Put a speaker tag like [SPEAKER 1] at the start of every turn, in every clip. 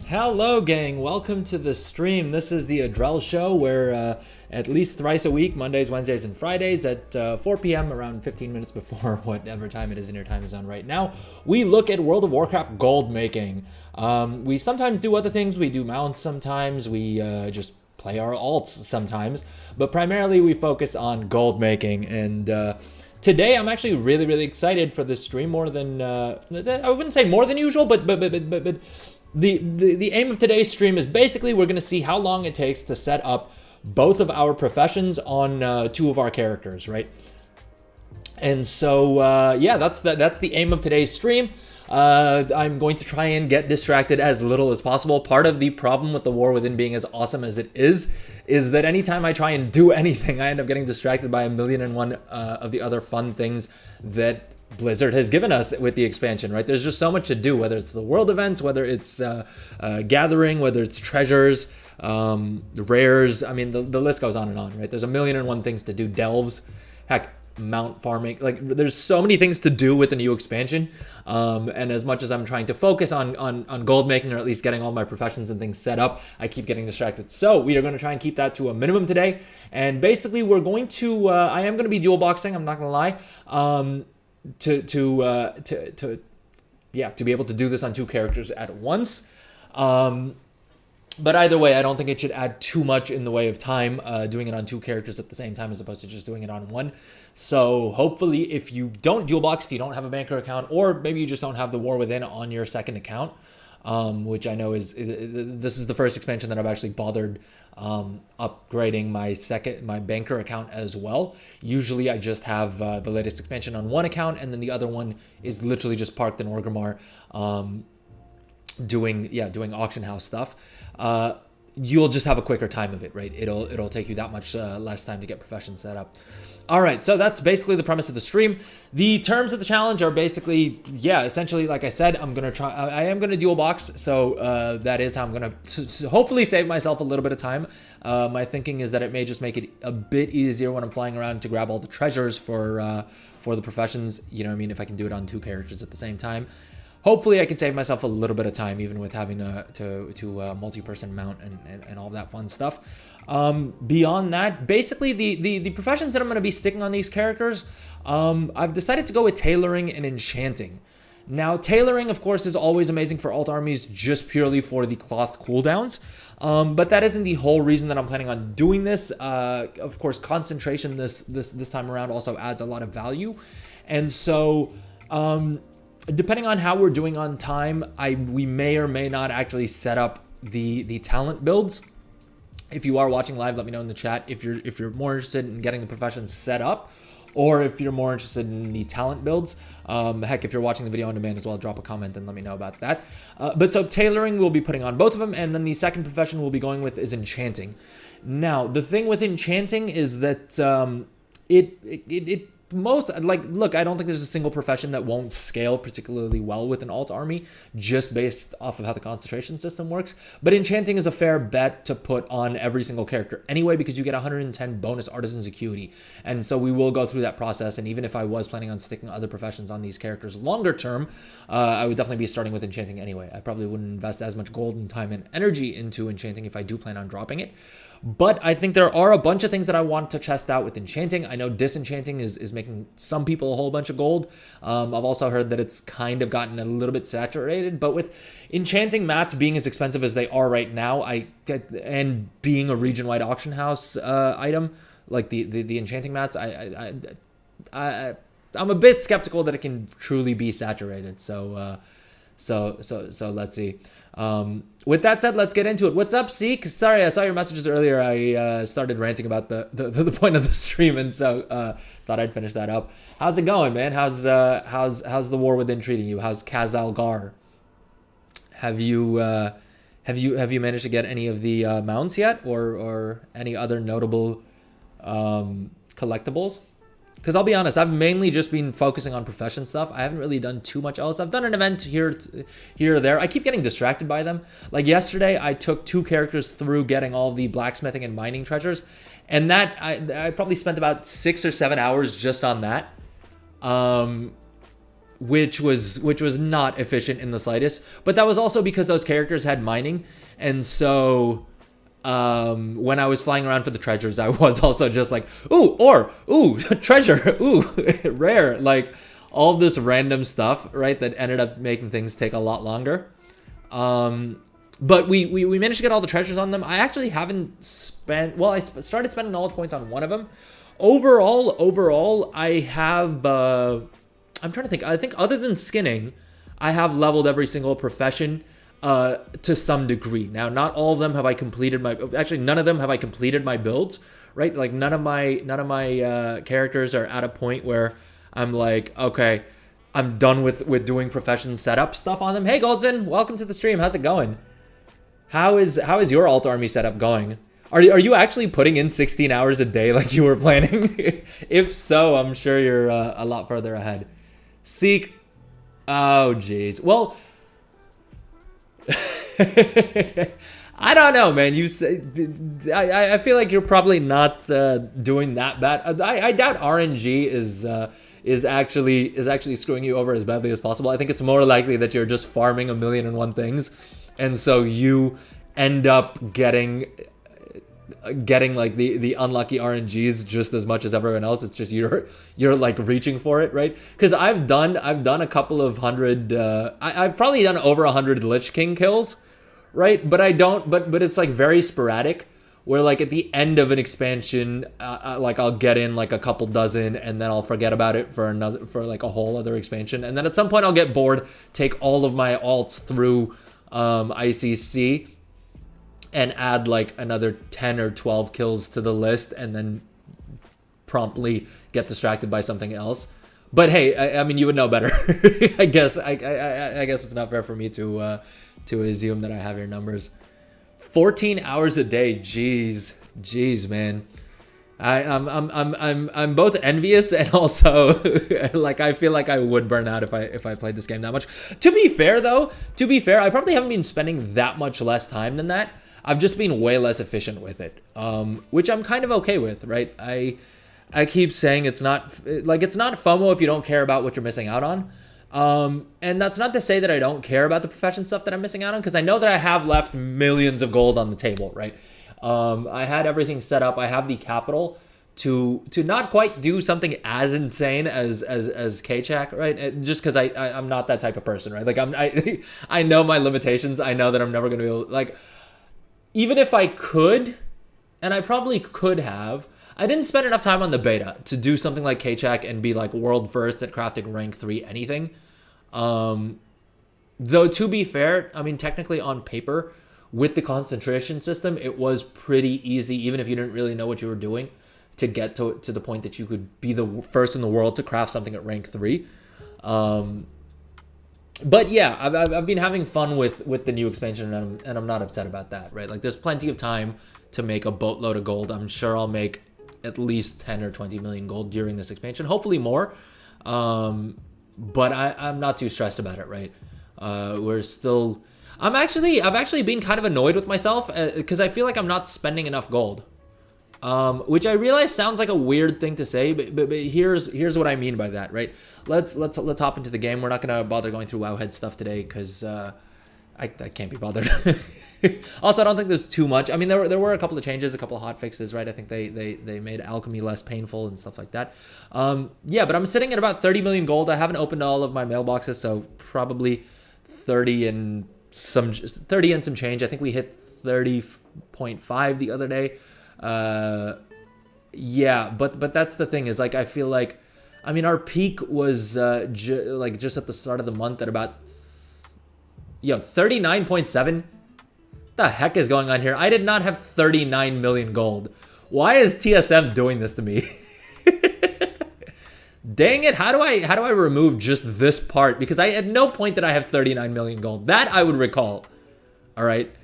[SPEAKER 1] Hello gang, welcome to the stream. This is the Adrel show where at least thrice a week, Mondays, Wednesdays, and Fridays at 4 p.m. around 15 minutes before whatever time it is in your time zone right now, we look at World of Warcraft gold making. We sometimes do other things. We do mounts sometimes. We just play our alts sometimes. But primarily we focus on gold making. And today I'm actually really excited for this stream more than, I wouldn't say more than usual, but the aim of today's stream is basically we're going to see how long it takes to set up both of our professions on two of our characters, right? And so, yeah, that's the aim of today's stream. I'm going to try and get distracted as little as possible. Part of the problem with the War Within being as awesome as it is that anytime I try and do anything, I end up getting distracted by a million and one of the other fun things that Blizzard has given us with the expansion, right? There's just so much to do, whether it's the world events, whether it's gathering, whether it's treasures, rares. I mean, the list goes on, right? There's a million and one things to do. Delves, heck, mount farming. Like, there's so many things to do with the new expansion. And as much as I'm trying to focus on gold making, or at least getting all my professions and things set up, I keep getting distracted. So we are going to try and keep that to a minimum today. And basically, we're going to, I am going to be dual boxing. I'm not going to lie. To be able to do this on two characters at once. But either way, I don't think it should add too much in the way of time doing it on two characters at the same time as opposed to just doing it on one. So hopefully if you don't dual box, if you don't have a banker account, or maybe you just don't have the War Within on your second account, which I know this is the first expansion that I've actually bothered upgrading my banker account as well. Usually I just have the latest expansion on one account, and then the other one is literally just parked in Orgrimmar, doing auction house stuff. You'll just have a quicker time of it, right? It'll take you that much less time to get professions set up. All right, so that's basically the premise of the stream. The terms of the challenge are basically, essentially, like I said, I am gonna dual box, so that is how I'm gonna hopefully save myself a little bit of time. My thinking is that it may just make it a bit easier when I'm flying around to grab all the treasures for the professions. You know what I mean? If I can do it on two characters at the same time. Hopefully I can save myself a little bit of time, even with having to multi-person mount and all that fun stuff. Beyond that, basically the professions that I'm going to be sticking on these characters, I've decided to go with Tailoring and Enchanting. Now, Tailoring, of course, is always amazing for alt armies just purely for the cloth cooldowns. But that isn't the whole reason that I'm planning on doing this. Of course, concentration this time around also adds a lot of value. And so, depending on how we're doing on time, we may or may not actually set up the talent builds. If you are watching live, let me know in the chat if you're more interested in getting the professions set up, or if you're more interested in the talent builds. Heck, if you're watching the video on demand as well, drop a comment and let me know about that. But so Tailoring, we'll be putting on both of them, and then the second profession we'll be going with is Enchanting. Now, the thing with Enchanting is that look, I don't think there's a single profession that won't scale particularly well with an alt army just based off of how the concentration system works. But Enchanting is a fair bet to put on every single character anyway, because you get 110 bonus Artisan's Acuity. And so we will go through that process. And even if I was planning on sticking other professions on these characters longer term, I would definitely be starting with Enchanting anyway. I probably wouldn't invest as much gold and time and energy into Enchanting if I do plan on dropping it. But I think there are a bunch of things that I want to test out with Enchanting. I know Disenchanting is making some people a whole bunch of gold. I've also heard that it's kind of gotten a little bit saturated. But with Enchanting mats being as expensive as they are right now, and being a region-wide auction house item, like the Enchanting mats, I'm a bit skeptical that it can truly be saturated. So let's see. With that said, let's get into it. What's up, Seek? Sorry, I saw your messages earlier. I started ranting about the point of the stream, and so thought I'd finish that up. How's it going, man? How's the War Within treating you? How's Khazalgar? Have you managed to get any of the mounts yet, or any other notable collectibles? Because I'll be honest, I've mainly just been focusing on profession stuff. I haven't really done too much else. I've done an event here or there. I keep getting distracted by them. Like yesterday, I took two characters through getting all the blacksmithing and mining treasures. And that, I probably spent about 6 or 7 hours just on that. which was not efficient in the slightest. But that was also because those characters had mining, and so when I was flying around for the treasures, I was also just like, ooh, ore, ooh, treasure, ooh, rare, like all of this random stuff, right? That ended up making things take a lot longer. But we managed to get all the treasures on them. I actually haven't spent, well, I started spending knowledge points on one of them. Overall, I have, I'm trying to think. I think other than skinning, I have leveled every single profession to some degree. Now, not all of them have I completed my, actually none of them have I completed my builds, right? Like none of my characters are at a point where I'm like, okay, I'm done with doing profession setup stuff on them. Hey Goldson, welcome to the stream. How's it going? How is your alt army setup going? Are you actually putting in 16 hours a day like you were planning? If so, I'm sure you're a lot further ahead. Seek. Oh, jeez. Well, I don't know, man. You say I feel like you're probably not doing that bad. I doubt RNG is actually screwing you over as badly as possible. I think it's more likely that you're just farming 1,000,001 things, and so you end up getting like the unlucky RNGs just as much as everyone else. It's just you're like reaching for it, right? Because I've done a couple of hundred. I've probably done over 100 Lich King kills, right? But I don't. But it's like very sporadic. Where like at the end of an expansion, like I'll get in like a couple dozen, and then I'll forget about it for like a whole other expansion, and then at some point I'll get bored, take all of my alts through ICC, and add like another 10 or 12 kills to the list, and then promptly get distracted by something else. But hey, I mean, you would know better. I guess it's not fair for me to assume that I have your numbers. 14 hours a day, jeez, man. I'm both envious and also like I feel like I would burn out if I played this game that much. To be fair, I probably haven't been spending that much less time than that. I've just been way less efficient with it, which I'm kind of okay with, right? I keep saying it's not FOMO if you don't care about what you're missing out on. And that's not to say that I don't care about the profession stuff that I'm missing out on, because I know that I have left millions of gold on the table, right? I had everything set up. I have the capital to not quite do something as insane as K-Chak, right? Just because I'm not that type of person, right? Like I know my limitations. I know that I'm never gonna be able, like, even if I could, and I probably could have, I didn't spend enough time on the beta to do something like K-Chak and be like world first at crafting rank 3 anything. Though to be fair, I mean, technically on paper, with the concentration system, it was pretty easy, even if you didn't really know what you were doing, to get to the point that you could be the first in the world to craft something at rank 3. But yeah, I've been having fun with the new expansion, and I'm not upset about that, right? Like, there's plenty of time to make a boatload of gold. I'm sure I'll make at least 10 or 20 million gold during this expansion, hopefully more. But I'm not too stressed about it, right? I've actually been kind of annoyed with myself because I feel like I'm not spending enough gold. Which I realize sounds like a weird thing to say, but here's what I mean by that, right? Let's hop into the game. We're not gonna bother going through Wowhead stuff today because I can't be bothered. Also, I don't think there's too much. I mean, there were a couple of changes, a couple of hot fixes, right? I think they made alchemy less painful and stuff like that. Yeah, but I'm sitting at about 30 million gold. I haven't opened all of my mailboxes, so probably 30 and some change. I think we hit 30.5 the other day. Yeah, but that's the thing, is like I feel like, I mean, our peak was just at the start of the month at about 39.7. The heck is going on here? I did not have 39 million gold. Why is TSM doing this to me? Dang it, how do I remove just this part? Because I at no point did I have 39 million gold. That I would recall. All right.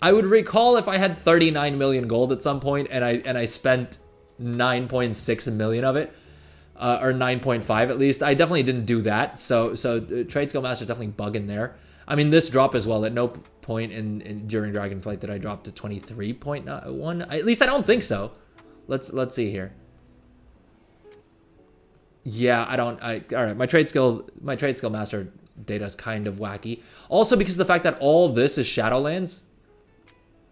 [SPEAKER 1] I would recall if I had 39 million gold at some point and I spent 9.6 million of it, or 9.5 at least. I definitely didn't do that. So Trade Skill Master definitely bugging there. I mean, this drop as well. At no point during Dragonflight did I drop to 23.1. At least I don't think so. Let's see here. Yeah, all right, my trade skill master data is kind of wacky. Also because of the fact that all of this is Shadowlands.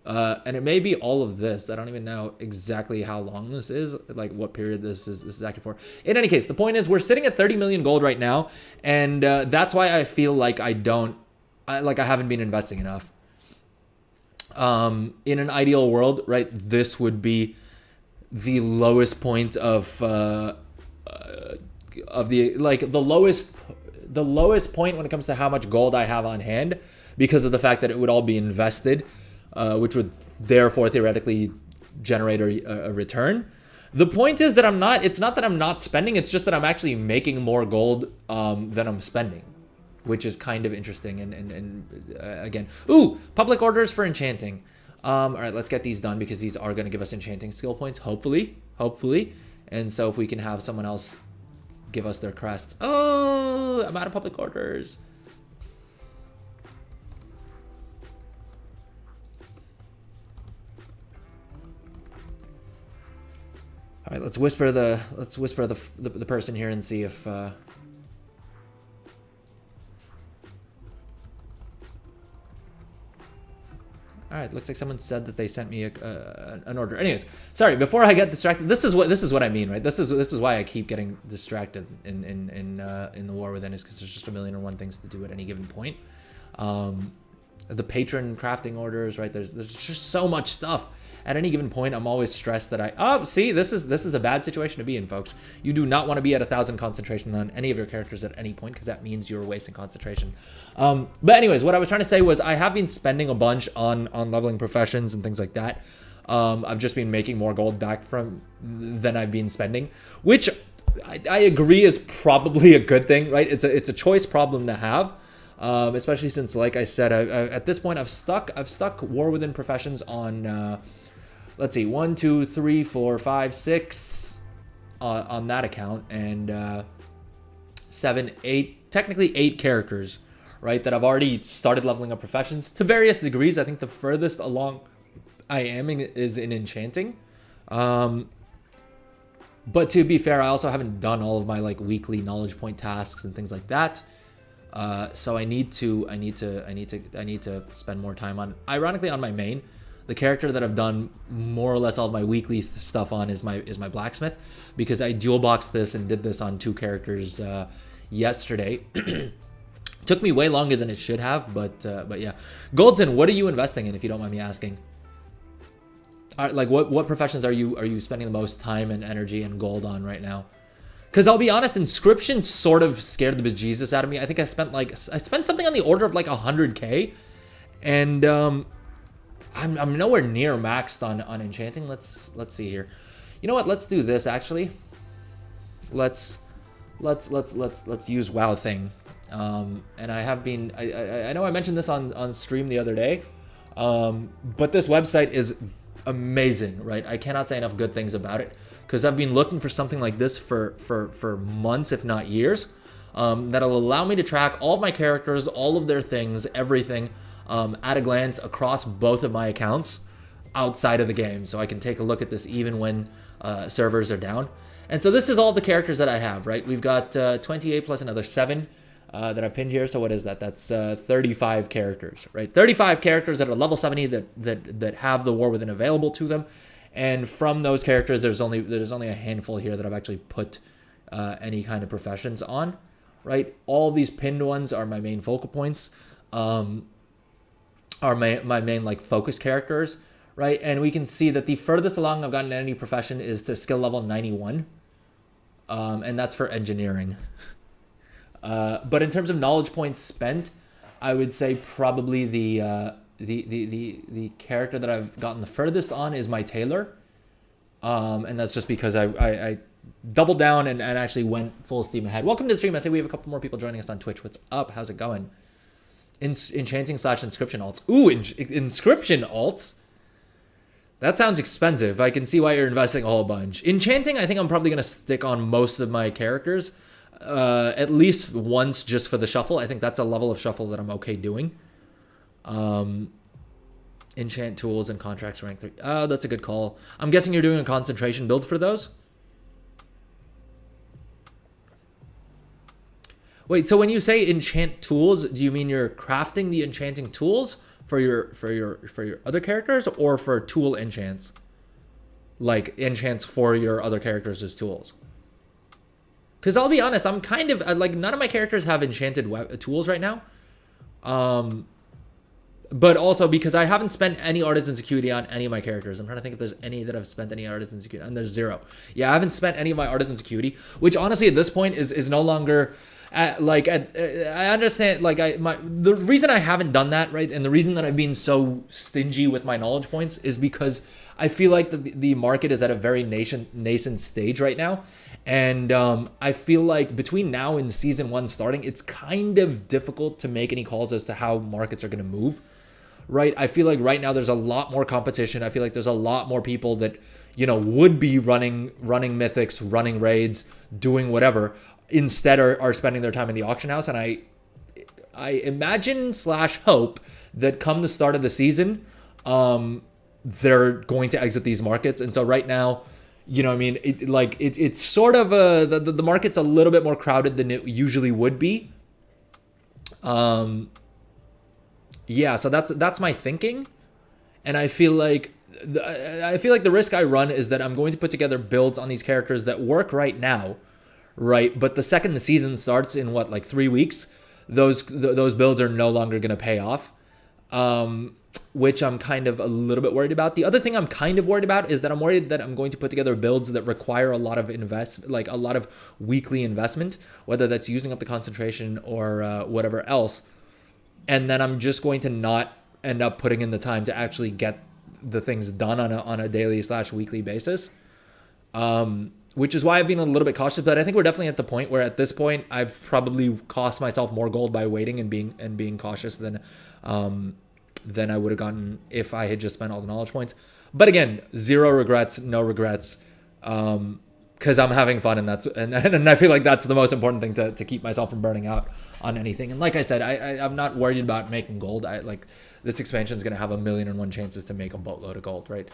[SPEAKER 1] And it may be all of this. I don't even know exactly how long this is, like what period this is active for. In any case, the point is we're sitting at 30 million gold right now, and that's why I feel like I haven't been investing enough. In an ideal world, right, this would be the lowest point of the lowest point when it comes to how much gold I have on hand, because of the fact that it would all be invested, which would therefore theoretically generate a return. The point is that it's not that I'm not spending, it's just that I'm actually making more gold than I'm spending, which is kind of interesting. And again, ooh, public orders for enchanting. All right, let's get these done because these are going to give us enchanting skill points, hopefully. And so if we can have someone else give us their crests. Oh, I'm out of public orders. All right, let's whisper the person here and see if all right, looks like someone said that they sent me an order. Anyways, sorry, before I get distracted, this is what I mean, right? This is why I keep getting distracted in the War Within, is because there's just a million and one things to do at any given point. The patron crafting orders, right? There's just so much stuff. At any given point, I'm always stressed that see, this is a bad situation to be in, folks. You do not want to be at 1,000 concentration on any of your characters at any point, because that means you're wasting concentration. But anyways, what I was trying to say was I have been spending a bunch on leveling professions and things like that. I've just been making more gold back than I've been spending, which I agree is probably a good thing, right? It's a choice problem to have. Especially since, like I said, at this point I've stuck War Within professions on let's see, 1, 2, 3, 4, 5, 6 on that account, and 7, 8, technically 8 characters, right, that I've already started leveling up professions to various degrees. I think the furthest along I am is in enchanting. But to be fair, I also haven't done all of my like weekly knowledge point tasks and things like that. So I need to spend more time on, ironically, on my main. The character that I've done more or less all of my weekly stuff on is my blacksmith, because I dual boxed this and did this on 2 characters yesterday. Took me way longer than it should have, but yeah. Goldson, what are you investing in, if you don't mind me asking? Like what professions are you spending the most time and energy and gold on right now? Because I'll be honest, Inscription sort of scared the bejesus out of me. I think I spent something on the order of like 100K, and I'm nowhere near maxed on enchanting. Let's see here. You know what? Let's do this actually. Let's use WoW thing. And I have been. I know I mentioned this on stream the other day, but this website is amazing, right? I cannot say enough good things about it, because I've been looking for something like this for months, if not years, that'll allow me to track all of my characters, all of their things, everything, at a glance across both of my accounts outside of the game. So I can take a look at this even when servers are down. And so this is all the characters that I have, right? We've got 28 plus another 7 that I've pinned here. So what is that? That's 35 characters, right? 35 characters that are level 70 that have the War Within available to them. And from those characters, there's only a handful here that I've actually put any kind of professions on, right? All these pinned ones are my main focal points, are my main like focus characters, right? And we can see that the furthest along I've gotten in any profession is to skill level 91, and that's for engineering. But in terms of knowledge points spent, I would say probably the character that I've gotten the furthest on is my tailor, and that's just because I doubled down and actually went full steam ahead. Welcome to the stream. I say we have a couple more people joining us on Twitch. What's up? How's it going? Enchanting / inscription alts. Ooh, inscription alts. That sounds expensive. I can see why you're investing a whole bunch. Enchanting, I think I'm probably gonna stick on most of my characters, at least once, just for the shuffle. I think that's a level of shuffle that I'm okay doing. Enchant tools and contracts rank 3. Oh, that's a good call. I'm guessing you're doing a concentration build for those. Wait, so when you say enchant tools, do you mean you're crafting the enchanting tools for your other characters, or for tool enchants? Like enchants for your other characters as tools? Because I'll be honest, I'm kind of like, none of my characters have enchanted tools right now. But also because I haven't spent any Artisan's Acuity on any of my characters. I'm trying to think if there's any that I've spent any Artisan's Acuity, and there's 0. Yeah, I haven't spent any of my Artisan's Acuity, which honestly at this point is no longer I understand, like the reason I haven't done that, right, and the reason that I've been so stingy with my knowledge points is because I feel like the market is at a very nascent stage right now. And I feel like between now and season 1 starting, it's kind of difficult to make any calls as to how markets are going to move, right? I feel like right now there's a lot more competition. I feel like there's a lot more people that, would be running mythics, running raids, doing whatever, instead are spending their time in the auction house. And I imagine / hope that come the start of the season, they're going to exit these markets. And so right now, it's sort of the market's a little bit more crowded than it usually would be. So that's my thinking. And I feel like the risk I run is that I'm going to put together builds on these characters that work right now, right? But the second the season starts in 3 weeks, those builds are no longer going to pay off. Which I'm kind of a little bit worried about. The other thing I'm kind of worried about is that I'm worried that I'm going to put together builds that require a lot of a lot of weekly investment, whether that's using up the concentration or whatever else. And then I'm just going to not end up putting in the time to actually get the things done on a daily / weekly basis. Which is why I've been a little bit cautious, but I think we're definitely at the point where at this point I've probably cost myself more gold by waiting and being cautious than I would have gotten if I had just spent all the knowledge points. But again, 0 regrets, no regrets, because I'm having fun, and I feel like that's the most important thing to keep myself from burning out on anything. And like I said, I'm not worried about making gold. This expansion is going to have 1,000,001 chances to make a boatload of gold, right?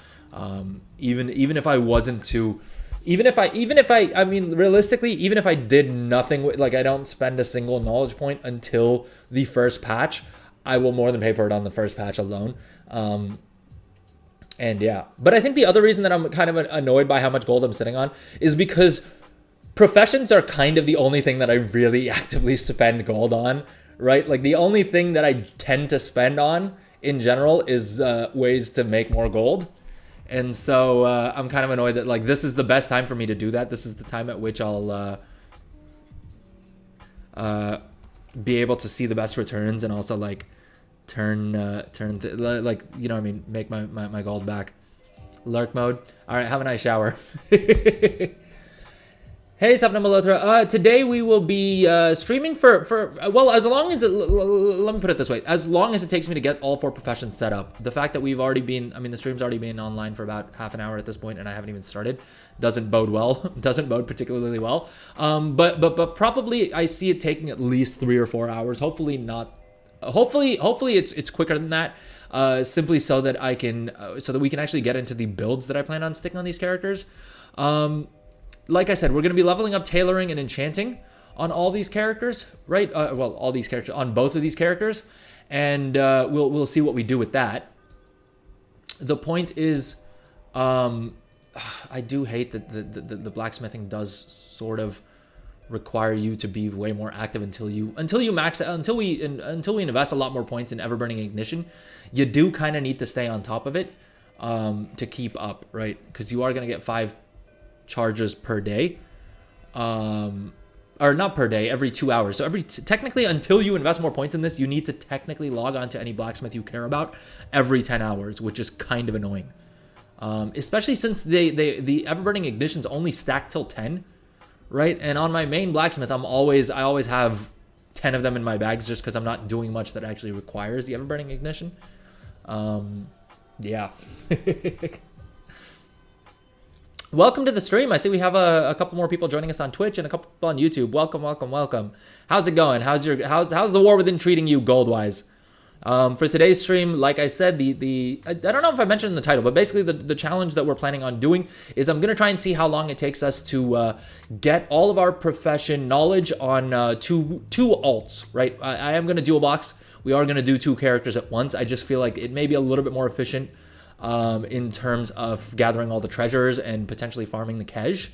[SPEAKER 1] Even if I wasn't to. Even if I mean, realistically, even if I did nothing, I don't spend a single knowledge point until the first patch, I will more than pay for it on the first patch alone. And yeah, but I think the other reason that I'm kind of annoyed by how much gold I'm sitting on is because professions are kind of the only thing that I really actively spend gold on, right? Like the only thing that I tend to spend on in general is ways to make more gold. And so I'm kind of annoyed that this is the best time for me to do that. This is the time at which I'll be able to see the best returns and also make my gold back. Lurk mode. All right, have a nice shower. Hey, Sapna Malhotra. Today we will be streaming for as long as let me put it this way, as long as it takes me to get all 4 professions set up. The fact that the stream's already been online for about half an hour at this point, and I haven't even started, doesn't bode well. Doesn't bode particularly well. But probably I see it taking at least 3 or 4 hours. Hopefully not. Hopefully it's quicker than that. Simply so that we can actually get into the builds that I plan on sticking on these characters. Like I said, we're going to be leveling up Tailoring and Enchanting on all these characters, right? All these characters, on both of these characters. And we'll see what we do with that. The point is, I do hate that the blacksmithing does sort of require you to be way more active until we invest a lot more points in Everburning Ignition. You do kind of need to stay on top of it to keep up, right? Because you are going to get 5 charges per day, or not per day, every 2 hours. So technically, until you invest more points in this, you need to technically log on to any blacksmith you care about every 10 hours, which is kind of annoying. Especially since the Everburning Ignition's only stacked till 10, right? And on my main blacksmith, I always have 10 of them in my bags just because I'm not doing much that actually requires the Everburning Ignition. Yeah. Welcome to the stream. I see we have a couple more people joining us on Twitch and a couple people on YouTube. Welcome. How's it going? How's the War Within treating you gold-wise? For today's stream, like I said, I don't know if I mentioned in the title, but basically the challenge that we're planning on doing is I'm going to try and see how long it takes us to get all of our profession knowledge on two alts, right? I am going to dual box. We are going to do 2 characters at once. I just feel like it may be a little bit more efficient in terms of gathering all the treasures and potentially farming the cash,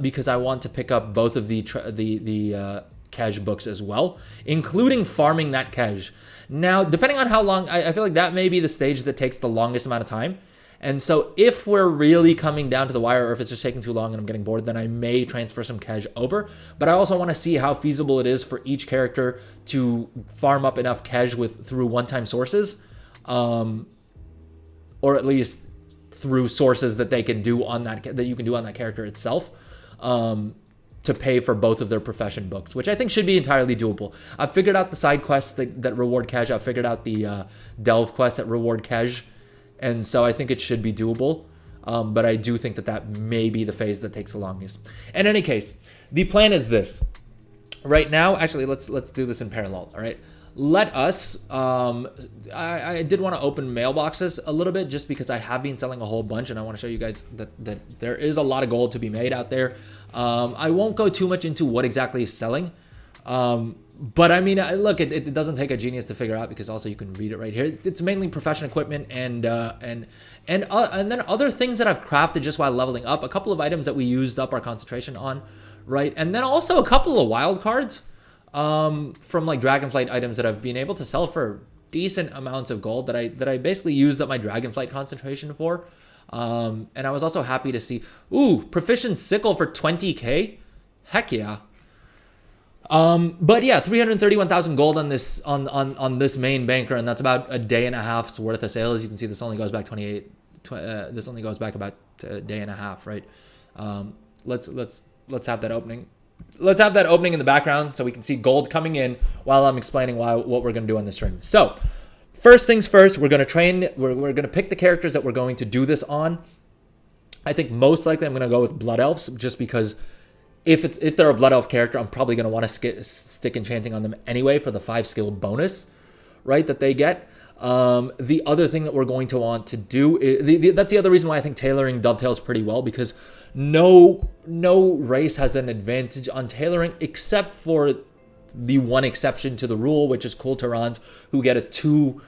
[SPEAKER 1] because I want to pick up both of the cash books as well, including farming that cash. Now, depending on how long, I feel like that may be the stage that takes the longest amount of time. And so if we're really coming down to the wire, or if it's just taking too long and I'm getting bored, then I may transfer some cash over. But I also want to see how feasible it is for each character to farm up enough cash through one-time sources, or at least through sources that they can do on that you can do on that character itself, to pay for both of their profession books, which I think should be entirely doable. I've figured out the side quests that reward cash. I've figured out the delve quests that reward cash, and so I think it should be doable. But I do think that may be the phase that takes the longest. In any case, the plan is this. Right now, actually, let's do this in parallel. All right. Let us, I did want to open mailboxes a little bit just because I have been selling a whole bunch, and I want to show you guys that there is a lot of gold to be made out there. I won't go too much into what exactly is selling. But I mean, look, it doesn't take a genius to figure out, because also you can read it right here. It's mainly profession equipment and then other things that I've crafted just while leveling up. A couple of items that we used up our concentration on, right? And then also a couple of wild cards. From like Dragonflight items that I've been able to sell for decent amounts of gold that I basically used up my Dragonflight concentration for. And I was also happy to see, proficient sickle for 20k. Heck yeah. But yeah, 331,000 gold on this on this main banker, and that's about a day and a half's worth of sales. You can see this only goes back this only goes back about a day and a half, right? Let's have that opening. Let's have that opening in the background so we can see gold coming in while I'm explaining what we're going to do on the stream. So, first things first, we're going to train. We're going to pick the characters that we're going to do this on. I think most likely I'm going to go with Blood Elves, just because if they're a Blood Elf character, I'm probably going to want to stick enchanting on them anyway for the 5 skill bonus, right, that they get. The other thing that we're going to want to do is, that's the other reason why I think tailoring dovetails pretty well, because no race has an advantage on tailoring except for the one exception to the rule, which is Kulturans, who get a 2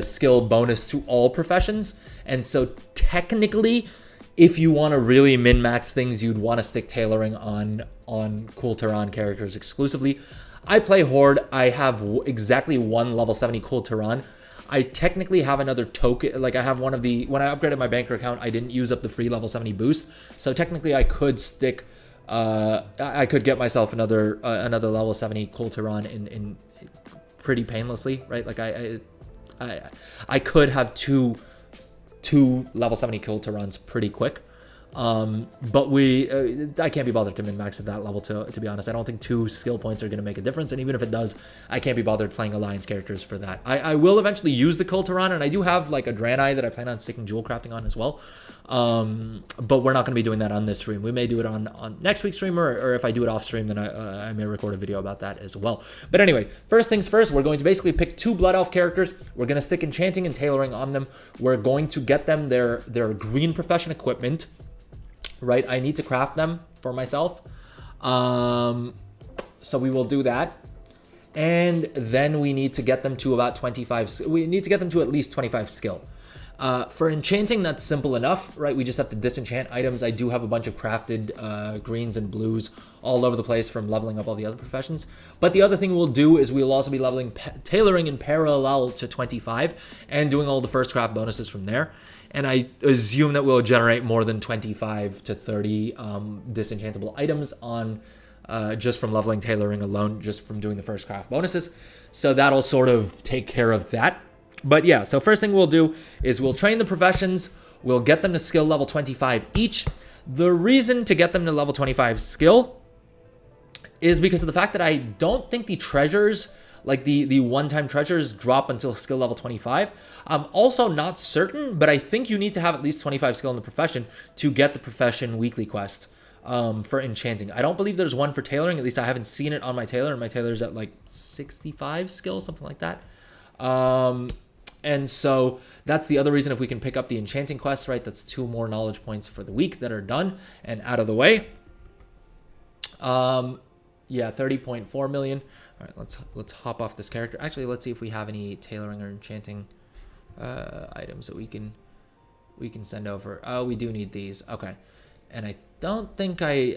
[SPEAKER 1] skill bonus to all professions. And so technically, if you want to really min-max things, you'd want to stick tailoring on Kulturan characters exclusively. I play Horde. I have exactly 1 level 70 Kulturan. I technically have another token, like I have one of the, when I upgraded my banker account, I didn't use up the free level 70 boost. So technically I could stick, I could get myself another level 70 Kulturan in pretty painlessly, right? Like I could have two level 70 Kulturans pretty quick. But I can't be bothered to min-max at that level, to be honest. I don't think 2 skill points are going to make a difference, and even if it does, I can't be bothered playing Alliance characters for that. I will eventually use the Kulturan, and I do have like a Draenei that I plan on sticking jewel crafting on as well. But we're not going to be doing that on this stream. We may do it on next week's stream, or if I do it off stream, then I may record a video about that as well. But anyway, first things first, we're going to basically pick 2 Blood Elf characters. We're going to stick enchanting and tailoring on them. We're going to get them their green profession equipment. Right, I need to craft them for myself. So we will do that. And then we need to get them to about 25. We need to get them to at least 25 skill. For enchanting, that's simple enough, right? We just have to disenchant items. I do have a bunch of crafted greens and blues all over the place from leveling up all the other professions. But the other thing we'll do is we'll also be leveling tailoring in parallel to 25 and doing all the first craft bonuses from there. And I assume that we'll generate more than 25 to 30 disenchantable items on just from leveling tailoring alone, just from doing the first craft bonuses. So that'll sort of take care of that. But yeah, so first thing we'll do is we'll train the professions. We'll get them to skill level 25 each. The reason to get them to level 25 skill is because of the fact that I don't think the treasures, like the one-time treasures, drop until skill level 25. I'm also not certain, but I think you need to have at least 25 skill in the profession to get the profession weekly quest for enchanting. I don't believe there's one for tailoring. At least I haven't seen it on my tailor, and my tailor's at like 65 skill, something like that. And so that's the other reason if we can pick up the enchanting quest, right? That's 2 more knowledge points for the week that are done and out of the way. Yeah, 30.4 million. All right, let's hop off this character. Actually, let's see if we have any tailoring or enchanting items that we can send over. Oh, we do need these. Okay. And I don't think I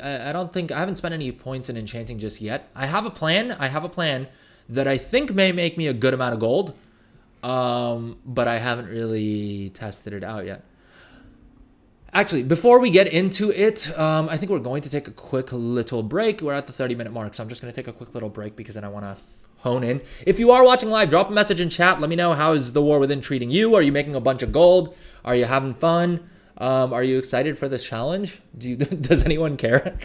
[SPEAKER 1] haven't spent any points in enchanting just yet. I have a plan that I think may make me a good amount of gold. But I haven't really tested it out yet. Actually, before we get into it, I think we're going to take a quick little break. We're at the 30-minute mark, so I'm just going to take a quick little break because then I want to hone in. If you are watching live, drop a message in chat. Let me know, how is the War Within treating you? Are you making a bunch of gold? Are you having fun? Are you excited for this challenge? Does anyone care?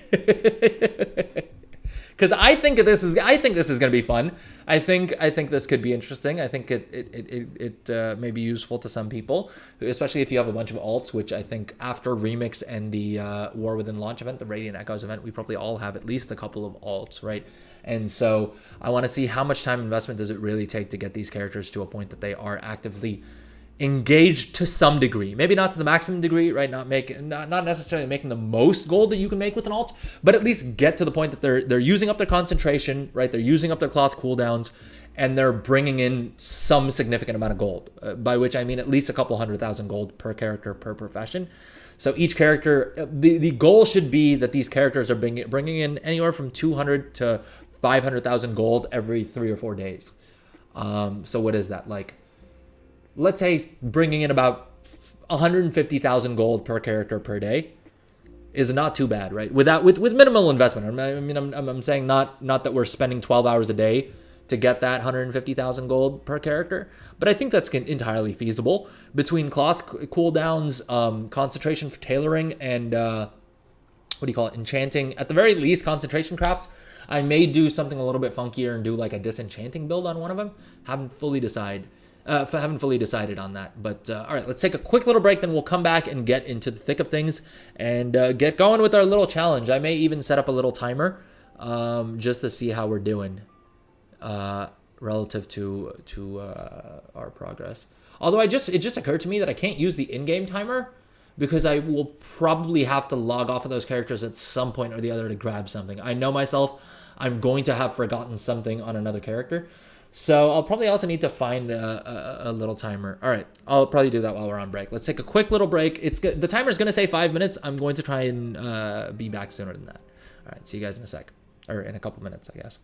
[SPEAKER 1] Because I think this is going to be fun. I think this could be interesting. I think it may be useful to some people, especially if you have a bunch of alts, which I think after Remix and the War Within launch event, the Radiant Echoes event, we probably all have at least a couple of alts, right? And so I want to see how much time investment does it really take to get these characters to a point that they are actively engaged to some degree, maybe not to the maximum degree, right? Not necessarily making the most gold that you can make with an alt, but at least get to the point that they're using up their concentration, right? They're using up their cloth cooldowns, and they're bringing in some significant amount of gold, by which I mean at least a couple 100,000 gold per character per profession. So each character, the goal should be that these characters are bringing in anywhere from 200 to 500,000 gold every 3 or 4 days. So what is that like? Let's say bringing in about 150,000 gold per character per day is not too bad, right? With minimal investment. I mean, I'm saying not that we're spending 12 hours a day to get that 150,000 gold per character, but I think that's entirely feasible between cloth cooldowns, concentration for tailoring, and enchanting. At the very least, concentration crafts. I may do something a little bit funkier and do like a disenchanting build on one of them. Haven't fully decided on that, but all right, let's take a quick little break, then we'll come back and get into the thick of things and get going with our little challenge. I may even set up a little timer just to see how we're doing relative to our progress. Although it just occurred to me that I can't use the in-game timer because I will probably have to log off of those characters at some point or the other to grab something. I know myself, I'm going to have forgotten something on another character. So I'll probably also need to find a little timer. All right, I'll probably do that while we're on break. Let's take a quick little break. The timer's going to say 5 minutes. I'm going to try and be back sooner than that. All right, see you guys in a sec. Or in a couple minutes, I guess.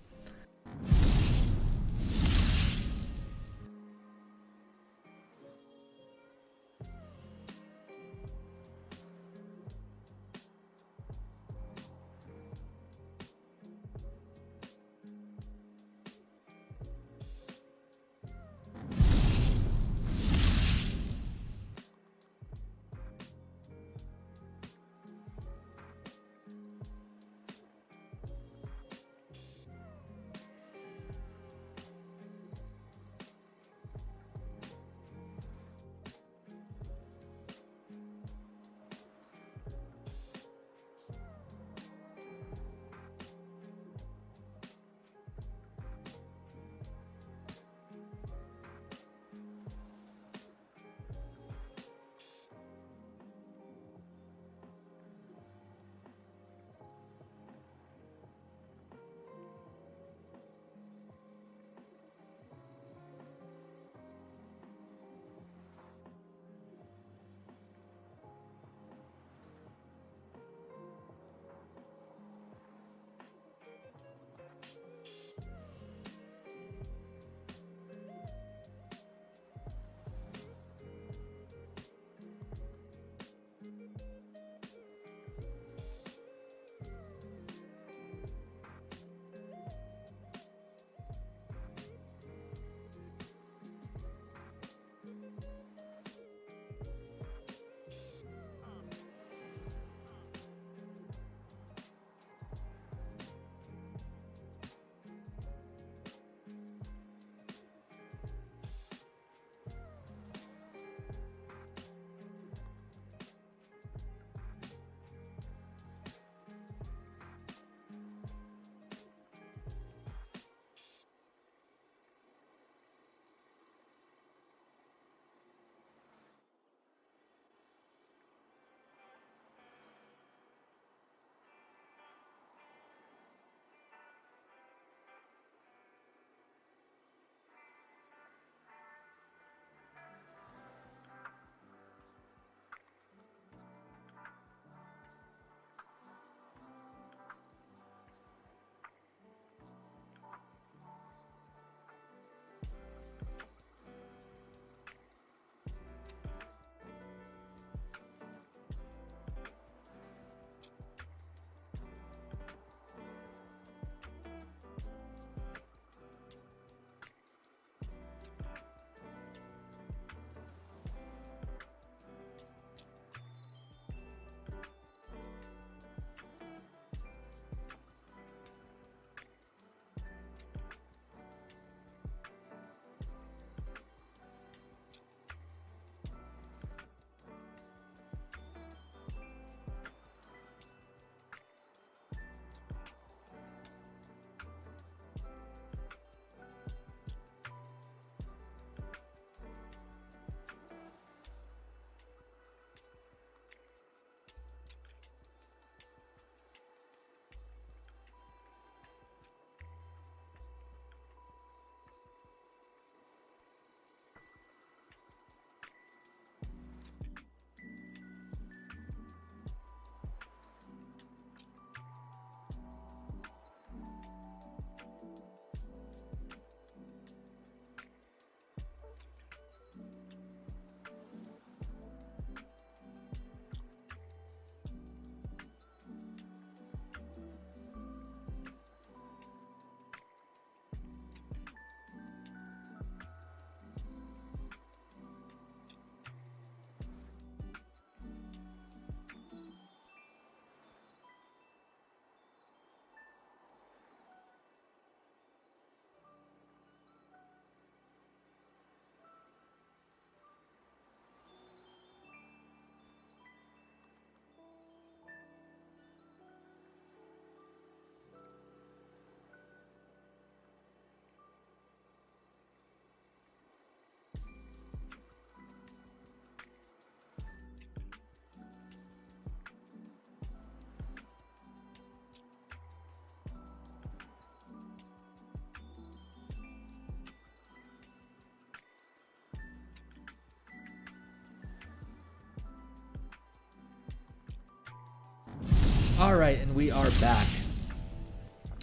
[SPEAKER 1] All right, and we are back.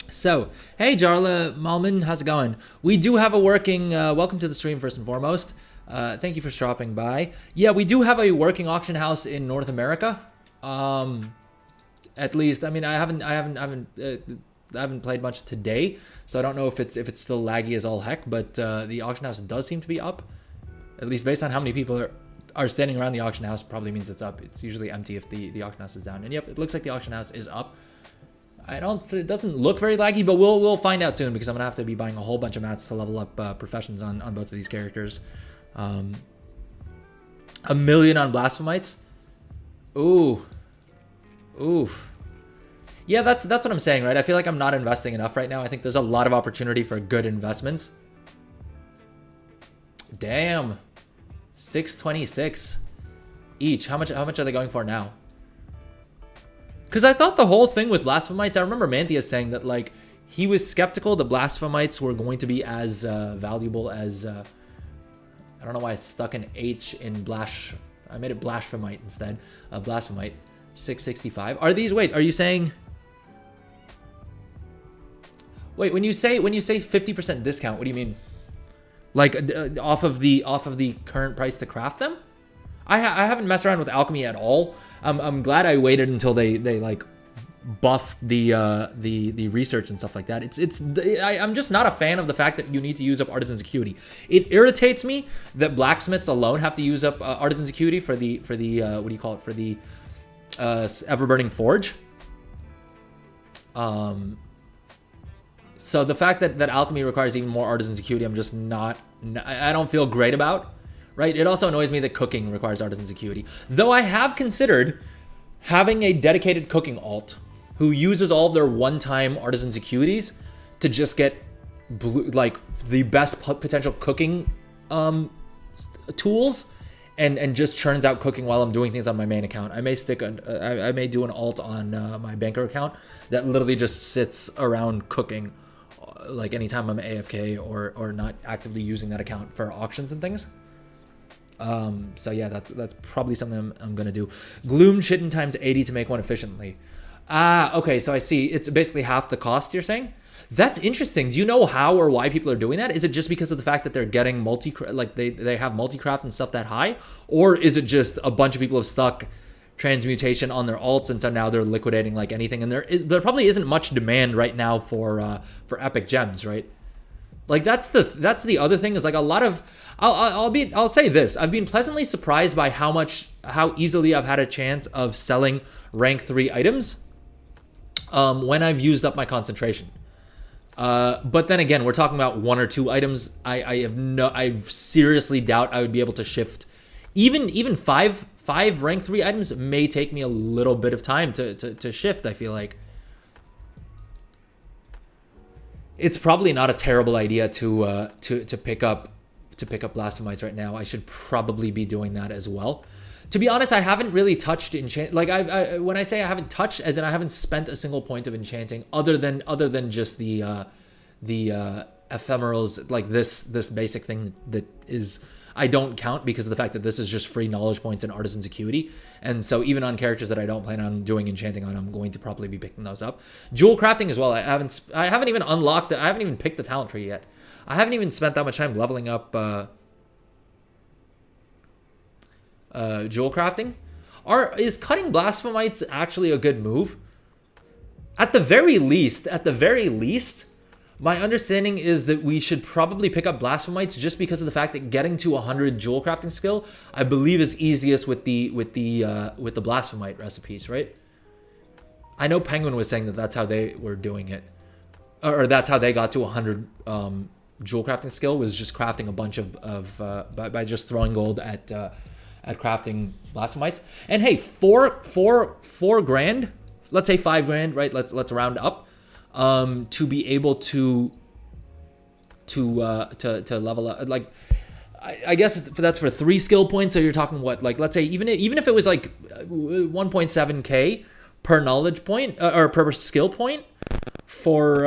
[SPEAKER 1] So, hey Jarla Malman, how's it going? We do have a working, welcome to the stream first and foremost. Thank you for stopping by. Yeah, we do have a working auction house in North America. At least, I mean, I haven't played much today, so I don't know if it's still laggy as all heck, but the auction house does seem to be up. At least based on how many people are standing around the auction house, probably means it's up. It's usually empty if the auction house is down. And yep, it looks like the auction house is up. It doesn't look very laggy, but we'll find out soon because I'm gonna have to be buying a whole bunch of mats to level up professions on both of these characters. 1 million on Blasphemites. Ooh. Yeah, that's what I'm saying, right? I feel like I'm not investing enough right now. I think there's a lot of opportunity for good investments. Damn. 626 each. How much are they going for now? Because I thought the whole thing with Blasphemites, I remember Mantheus saying that, like, he was skeptical the Blasphemites were going to be as valuable as, I don't know why I stuck an H in Blash. I made it Blasphemite instead of Blasphemite. 665. Are these, wait, are you saying, wait, when you say 50% discount, what do you mean? Like, off of the current price to craft them? I haven't messed around with alchemy at all. I'm glad I waited until they like buffed the research and stuff like that. I'm just not a fan of the fact that you need to use up artisan's acuity. It irritates me that blacksmiths alone have to use up artisan's acuity for the what do you call it, for the ever-burning forge. So the fact that alchemy requires even more artisan's acuity, I'm just not, I don't feel great about. Right? It also annoys me that cooking requires artisan's acuity. Though I have considered having a dedicated cooking alt who uses all of their one-time artisan's acuities to just get like the best potential cooking tools and just churns out cooking while I'm doing things on my main account. I may I may do an alt on my banker account that literally just sits around cooking like anytime I'm AFK or not actively using that account for auctions and things. So yeah, that's probably something I'm gonna do. Gloom shitten times 80 to make one efficiently. Okay, so I see. It's basically half the cost, you're saying? That's interesting. Do you know how or why people are doing that? Is it just because of the fact that they're getting they have multi-craft and stuff that high? Or is it just a bunch of people have stuck transmutation on their alts and so now they're liquidating like anything? And there probably isn't much demand right now for epic gems, right? Like that's the other thing is like a lot of I'll say this. I've been pleasantly surprised by how easily I've had a chance of selling rank 3 items when I've used up my concentration. But then again, we're talking about 1 or 2 items. I seriously doubt I would be able to shift even five rank 3 items may take me a little bit of time to shift, I feel like. It's probably not a terrible idea to pick up Blasphemites right now. I should probably be doing that as well. To be honest, I haven't really touched enchant. Like when I say I haven't touched, as in I haven't spent a single point of enchanting, other than just the ephemerals, like this basic thing that is. I don't count because of the fact that this is just free knowledge points and artisan's acuity. And so even on characters that I don't plan on doing enchanting on, I'm going to probably be picking those up. Jewel crafting as well. I haven't even unlocked I haven't even picked the talent tree yet. I haven't even spent that much time leveling up jewel crafting. Is cutting Blasphemites actually a good move? At the very least, my understanding is that we should probably pick up Blasphemites just because of the fact that getting to 100 jewel crafting skill, I believe, is easiest with the Blasphemite recipes, right? I know Penguin was saying that that's how they were doing it, or that's how they got to 100 jewel crafting skill, was just crafting a bunch by just throwing gold at crafting Blasphemites. And hey, four grand, let's say 5 grand, right? Let's round up. To be able to level up, like I guess that's for 3 skill points. So you're talking what, like let's say even if it was like 1.7k per knowledge point or per skill point for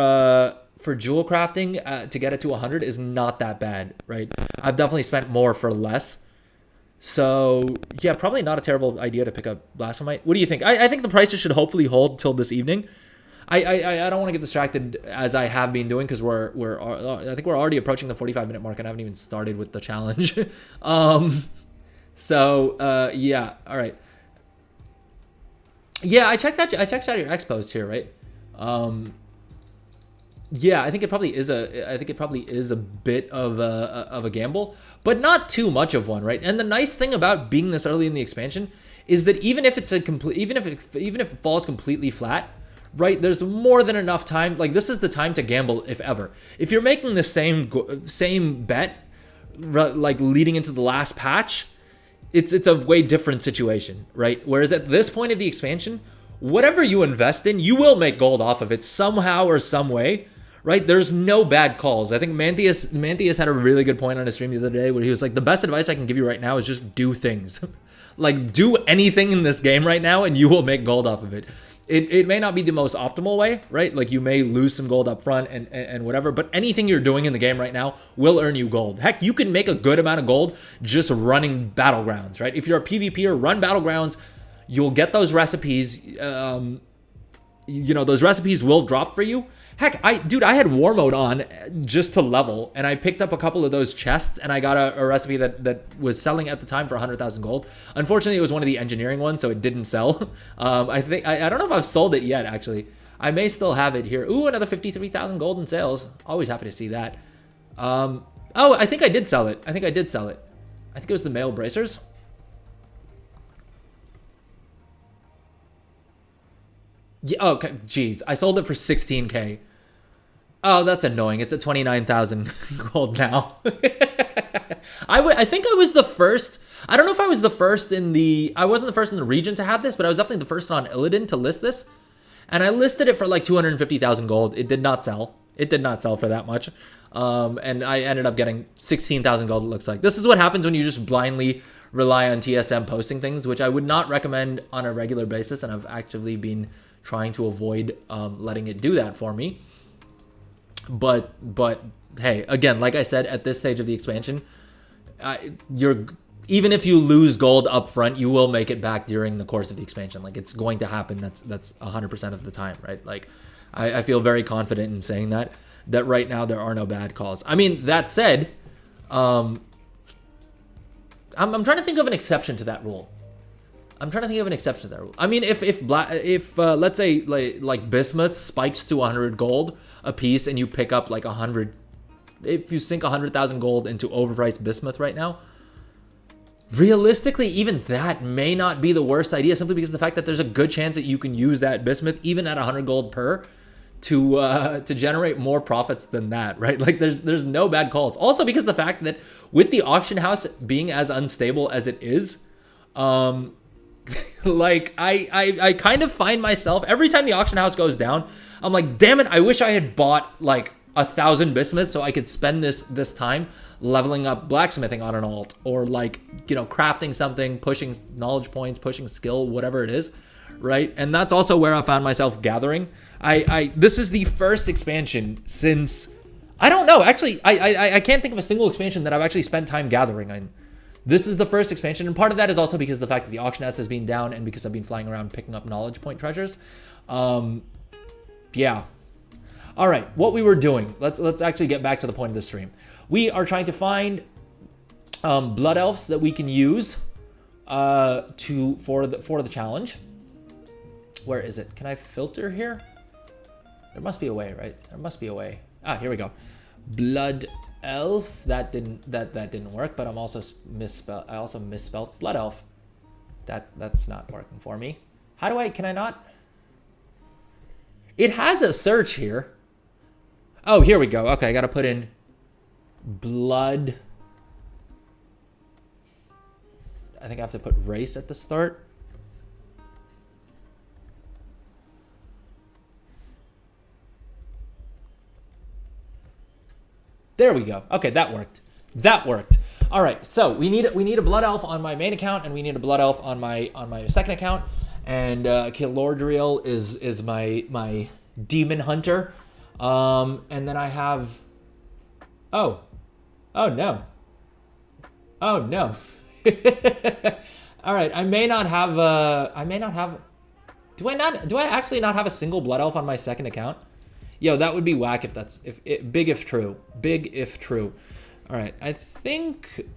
[SPEAKER 1] jewel crafting to get it to 100 is not that bad, right? I've definitely spent more for less. So yeah, probably not a terrible idea to pick up Blasphemite. What do you think? I think the prices should hopefully hold till this evening. I don't want to get distracted as I have been doing, because I think we're already approaching the 45-minute mark and I haven't even started with the challenge. Yeah, all right. Yeah, I checked out your X post here, right? Yeah, I think it probably is a bit of a gamble, but not too much of one, right? And the nice thing about being this early in the expansion is that even if it falls completely flat, right, there's more than enough time. Like, this is the time to gamble, if ever. If you're making the same bet, like leading into the last patch, it's a way different situation, right? Whereas at this point of the expansion, whatever you invest in, you will make gold off of it somehow or some way, right? There's no bad calls. I think Mantius had a really good point on his stream the other day where he was like, the best advice I can give you right now is just do things. Like, do anything in this game right now and you will make gold off of it. It may not be the most optimal way, right? Like, you may lose some gold up front and whatever, but anything you're doing in the game right now will earn you gold. Heck, you can make a good amount of gold just running Battlegrounds, right? If you're a PvPer, run Battlegrounds, you'll get those recipes. Those recipes will drop for you. Heck, I had war mode on just to level, and I picked up a couple of those chests, and I got a recipe that was selling at the time for 100,000 gold. Unfortunately, it was one of the engineering ones, so it didn't sell. I don't know if I've sold it yet, actually. I may still have it here. Ooh, another 53,000 gold in sales. Always happy to see that. I think I did sell it. I think it was the male bracers. Yeah, okay, geez. I sold it for 16K. Oh, that's annoying. It's at 29,000 gold now. I think I was the first. I don't know if I was the first I wasn't the first in the region to have this, but I was definitely the first on Illidan to list this. And I listed it for like 250,000 gold. It did not sell. It did not sell for that much. And I ended up getting 16,000 gold, it looks like. This is what happens when you just blindly rely on TSM posting things, which I would not recommend on a regular basis, and I've actively been trying to avoid letting it do that for me. But hey, again, like I said, at this stage of the expansion, even if you lose gold up front, you will make it back during the course of the expansion. Like, it's going to happen. That's 100% of the time, right? Like, I feel very confident in saying that right now there are no bad calls. I mean, that said, I'm trying to think of an exception to that rule. I mean, if let's say like Bismuth spikes to 100 gold a piece, and you pick up like 100, if you sink 100,000 gold into overpriced Bismuth right now, realistically, even that may not be the worst idea, simply because of the fact that there's a good chance that you can use that Bismuth even at 100 gold per to generate more profits than that, right? Like, there's no bad calls. Also, because of the fact that with the auction house being as unstable as it is, like, I kind of find myself, every time the auction house goes down, I'm like, damn it, I wish I had bought like 1,000 bismuth so I could spend this time leveling up blacksmithing on an alt, or like, crafting something, pushing knowledge points, pushing skill, whatever it is, right? And that's also where I found myself gathering. This is the first expansion since, I don't know, actually, I can't think of a single expansion that I've actually spent time gathering in. This is the first expansion, and part of that is also because of the fact that the auction house has been down, and because I've been flying around picking up knowledge point treasures. Yeah. All right, what we were doing. Let's actually get back to the point of the stream. We are trying to find blood elves that we can use for the challenge. Where is it? Can I filter here? There must be a way, right? There must be a way. Ah, here we go. Blood elf. That didn't work, but I also misspelled blood elf. That's not working for me. Can I not? It has a search here. Oh, here we go. Okay, I gotta put in blood. I think I have to put race at the start. There we go. Okay, that worked. All right, so we need a blood elf on my main account, and we need a blood elf on my second account. And Kilordriel is my demon hunter. And then I have. Oh no. All right, I may not have do I actually not have a single blood elf on my second account? Yo, that would be whack if that's big if true. Big if true. All right, I think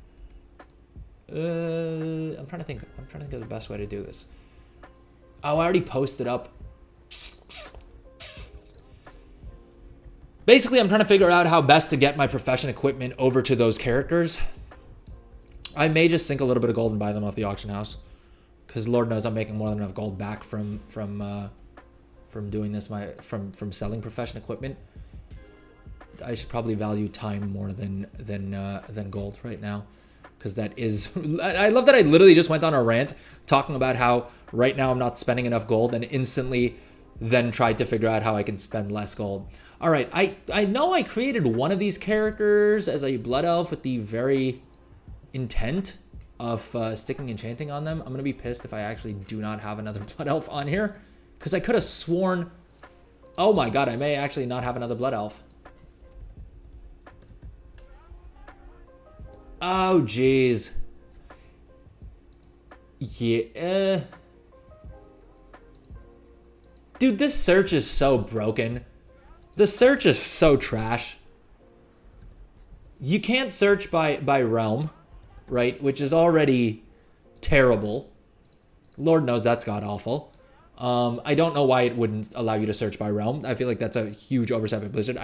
[SPEAKER 1] I'm trying to think of the best way to do this. Oh, I already posted up. Basically, I'm trying to figure out how best to get my profession equipment over to those characters. I may just sink a little bit of gold and buy them off the auction house, because Lord knows I'm making more than enough gold back from doing this, from selling profession equipment. I should probably value time more than gold right now, because that is. I love that I literally just went on a rant talking about how right now I'm not spending enough gold, and instantly then tried to figure out how I can spend less gold. All right, I know I created one of these characters as a blood elf with the very intent of sticking enchanting on them. I'm gonna be pissed if I actually do not have another blood elf on here, because I could have sworn. Oh my god, I may actually not have another blood elf. Oh jeez. Yeah. Dude, this search is so broken. The search is so trash. You can't search by realm, right? Which is already terrible. Lord knows that's god-awful. I don't know why it wouldn't allow you to search by realm. I feel like that's a huge oversight by Blizzard.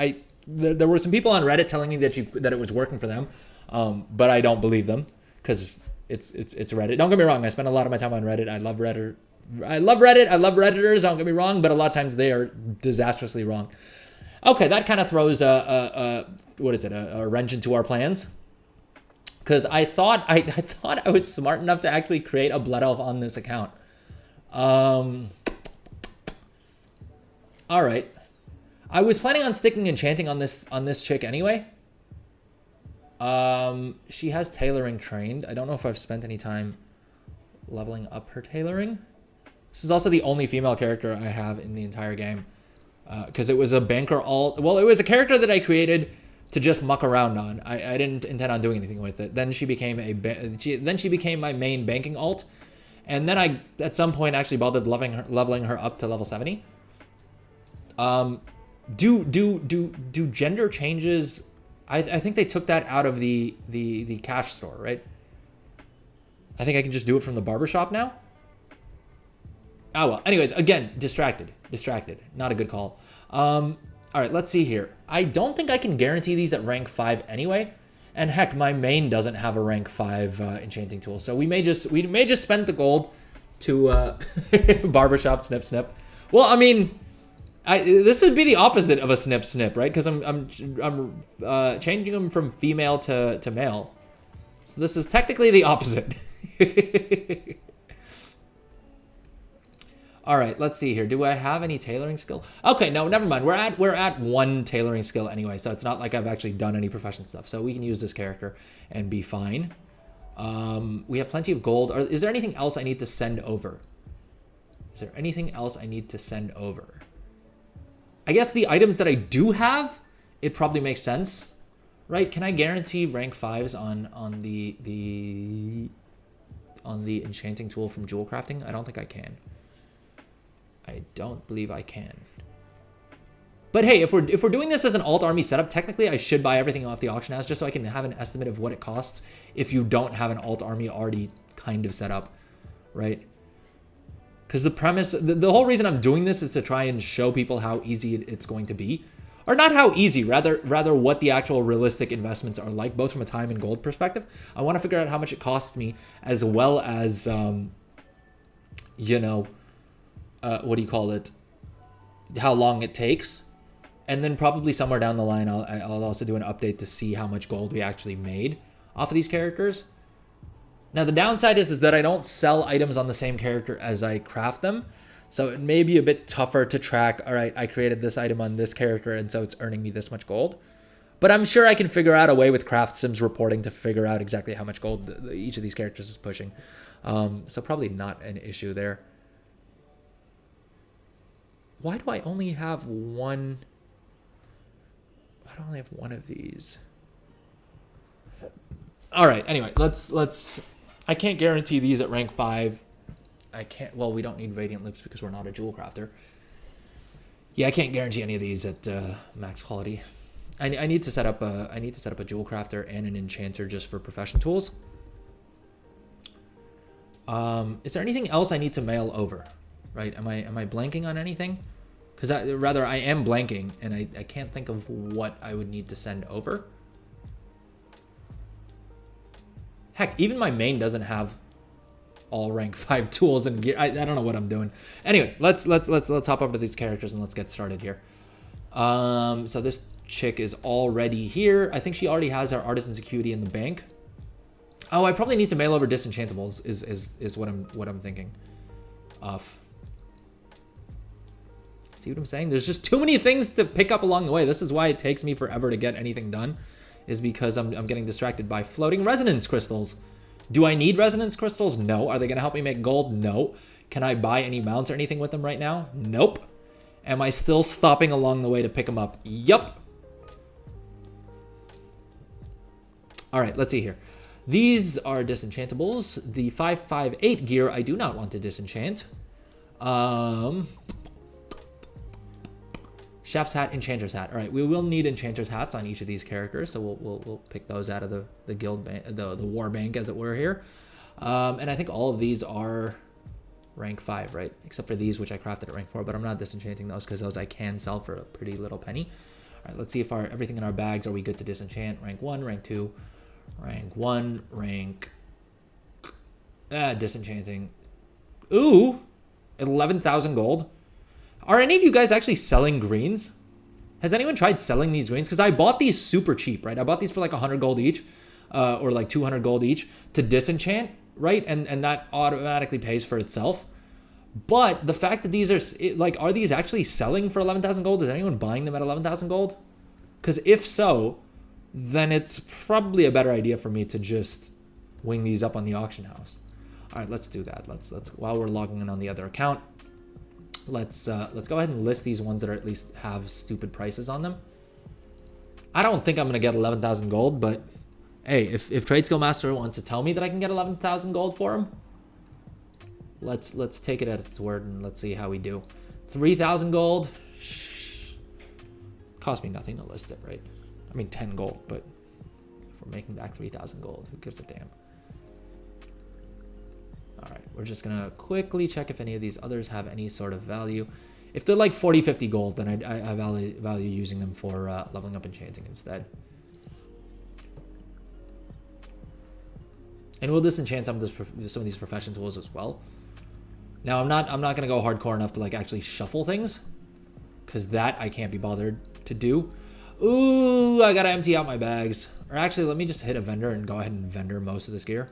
[SPEAKER 1] There were some people on Reddit telling me that it was working for them, but I don't believe them, because it's Reddit. Don't get me wrong. I spend a lot of my time on Reddit. I love Reddit. I love Redditors. Don't get me wrong, but a lot of times they are disastrously wrong. Okay, that kind of throws a wrench into our plans, because I thought I was smart enough to actually create a blood elf on this account. All right, I was planning on sticking enchanting on this chick anyway. She has tailoring trained. I don't know if I've spent any time leveling up her tailoring. This is also the only female character I have in the entire game. Because it was a banker alt. Well, it was a character that I created to just muck around on. I didn't intend on doing anything with it. Then she became my main banking alt, and then I at some point actually bothered leveling her up to level 70. Do gender changes? I think they took that out of the cash store, right? I think I can just do it from the barbershop now. Oh well. Anyways, again, distracted. Not a good call. All right, let's see here. I don't think I can guarantee these at rank 5 anyway. And heck, my main doesn't have a rank 5 enchanting tool, so we may just spend the gold to barbershop snip. Well, I mean, this would be the opposite of a snip, right? Because I'm changing them from female to male. So this is technically the opposite. All right, let's see here. Do I have any tailoring skill? Okay, no, never mind. We're at 1 tailoring skill anyway, so it's not like I've actually done any profession stuff. So we can use this character and be fine. We have plenty of gold. Is there anything else I need to send over? I guess the items that I do have, it probably makes sense, right? Can I guarantee rank 5s on the enchanting tool from jewel crafting? I don't think I can. I don't believe I can. But hey, if we're doing this as an alt army setup, technically I should buy everything off the auction house just so I can have an estimate of what it costs if you don't have an alt army already kind of set up, right? Because the premise, the whole reason I'm doing this is to try and show people how easy it's going to be. Or not how easy, rather what the actual realistic investments are like, both from a time and gold perspective. I want to figure out how much it costs me, as well as, what do you call it? How long it takes. And then probably somewhere down the line, I'll also do an update to see how much gold we actually made off of these characters. Now, the downside is that I don't sell items on the same character as I craft them. So it may be a bit tougher to track, all right, I created this item on this character, and so it's earning me this much gold. But I'm sure I can figure out a way with Craft Sims reporting to figure out exactly how much gold each of these characters is pushing. So probably not an issue there. Why do I only have one? I only have one of these. All right. Anyway, let's I can't guarantee these at rank 5. I can't, well, we don't need Radiant Lips because we're not a jewel crafter. Yeah, I can't guarantee any of these at max quality. I need to set up a jewel crafter and an enchanter just for profession tools. Is there anything else I need to mail over? Right? Am I blanking on anything? Because I am blanking, and I can't think of what I would need to send over. Heck, even my main doesn't have all rank 5 tools and gear. I don't know what I'm doing. Anyway, let's hop over to these characters and let's get started here. So this chick is already here. I think she already has our artisan's acuity in the bank. Oh, I probably need to mail over disenchantables is what I'm thinking of. See what I'm saying? There's just too many things to pick up along the way. This is why it takes me forever to get anything done, is because I'm getting distracted by floating resonance crystals. Do I need resonance crystals? No. Are they going to help me make gold? No. Can I buy any mounts or anything with them right now? Nope. Am I still stopping along the way to pick them up? Yup. All right, let's see here. These are disenchantables. The 558 gear I do not want to disenchant. Chef's hat, enchanter's hat. All right, we will need enchanter's hats on each of these characters, so we'll pick those out of the guild bank, the war bank, as it were here. And I think all of these are rank 5, right? Except for these, which I crafted at rank 4, but I'm not disenchanting those because those I can sell for a pretty little penny. All right, let's see if everything in our bags, are we good to disenchant? Rank 1, rank 2, rank 1, rank... disenchanting. Ooh! 11,000 gold. Are any of you guys actually selling greens? Has anyone tried selling these greens? Because I bought these super cheap, right? I bought these for like 100 gold each, or like 200 gold each to disenchant, right? And that automatically pays for itself. But the fact that these are these actually selling for 11,000 gold? Is anyone buying them at 11,000 gold? Because if so, then it's probably a better idea for me to just wing these up on the auction house. All right, let's do that. Let's while we're logging in on the other account, let's go ahead and list these ones that are at least have stupid prices on them. I don't think I'm gonna get 11,000 gold, but hey, if Trade Skill Master wants to tell me that I can get 11,000 gold for him, let's take it at its word and let's see how we do. 3,000 gold. Cost me nothing to list it, right? I mean 10 gold, but if we're making back 3,000 gold, who gives a damn? All right, we're just gonna quickly check if any of these others have any sort of value. If they're like 40, 50 gold, then I value using them for leveling up enchanting instead. And we'll disenchant some of these profession tools as well. Now I'm not gonna go hardcore enough to like actually shuffle things, because that I can't be bothered to do. Ooh, I gotta empty out my bags. Or actually, let me just hit a vendor and go ahead and vendor most of this gear.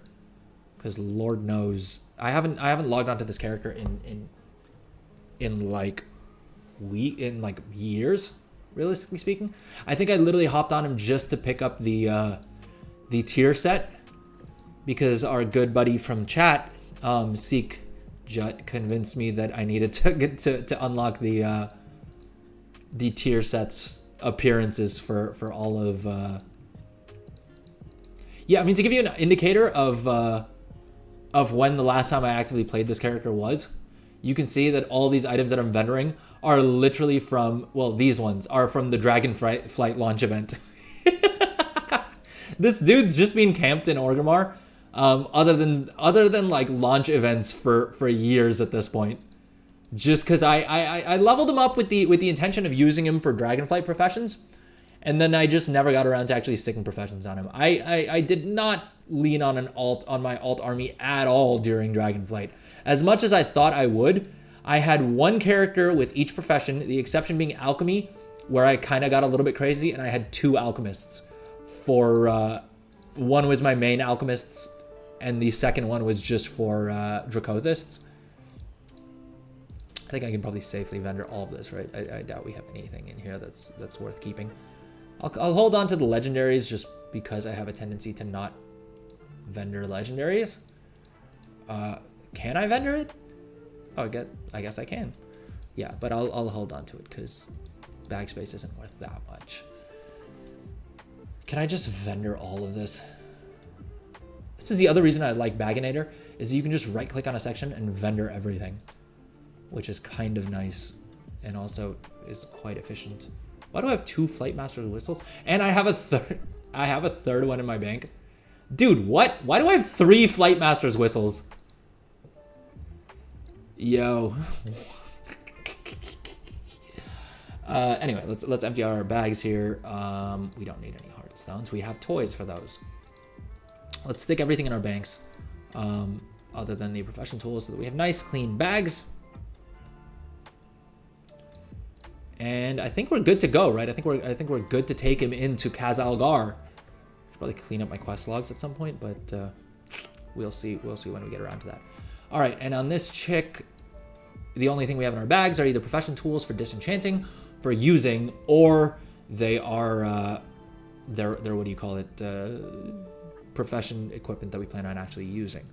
[SPEAKER 1] Because Lord knows, I haven't logged onto this character in like years, realistically speaking. I think I literally hopped on him just to pick up the tier set, because our good buddy from chat, Seek Jut, convinced me that I needed to get to unlock the tier sets appearances for all of yeah, I mean, to give you an indicator of when the last time I actively played this character was, you can see that all these items that I'm vendoring are literally from, well, these ones are from the Dragonflight launch event. This dude's just been camped in Orgrimmar, other than like launch events for years at this point. Just because I leveled him up with the intention of using him for Dragonflight professions, and then I just never got around to actually sticking professions on him. I did not lean on my alt army at all during Dragonflight. As much as I thought I would, I had one character with each profession, the exception being alchemy, where I kind of got a little bit crazy, and I had 2 alchemists. For one was my main alchemists, and the second one was just for Dracothists. I think I can probably safely vendor all of this, right? I doubt we have anything in here that's worth keeping. I'll hold on to the legendaries just because I have a tendency to not vendor legendaries. Can I vendor it? Oh, I guess I can. Yeah, but I'll hold on to it because bag space isn't worth that much. Can I just vendor all of this? This is the other reason I like Baginator, is you can just right click on a section and vendor everything, which is kind of nice and also is quite efficient. Why do I have 2 Flight Master's whistles? And I have a third one in my bank. Dude, what? Why do I have 3 Flight Master's whistles? Yo. Anyway, let's empty out our bags here. We don't need any Heartstones. We have toys for those. Let's stick everything in our banks, other than the profession tools, so that we have nice, clean bags. And I think we're good to go, right? I think we're good to take him into Khazalgar. Should probably clean up my quest logs at some point, but we'll see. We'll see when we get around to that. All right, and on this chick, the only thing we have in our bags are either profession tools for disenchanting, for using, or they are they're what do you call it? Profession equipment that we plan on actually using.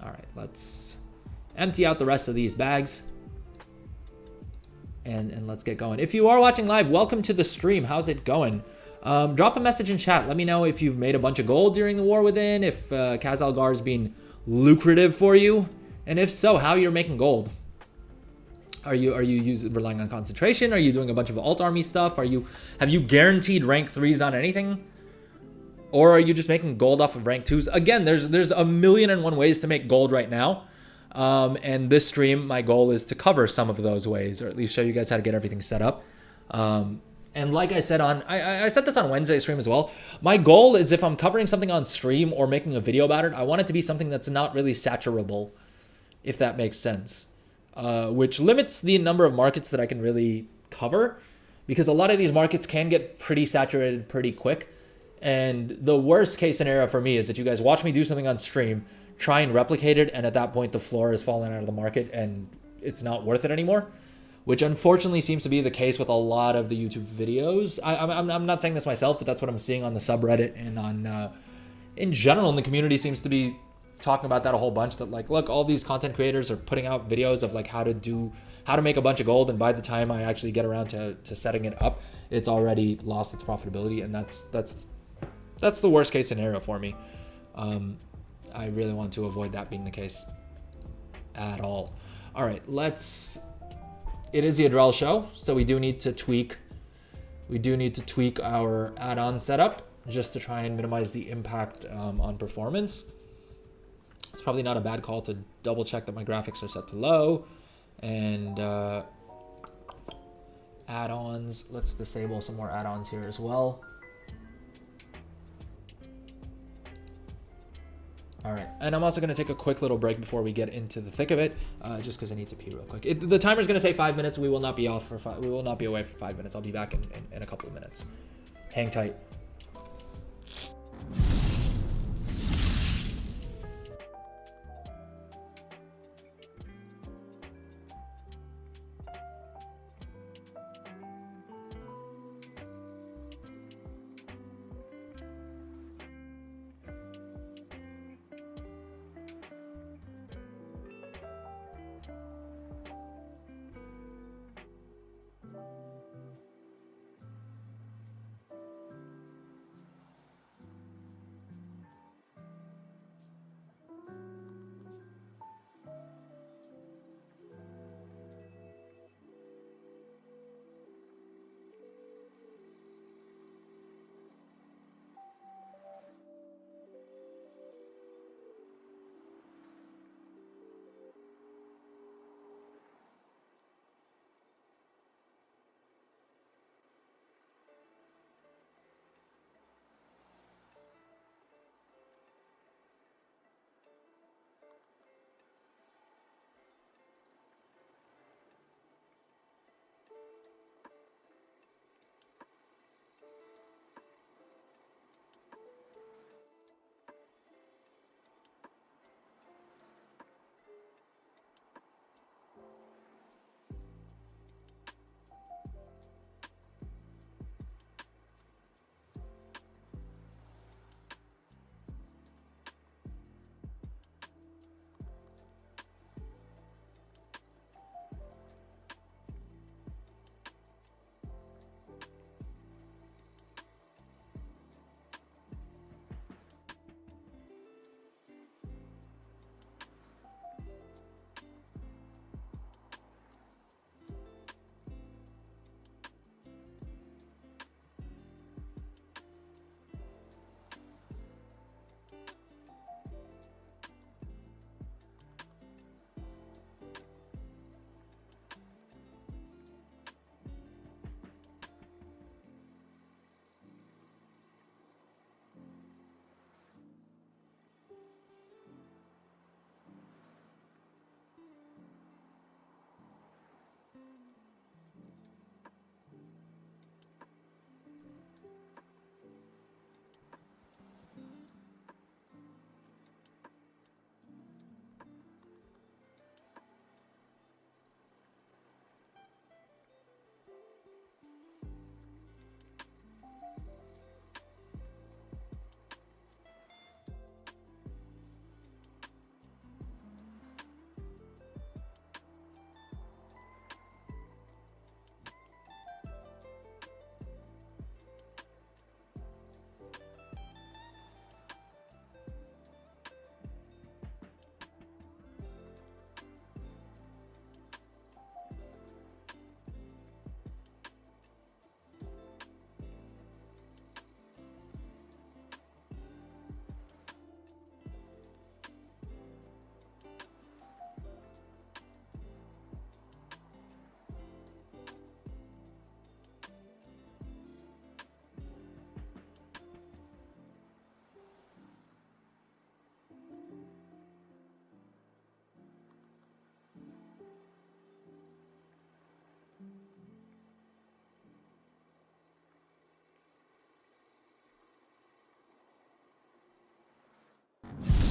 [SPEAKER 1] All right, let's empty out the rest of these bags. And let's get going. If you are watching live, welcome to the stream. How's it going? Drop a message in chat. Let me know if you've made a bunch of gold during the war within, if Khazalgar has been lucrative for you, and if so, how you're making gold. Are you relying on concentration? Are you doing a bunch of alt army stuff? Have you guaranteed rank 3s on anything? Or are you just making gold off of rank 2s? Again, there's a million and one ways to make gold right now. And this stream, my goal is to cover some of those ways, or at least show you guys how to get everything set up. And like I said I said this on Wednesday stream as well. My goal is, if I'm covering something on stream or making a video about it, I want it to be something that's not really saturable, if that makes sense. Which limits the number of markets that I can really cover, because a lot of these markets can get pretty saturated pretty quick. And the worst case scenario for me is that you guys watch me do something on stream, try and replicate it, and at that point the floor is falling out of the market and it's not worth it anymore, which unfortunately seems to be the case with a lot of the YouTube videos. I'm not saying this myself, but that's what I'm seeing on the subreddit and on in general in the community. Seems to be talking about that a whole bunch, that like, look, all these content creators are putting out videos of like how to make a bunch of gold, and by the time I actually get around to setting it up, it's already lost its profitability, and that's the worst case scenario for me. I really want to avoid that being the case at all. All right, it is the Adrel show, so we do need to tweak our add-on setup just to try and minimize the impact on performance. It's probably not a bad call to double check that my graphics are set to low, and add-ons, let's disable some more add-ons here as well. All right, and I'm also going to take a quick little break before we get into the thick of it, just because I need to pee real quick. The timer's going to say 5 minutes. We will not be away for 5 minutes. I'll be back in a couple of minutes. Hang tight.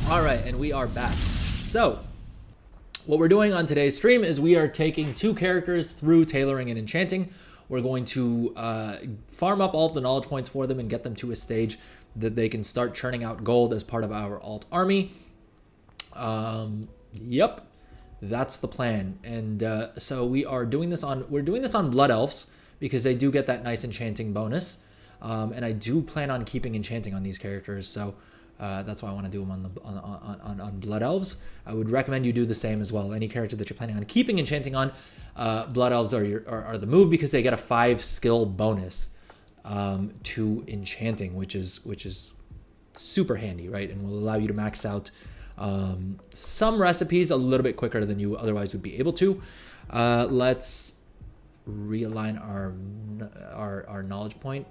[SPEAKER 1] All right, and we are back. So, what we're doing on today's stream is we are taking 2 characters through Tailoring and Enchanting. We're going to farm up all of the knowledge points for them and get them to a stage that they can start churning out gold as part of our alt army. Yep, that's the plan. And so we're doing this on Blood Elves because they do get that nice enchanting bonus. And I do plan on keeping enchanting on these characters, so that's why I want to do them on Blood Elves. I would recommend you do the same as well. Any character that you're planning on keeping enchanting on, Blood Elves are the move because they get a 5 skill bonus to enchanting, which is super handy, right? And will allow you to max out some recipes a little bit quicker than you otherwise would be able to. Let's realign our knowledge point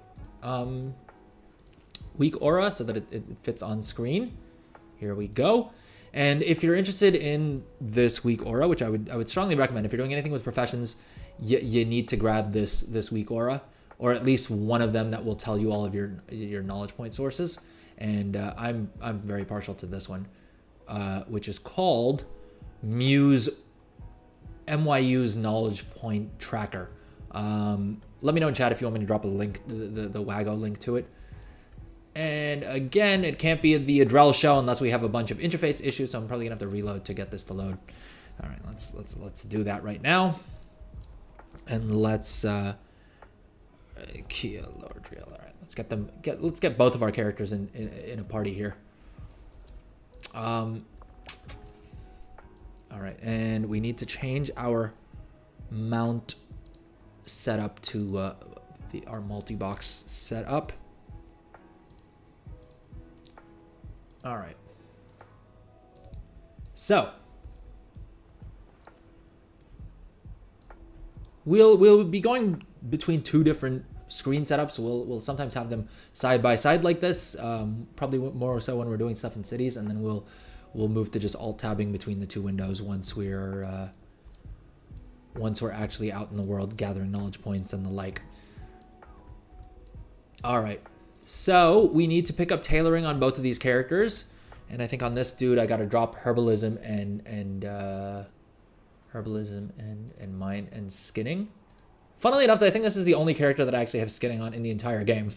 [SPEAKER 1] weak aura so that it fits on screen. Here we go. And if you're interested in this weak aura, which I would strongly recommend, if you're doing anything with professions, you need to grab this weak aura, or at least one of them that will tell you all of your knowledge point sources. And I'm very partial to this one, which is called MYU's knowledge point tracker. Let me know in chat if you want me to drop a link, the WAGO link to it. And again, it can't be the Adrel show unless we have a bunch of interface issues, so I'm probably gonna have to reload to get this to load. All right, let's do that right now. And let's Kia lower drill. All right, let's get both of our characters in a party here. All right, and we need to change our mount setup to our multi-box setup. All right. So we'll be going between 2 different screen setups. We'll sometimes have them side by side like this, probably more so when we're doing stuff in cities, and then we'll move to just alt tabbing between the 2 windows once we're actually out in the world gathering knowledge points and the like. All right. So we need to pick up tailoring on both of these characters, and I think on this dude I got to drop herbalism and mine and skinning. Funnily enough, I think this is the only character that I actually have skinning on in the entire game.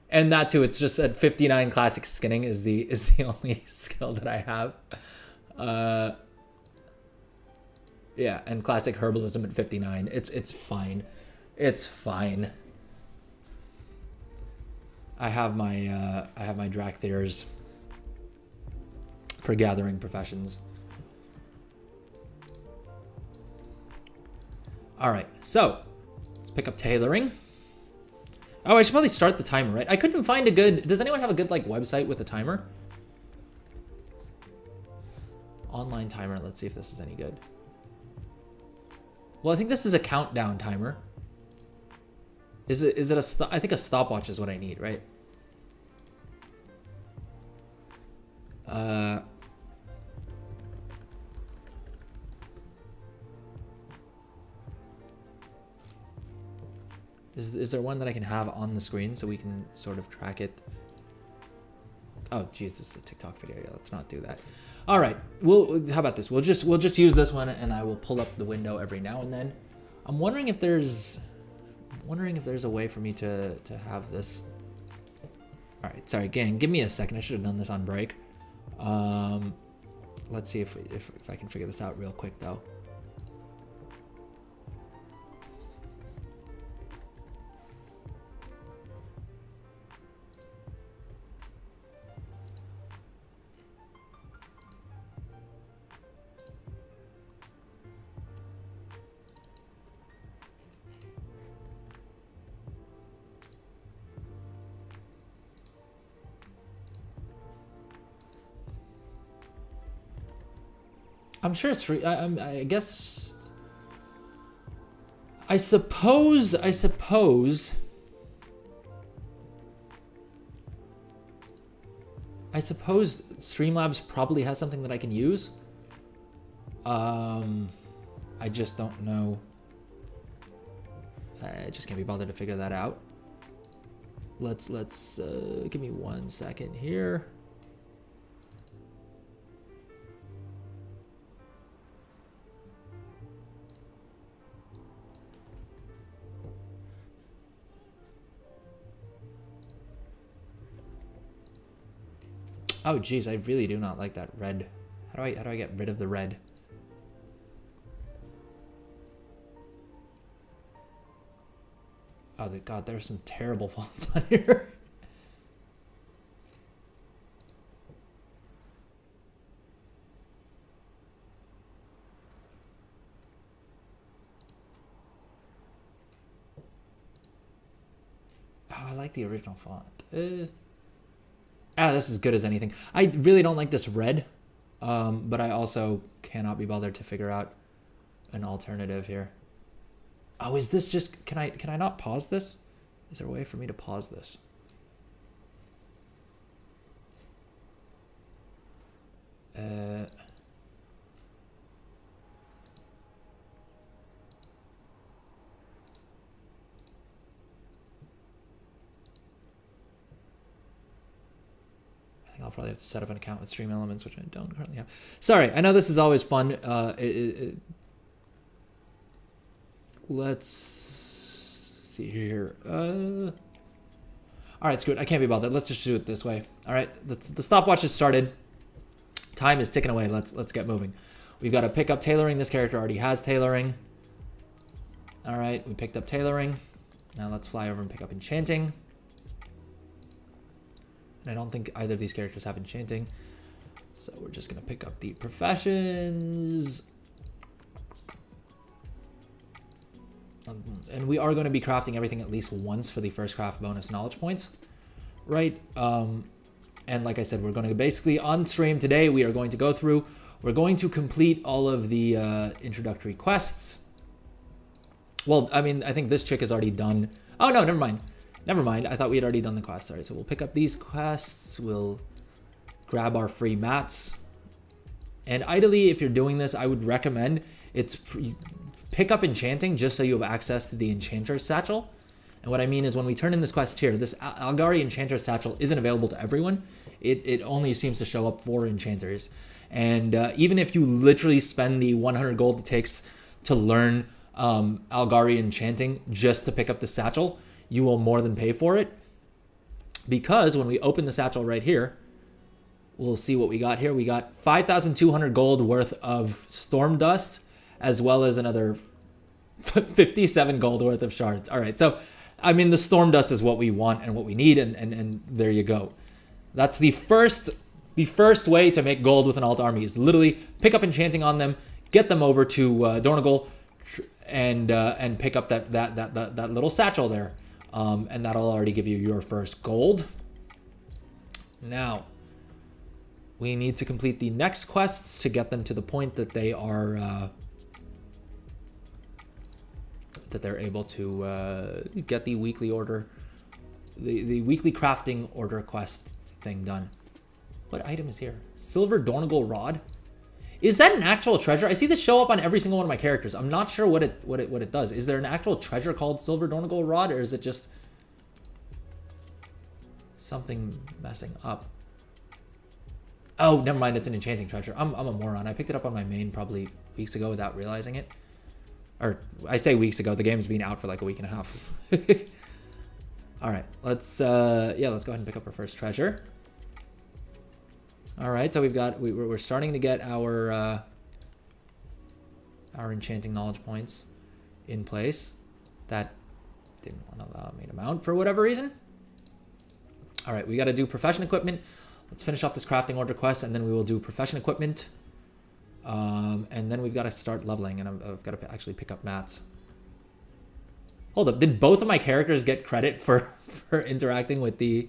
[SPEAKER 1] And that too, it's just at 59 classic skinning is the only skill that I have. Yeah, and classic herbalism at 59. It's fine. It's fine. I have my Drakthers for gathering professions. All right, so let's pick up tailoring. Oh, I should probably start the timer, right? I couldn't find a good. Does anyone have a good like website with a timer? Online timer. Let's see if this is any good. Well, I think this is a countdown timer. Is it a I think a stopwatch is what I need, right? Is there one that I can have on the screen so we can sort of track it? Oh, geez, this is a TikTok video. Yeah, let's not do that. All right. How about this? We'll just use this one, and I will pull up the window every now and then. I'm wondering if there's a way for me to have this. All right. Sorry, gang. Give me a second. I should have done this on break. Let's see if I can figure this out real quick though. I'm sure it's free. I guess. I suppose. Streamlabs probably has something that I can use. I just don't know. I just can't be bothered to figure that out. Let's give me 1 second here. Oh, geez, I really do not like that red. How do I get rid of the red? Oh, God, there's some terrible fonts on here. Oh, I like the original font. This is as good as anything. I really don't like this red, but I also cannot be bothered to figure out an alternative here. Oh, is this just... Can I not pause this? Is there a way for me to pause this? I'll probably have to set up an account with Stream Elements, which I don't currently have. Sorry, I know this is always fun. Let's see here. All right, it's good. I can't be bothered. Let's just do it this way. All right, the stopwatch has started. Time is ticking away. Let's get moving. We've got to pick up tailoring. This character already has tailoring. All right, we picked up tailoring. Now let's fly over and pick up enchanting. And I don't think either of these characters have enchanting. So we're just going to pick up the professions. And we are going to be crafting everything at least once for the first craft bonus knowledge points. Right? And like I said, we're going to basically on stream today, we are going to go through. We're going to complete all of the introductory quests. Well, I mean, I think this chick has already done. Oh, no, never mind. Never mind. I thought we had already done the quest. All right, so we'll pick up these quests. We'll grab our free mats. And ideally, if you're doing this, I would recommend pick up enchanting just so you have access to the enchanter's satchel. And what I mean is when we turn in this quest here, this Algari enchanter's satchel isn't available to everyone. It only seems to show up for enchanters. And even if you literally spend the 100 gold it takes to learn Algari enchanting just to pick up the satchel, you will more than pay for it, because when we open the satchel right here, we'll see what we got here. We got 5,200 gold worth of storm dust, as well as another 57 gold worth of shards. All right, so I mean, the storm dust is what we want and what we need, and there you go. That's the first way to make gold with an alt army is literally pick up enchanting on them, get them over to Dornogal, and pick up that little satchel there. And that'll already give you your first gold. Now, we need to complete the next quests to get them to the point that they are that they're able to get the weekly order, the weekly crafting order quest thing done. What item is here? Silver Dornogal Rod. Is that an actual treasure? I see this show up on every single one of my characters. I'm not sure what it does. Is there an actual treasure called Silver Dornogal Rod, or is it just something messing up? Oh, never mind. It's an enchanting treasure. I'm a moron. I picked it up on my main probably weeks ago without realizing it. Or I say weeks ago. The game's been out for like a week and a half. All right. Let's go ahead and pick up our first treasure. All right, so we're starting to get our enchanting knowledge points in place. That didn't want to allow me to mount for whatever reason. All right, we got to do profession equipment. Let's finish off this crafting order quest, and then we will do profession equipment. And then we've got to start leveling, and I've got to actually pick up mats. Hold up, did both of my characters get credit for interacting with the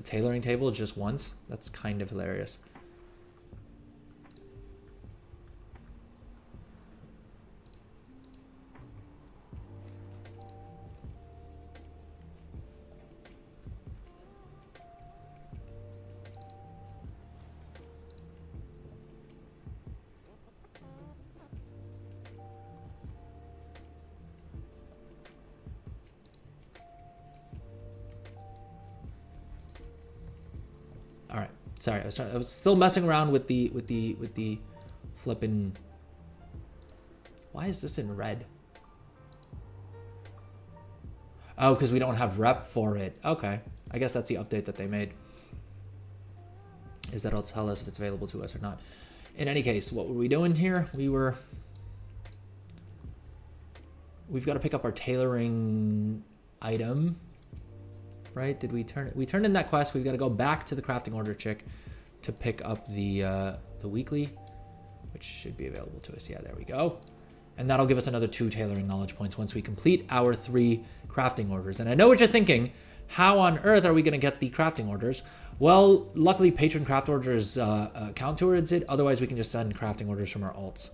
[SPEAKER 1] tailoring table just once? That's kind of hilarious. All right. Sorry, I was still messing around with the flipping. Why is this in red? Oh, because we don't have rep for it. Okay. I guess that's the update that they made. is that it'll tell us if it's available to us or not. In any case, what were we doing here? We've got to pick up our tailoring item, right? Did we turn it? We turned in that quest. We've got to go back to the crafting order chick to pick up the weekly, which should be available to us. Yeah, there we go. And that'll give us another 2 tailoring knowledge points once we complete our 3 crafting orders. And I know what you're thinking. How on earth are we going to get the crafting orders? Well, luckily patron craft orders count towards it. Otherwise, we can just send crafting orders from our alts.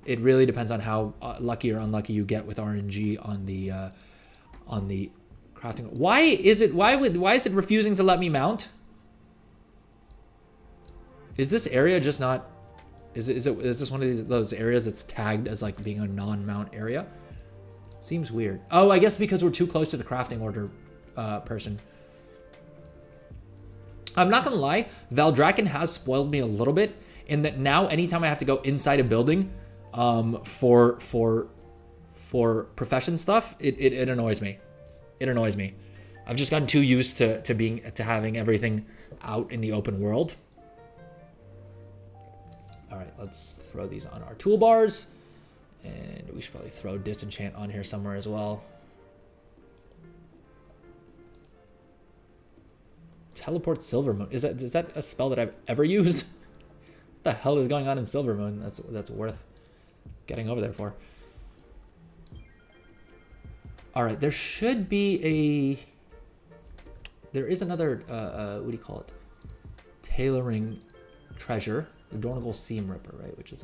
[SPEAKER 1] It really depends on how lucky or unlucky you get with RNG on the crafting. Why is it refusing to let me mount? Is this area just not? Is this one of those areas that's tagged as like being a non-mount area? Seems weird. Oh, I guess because we're too close to the crafting order person. I'm not gonna lie, Valdrakken has spoiled me a little bit in that now anytime I have to go inside a building for profession stuff, it annoys me. It annoys me. I've just gotten too used to having everything out in the open world. All right, let's throw these on our toolbars. And we should probably throw disenchant on here somewhere as well. Teleport Silvermoon. Is that a spell that I've ever used? What the hell is going on in Silvermoon? That's worth getting over there for. All right, there should be there is another what do you call it? Tailoring treasure, the Dornigal Seam Ripper, right? Which is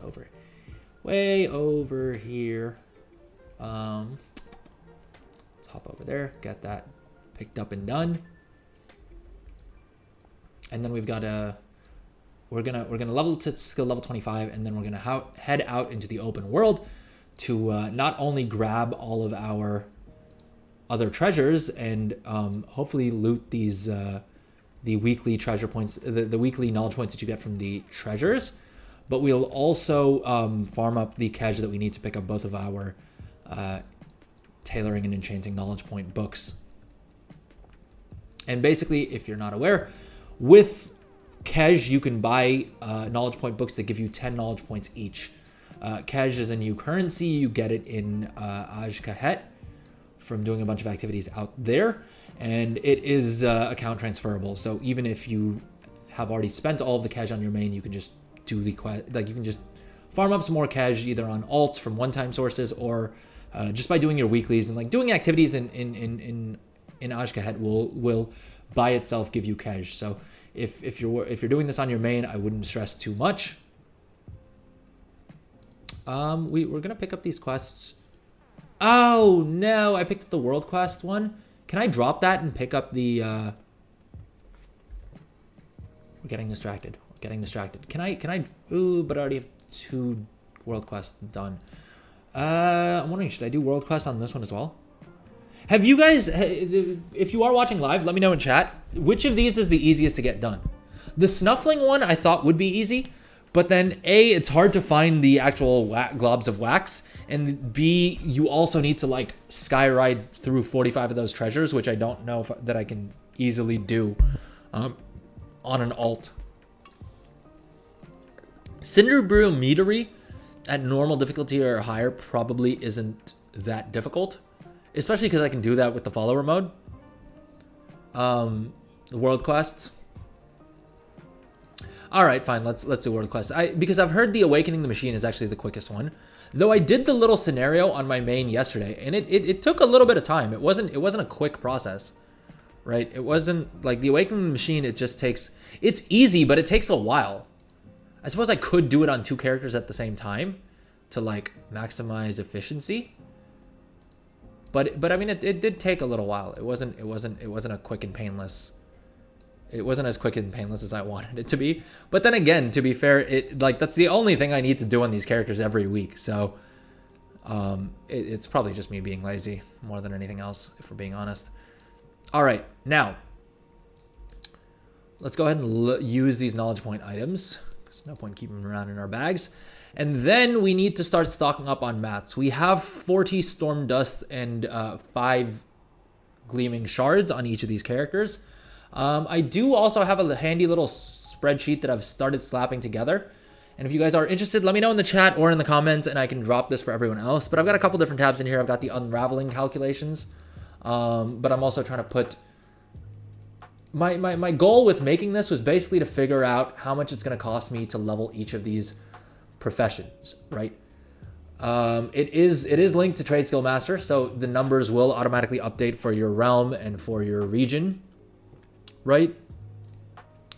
[SPEAKER 1] way over here. Let's hop over there, get that picked up and done. And then we've got we're gonna level to skill level 25, and then we're gonna head out into the open world to not only grab all of our other treasures and hopefully loot these the weekly treasure points, the weekly knowledge points that you get from the treasures, but we'll also farm up the cash that we need to pick up both of our tailoring and enchanting knowledge point books. And basically, if you're not aware, with Kej, you can buy knowledge point books that give you 10 knowledge points each. Kej is a new currency. You get it in Ajkahet from doing a bunch of activities out there. And it is account transferable. So even if you have already spent all of the Kej on your main, you can just do the quest. Like, you can just farm up some more Kej either on alts from one-time sources or just by doing your weeklies. And like doing activities in Ajkahet will by itself give you Kej. So if you're doing this on your main, I wouldn't stress too much. We're gonna pick up these quests. Oh no, I picked up the world quest one. Can I drop that and pick up the we're getting distracted. Can I ooh, but I already have 2 world quests done. I'm wondering, should I do world quest on this one as well? Have you guys, if you are watching live, let me know in chat, which of these is the easiest to get done? The Snuffling one I thought would be easy, but then A, it's hard to find the actual globs of wax, and B, you also need to like skyride through 45 of those treasures, which I don't know that I can easily do on an alt. Cinderbrew Meadery at normal difficulty or higher probably isn't that difficult. Especially because I can do that with the follower mode. The world quests. All right, fine. Let's do world quests. Because I've heard the Awakening the Machine is actually the quickest one. Though I did the little scenario on my main yesterday, and it took a little bit of time. It wasn't a quick process, right? It wasn't like the Awakening the Machine. It just takes. It's easy, but it takes a while. I suppose I could do it on 2 characters at the same time to like maximize efficiency. But I mean, it did take a little while. It wasn't a quick and painless. It wasn't as quick and painless as I wanted it to be. But then again, to be fair, that's the only thing I need to do on these characters every week. So it's probably just me being lazy more than anything else, if we're being honest. All right, now let's go ahead and use these knowledge point items. There's no point keeping them around in our bags. And then we need to start stocking up on mats. We have 40 Storm Dust and 5 Gleaming Shards on each of these characters. I do also have a handy little spreadsheet that I've started slapping together. And if you guys are interested, let me know in the chat or in the comments, and I can drop this for everyone else. But I've got a couple different tabs in here. I've got the unraveling calculations, but I'm also trying to put... My goal with making this was basically to figure out how much it's going to cost me to level each of these professions, right? It is linked to Trade Skill Master, so the numbers will automatically update for your realm and for your region, right?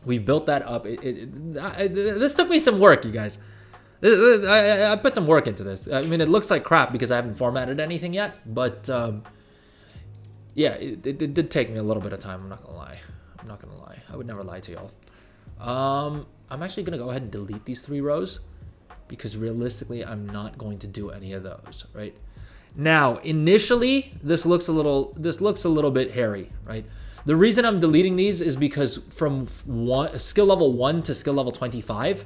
[SPEAKER 1] We've built that up. This took me some work, you guys. I put some work into this. I mean, it looks like crap because I haven't formatted anything yet, but yeah, it did take me a little bit of time. I'm not gonna lie. I would never lie to y'all. I'm actually gonna go ahead and delete these 3 rows because realistically, I'm not going to do any of those, right? Now, initially, this looks a little bit hairy, right? The reason I'm deleting these is because from skill level 1 to skill level 25,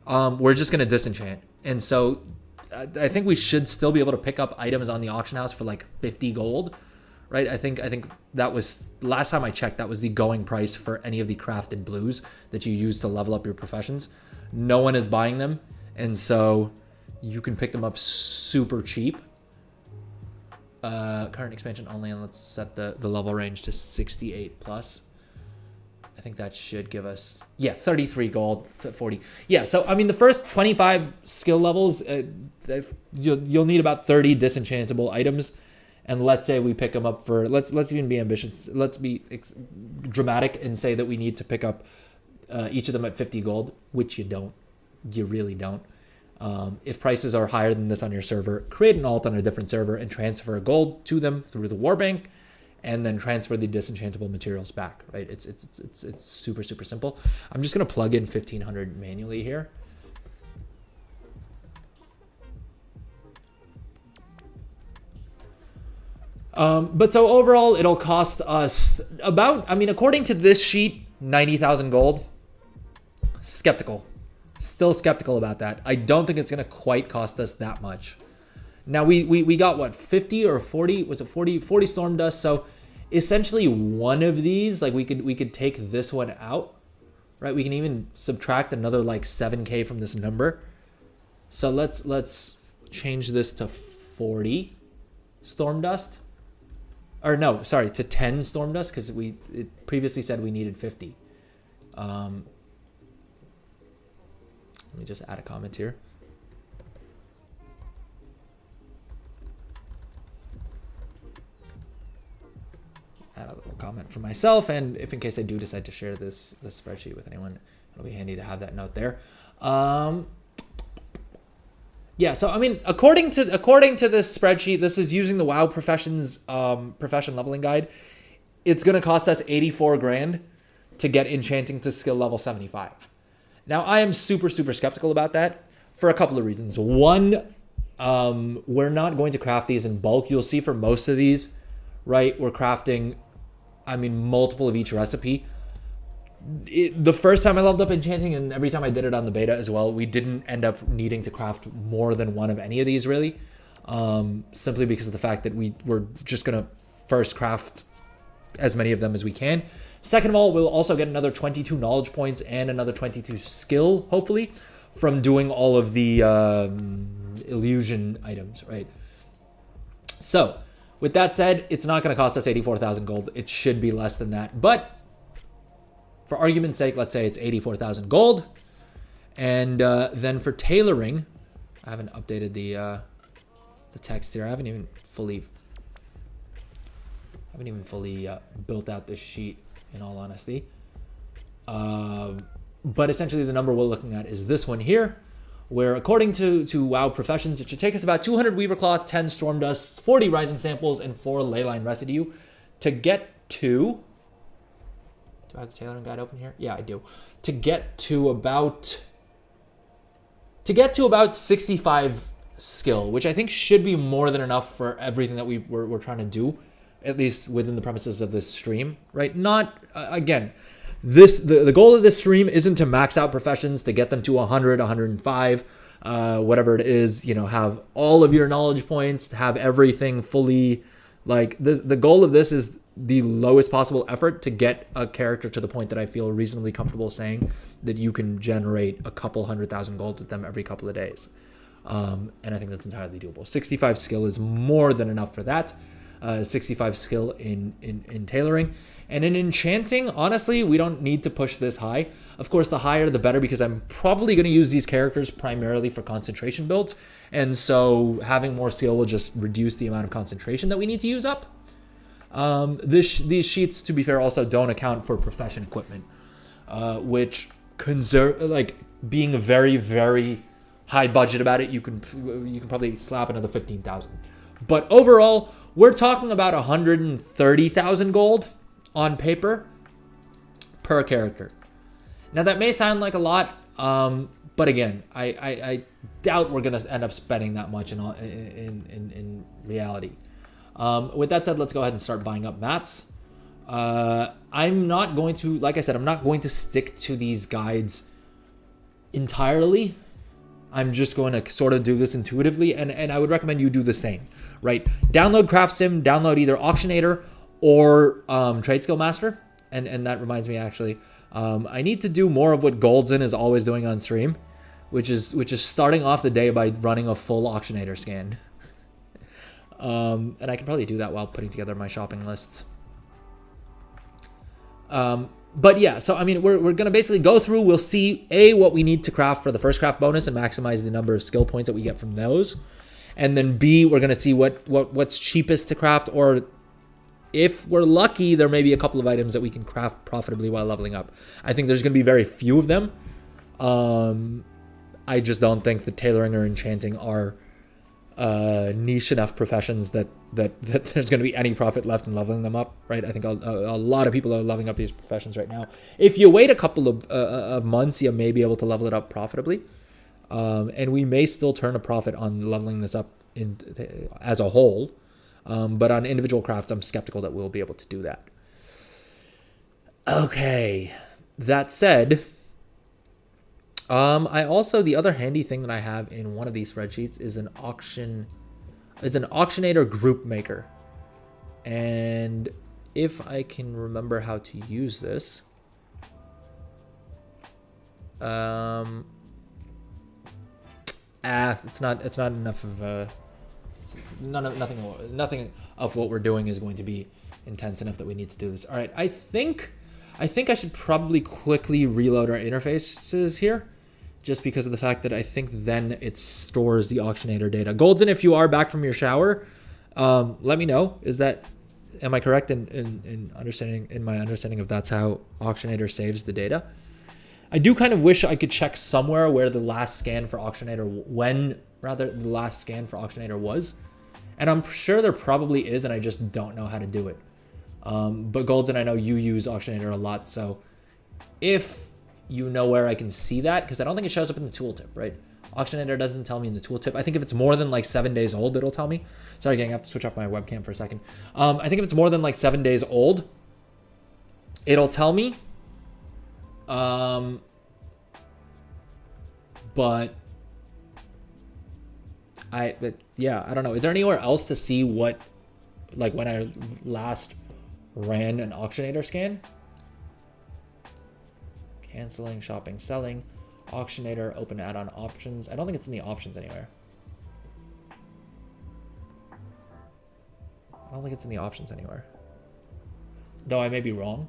[SPEAKER 1] we're just gonna disenchant. And so I think we should still be able to pick up items on the auction house for like 50 gold, right? I think that was, last time I checked, that was the going price for any of the crafted blues that you use to level up your professions. No one is buying them, and so you can pick them up super cheap. Current expansion only, and let's set the level range to 68 plus. I think that should give us, yeah, 33 gold, 40. Yeah, so I mean the first 25 skill levels, you'll need about 30 disenchantable items. And let's say we pick them up for, let's even be ambitious. Let's be dramatic and say that we need to pick up each of them at 50 gold, which you don't. You really don't. If prices are higher than this on your server, create an alt on a different server and transfer gold to them through the warbank, and then transfer the disenchantable materials back, right? It's super, super simple. I'm just gonna plug in 1500 manually here. But so overall, it'll cost us about, I mean, according to this sheet, 90,000 gold. Skeptical. Still skeptical about that. I don't think it's going to quite cost us that much. Now, we got, what, 50 or 40? Was it 40 storm dust? So essentially one of these, like we could take this one out, right? We can even subtract another like 7K from this number. So let's change this to 40 storm dust. Or no, sorry, to 10 storm dust, because it previously said we needed 50. Let me just add a comment here. Add a little comment for myself, and if in case I do decide to share this spreadsheet with anyone, it'll be handy to have that note there. Yeah, so I mean, according to this spreadsheet, this is using the WoW professions profession leveling guide. It's gonna cost us 84 grand to get enchanting to skill level 75. Now, I am super, super skeptical about that for a couple of reasons. One, we're not going to craft these in bulk. You'll see for most of these, right, we're crafting, I mean, multiple of each recipe. The first time I leveled up enchanting, and every time I did it on the beta as well, we didn't end up needing to craft more than one of any of these, really. Simply because of the fact that we're just going to first craft as many of them as we can. Second of all, we'll also get another 22 knowledge points and another 22 skill, hopefully, from doing all of the illusion items, right? So, with that said, it's not going to cost us 84,000 gold. It should be less than that. But, for argument's sake, let's say it's 84,000 gold. And then for tailoring, I haven't updated the text here. I haven't even fully built out this sheet, in all honesty. But essentially the number we're looking at is this one here, where according to WoW professions, it should take us about 200 weaver cloth, 10 storm dust, 40 writhing samples, and 4 leyline residue to get to... Do I have the tailoring guide open here? Yeah, I do. To get to about 65 skill, which I think should be more than enough for everything that we're trying to do, at least within the premises of this stream, right? Not, again, the goal of this stream isn't to max out professions, to get them to 100, 105, whatever it is, you know, have all of your knowledge points, have everything fully, like, the goal of this is the lowest possible effort to get a character to the point that I feel reasonably comfortable saying that you can generate a couple 100,000 gold with them every couple of days. And I think that's entirely doable. 65 skill is more than enough for that. 65 skill in tailoring. And in enchanting, honestly, we don't need to push this high. Of course, the higher the better, because I'm probably going to use these characters primarily for concentration builds. And so having more skill will just reduce the amount of concentration that we need to use up. These sheets, to be fair, also don't account for profession equipment, which being very, very high budget about it, you can probably slap another 15,000. But overall, we're talking about 130,000 gold on paper per character. Now that may sound like a lot, but again, I doubt we're gonna end up spending that much in reality. With that said, let's go ahead and start buying up mats. I'm not going to, like I said, I'm not going to stick to these guides entirely. I'm just going to sort of do this intuitively, and I would recommend you do the same, right? Download Craft Sim, download either Auctionator or Trade Skill Master. And that reminds me, actually, I need to do more of what Goldzin is always doing on stream, which is starting off the day by running a full Auctionator scan. And I can probably do that while putting together my shopping lists. But yeah, so I mean, we're going to basically go through, we'll see what we need to craft for the first craft bonus and maximize the number of skill points that we get from those. And then B, we're going to see what's cheapest to craft, or if we're lucky, there may be a couple of items that we can craft profitably while leveling up. I think there's going to be very few of them. I just don't think that tailoring or enchanting are niche enough professions that there's going to be any profit left in leveling them up, right? I think a lot of people are leveling up these professions right now. If you wait a couple of months, you may be able to level it up profitably, and we may still turn a profit on leveling this up as a whole, but on individual crafts, I'm skeptical that we'll be able to do that. Okay, that said, I also, the other handy thing that I have in one of these spreadsheets is an auctionator group maker. And if I can remember how to use this, it's not enough of a, nothing of what we're doing is going to be intense enough that we need to do this. All right, I think I should probably quickly reload our interfaces here, just because of the fact that I think then it stores the auctionator data. Goldzin, if you are back from your shower, let me know. Am I correct in my understanding of that's how auctionator saves the data? I do kind of wish I could check somewhere where the last scan for auctionator, the last scan for auctionator was. And I'm sure there probably is, and I just don't know how to do it. But Goldzin, I know you use auctionator a lot, so if you know where I can see that, because I don't think it shows up in the tooltip, right? Auctionator doesn't tell me in the tooltip. I think if it's more than like 7 days old, it'll tell me. Sorry, gang, I have to switch off my webcam for a second. I think if it's more than like 7 days old, it'll tell me. But yeah, I don't know. Is there anywhere else to see what, like when I last ran an auctionator scan? Canceling, shopping, selling, auctionator, open add-on options. I don't think it's in the options anywhere. I don't think it's in the options anywhere. Though I may be wrong.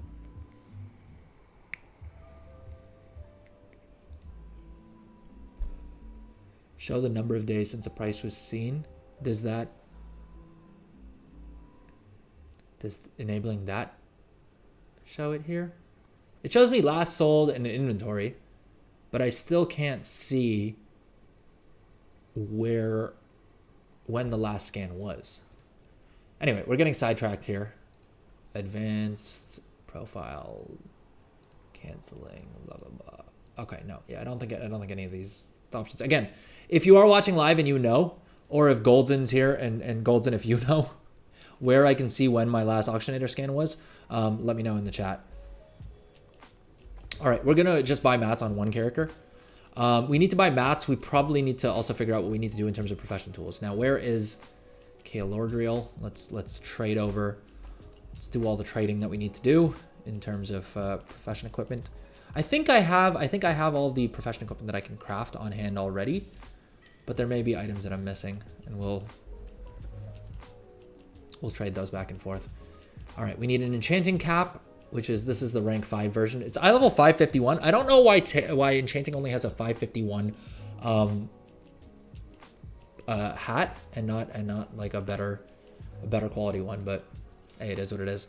[SPEAKER 1] Show the number of days since a price was seen. Does enabling that show it here? It shows me last sold in inventory, but I still can't see when the last scan was. Anyway, we're getting sidetracked here. Advanced profile, canceling, blah blah blah. Okay, no, yeah, I don't think any of these options. Again, if you are watching live and you know, or if Goldzin's here and Goldzin, if you know where I can see when my last auctionator scan was, let me know in the chat. All right, we're gonna just buy mats on one character. We need to buy mats. We probably need to also figure out what we need to do in terms of profession tools. Now, where is Lordreal? Let's trade over Let's do all the trading that we need to do in terms of profession equipment. I think I have all the profession equipment that I can craft on hand already, but there may be items that I'm missing, and we'll trade those back and forth. All right, we need an enchanting cap, which is, this is the rank 5 version. It's eye level 551. I don't know why enchanting only has a 551 hat and not like a better quality one, but hey, it is what it is.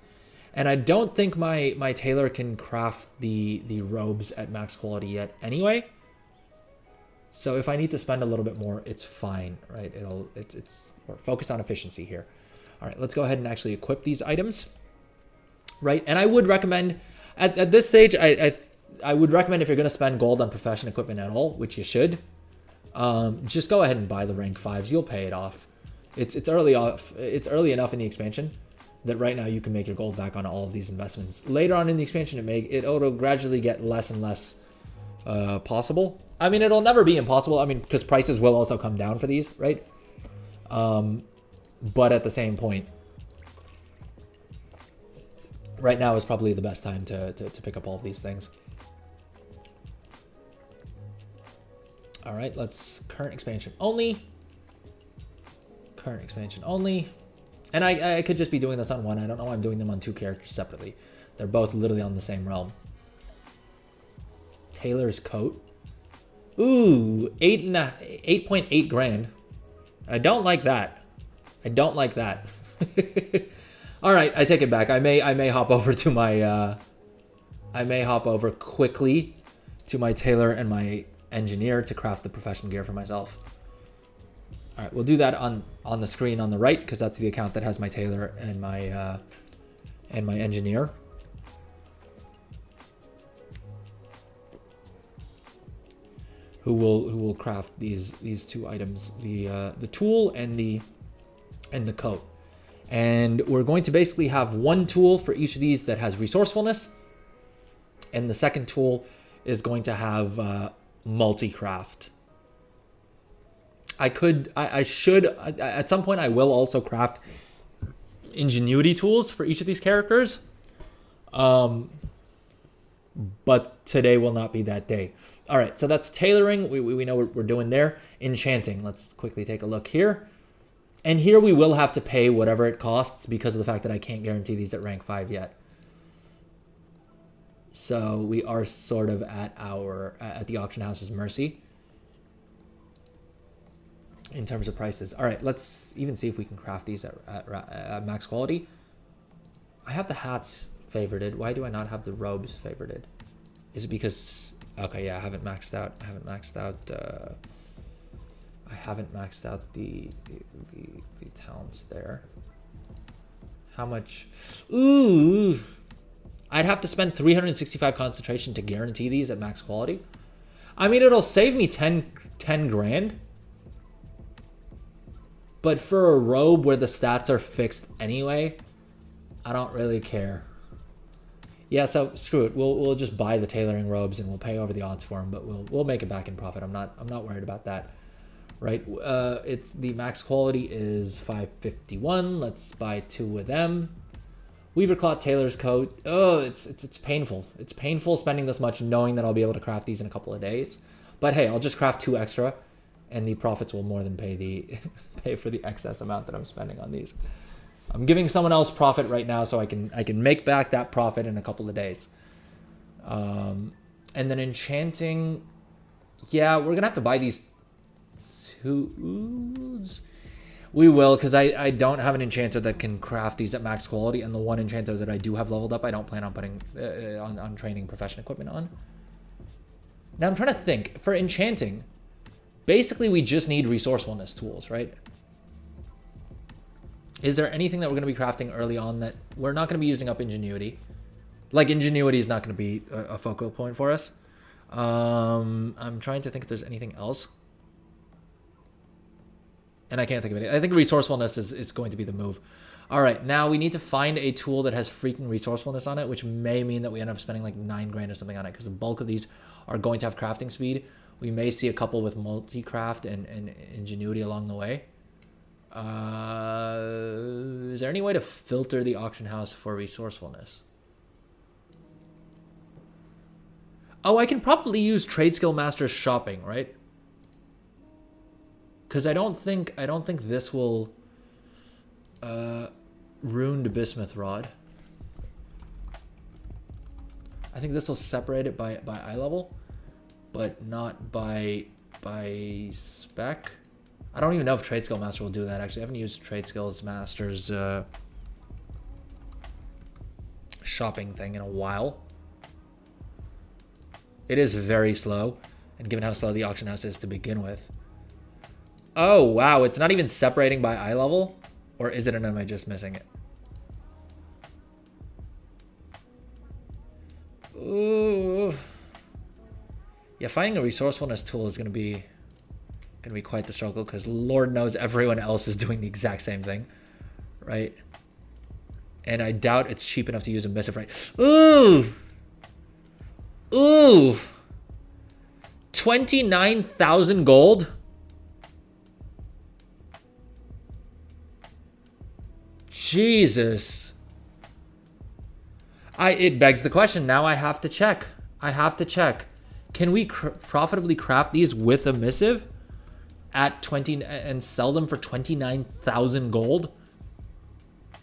[SPEAKER 1] And I don't think my tailor can craft the robes at max quality yet anyway. So if I need to spend a little bit more, it's fine, right? We're focused on efficiency here. All right, let's go ahead and actually equip these items, right? And I would recommend at this stage, I would recommend, if you're going to spend gold on profession equipment at all, which you should, just go ahead and buy the rank 5s. You'll pay it off. It's early off. It's early enough in the expansion that right now you can make your gold back on all of these investments. Later on in the expansion, it'll gradually get less and less possible. I mean, it'll never be impossible. I mean, because prices will also come down for these, right? But at the same point, right now is probably the best time to pick up all of these things. All right, let's current expansion only. Current expansion only. And I could just be doing this on one. I don't know why I'm doing them on 2 characters separately. They're both literally on the same realm. Tailor's coat. Ooh, 8.8 grand. I don't like that. I don't like that. All right, I take it back. I may hop over to my I may hop over quickly to my tailor and my engineer to craft the profession gear for myself. All right, we'll do that on the screen on the right, because that's the account that has my tailor and my engineer. Who will craft these 2 items, the tool and the coat. And we're going to basically have 1 tool for each of these that has resourcefulness, and the second tool is going to have multi-craft. I should, at some point I will also craft ingenuity tools for each of these characters. But today will not be that day. All right, so that's tailoring. We know what we're doing there. Enchanting, let's quickly take a look here. And here we will have to pay whatever it costs because of the fact that I can't guarantee these at rank 5 yet. So we are sort of at the auction house's mercy in terms of prices. All right, let's even see if we can craft these at max quality. I have the hats favorited. Why do I not have the robes favorited? Is it because, okay, yeah, I haven't maxed out the talents there. How much? Ooh, I'd have to spend 365 concentration to guarantee these at max quality. I mean, it'll save me 10 grand. But for a robe where the stats are fixed anyway, I don't really care. Yeah, so screw it. We'll just buy the tailoring robes and we'll pay over the odds for them, but we'll make it back in profit. I'm not worried about that. Right? It's the max quality is 551. Let's buy 2 of them. Weaver Cloth Tailor's Coat. Oh, it's painful. It's painful spending this much knowing that I'll be able to craft these in a couple of days. But hey, I'll just craft 2 extra, and the profits will more than pay for the excess amount that I'm spending on these. I'm giving someone else profit right now, so I can make back that profit in a couple of days. And then enchanting, yeah, we're gonna have to buy these 2. We will, because I don't have an enchanter that can craft these at max quality, and the 1 enchanter that I do have leveled up, I don't plan on putting on training profession equipment on. Now I'm trying to think for enchanting. Basically, we just need resourcefulness tools, right? Is there anything that we're going to be crafting early on that we're not going to be using up ingenuity? Like, ingenuity is not going to be a focal point for us. I'm trying to think if there's anything else. And I can't think of it. I think resourcefulness is going to be the move. All right, now we need to find a tool that has freaking resourcefulness on it, which may mean that we end up spending like 9 grand or something on it, because the bulk of these are going to have crafting speed. We may see a couple with multi-craft and ingenuity along the way. Is there any way to filter the auction house for resourcefulness? Oh, I can probably use Trade Skill Master's shopping, right? Because I don't think this will ruined bismuth rod. I think this will separate it by eye level, but not by spec. I don't even know if Trade Skill Master will do that. Actually, I haven't used Trade Skills Master's shopping thing in a while. It is very slow, and given how slow the auction house is to begin with. Oh, wow, it's not even separating by eye level? Or is it, and am I just missing it? Ooh. Yeah, finding a resourcefulness tool is gonna be quite the struggle, because Lord knows everyone else is doing the exact same thing, right? And I doubt it's cheap enough to use a missive, right? Ooh! Ooh! 29,000 gold? Jesus. It begs the question. Now I have to check. Can we profitably craft these with a missive at 20 and sell them for 29,000 gold?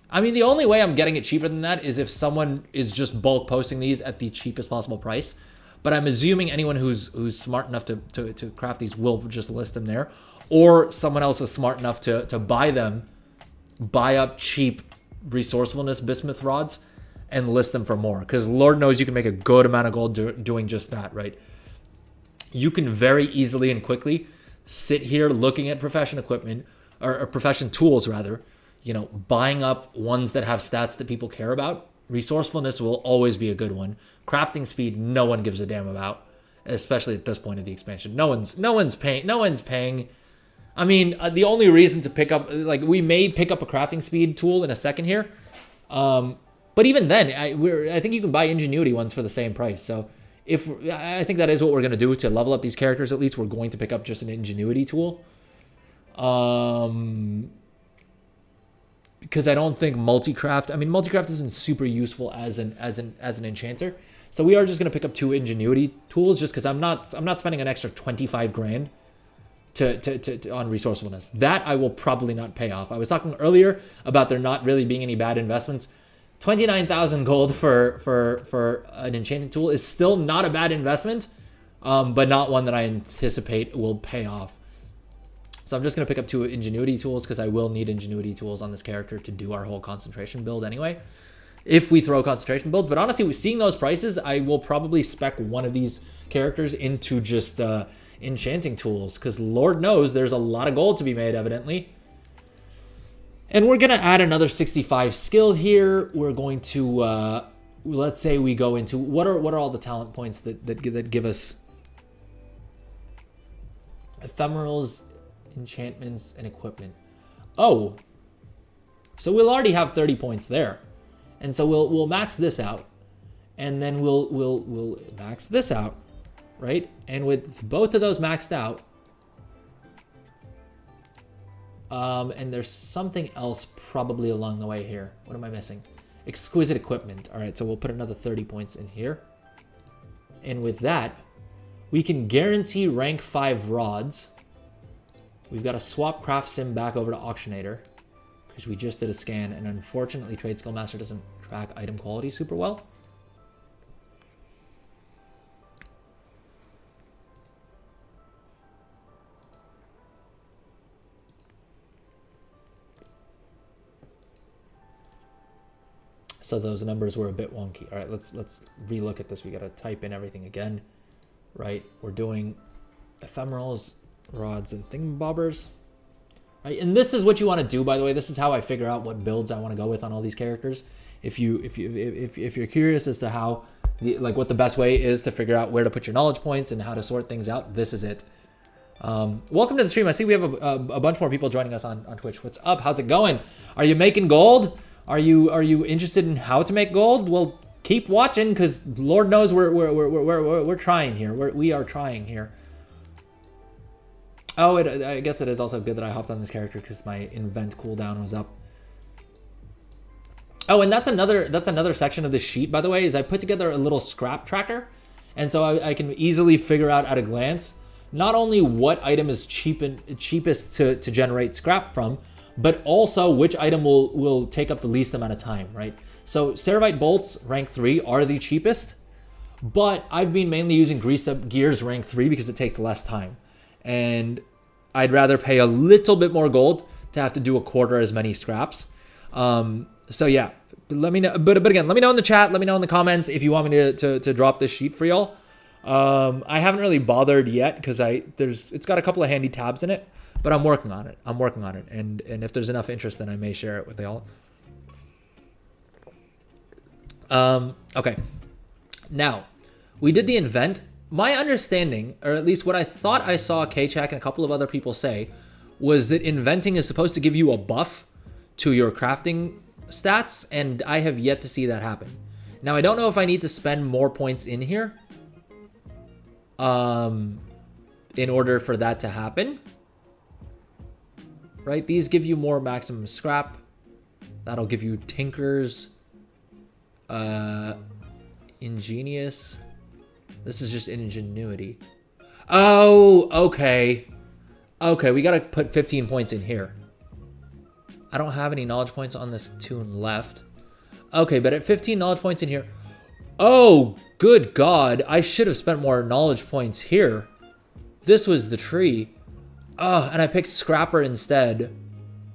[SPEAKER 1] I mean, the only way I'm getting it cheaper than that is if someone is just bulk posting these at the cheapest possible price. But I'm assuming anyone who's smart enough to craft these will just list them there, or someone else is smart enough to buy them, buy up cheap resourcefulness bismuth rods, and list them for more. Because Lord knows you can make a good amount of gold doing just that, right? You can very easily and quickly sit here looking at profession equipment, or profession tools rather, you know, buying up ones that have stats that people care about. Resourcefulness will always be a good one. Crafting speed, no one gives a damn about, especially at this point of the expansion. No one's paying. I mean, the only reason to pick up, like, we may pick up a crafting speed tool in a second here, but even then, I think you can buy ingenuity ones for the same price. So I think that is what we're gonna do to level up these characters. At least we're going to pick up just an ingenuity tool. Because I don't think multi-craft isn't super useful as an enchanter. So we are just gonna pick up 2 ingenuity tools just because I'm not spending an extra 25 grand on resourcefulness. That I will probably not pay off. I was talking earlier about there not really being any bad investments. 29,000 gold for an enchanting tool is still not a bad investment, but not one that I anticipate will pay off. So I'm just going to pick up 2 ingenuity tools because I will need ingenuity tools on this character to do our whole concentration build anyway, if we throw concentration builds. But honestly, seeing those prices, I will probably spec one of these characters into just enchanting tools, because Lord knows there's a lot of gold to be made, evidently. And we're going to add another 65 skill here. We're going to, let's say we go into, what are all the talent points that give us ephemerals, enchantments, and equipment? Oh, so we'll already have 30 points there, and so we'll max this out, and then we'll max this out, right? And with both of those maxed out, and there's something else probably along the way here. What am I missing? Exquisite equipment. All right, so we'll put another 30 points in here, and with that, we can guarantee rank 5 rods. We've got to swap craft sim back over to auctionator because we just did a scan, and unfortunately Trade Skill Master doesn't track item quality super well. So those numbers were a bit wonky. All right, let's relook at this. We got to type in everything again, right? We're doing ephemerals, rods, and thingbobbers, right? And this is what you want to do, by the way. This is how I figure out what builds I want to go with on all these characters. If you're curious as to how what the best way is to figure out where to put your knowledge points and how to sort things out, this is it. Welcome to the stream. I see we have a bunch more people joining us on Twitch. What's up? How's it going? Are you making gold? Are you interested in how to make gold? Well, keep watching, because Lord knows we're trying here. We are trying here. Oh, I guess it is also good that I hopped on this character because my invent cooldown was up. Oh, and that's another section of the sheet, by the way, is I put together a little scrap tracker. And so I can easily figure out at a glance not only what item is cheapest to generate scrap from, but also which item will take up the least amount of time, right? So Ceravite bolts rank 3 are the cheapest, but I've been mainly using grease up gears rank 3 because it takes less time. And I'd rather pay a little bit more gold to have to do a quarter as many scraps. So yeah, let me know. But again, let me know in the chat. Let me know in the comments if you want me to drop this sheet for y'all. I haven't really bothered yet because it's got a couple of handy tabs in it, but I'm working on it. And if there's enough interest, then I may share it with y'all. Okay. Now, we did the invent. My understanding, or at least what I thought I saw K-Chak and a couple of other people say, was that inventing is supposed to give you a buff to your crafting stats, and I have yet to see that happen. Now, I don't know if I need to spend more points in here in order for that to happen. Right? These give you more maximum scrap. That'll give you Tinker's Ingenious. This is just ingenuity. Oh, okay. Okay, we gotta put 15 points in here. I don't have any knowledge points on this tune left. Okay, but at 15 knowledge points in here. Oh, good God. I should have spent more knowledge points here. This was the tree. Oh, and I picked Scrapper instead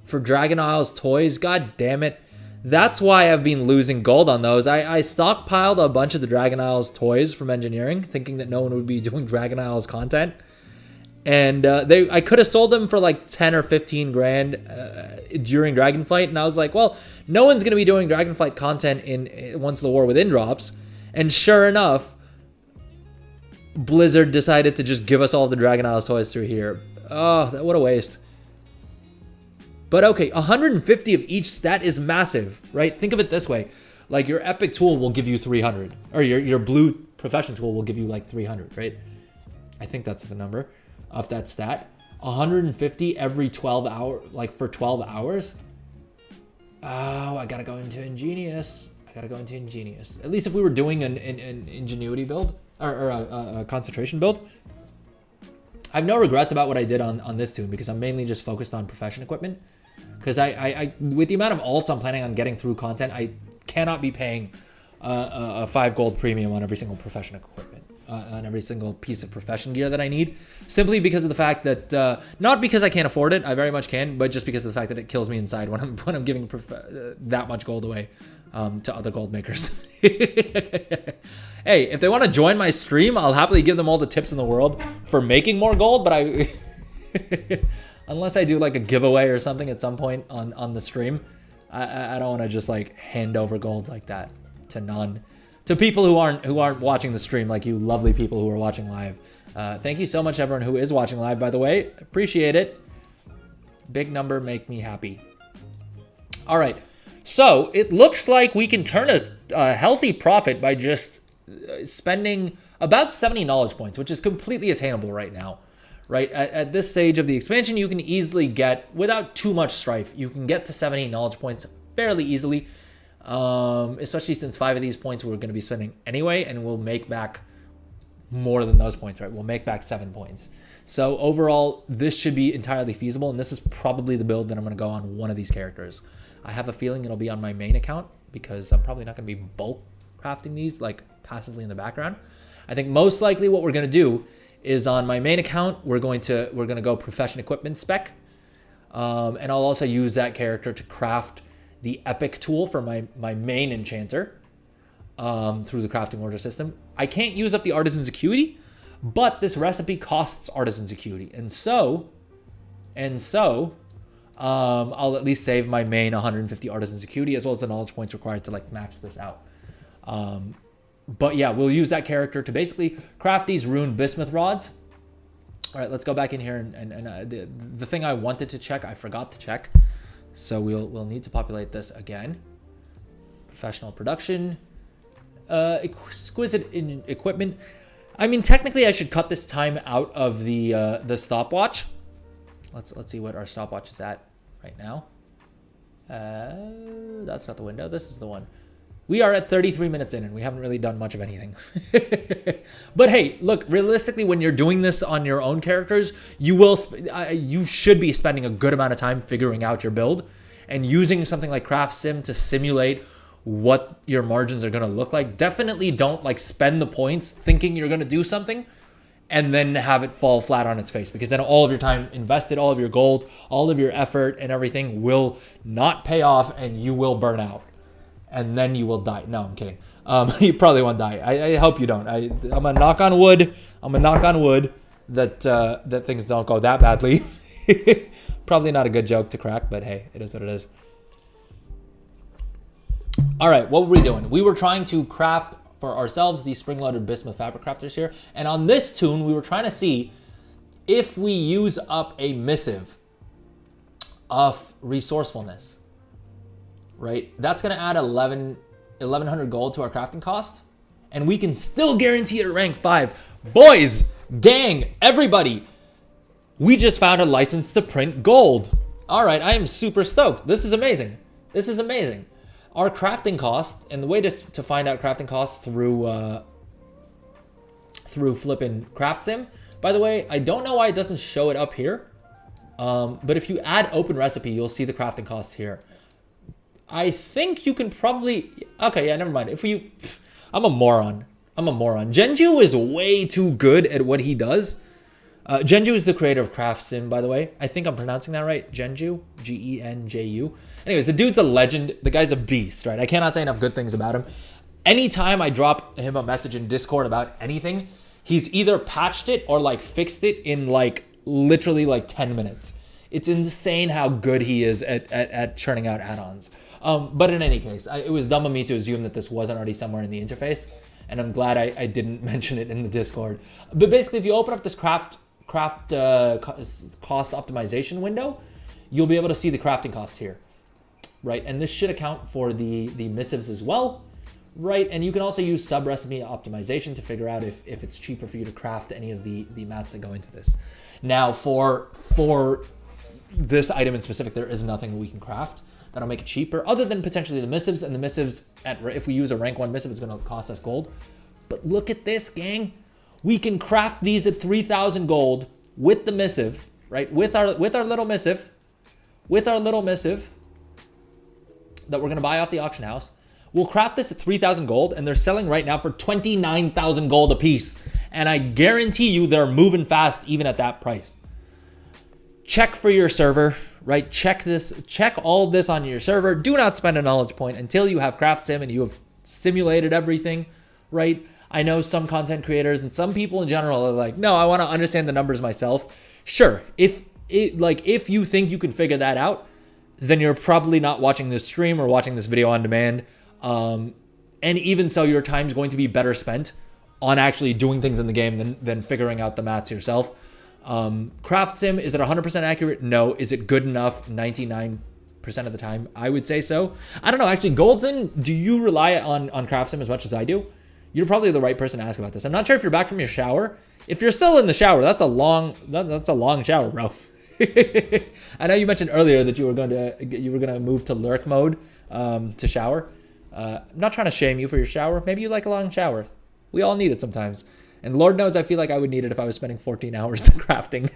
[SPEAKER 1] for Dragon Isle's toys. God damn it. That's why I've been losing gold on those. I stockpiled a bunch of the Dragon Isle's toys from engineering, thinking that no one would be doing Dragon Isle's content. And I could have sold them for like 10 or 15 grand during Dragonflight. And I was like, well, no one's going to be doing Dragonflight content in once the War Within drops. And sure enough, Blizzard decided to just give us all the Dragon Isle's toys through here. Oh, what a waste. But okay, 150 of each stat is massive, right? Think of it this way. Like your epic tool will give you 300. Or your blue profession tool will give you like 300, right? I think that's the number of that stat. 150 every 12 hour, like for 12 hours. Oh, I gotta go into Ingenious. At least if we were doing an ingenuity build or a concentration build. I have no regrets about what I did on this tune because I'm mainly just focused on profession equipment. Because I with the amount of alts I'm planning on getting through content, I cannot be paying a 5 gold premium on every single profession equipment, on every single piece of profession gear that I need, simply because of the fact that not because I can't afford it, I very much can, but just because of the fact that it kills me inside when I'm giving that much gold away to other gold makers. Hey, if they want to join my stream, I'll happily give them all the tips in the world for making more gold, but I unless I do like a giveaway or something at some point on the stream, I don't want to just like hand over gold like that to people who aren't watching the stream, like you lovely people who are watching live. Thank you so much, everyone who is watching live, by the way. Appreciate it. Big number make me happy. All right, so it looks like we can turn a healthy profit by just spending about 70 knowledge points, which is completely attainable right now. Right, at this stage of the expansion, you can easily get, without too much strife, you can get to 70 knowledge points fairly easily, especially since 5 of these points we're going to be spending anyway, and we'll make back more than those points, right? We'll make back 7 points. So overall, this should be entirely feasible, and this is probably the build that I'm going to go on one of these characters. I have a feeling it'll be on my main account, because I'm probably not going to be bulk crafting these, like, passively in the background. I think most likely what we're going to do is on my main account, we're going to go profession equipment spec, and I'll also use that character to craft the epic tool for my main enchanter through the crafting order system. I can't use up the artisan's acuity, but this recipe costs artisan's acuity, and so I'll at least save my main 150 artisan's acuity as well as the knowledge points required to like max this out. But yeah, we'll use that character to basically craft these runed bismuth rods. All right, let's go back in here and the thing I wanted to check, I forgot to check. So we'll need to populate this again. Professional production, exquisite equipment. I mean, technically I should cut this time out of the stopwatch Let's see what our stopwatch is at right now. That's not the window. This is the one. We are at 33 minutes in, and we haven't really done much of anything. But hey, look, realistically, when you're doing this on your own characters, you should be spending a good amount of time figuring out your build and using something like Craft Sim to simulate what your margins are going to look like. Definitely don't like spend the points thinking you're going to do something and then have it fall flat on its face, because then all of your time invested, all of your gold, all of your effort and everything will not pay off, and you will burn out. And then you will die. No, I'm kidding. You probably won't die. I hope you don't. I'm gonna knock on wood. That things don't go that badly. Probably not a good joke to crack, but hey, it is what it is. All right, what were we doing? We were trying to craft for ourselves the spring-loaded bismuth fabric crafters here, and on this tune, we were trying to see if we use up a missive of resourcefulness. Right, that's gonna add 1,100 gold to our crafting cost, and we can still guarantee it at rank 5. Boys, gang, everybody, we just found a license to print gold. All right, I am super stoked. This is amazing. This is amazing. Our crafting cost, and the way to find out crafting costs through flipping Craft Sim. By the way, I don't know why it doesn't show it up here, but if you add open recipe, you'll see the crafting cost here. I think you can probably... Okay, yeah, never mind. I'm a moron. Genju is way too good at what he does. Genju is the creator of Craft Sim, by the way. I think I'm pronouncing that right. Genju. Genju. Anyways, the dude's a legend. The guy's a beast, right? I cannot say enough good things about him. Anytime I drop him a message in Discord about anything, he's either patched it or like fixed it in like literally like 10 minutes. It's insane how good he is at churning out add-ons. But in any case, it was dumb of me to assume that this wasn't already somewhere in the interface, and I'm glad I didn't mention it in the Discord. But basically, if you open up this craft cost optimization window, you'll be able to see the crafting costs here, right? And this should account for the missives as well, right? And you can also use sub-recipe optimization to figure out if it's cheaper for you to craft any of the mats that go into this. Now, for this item in specific, there is nothing we can craft that'll make it cheaper, other than potentially the missives. And the missives, if we use a rank 1 missive, it's going to cost us gold. But look at this, gang. We can craft these at 3,000 gold with the missive, right? With our little missive that we're going to buy off the auction house. We'll craft this at 3,000 gold, and they're selling right now for 29,000 gold a piece. And I guarantee you they're moving fast even at that price. Check for your server, right? Check all this on your server. Do not spend a knowledge point until you have Craft Sim and you have simulated everything, right? I know some content creators and some people in general are like, no, I want to understand the numbers myself. Sure, if you think you can figure that out, then you're probably not watching this stream or watching this video on demand. And even so, your time's going to be better spent on actually doing things in the game than figuring out the maths yourself. Craft Sim, is it 100% accurate? No. Is it good enough 99% of the time? I would say so. I don't know. Actually, Goldson, do you rely on Craft Sim as much as I do? You're probably the right person to ask about this. I'm not sure if you're back from your shower. If you're still in the shower, that's a long shower, bro. I know you mentioned earlier that you were going to move to lurk mode to shower. I'm not trying to shame you for your shower. Maybe you like a long shower. We all need it sometimes. And Lord knows I feel like I would need it if I was spending 14 hours crafting.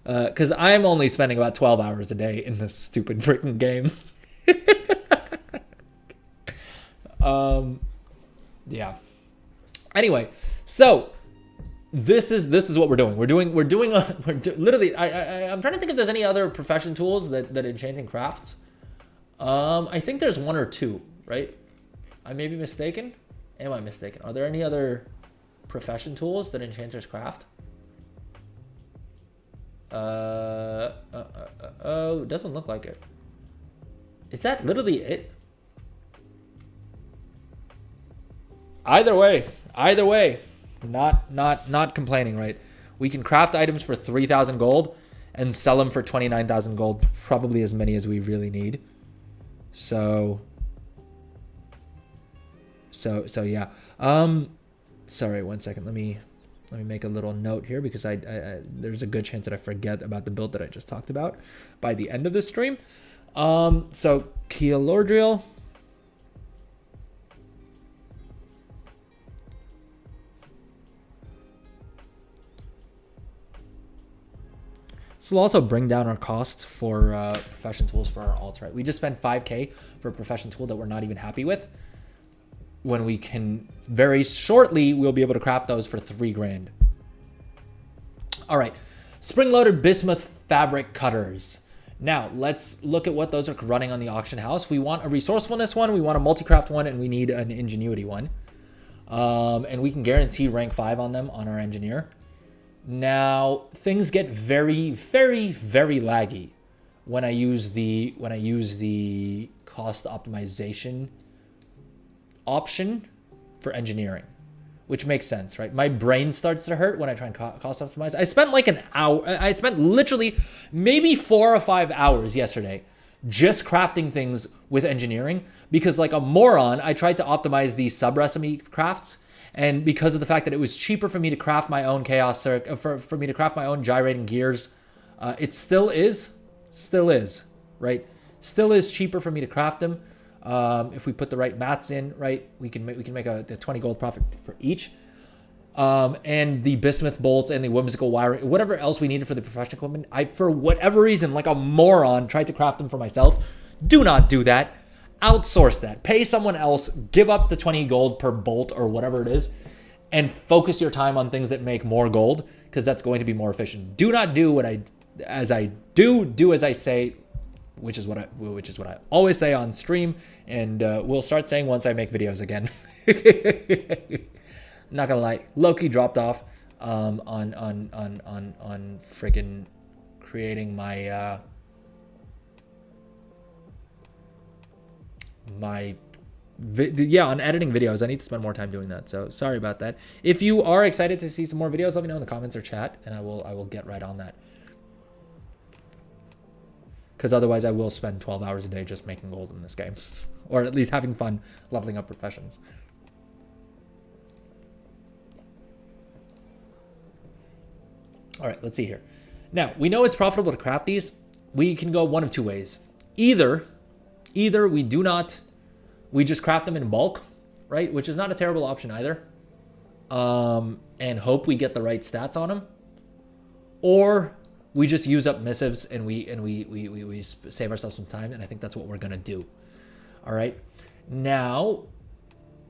[SPEAKER 1] Because I'm only spending about 12 hours a day in this stupid freaking game. Yeah. Anyway, so this is what we're doing. Literally. I'm trying to think if there's any other profession tools that Enchanting crafts. I think there's one or two, right? I may be mistaken. Am I mistaken? Are there any other profession tools that enchanters craft? Oh, it doesn't look like it. Is that literally it? Either way, not complaining, right? We can craft items for 3,000 gold and sell them for 29,000 gold, probably as many as we really need. So yeah. Sorry, one second. Let me Let me make a little note here because there's a good chance that I forget about the build that I just talked about by the end of the stream. So Keylordriel. This will also bring down our costs for profession tools for our alts, right? We just spent 5K for a profession tool that we're not even happy with. When we can very shortly, we'll be able to craft those for 3 grand. All right, spring-loaded bismuth fabric cutters. Now let's look at what those are running on the auction house. We want a resourcefulness one, we want a multi-craft one, and we need an ingenuity one. And we can guarantee rank 5 on them on our engineer. Now things get very, very, very laggy when I use the cost optimization option for engineering, which makes sense, right? My brain starts to hurt when I try and cost optimize. I spent like an hour. I spent literally maybe 4 or 5 hours yesterday just crafting things with engineering because like a moron, I tried to optimize the sub recipe crafts. And because of the fact that it was cheaper for me to craft my own chaos for me to craft my own gyrating gears, it still is, right? Still is cheaper for me to craft them. If we put the right mats in, right, we can make a 20 gold profit for each. And the bismuth bolts and the whimsical wiring, whatever else we needed for the professional equipment, I, for whatever reason, like a moron, tried to craft them for myself. Do not do that. Outsource that. Pay someone else. Give up the 20 gold per bolt or whatever it is, and focus your time on things that make more gold, because that's going to be more efficient. Do not do what as I say, which is what I always say on stream, and we'll start saying once I make videos again. Not gonna lie, Loki dropped off on freaking creating my on editing videos. I need to spend more time doing that, so sorry about that. If you are excited to see some more videos, let me know in the comments or chat, and I will get right on that, because otherwise I will spend 12 hours a day just making gold in this game or at least having fun leveling up professions. All right, let's see here. Now, we know it's profitable to craft these. We can go one of two ways. Either we just craft them in bulk, right? Which is not a terrible option either. And hope we get the right stats on them. Or we just use up missives and we save ourselves some time, and I think that's what we're gonna do. All right. Now,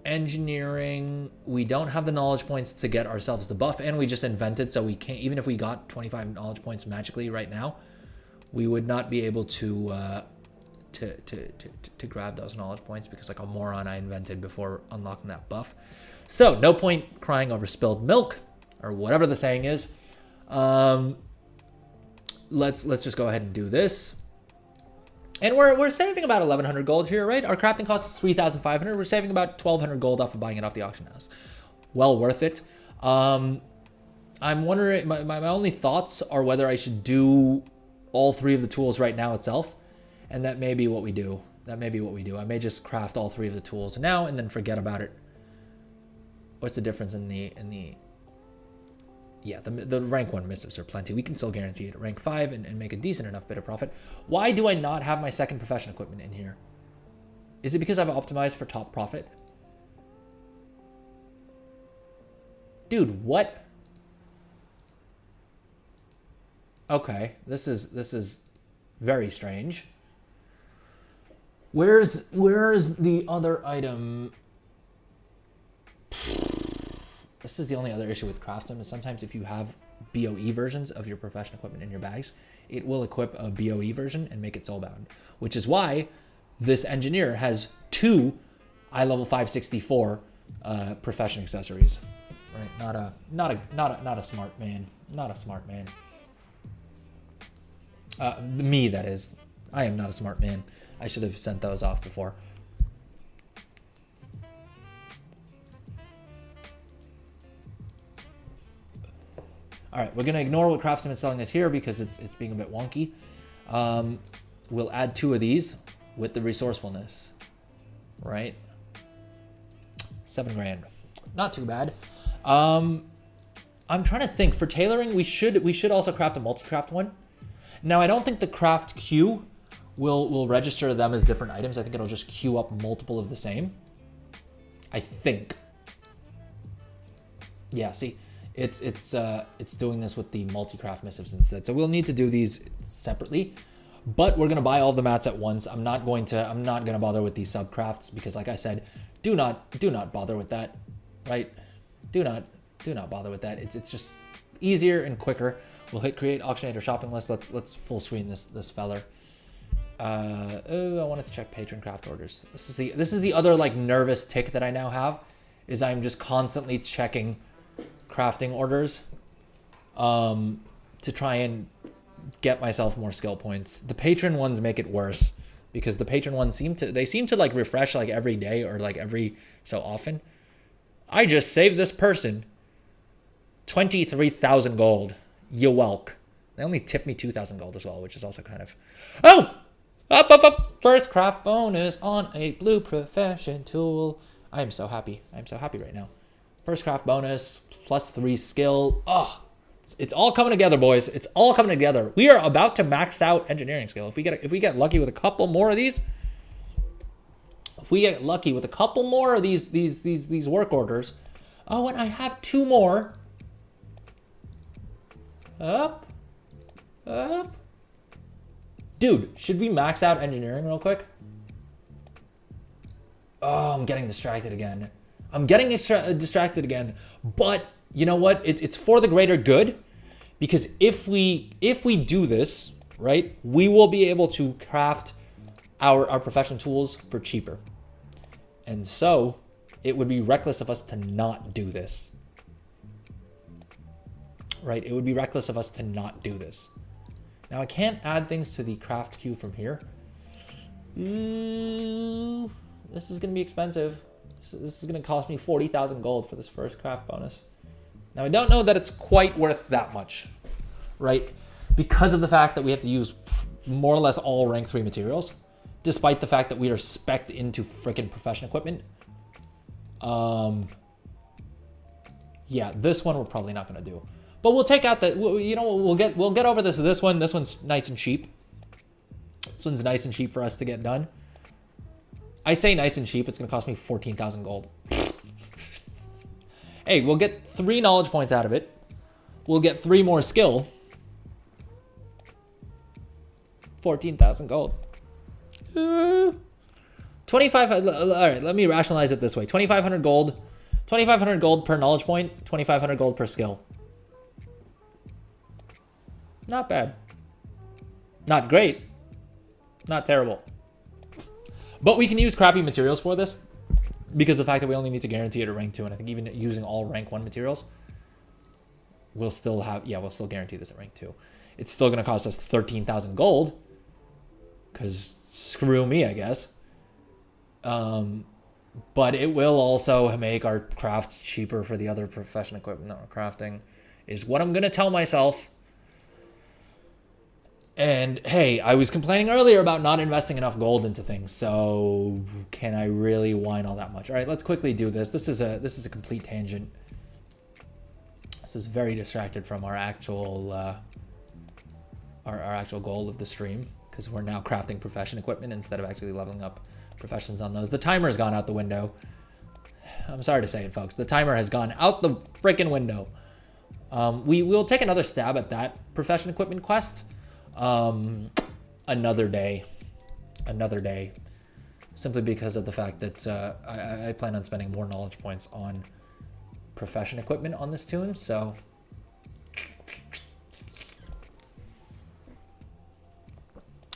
[SPEAKER 1] engineering, we don't have the knowledge points to get ourselves the buff, and we just invented, so we can't, even if we got 25 knowledge points magically right now, we would not be able to grab those knowledge points, because like a moron I invented before unlocking that buff. So no point crying over spilled milk, or whatever the saying is. Let's just go ahead and do this. And we're saving about 1,100 gold here, right? Our crafting cost is 3,500. We're saving about 1,200 gold off of buying it off the auction house. Well worth it. I'm wondering, my only thoughts are whether I should do all 3 of the tools right now itself. And that may be what we do. I may just craft all 3 of the tools now and then forget about it. What's the difference in the yeah, the rank 1 missives are plenty. We can still guarantee it at rank 5 and make a decent enough bit of profit. Why do I not have my second profession equipment in here? Is it because I've optimized for top profit? Dude, what? Okay, this is very strange. Where's the other item? This is the only other issue with Craftsman, is sometimes if you have BOE versions of your professional equipment in your bags, it will equip a BOE version and make it soulbound, which is why this engineer has 2 iLevel 564 profession accessories. Right? Not a smart man. Not a smart man. Me, that is. I am not a smart man. I should have sent those off before. All right, we're gonna ignore what Craftsman is selling us here because it's being a bit wonky. We'll add 2 of these with the resourcefulness, right? 7 grand, not too bad. I'm trying to think. For tailoring, we should also craft a multi-craft one. Now, I don't think the craft queue will register them as different items. I think it'll just queue up multiple of the same. I think. Yeah, see, it's doing this with the multi-craft missives instead. So we'll need to do these separately. But we're gonna buy all the mats at once. I'm not gonna bother with these subcrafts because, like I said, do not bother with that, right? Do not bother with that. It's just easier and quicker. We'll hit create auctionator shopping list. Let's full screen this feller. I wanted to check patron craft orders. This is the other like nervous tick that I now have, is I'm just constantly checking crafting orders to try and get myself more skill points. The patron ones make it worse because the patron ones seem to like refresh like every day or like every so often. I just saved this person 23,000 gold. You welk. They only tipped me 2,000 gold as well, which is also kind of... Oh! Up! First craft bonus on a blue profession tool. I am so happy. I'm so happy right now. First craft bonus, +3 skill. Oh, it's all coming together, boys. It's all coming together. We are about to max out engineering skill. If we get lucky with a couple more of these, these work orders. Oh, and I have 2 more. Up. Dude, should we max out engineering real quick? Oh, I'm getting distracted again. Distracted again. But you know what? It's for the greater good, because if we do this, right, we will be able to craft our professional tools for cheaper. And so it would be reckless of us to not do this. Right? It would be reckless of us to not do this. Now I can't add things to the craft queue from here. This is going to be expensive. This is going to cost me 40,000 gold for this first craft bonus. Now I don't know that it's quite worth that much, right? Because of the fact that we have to use more or less all rank 3 materials, despite the fact that we are spec'd into freaking profession equipment. Yeah, this one we're probably not going to do. But we'll take out that, you know, we'll get over this one. This one's nice and cheap. This one's nice and cheap for us to get done. I say nice and cheap, it's going to cost me 14,000 gold. Hey, we'll get 3 knowledge points out of it. We'll get 3 more skill. 14,000 gold. 2,500, all right, let me rationalize it this way. 2,500 gold. 2,500 gold per knowledge point, 2,500 gold per skill. Not bad. Not great. Not terrible. But we can use crappy materials for this because the fact that we only need to guarantee it at rank 2, and I think even using all rank 1 materials, we'll still guarantee this at rank 2. It's still going to cost us 13,000 gold because screw me, I guess. But it will also make our crafts cheaper for the other profession equipment that we're crafting, is what I'm going to tell myself. And hey, I was complaining earlier about not investing enough gold into things, so can I really whine all that much? All right, let's quickly do this. This is a complete tangent. This is very distracted from our actual our actual goal of the stream, because we're now crafting profession equipment instead of actually leveling up professions on those. The timer has gone out the window. I'm sorry to say it, folks. The timer has gone out the freaking window. We will take another stab at that profession equipment quest. Another day, simply because of the fact that I plan on spending more knowledge points on profession equipment on this tune. So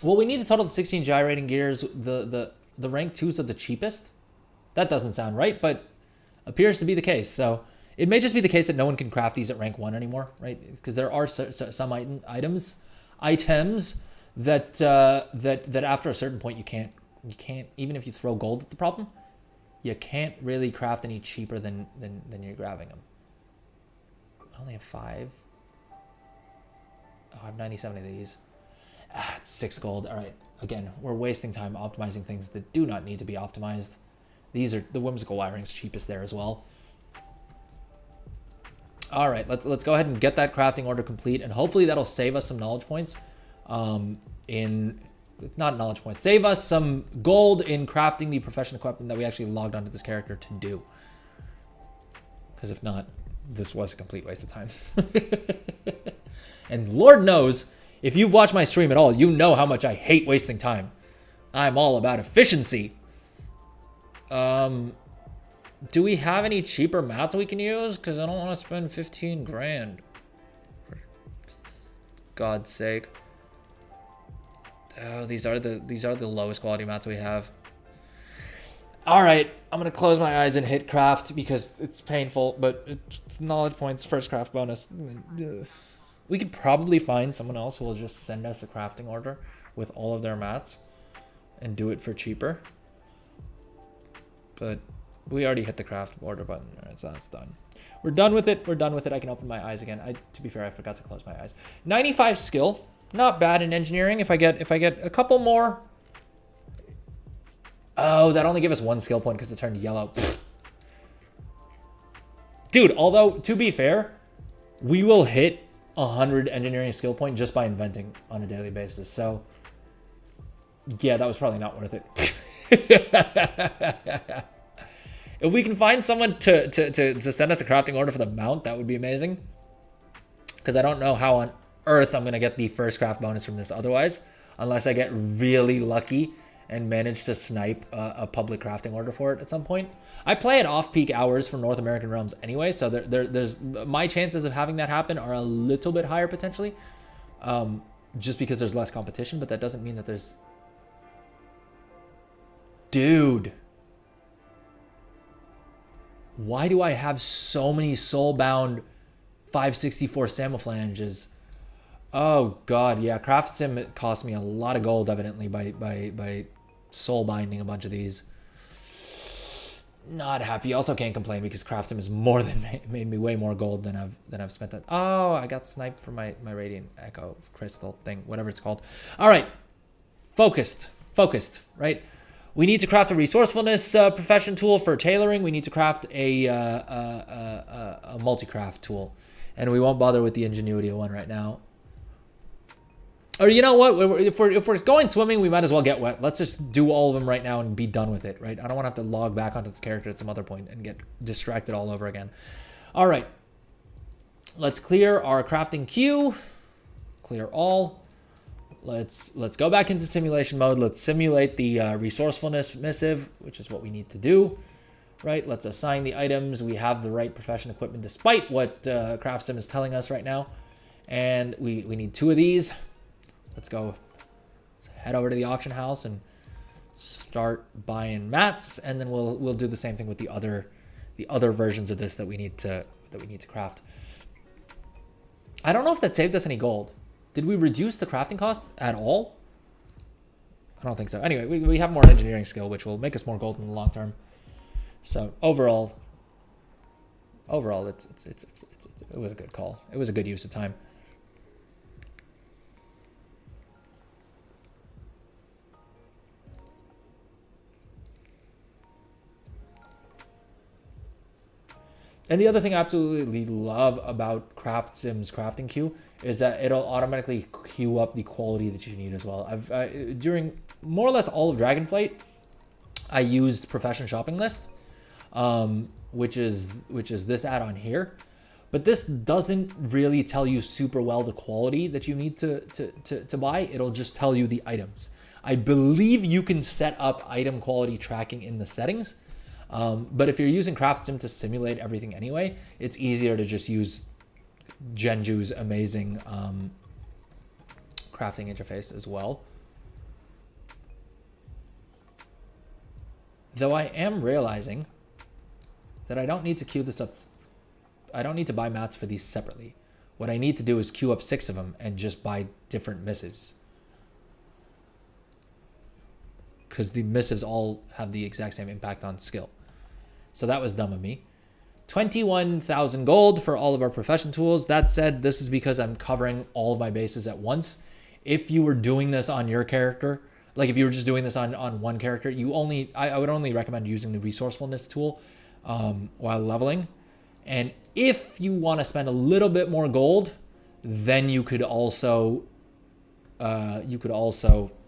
[SPEAKER 1] well, we need a total of 16 gyrating gears. The rank 2s are the cheapest. That doesn't sound right, but appears to be the case. So it may just be the case that no one can craft these at rank 1 anymore, right? Because there are some items that after a certain point you can't, even if you throw gold at the problem, you can't really craft any cheaper than you're grabbing them. I only have 5. Oh, I have 97 of these. It's 6 gold. All right, again, we're wasting time optimizing things that do not need to be optimized. These are the whimsical wiring's cheapest there as well. All right, let's go ahead and get that crafting order complete, and hopefully that'll save us some knowledge points. Not knowledge points, save us some gold in crafting the profession equipment that we actually logged onto this character to do. Because if not, this was a complete waste of time. And Lord knows, if you've watched my stream at all, you know how much I hate wasting time. I'm all about efficiency. Do we have any cheaper mats we can use? Because I don't want to spend 15 grand. For God's sake. Oh, these are the lowest quality mats we have. All right, I'm gonna close my eyes and hit craft because it's painful, but it's knowledge points, first craft bonus. We could probably find someone else who will just send us a crafting order with all of their mats and do it for cheaper. But we already hit the craft order button, all right, so that's done. We're done with it. We're done with it. I can open my eyes again. To be fair, I forgot to close my eyes. 95 skill, not bad in engineering. If I get a couple more. Oh, that only gave us 1 skill point because it turned yellow. Dude, although to be fair, we will hit 100 engineering skill point just by inventing on a daily basis. So yeah, that was probably not worth it. If we can find someone to send us a crafting order for the mount, that would be amazing. Because I don't know how on earth I'm going to get the first craft bonus from this otherwise, unless I get really lucky and manage to snipe a public crafting order for it at some point. I play at off-peak hours for North American realms anyway, so there's my chances of having that happen are a little bit higher potentially, just because there's less competition, but that doesn't mean that there's... Dude. Why do I have so many soulbound 564 Samophalanges? Oh god, yeah, Craft Sim, it cost me a lot of gold evidently by soul binding a bunch of these. Not happy. Also can't complain because Craft Sim has more than made me way more gold than I've spent that. Oh, I got sniped for my Radiant Echo crystal thing, whatever it's called. All right. Focused, right? We need to craft a resourcefulness profession tool for tailoring. We need to craft a multi-craft tool. And we won't bother with the ingenuity one right now. Or you know what? If we're going swimming, we might as well get wet. Let's just do all of them right now and be done with it, right? I don't want to have to log back onto this character at some other point and get distracted all over again. All right. Let's clear our crafting queue. Clear all. Let's go back into simulation mode. Let's simulate the resourcefulness missive, which is what we need to do, right? Let's assign the items. We have the right profession equipment despite what Craft Sim is telling us right now. And we need 2 of these. Let's go. Let's head over to the auction house and start buying mats, and then we'll do the same thing with the other versions of this that we need to craft. I don't know if that saved us any gold. Did we reduce the crafting cost at all? I don't think so. Anyway, we have more engineering skill, which will make us more gold in the long term. So overall, it was a good call. It was a good use of time. And the other thing I absolutely love about Craft Sim's crafting queue is that it'll automatically queue up the quality that you need as well. During more or less all of Dragonflight, I used Profession Shopping List, which is this add-on here. But this doesn't really tell you super well the quality that you need to buy. It'll just tell you the items. I believe you can set up item quality tracking in the settings. But if you're using Craft Sim to simulate everything anyway, it's easier to just use Genju's amazing crafting interface as well. Though I am realizing that I don't need to queue this up. I don't need to buy mats for these separately. What I need to do is queue up 6 of them and just buy different missives. Because the missives all have the exact same impact on skill. So that was dumb of me. 21,000 gold for all of our profession tools. That said, this is because I'm covering all of my bases at once. If you were doing this on your character, like if you were just doing this on one character, I would only recommend using the resourcefulness tool while leveling. And If you want to spend a little bit more gold, then you could also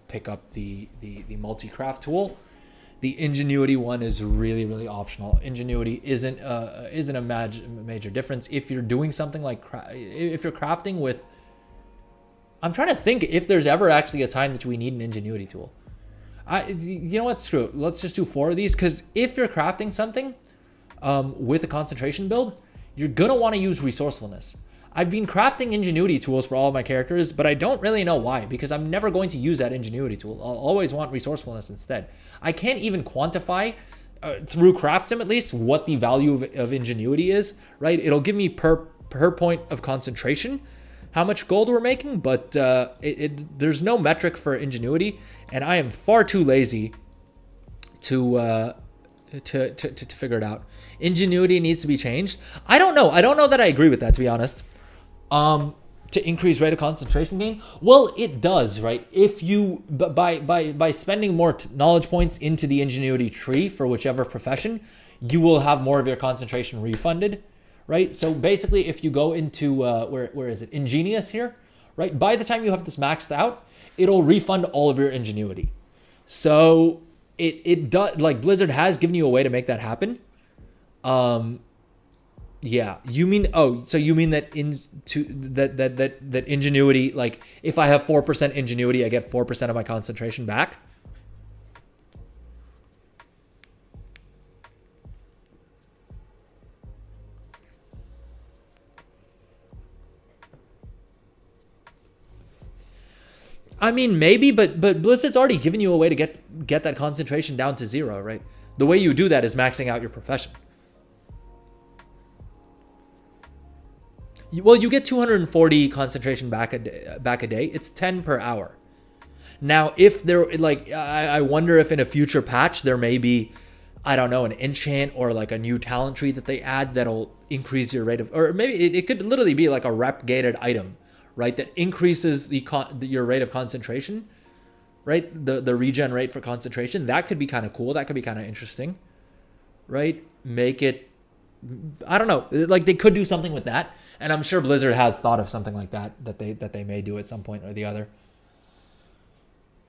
[SPEAKER 1] pick up the multi-craft tool. The ingenuity one is really, really optional. Ingenuity isn't a major difference if you're doing something like if you're crafting with. I'm trying to think if there's ever actually a time that we need an ingenuity tool. You know what? Screw it. Let's just do 4 of these, because if you're crafting something with a concentration build, you're gonna want to use resourcefulness. I've been crafting ingenuity tools for all of my characters, but I don't really know why, because I'm never going to use that ingenuity tool. I'll always want resourcefulness instead. I can't even quantify, through craft sim at least, what the value of ingenuity is, right? It'll give me per point of concentration how much gold we're making, but there's no metric for ingenuity, and I am far too lazy to figure it out. Ingenuity needs to be changed. I don't know that I agree with that, to be honest. To increase rate of concentration gain, well, it does, right? If you by spending more knowledge points into the ingenuity tree for whichever profession, you will have more of your concentration refunded, right? So basically, if you go into where is it, ingenious here, right? By the time you have this maxed out, it'll refund all of your ingenuity. So it does, like, Blizzard has given you a way to make that happen. Yeah, you mean, so you mean that that ingenuity, like if I have 4% ingenuity, I get 4% of my concentration back? I mean, maybe, but Blizzard's already given you a way to get that concentration down to 0, right? The way you do that is maxing out your profession. Well, you get 240 concentration back a day. It's 10 per hour. Now, if there, like, I wonder if in a future patch there may be, I don't know, an enchant or like a new talent tree that they add that'll increase your rate of, or maybe it could literally be like a rep gated item, right? That increases your rate of concentration, right? The regen rate for concentration. That could be kind of cool. That could be kind of interesting, right? Make it, I don't know, like they could do something with that, and I'm sure Blizzard has thought of something like that they may do at some point or the other.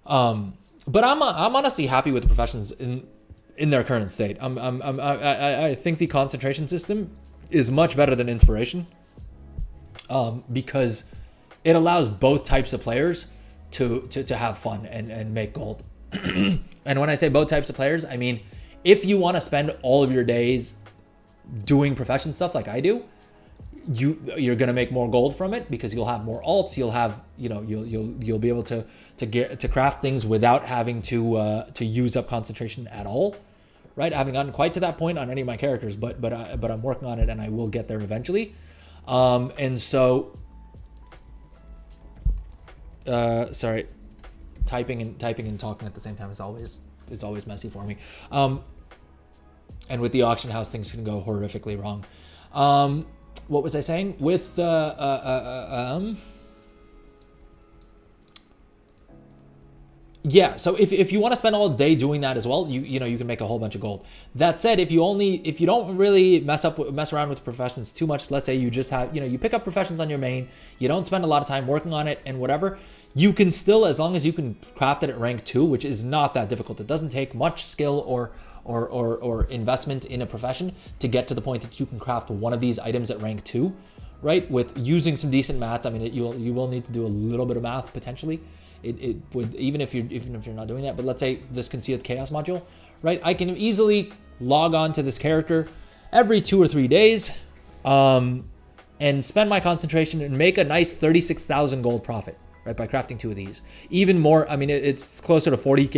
[SPEAKER 1] But I'm honestly happy with the professions in their current state. I think the concentration system is much better than inspiration, because it allows both types of players to have fun and make gold. And when I say both types of players, I mean if you want to spend all of your days doing profession stuff like I do, you're gonna make more gold from it because you'll have more alts. You'll have, you'll be able to craft things without having to use up concentration at all, right? I haven't gotten quite to that point on any of my characters, but I'm working on it and I will get there eventually. And so, sorry, typing and talking at the same time is always messy for me. And with the auction house, things can go horrifically wrong. What was I saying? With yeah, so if you want to spend all day doing that as well, you can make a whole bunch of gold. That said, if you don't really mess around with professions too much, let's say you just have, you pick up professions on your main, you don't spend a lot of time working on it and whatever, you can still, as long as you can craft it at rank 2, which is not that difficult. It doesn't take much skill or investment in a profession to get to the point that you can craft one of these items at rank 2, right? With using some decent maths. I mean, you will need to do a little bit of math potentially. It would, even if you're not doing that. But let's say this concealed chaos module, right? I can easily log on to this character every 2 or 3 days, and spend my concentration and make a nice 36,000 gold profit, right, by crafting 2 of these. Even more, I mean, it's closer to 40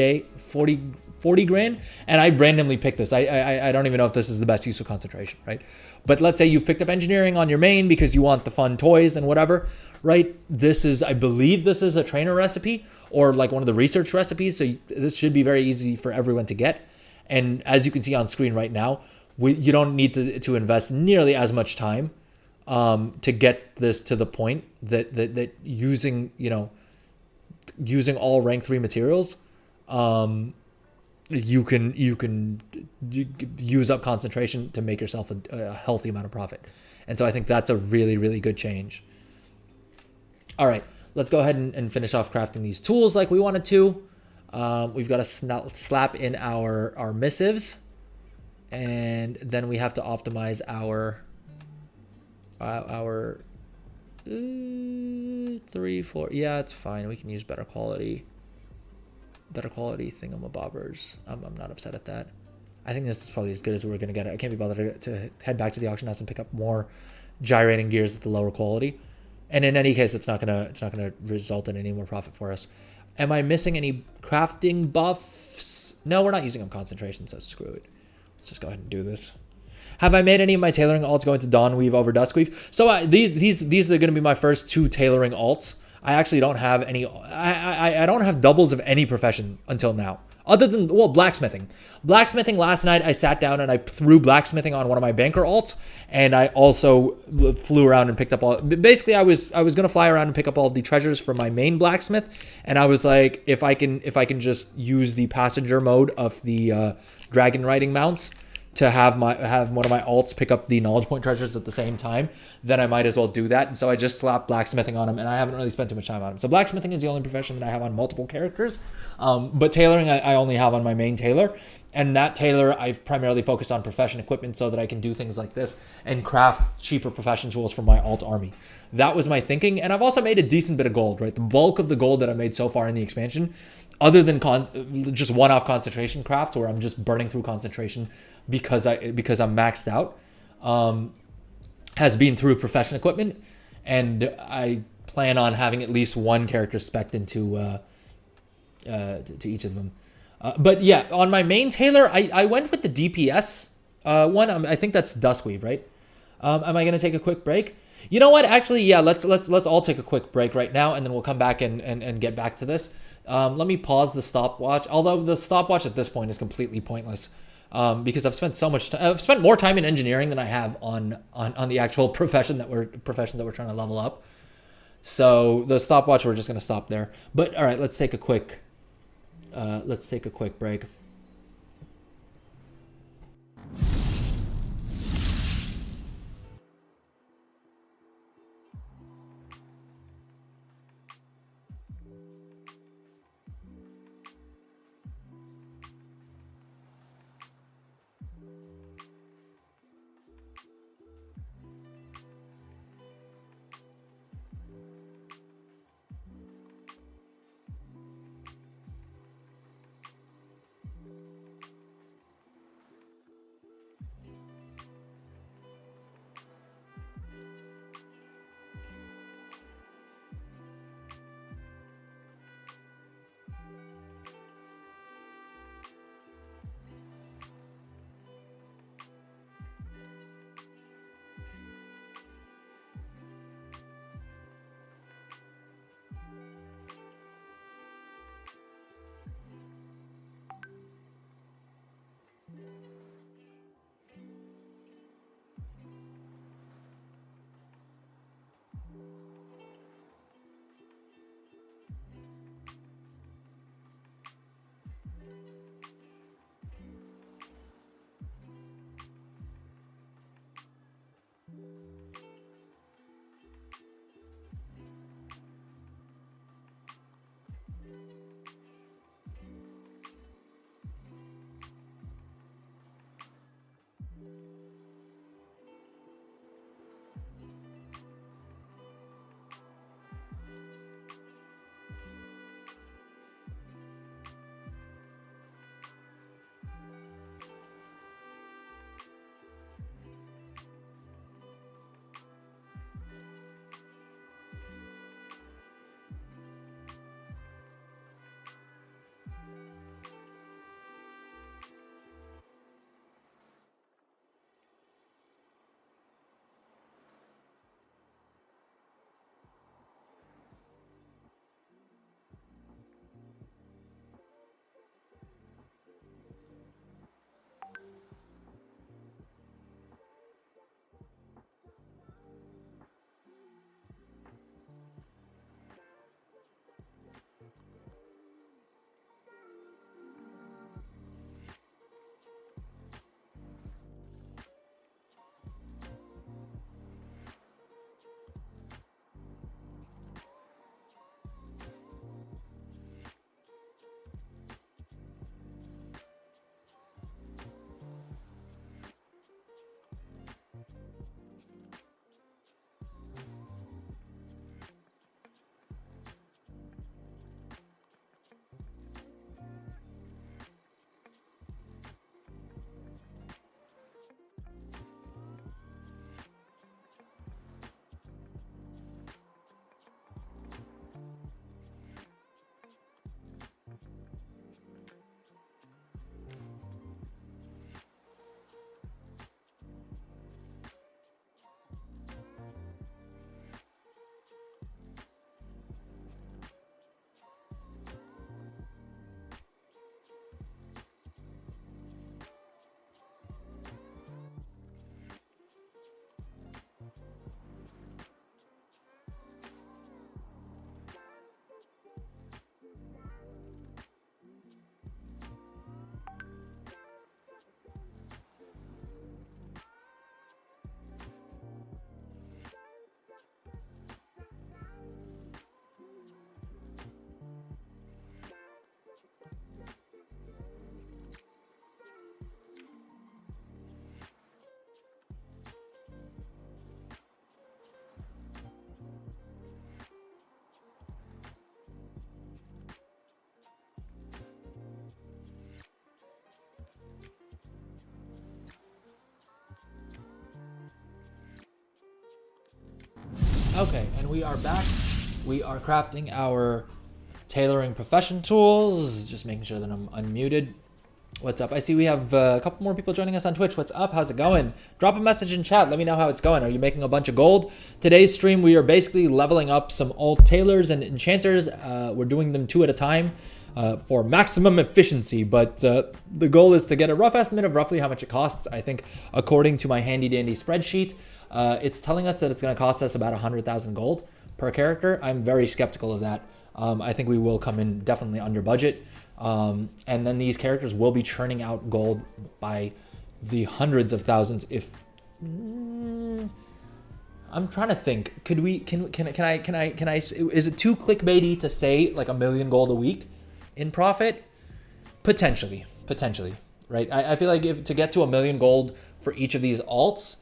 [SPEAKER 1] grand, and I randomly picked this. I don't even know if this is the best use of concentration, right? But let's say you've picked up engineering on your main because you want the fun toys and whatever, right? I believe this is a trainer recipe or like one of the research recipes, so this should be very easy for everyone to get. And as you can see on screen right now, you don't need to invest nearly as much time to get this to the point that using all rank 3 materials, you can use up concentration to make yourself a healthy amount of profit. And so I think that's a really, really good change. All right, let's go ahead and finish off crafting these tools like we wanted to. We've got to slap in our missives, and then we have to optimize our 3, 4. Yeah, it's fine. We can use better quality thingamabobbers. I'm not upset at that. I think this is probably as good as we're gonna get it. I can't be bothered to head back to the auction house and pick up more gyrating gears at the lower quality. And in any case, it's not gonna result in any more profit for us. Am I missing any crafting buffs? No, we're not using them concentration, so screw it. Let's just go ahead and do this. Have I made any of my tailoring alts going to Dawnweave over Duskweave? So these are going to be my first 2 tailoring alts. I actually don't have any. I don't have doubles of any profession until now, other than, well, blacksmithing. Blacksmithing, last night I sat down and I threw blacksmithing on one of my banker alts, and I also flew around and picked up all. Basically, I was going to fly around and pick up all of the treasures for my main blacksmith, and I was like, if I can just use the passenger mode of the dragon riding mounts to have one of my alts pick up the knowledge point treasures at the same time, then I might as well do that. And so I just slapped blacksmithing on him, and I haven't really spent too much time on him. So blacksmithing is the only profession that I have on multiple characters. But tailoring I only have on my main tailor. And that tailor, I've primarily focused on profession equipment so that I can do things like this and craft cheaper profession tools for my alt army. That was my thinking. And I've also made a decent bit of gold, right? The bulk of the gold that I made so far in the expansion, other than just one-off concentration crafts where I'm just burning through concentration because I'm maxed out, has been through profession equipment, and I plan on having at least one character spec'd into to each of them. But yeah, on my main tailor, I went with the DPS one. I think that's Duskweave, right? Am I gonna take a quick break? You know what? Actually, yeah. Let's all take a quick break right now, and then we'll come back and get back to this. Let me pause the stopwatch. Although the stopwatch at this point is completely pointless, because I've spent so much time. I've spent more time in engineering than I have on the actual professions that we're trying to level up. So the stopwatch, we're just gonna stop there. But all right, let's take a quick break. Okay, and we are back. We are crafting our tailoring profession tools. Just making sure that I'm unmuted. What's up? I see we have a couple more people joining us on Twitch. What's up? How's it going? Drop a message in chat. Let me know how it's going. Are you making a bunch of gold? Today's stream, we are basically leveling up some alt tailors and enchanters. We're doing them 2 at a time for maximum efficiency. But the goal is to get a rough estimate of roughly how much it costs. I think according to my handy dandy spreadsheet, it's telling us that it's going to cost us about 100,000 gold per character. I'm very skeptical of that. I think we will come in definitely under budget. And then these characters will be churning out gold by the hundreds of thousands. If I'm trying to think, can I? Is it too clickbaity to say like 1 million gold a week in profit? Potentially, right? I feel like if to get to 1 million gold for each of these alts,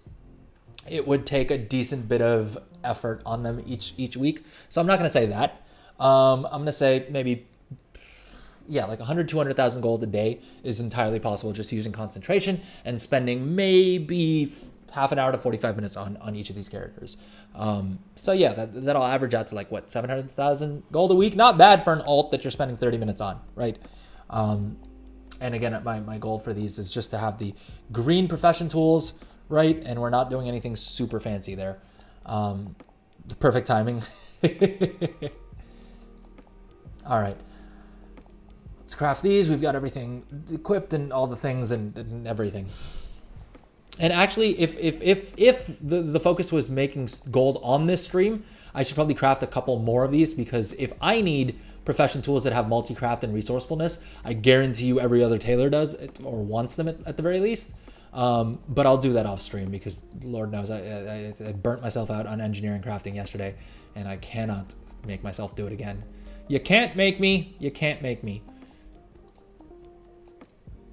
[SPEAKER 1] it would take a decent bit of effort on them each week. So I'm not going to say that. I'm going to say maybe. Yeah, like 100, 200,000 gold a day is entirely possible just using concentration and spending maybe half an hour to 45 minutes on each of these characters. So yeah, that'll average out to like what, 700,000 gold a week? Not bad for an alt that you're spending 30 minutes on, right? And again, my goal for these is just to have the green profession tools, right? And we're not doing anything super fancy there. The perfect timing. All right. Let's craft these. We've got everything equipped and all the things and everything. And actually, if the focus was making gold on this stream, I should probably craft a couple more of these, because if I need profession tools that have multi-craft and resourcefulness, I guarantee you every other tailor does, or wants them at the very least. But I'll do that off stream, because Lord knows I burnt myself out on engineering crafting yesterday, and I cannot make myself do it again. You can't make me. You can't make me.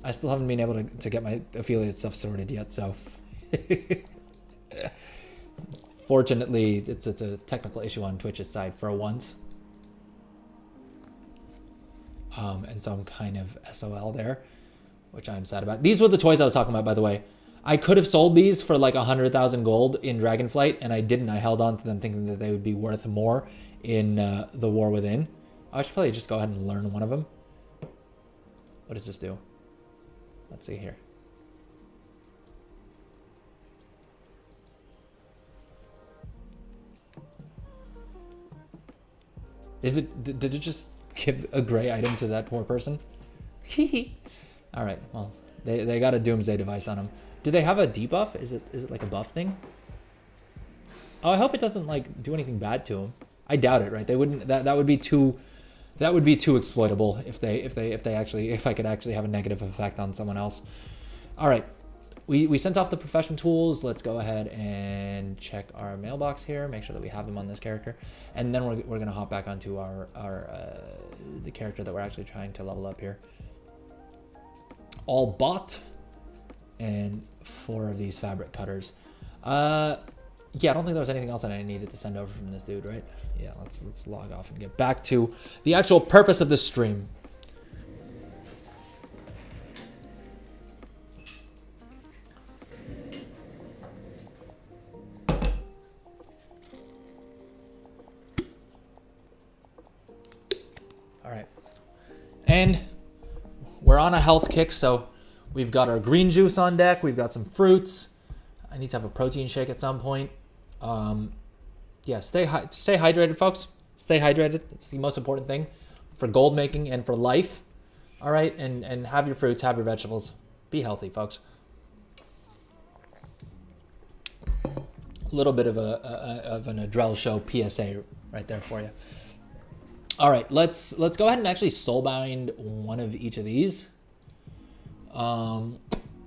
[SPEAKER 1] I still haven't been able to get my affiliate stuff sorted yet, so fortunately it's a technical issue on Twitch's side for once. And so I'm kind of SOL there, which I'm sad about. These were the toys I was talking about, by the way. I could have sold these for like 100,000 gold in Dragonflight, and I didn't. I held on to them thinking that they would be worth more in the War Within. I should probably just go ahead and learn one of them. What does this do? Let's see here. Did it just give a gray item to that poor person? All right, well, they got a doomsday device on them. Do they have a debuff? Is it like a buff thing? Oh, I hope it doesn't like do anything bad to them. I doubt it, right? They wouldn't. That would be too. That would be too exploitable if I could actually have a negative effect on someone else. All right, we sent off the profession tools. Let's go ahead and check our mailbox here, make sure that we have them on this character, and then we're gonna hop back onto the character that we're actually trying to level up here. All bought, and 4 of these fabric cutters. Yeah, I don't think there was anything else that I needed to send over from this dude, right? Yeah, let's log off and get back to the actual purpose of this stream. All right. And we're on a health kick, so we've got our green juice on deck. We've got some fruits. I need to have a protein shake at some point. Yeah, stay hydrated, folks. Stay hydrated. It's the most important thing for gold making and for life. All right, and have your fruits, have your vegetables. Be healthy, folks. A little bit of an Adrel show PSA right there for you. All right, let's go ahead and actually soulbind one of each of these.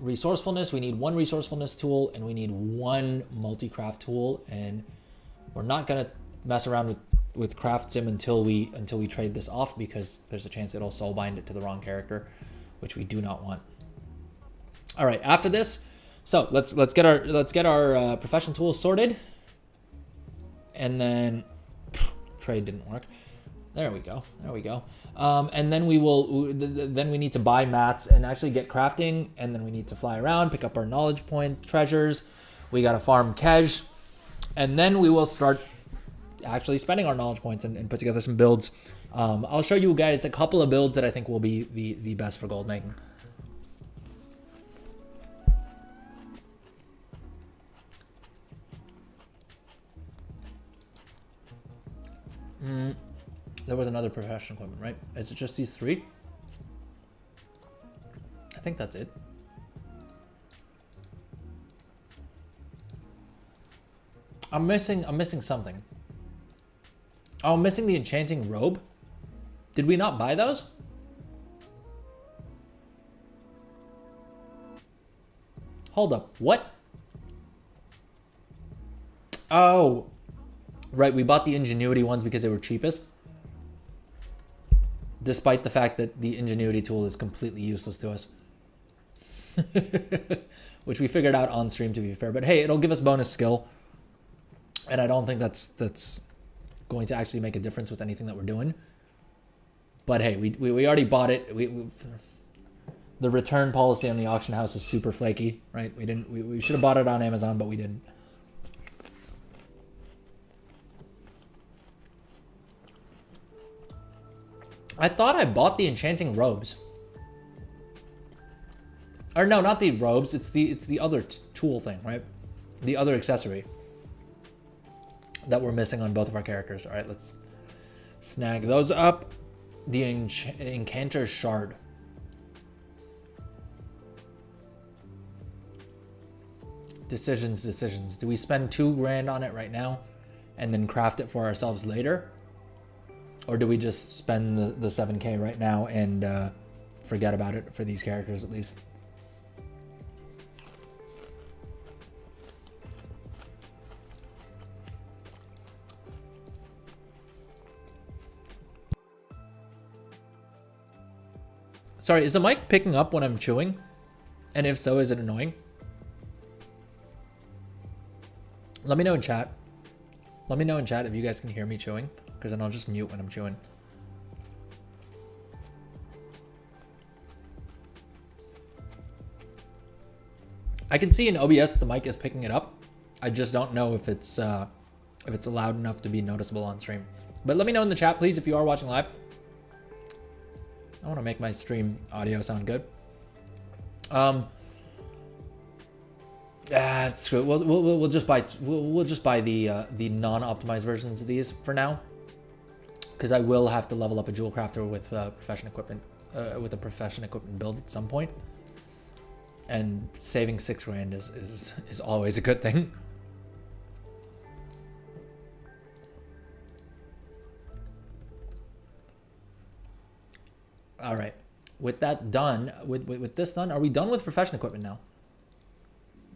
[SPEAKER 1] Resourcefulness, we need 1 resourcefulness tool, and we need 1 multi-craft tool, and we're not gonna mess around with craft sim until we trade this off, because there's a chance it'll soulbind it to the wrong character, which we do not want. All right, after this, so let's get our profession tools sorted, and then trade didn't work. There we go. And then we need to buy mats and actually get crafting, and then we need to fly around, pick up our knowledge point treasures. We got to farm cash, and then we will start actually spending our knowledge points and put together some builds. I'll show you guys a couple of builds that I think will be the best for gold making. There was another professional equipment, right? Is it just these three? I think that's it. I'm missing something. Oh, I'm missing the enchanting robe. Did we not buy those? Hold up, what? Oh, right, we bought the ingenuity ones because they were cheapest. Despite the fact that the ingenuity tool is completely useless to us. Which we figured out on stream, to be fair. But hey, it'll give us bonus skill. And I don't think that's going to actually make a difference with anything that we're doing. But hey, we already bought it. The return policy on the auction house is super flaky, right? We should have bought it on Amazon, but we didn't. I thought I bought the enchanting robes. Or no, not the robes. It's the other tool thing, right? The other accessory that we're missing on both of our characters. All right, let's snag those up. The Enchanter's Shard. Decisions. Do we spend $2 grand on it right now and then craft it for ourselves later? Or do we just spend the 7K right now and forget about it for these characters at least? Sorry, is the mic picking up when I'm chewing? And if so, is it annoying? Let me know in chat. Let me know in chat if you guys can hear me chewing, because then I'll just mute when I'm chewing. I can see in OBS the mic is picking it up. I just don't know if it's loud enough to be noticeable on stream. But let me know in the chat, please, if you are watching live. I want to make my stream audio sound good. Screw it. We'll just buy the non-optimized versions of these for now, because I will have to level up a jewel crafter with profession equipment, with a profession equipment build at some point. And saving $6 grand is always a good thing. All right, with that done, with this done, are we done with profession equipment now?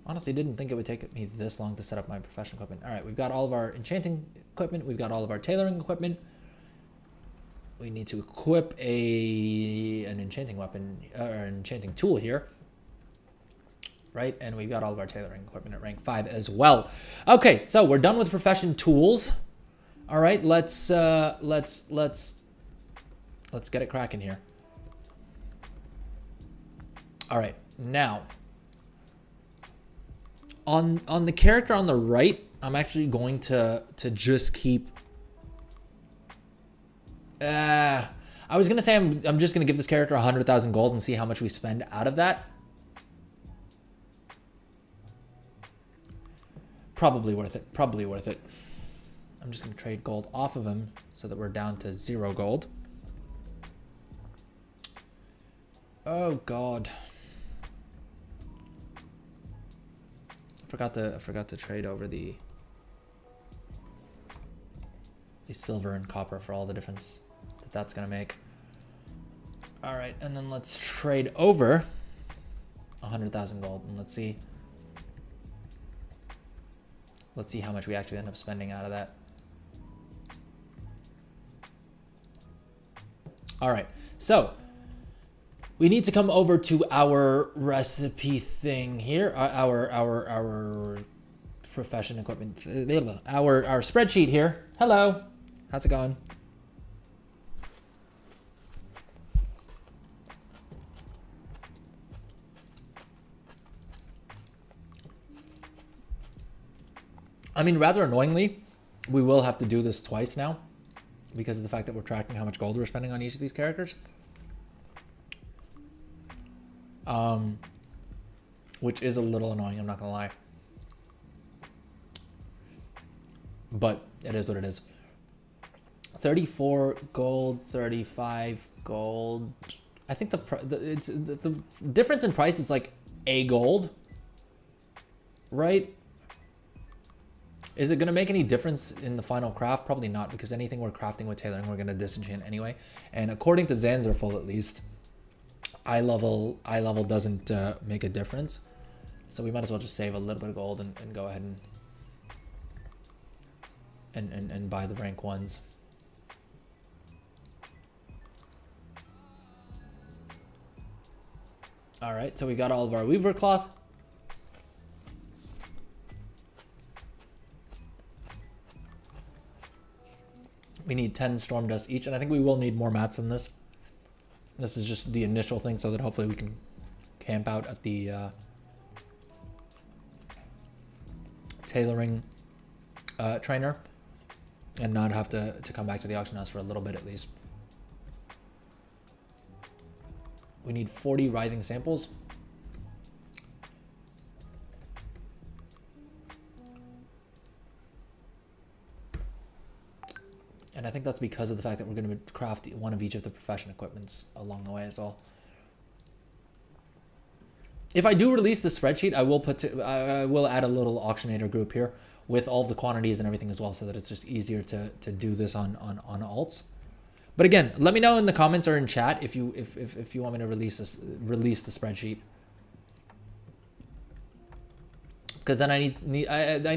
[SPEAKER 1] Honestly, didn't think it would take me this long to set up my profession equipment. All right, we've got all of our enchanting equipment. We've got all of our tailoring equipment. We need to equip an enchanting weapon, or an enchanting tool here. Right, and we've got all of our tailoring equipment at rank 5 as well. Okay, so we're done with profession tools. All right, let's get it cracking here. All right, now on the character on the right, I'm actually going to just keep. I was gonna say I'm just gonna give this character 100,000 gold and see how much we spend out of that. Probably worth it. Probably worth it. I'm just gonna trade gold off of him so that we're down to 0 gold. Oh God. I forgot to trade over the silver and copper for all the difference that that's gonna make. All right, and then let's trade over 100,000 gold and let's see how much we actually end up spending out of that. All right, so we need to come over to our recipe thing here, our profession equipment, our spreadsheet here. Hello, how's it going? I mean, rather annoyingly, we will have to do this twice now because of the fact that we're tracking how much gold we're spending on each of these characters. Which is a little annoying, I'm not gonna lie. But it is what it is. 34 gold, 35 gold. I think the difference in price is like a gold, right? Is it going to make any difference in the final craft? Probably not, because anything we're crafting with tailoring, we're going to disenchant anyway. And according to Zanzarful, at least, eye level doesn't make a difference. So we might as well just save a little bit of gold and go ahead and buy the rank ones. All right, so we got all of our weaver cloth. We need 10 storm dust each, and I think we will need more mats than this. This is just the initial thing so that hopefully we can camp out at the tailoring trainer and not have to come back to the auction house for a little bit at least. We need 40 writhing samples. And I think that's because of the fact that we're going to craft one of each of the profession equipments along the way as well. If I do release the spreadsheet, I will add a little auctionator group here with all of the quantities and everything as well, so that it's just easier to do this on alts. But again, let me know in the comments or in chat if you want me to release the spreadsheet, because then I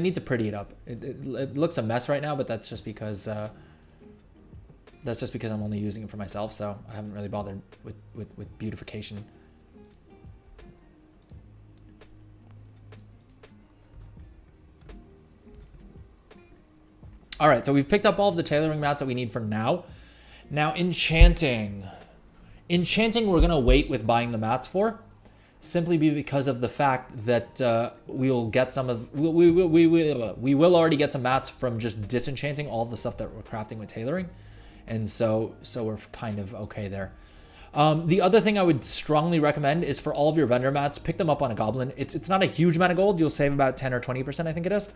[SPEAKER 1] need to pretty it up. It looks a mess right now, but that's just because I'm only using it for myself, so I haven't really bothered with beautification. All right, so we've picked up all of the tailoring mats that we need for now. Now, enchanting. Enchanting, we're going to wait with buying the mats for, simply because of the fact that we'll get some of... We will already get some mats from just disenchanting all of the stuff that we're crafting with tailoring. And so we're kind of okay there. The other thing I would strongly recommend is for all of your vendor mats, pick them up on a goblin. It's not a huge amount of gold. You'll save about 10 or 20%, I think it is.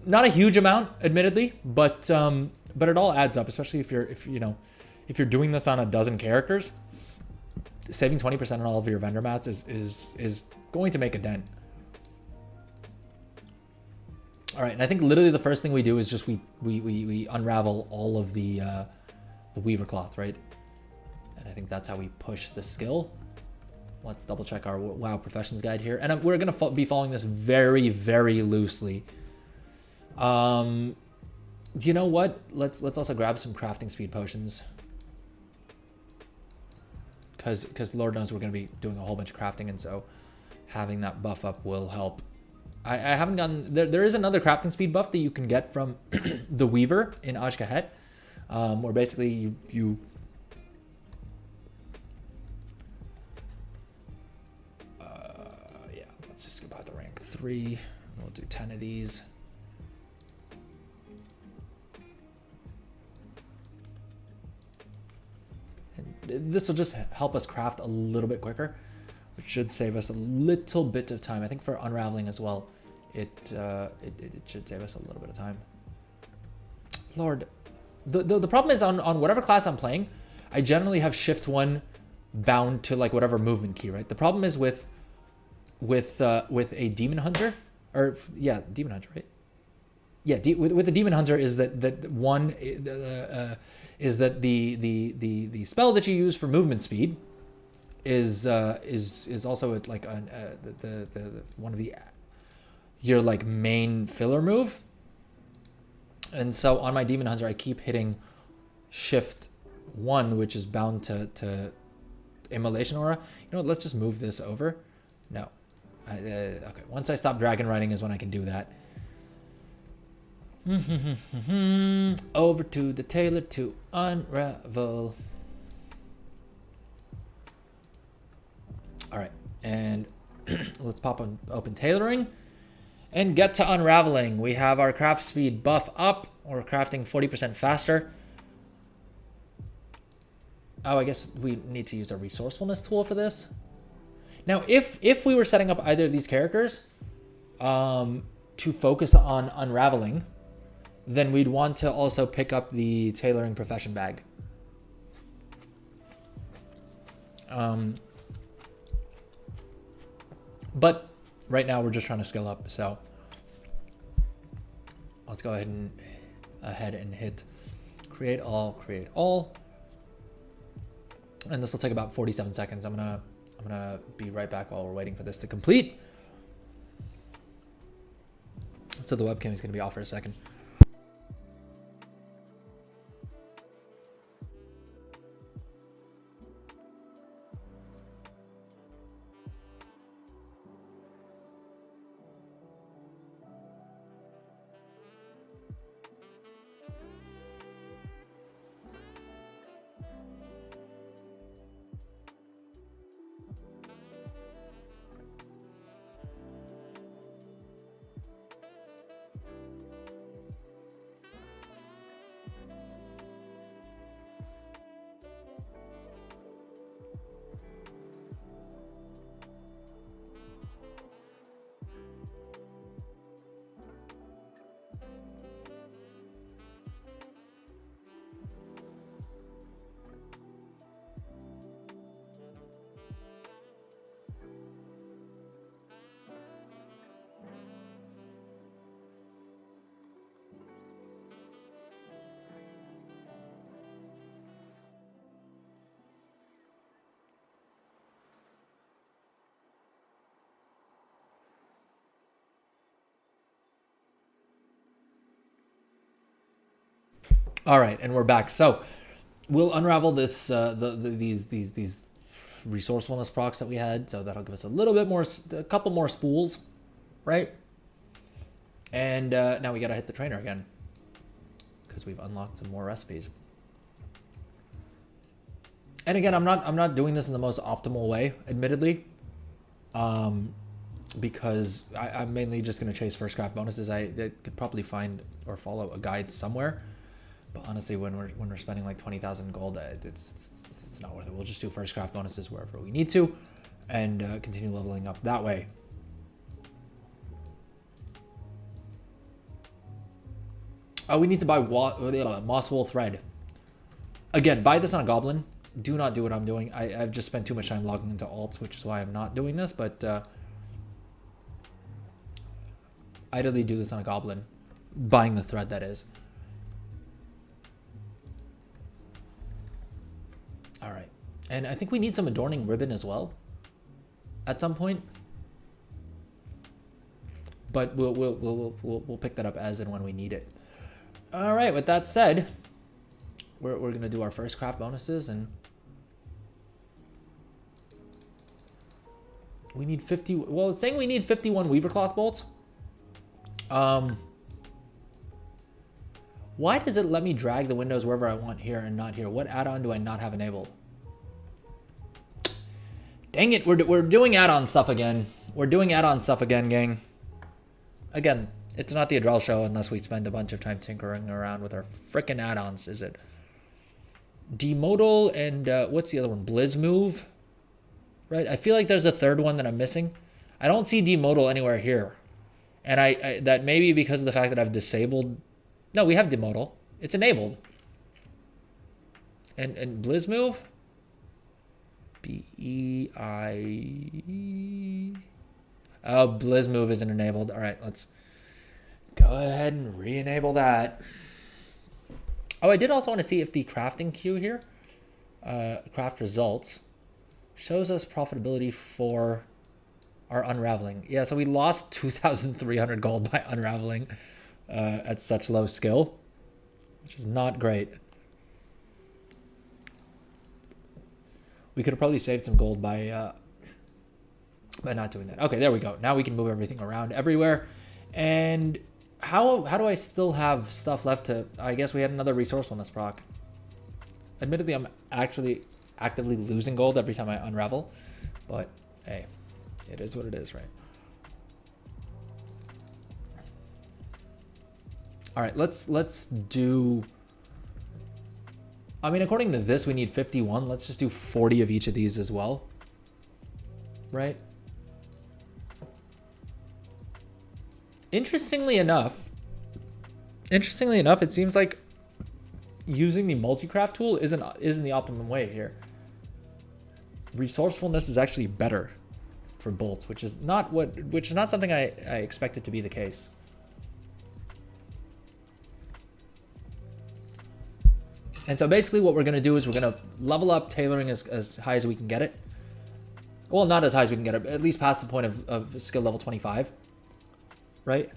[SPEAKER 1] Not a huge amount, admittedly, but it all adds up, especially if you're doing this on a dozen characters. Saving 20% on all of your vendor mats is going to make a dent. All right, and I think literally the first thing we do is just we unravel all of the weaver cloth, right? And I think that's how we push the skill. Let's double check our WoW professions guide here, and we're gonna be following this very, very loosely. You know what? Let's also grab some crafting speed potions, because Lord knows we're gonna be doing a whole bunch of crafting, and so having that buff up will help. I haven't gotten... There is another crafting speed buff that you can get from the Weaver in Ashkahet, where basically you yeah, let's just go about the rank 3. We'll do 10 of these. And this will just help us craft a little bit quicker, which should save us a little bit of time. I think for unraveling as well, it should save us a little bit of time. Lord, the problem is on whatever class I'm playing, I generally have shift 1 bound to like whatever movement key, right? The problem is with a demon hunter, or yeah, demon hunter, right? Yeah, with the demon hunter is that the spell that you use for movement speed is also like the one of your like main filler move. And so on my demon hunter, I keep hitting shift 1, which is bound to immolation aura. You know what? Let's just move this over. No, okay. Once I stop dragon riding is when I can do that. Over to the tailor to unravel. All right, and let's pop on open tailoring. And get to unraveling. We have our craft speed buff up. We're crafting 40% faster. Oh, I guess we need to use a resourcefulness tool for this. Now, if we were setting up either of these characters to focus on unraveling, then we'd want to also pick up the tailoring profession bag. But right now we're just trying to skill up, so let's go ahead and hit create all. And this will take about 47 seconds. I'm gonna be right back while we're waiting for this to complete. So the webcam is gonna be off for a second. All right, and we're back. So we'll unravel this these resourcefulness procs that we had. So that'll give us a little bit more, a couple more spools, right? And now we gotta hit the trainer again because we've unlocked some more recipes. And again, I'm not doing this in the most optimal way, admittedly, because I'm mainly just gonna chase first craft bonuses. I could probably find or follow a guide somewhere. But honestly, when we're spending like 20,000 gold, it's not worth it. We'll just do first craft bonuses wherever we need to, and continue leveling up that way. Oh, we need to buy moss wool thread. Again, buy this on a goblin. Do not do what I'm doing. I've just spent too much time logging into alts, which is why I'm not doing this. But ideally, do this on a goblin, buying the thread, that is. All right, and I think we need some adorning ribbon as well at some point, but we'll pick that up as and when we need it. All right, with that said, we're gonna do our first craft bonuses, and we need 50. Well, it's saying we need 51 weaver cloth bolts. Why does it let me drag the windows wherever I want here and not here? What add-on do I not have enabled? Dang it, we're doing add-on stuff again. We're doing add-on stuff again, gang. Again, it's not the Adrel show unless we spend a bunch of time tinkering around with our frickin' add-ons, is it? Demodal and what's the other one? Blizz move, right? I feel like there's a third one that I'm missing. I don't see demodal anywhere here. And I that may be because of the fact that I've disabled. No, we have demodal. It's enabled. And Blizz move? B-E-I... Oh, Blizz move isn't enabled. All right, let's go ahead and re-enable that. Oh, I did also want to see if the crafting queue here, craft results, shows us profitability for our unraveling. Yeah, so we lost 2,300 gold by unraveling. At such low skill, which is not great. We could have probably saved some gold by not doing that. Okay, there we go. Now we can move everything around everywhere. And how do I still have stuff left to? I guess we had another resourcefulness proc. Admittedly, I'm actually actively losing gold every time I unravel, but hey, it is what it is, right? All right, let's do. I mean, according to this, we need 51. Let's just do 40 of each of these as well, right? Interestingly enough, it seems like using the multi-craft tool isn't the optimum way here. Resourcefulness is actually better for bolts, which is not something I expected to be the case. And so basically what we're going to do is we're going to level up tailoring as high as we can get it. Well, not as high as we can get it, but at least past the point of skill level 25, right?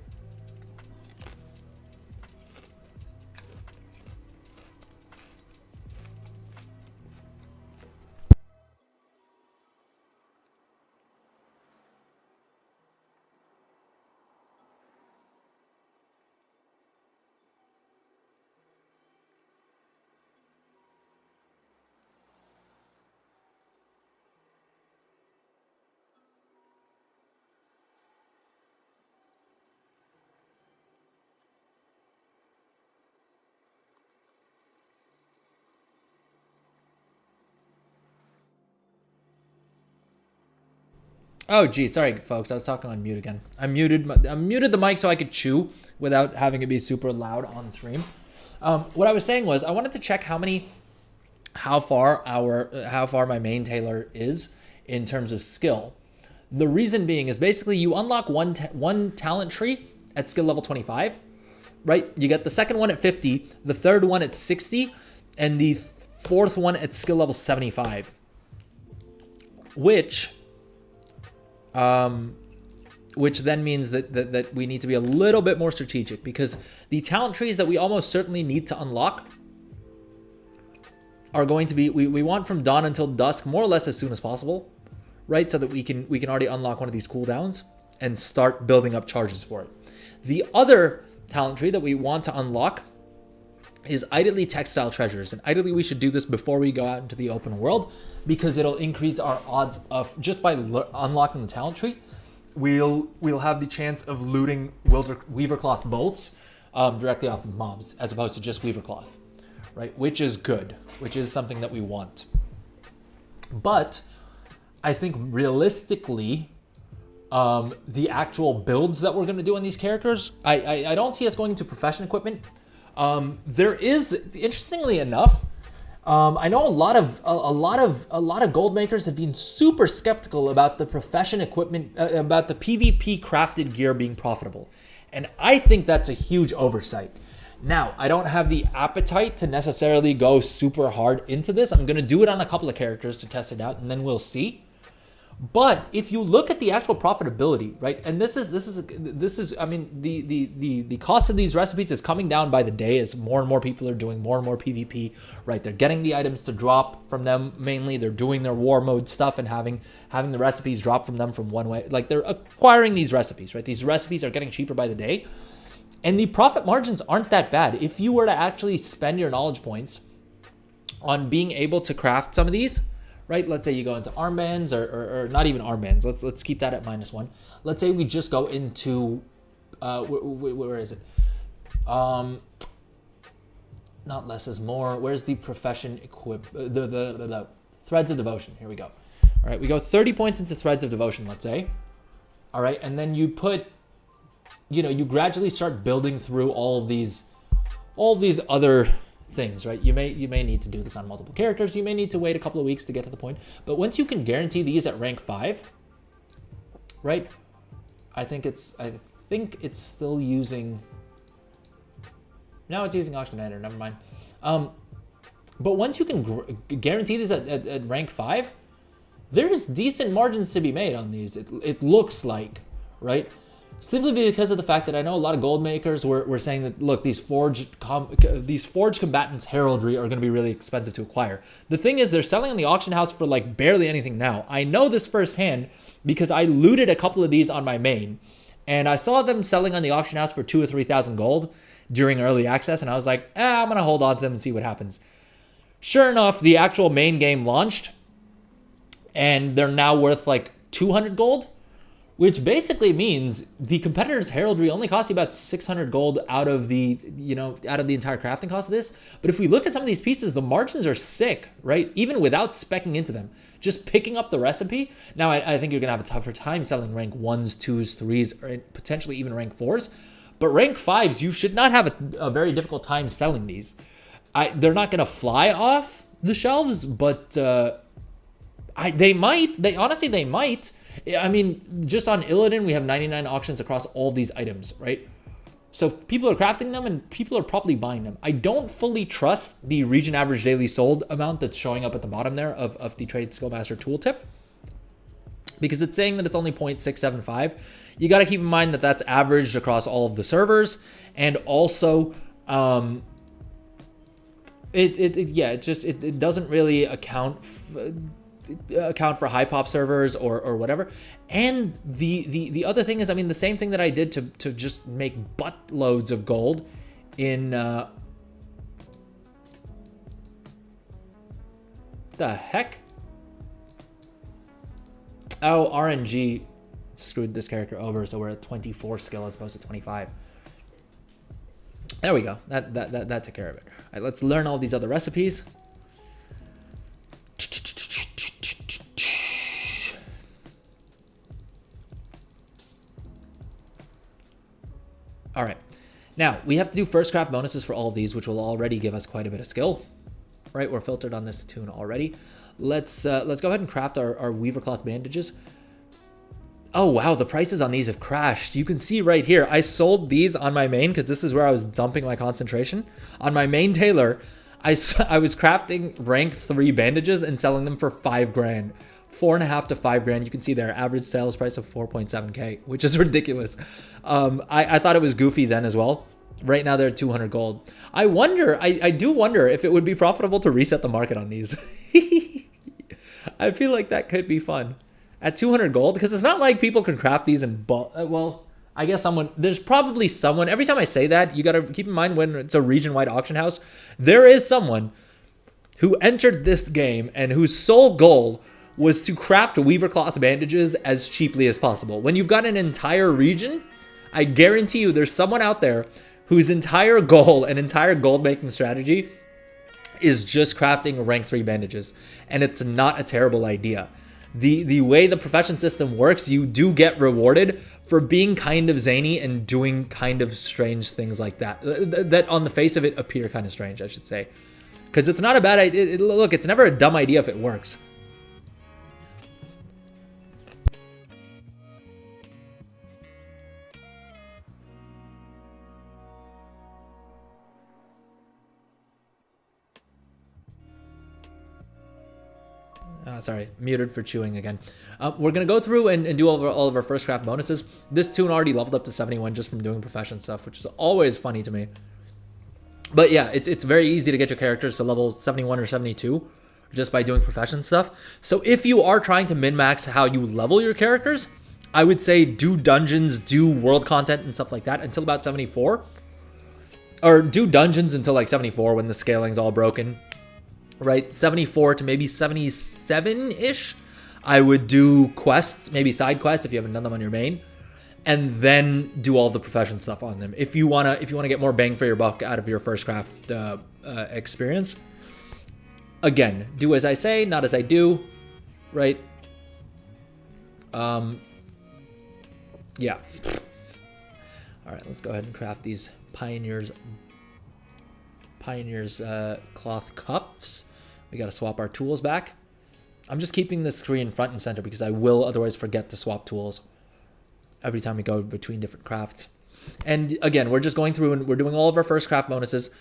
[SPEAKER 1] Oh, gee, sorry, folks. I was talking on mute again. I muted the mic so I could chew without having it be super loud on stream. What I was saying was I wanted to check how far my main tailor is in terms of skill. The reason being is basically you unlock one talent tree at skill level 25, right? You get the second one at 50, the third one at 60, and the fourth one at skill level 75, which then means that we need to be a little bit more strategic, because the talent trees that we almost certainly need to unlock are going to be, we want from dawn until dusk, more or less as soon as possible, right? So that we can already unlock one of these cooldowns and start building up charges for it. The other talent tree that we want to unlock is ideally textile treasures, and ideally we should do this before we go out into the open world, because it'll increase our odds of, just by unlocking the talent tree, we'll have the chance of looting weavercloth bolts directly off of mobs, as opposed to just weavercloth, right? Which is good, which is something that we want. But I think realistically, the actual builds that we're going to do on these characters, I don't see us going to profession equipment. There is, interestingly enough, I know a lot of gold makers have been super skeptical about the profession equipment, about the PvP crafted gear being profitable, and I think that's a huge oversight. Now, I don't have the appetite to necessarily go super hard into this. I'm gonna do it on a couple of characters to test it out, and then we'll see. But if you look at the actual profitability, right, and this is, I mean, the cost of these recipes is coming down by the day as more and more people are doing more and more PvP, right? They're getting the items to drop from them mainly. They're doing their war mode stuff and having the recipes drop from them from one way. Like, they're acquiring these recipes, right? These recipes are getting cheaper by the day, and the profit margins aren't that bad. If you were to actually spend your knowledge points on being able to craft some of these, right? Let's say you go into armbands, or not even armbands. Let's keep that at -1. Let's say we just go into, where is it? Not less is more. Where's the profession the threads of devotion? Here we go. All right, we go 30 points into threads of devotion, let's say. All right, and then you put, you gradually start building through all of these other things, right? You may need to do this on multiple characters. You may need to wait a couple of weeks to get to the point. But once you can guarantee these at rank 5, right? I think it's still using. Now it's using auction ender. Never mind. But once you can guarantee these at rank 5, there's decent margins to be made on these. It looks like, right? Simply because of the fact that I know a lot of gold makers were saying that, look, these forged combatants heraldry are going to be really expensive to acquire. The thing is, they're selling on the auction house for like barely anything now. I know this firsthand because I looted a couple of these on my main, and I saw them selling on the auction house for 2,000 or 3,000 gold during early access, and I was like, I'm going to hold on to them and see what happens. Sure enough, the actual main game launched, and they're now worth like 200 gold. which basically means the competitor's heraldry only costs you about 600 gold out of the, out of the entire crafting cost of this. But if we look at some of these pieces, the margins are sick, right? Even without speccing into them, just picking up the recipe. Now, I think you're gonna have a tougher time selling rank 1s, 2s, 3s, or potentially even rank 4s. But rank 5s, you should not have a very difficult time selling these. They're not gonna fly off the shelves, but they might. They might. I mean, just on Illidan, we have 99 auctions across all these items, right? So people are crafting them and people are probably buying them. I don't fully trust the region average daily sold amount that's showing up at the bottom there of the Trade Skillmaster tooltip, because it's saying that it's only 0.675. You got to keep in mind that that's averaged across all of the servers, and also it doesn't really account for high pop servers or whatever. And the other thing is, I mean, the same thing that I did to just make buttloads of gold in the heck? Oh, RNG screwed this character over, so we're at 24 skill as opposed to 25. There we go. That took care of it. All right, let's learn all these other recipes. All right, now we have to do first craft bonuses for all of these, which will already give us quite a bit of skill. Right, we're filtered on this tune already. Let's go ahead and craft our weaver cloth bandages. Oh wow, the prices on these have crashed. You can see right here, I sold these on my main because this is where I was dumping my concentration. On my main tailor, I was crafting rank 3 bandages and selling them for 5 grand. 4.5 to 5 grand. You can see their average sales price of 4.7k, which is ridiculous. I thought it was goofy then as well. Right now they're at 200 gold. I do wonder if it would be profitable to reset the market on these. I feel like that could be fun. At 200 gold, because it's not like people can craft these in bulk. Well, I guess there's probably someone, every time I say that, you got to keep in mind when it's a region-wide auction house, there is someone who entered this game and whose sole goal was to craft weaver cloth bandages as cheaply as possible. When you've got an entire region, I guarantee you there's someone out there whose entire goal and entire gold making strategy is just crafting rank 3 bandages. And it's not a terrible idea. The way the profession system works, you do get rewarded for being kind of zany and doing kind of strange things like that. That on the face of it appear kind of strange, I should say. Because it's not a bad idea. Look, it's never a dumb idea if it works. Sorry, muted for chewing again. We're going to go through and do all of our first craft bonuses. This tune already leveled up to 71 just from doing profession stuff, which is always funny to me. But yeah, it's very easy to get your characters to level 71 or 72 just by doing profession stuff. So if you are trying to min-max how you level your characters, I would say do dungeons, do world content and stuff like that until about 74. Or do dungeons until like 74 when the scaling's all broken. Right, 74 to maybe 77-ish. I would do quests, maybe side quests if you haven't done them on your main, and then do all the profession stuff on them. If you wanna get more bang for your buck out of your first craft experience. Again, do as I say, not as I do. Right. Yeah. All right, let's go ahead and craft these Pioneers cloth cuffs. We got to swap our tools back. I'm just keeping the screen front and center because I will otherwise forget to swap tools every time we go between different crafts. And again, we're just going through and we're doing all of our first craft bonuses.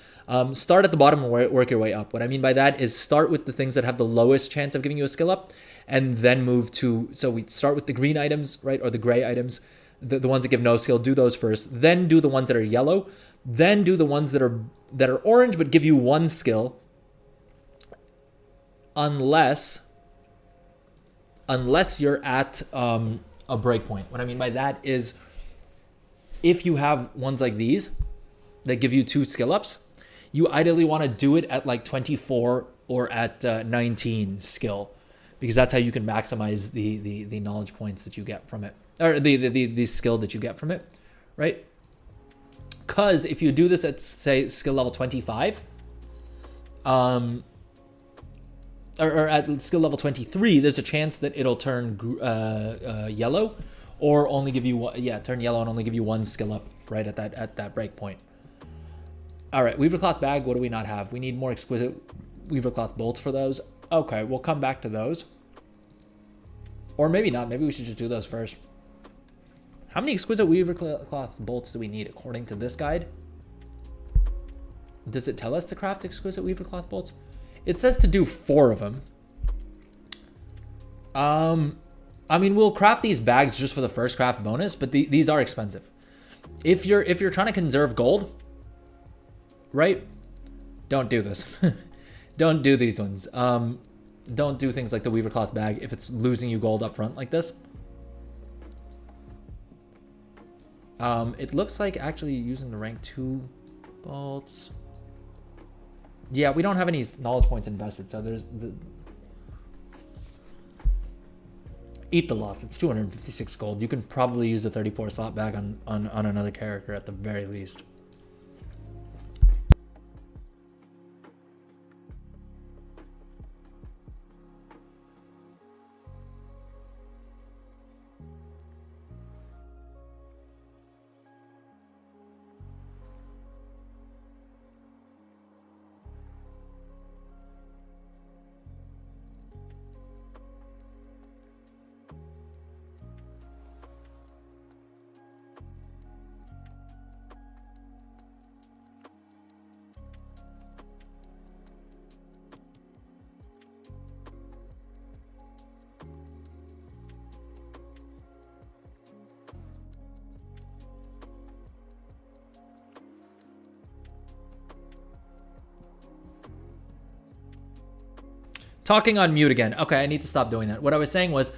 [SPEAKER 1] Start at the bottom and work your way up. What I mean by that is start with the things that have the lowest chance of giving you a skill up and then move to, so we start with the green items, right? Or the gray items, the ones that give no skill, do those first, then do the ones that are yellow, then do the ones that are orange but give you 1 skill, unless you're at a breakpoint. What I mean by that is if you have ones like these that give you 2 skill ups, you ideally want to do it at like 24 or at 19 skill, because that's how you can maximize the knowledge points that you get from it. or the skill that you get from it, right? Because if you do this at, say, skill level 25, or at skill level 23, there's a chance that it'll turn yellow, or only give you turn yellow and only give you one skill up right at that break point. All right, Weaver Cloth Bag. What do we not have? We need more exquisite Weaver Cloth bolts for those. Okay, we'll come back to those, or maybe not. Maybe we should just do those first. How many exquisite Weaver Cloth bolts do we need according to this guide? Does it tell us to craft exquisite Weaver Cloth bolts? It says to do 4 of them. I mean, we'll craft these bags just for the first craft bonus, but these are expensive. If you're trying to conserve gold, right? Don't do this. Don't do these ones. Don't do things like the Weaver Cloth Bag if it's losing you gold up front like this. It looks like actually using the rank 2 bolts. Yeah, we don't have any knowledge points invested, so there's the... Eat the loss. It's 256 gold. You can probably use a 34 slot bag on another character at the very least. Talking on mute again. Okay, I need to stop doing that. What I was saying was,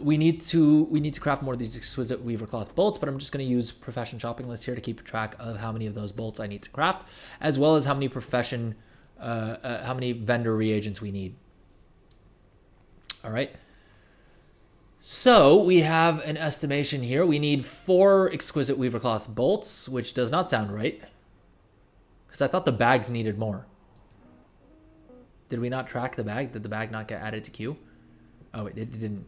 [SPEAKER 1] we need to craft more of these exquisite Weaver Cloth bolts, but I'm just going to use profession shopping list here to keep track of how many of those bolts I need to craft, as well as how many how many vendor reagents we need. All right. So we have an estimation here. We need 4 exquisite Weaver Cloth bolts, which does not sound right, because I thought the bags needed more. Did we not track the bag? Did the bag not get added to queue? Oh, it didn't.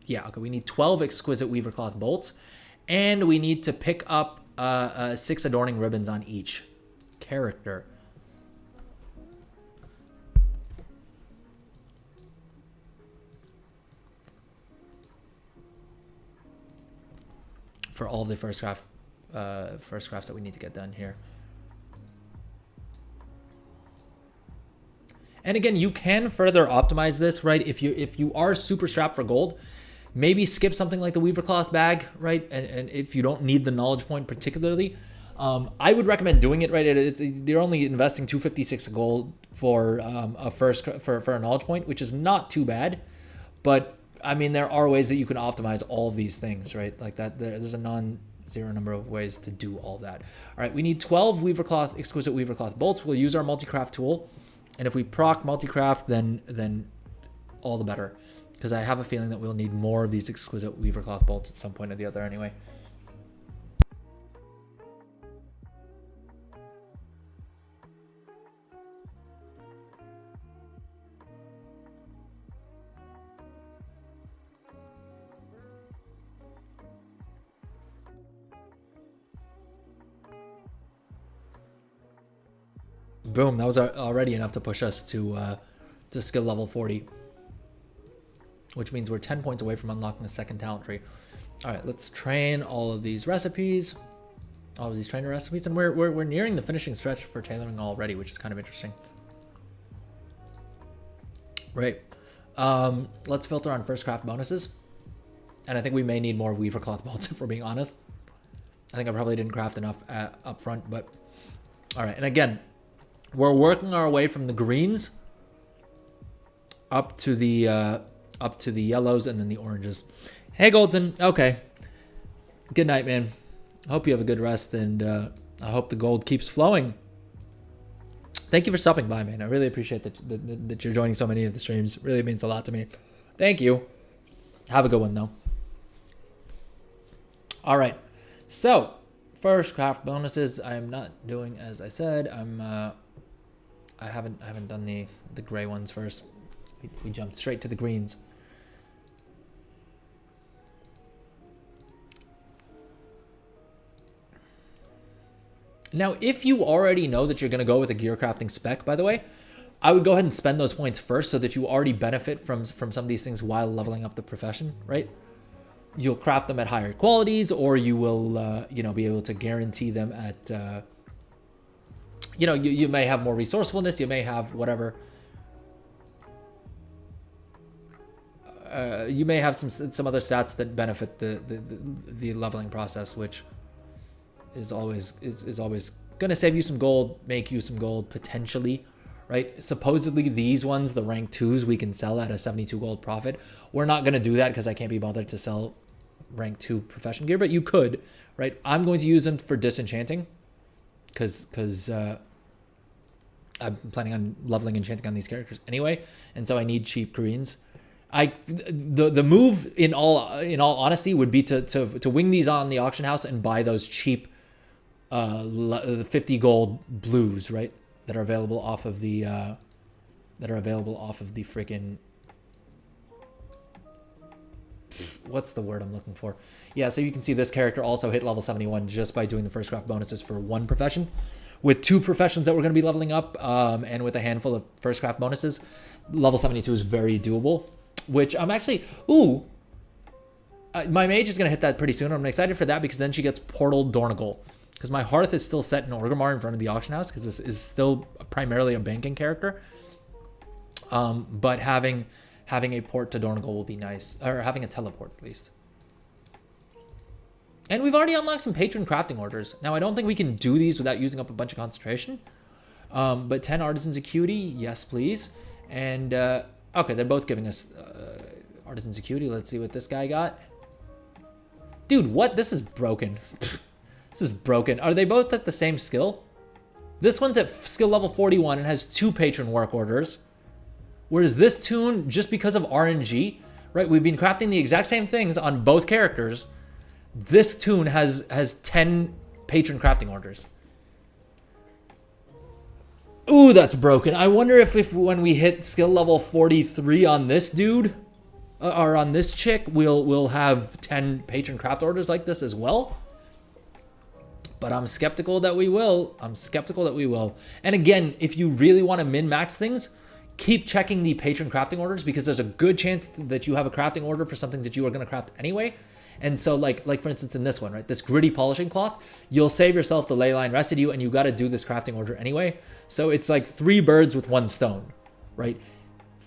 [SPEAKER 1] Yeah, okay. We need 12 exquisite Weaver Cloth bolts, and we need to pick up 6 adorning ribbons on each character. For all the first crafts that we need to get done here. And again, you can further optimize this, right? If you are super strapped for gold, maybe skip something like the Weaver Cloth Bag, right? And if you don't need the knowledge point particularly, I would recommend doing it, right? They're only investing 256 gold for for a knowledge point, which is not too bad. But I mean, there are ways that you can optimize all of these things, right? Like that. There's a non-zero number of ways to do all that. All right, we need 12 exquisite Weaver Cloth bolts. We'll use our multi-craft tool. And if we proc multi-craft, then all the better. Because I have a feeling that we'll need more of these exquisite Weaver Cloth bolts at some point or the other anyway. Boom, that was already enough to push us to skill level 40. Which means we're 10 points away from unlocking a second talent tree. All right, let's train all of these recipes. All of these trainer recipes. And we're nearing the finishing stretch for tailoring already, which is kind of interesting. Right. Let's filter on first craft bonuses. And I think we may need more Weaver Cloth bolts if we're being honest. I think I probably didn't craft enough up front, but all right. And again, we're working our way from the greens up to the yellows and then the oranges. Hey, Goldson. Okay. Good night, man. I hope you have a good rest, and I hope the gold keeps flowing. Thank you for stopping by, man. I really appreciate that you're joining so many of the streams. It really means a lot to me. Thank you. Have a good one, though. All right. So first craft bonuses. I'm not doing as I said. I haven't done the gray ones first. We jumped straight to the greens. Now, if you already know that you're going to go with a gear crafting spec, by the way, I would go ahead and spend those points first so that you already benefit from some of these things while leveling up the profession, right? You'll craft them at higher qualities, or you will, be able to guarantee them at, you may have more resourcefulness, you may have whatever. You may have some other stats that benefit the leveling process, which is always going to save you some gold, make you some gold potentially, right? Supposedly these ones, the rank 2s, we can sell at a 72 gold profit. We're not going to do that because I can't be bothered to sell rank 2 profession gear, but you could, right? I'm going to use them for disenchanting because I'm planning on leveling enchanting on these characters anyway, and so I need cheap greens. The move in all honesty would be to wing these on the auction house and buy those cheap 50 gold blues, right, that are available off of the freaking, what's the word I'm looking for? Yeah, so you can see this character also hit level 71 just by doing the first craft bonuses for one profession. With 2 professions that we're going to be leveling up, and with a handful of first craft bonuses, level 72 is very doable. Which I'm actually, my mage is going to hit that pretty soon. I'm excited for that because then she gets Portal Dornagal. Because my Hearth is still set in Orgrimmar in front of the auction house because this is still primarily a banking character. But having a port to Dornagal will be nice. Or having a teleport at least. And we've already unlocked some patron crafting orders. Now I don't think we can do these without using up a bunch of concentration. But 10 Artisans Acuity, yes please. And okay, they're both giving us Artisans Acuity. Let's see what this guy got. Dude, what? This is broken. This is broken. Are they both at the same skill? This one's at skill level 41 and has 2 patron work orders. Whereas this toon, just because of RNG, right? We've been crafting the exact same things on both characters. This toon has 10 patron crafting orders. Ooh, that's broken. I wonder if when we hit skill level 43 on this dude, or on this chick, we'll have 10 patron craft orders like this as well. But I'm skeptical that we will. And again, if you really want to min-max things, keep checking the patron crafting orders because there's a good chance that you have a crafting order for something that you are going to craft anyway. And so like for instance in this one, right, this gritty polishing cloth, you'll save yourself the ley line residue and you got to do this crafting order anyway. So it's like 3 birds with 1 stone, right?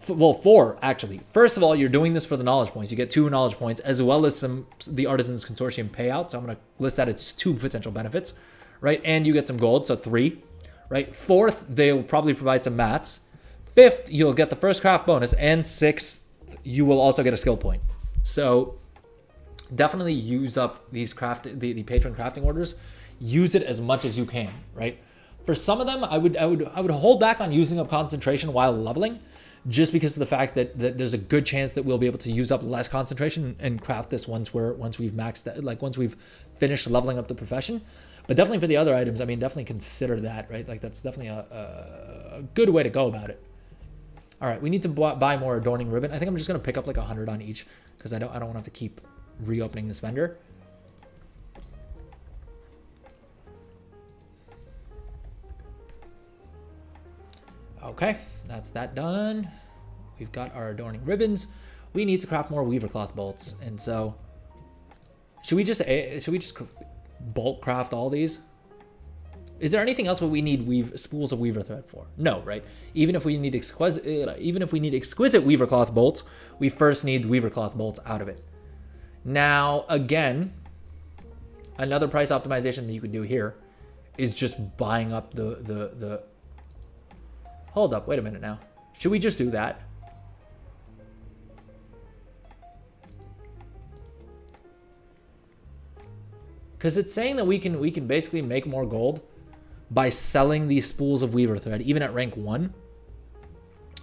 [SPEAKER 1] Well, 4 actually. First of all, you're doing this for the knowledge points. You get 2 knowledge points as well as the Artisans Consortium payout. So I'm going to list that as 2 potential benefits, right? And you get some gold, so 3, right? 4th, they'll probably provide some mats. 5th, you'll get the first craft bonus, and 6th, you will also get a skill point. So definitely use up these the patron crafting orders. Use it as much as you can, right? For some of them, I would hold back on using up concentration while leveling, just because of the fact that there's a good chance that we'll be able to use up less concentration and craft this once we've maxed that, like once we've finished leveling up the profession. But definitely for the other items, I mean, definitely consider that, right? Like that's definitely a good way to go about it. All right, we need to buy more adorning ribbon. I think I'm just gonna pick up like 100 on each because I don't want to have to keep reopening this vendor. Okay, that's that done. We've got our adorning ribbons. We need to craft more weaver cloth bolts, and so should we just bulk craft all these? Is there anything else what we need spools of weaver thread for? No, right? Even if we need exquisite weaver cloth bolts, we first need weaver cloth bolts out of it. Now, again, another price optimization that you could do here is just buying up the hold up, wait a minute now. Should we just do that? Because it's saying that we can basically make more gold by selling these spools of weaver thread, even at rank 1,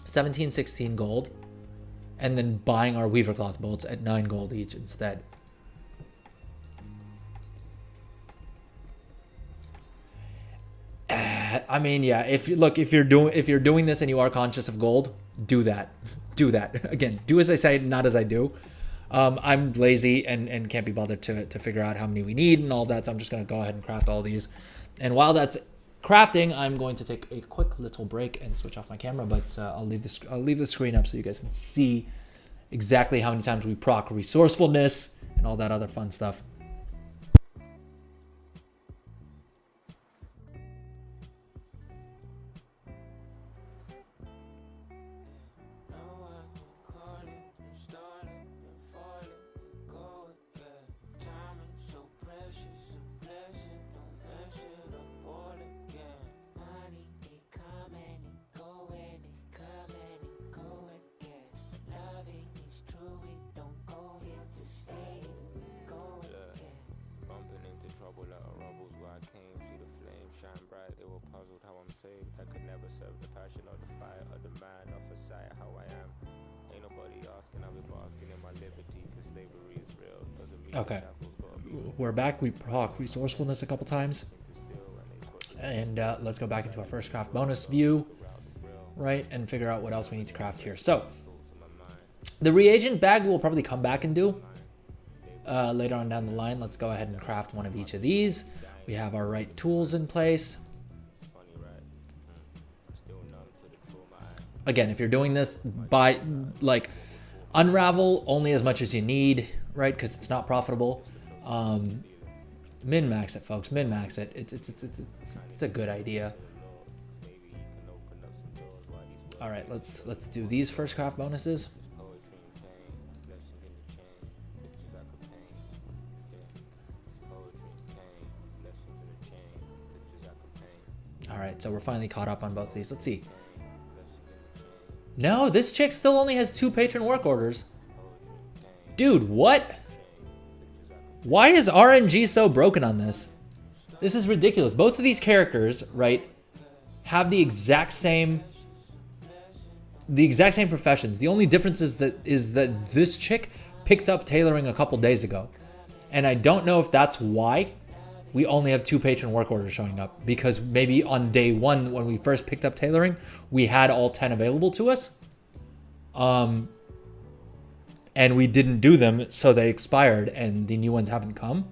[SPEAKER 1] 17, 16 gold, and then buying our weaver cloth bolts at 9 gold each instead. I mean, yeah. If you're doing this and you are conscious of gold, do that. Do that. Again, do as I say, not as I do. I'm lazy and can't be bothered to figure out how many we need and all that. So I'm just gonna go ahead and craft all these. And while that's crafting, I'm going to take a quick little break and switch off my camera. But I'll leave the screen up so you guys can see exactly how many times we proc resourcefulness and all that other fun stuff. Okay, we're back. We proc resourcefulness a couple times, and let's go back into our first craft bonus view, right, and figure out what else we need to craft here. So the reagent bag we'll probably come back and do later on down the line. Let's go ahead and craft one of each of these. We have our right tools in place. Again, if you're doing this by like unravel only as much as you need, right? Because it's not profitable. Min max it, folks. Min max it. It's a good idea. All right, let's do these first craft bonuses. All right, so we're finally caught up on both of these. Let's see. No, this chick still only has 2 patron work orders. Dude, what? Why is RNG so broken on this? This is ridiculous. Both of these characters, right, have the exact same professions. The only difference is that this chick picked up tailoring a couple days ago. And I don't know if that's why we only have 2 patron work orders showing up, because maybe on day 1 when we first picked up tailoring, we had all 10 available to us. And we didn't do them, so they expired and the new ones haven't come.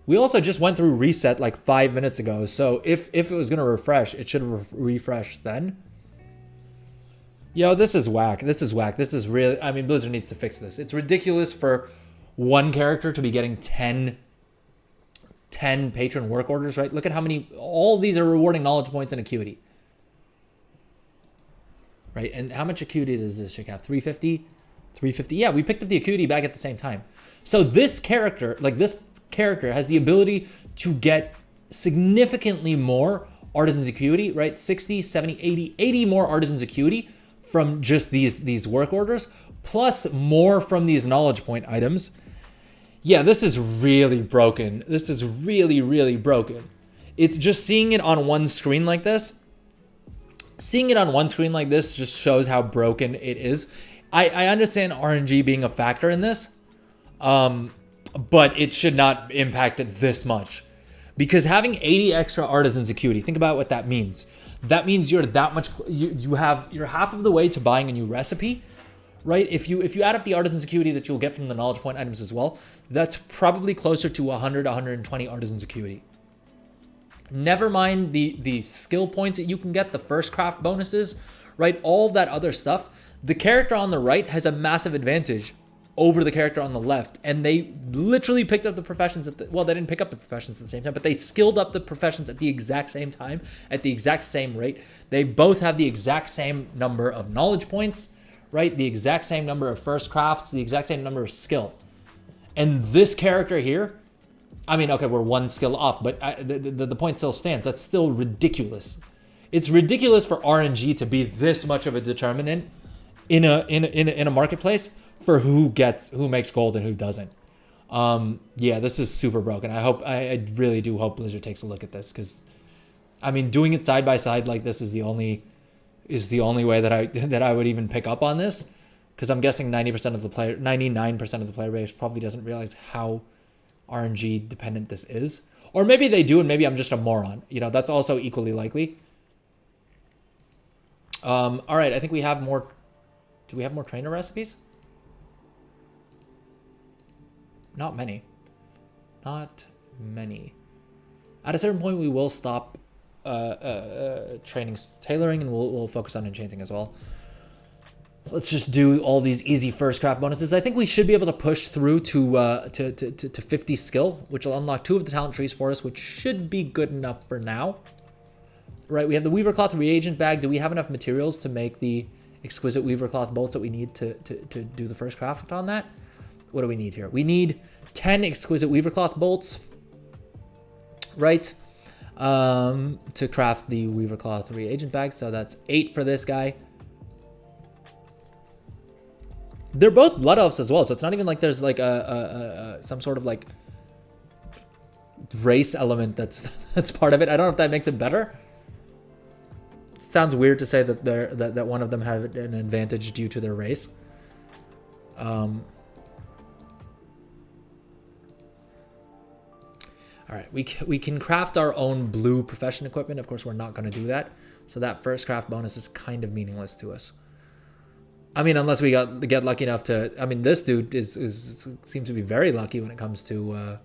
[SPEAKER 1] We also just went through reset like 5 minutes ago, so if it was gonna refresh, it should have refreshed then. Yo, this is whack. This is whack. This is really, I mean, Blizzard needs to fix this. It's ridiculous for one character to be getting 10 patron work orders, right? Look at how many, all of these are rewarding knowledge points and acuity. Right, and how much acuity does this chick have? 350? 350. Yeah, we picked up the acuity back at the same time. So this character has the ability to get significantly more artisan's acuity, right? 60, 70, 80 more artisan's acuity from just these work orders, plus more from these knowledge point items. Yeah, this is really broken. This is really, really broken. It's just seeing it on one screen like this. Seeing it on one screen like this just shows how broken it is. I understand RNG being a factor in this, but it should not impact it this much. Because having 80 extra artisans acuity, think about what that means. That means you're that much, you're half of the way to buying a new recipe, right? If you add up the artisans acuity that you'll get from the knowledge point items as well, that's probably closer to 100, 120 artisans acuity. Never mind the skill points that you can get, the first craft bonuses, right? All of that other stuff. The character on the right has a massive advantage over the character on the left. And they literally picked up the professions well, they didn't pick up the professions at the same time, but they skilled up the professions at the exact same time, at the exact same rate. They both have the exact same number of knowledge points, right? The exact same number of first crafts, the exact same number of skill. And this character here, I mean, okay, we're one skill off, but the point still stands. That's still ridiculous. It's ridiculous for RNG to be this much of a determinant in a marketplace for who makes gold and who doesn't. Yeah, this is super broken. I really do hope Blizzard takes a look at this, because I mean, doing it side by side like this is the only way that I would even pick up on this, because I'm guessing 99% of the player base probably doesn't realize how RNG dependent this is. Or maybe they do and maybe I'm just a moron. You know, that's also equally likely. All right, I think we have more. Do we have more trainer recipes? Not many. Not many. At a certain point, we will stop training tailoring and we'll focus on enchanting as well. Let's just do all these easy first craft bonuses. I think we should be able to push through to 50 skill, which will unlock 2 of the talent trees for us, which should be good enough for now. Right, we have the Weaver Cloth reagent bag. Do we have enough materials to make the exquisite Weaver Cloth bolts that we need to do the first craft on that? What do we need here? We need 10 exquisite Weaver Cloth bolts, right? To craft the Weaver Cloth reagent bag. So that's 8 for this guy. They're both blood elves as well, so it's not even like there's like some sort of like race element that's part of it. I don't know if that makes it better. It sounds weird to say that that one of them have an advantage due to their race. All right, we can craft our own blue profession equipment. Of course, we're not going to do that, so that first craft bonus is kind of meaningless to us. I mean, unless we get lucky enough to. I mean, this dude seems to be very lucky when it comes to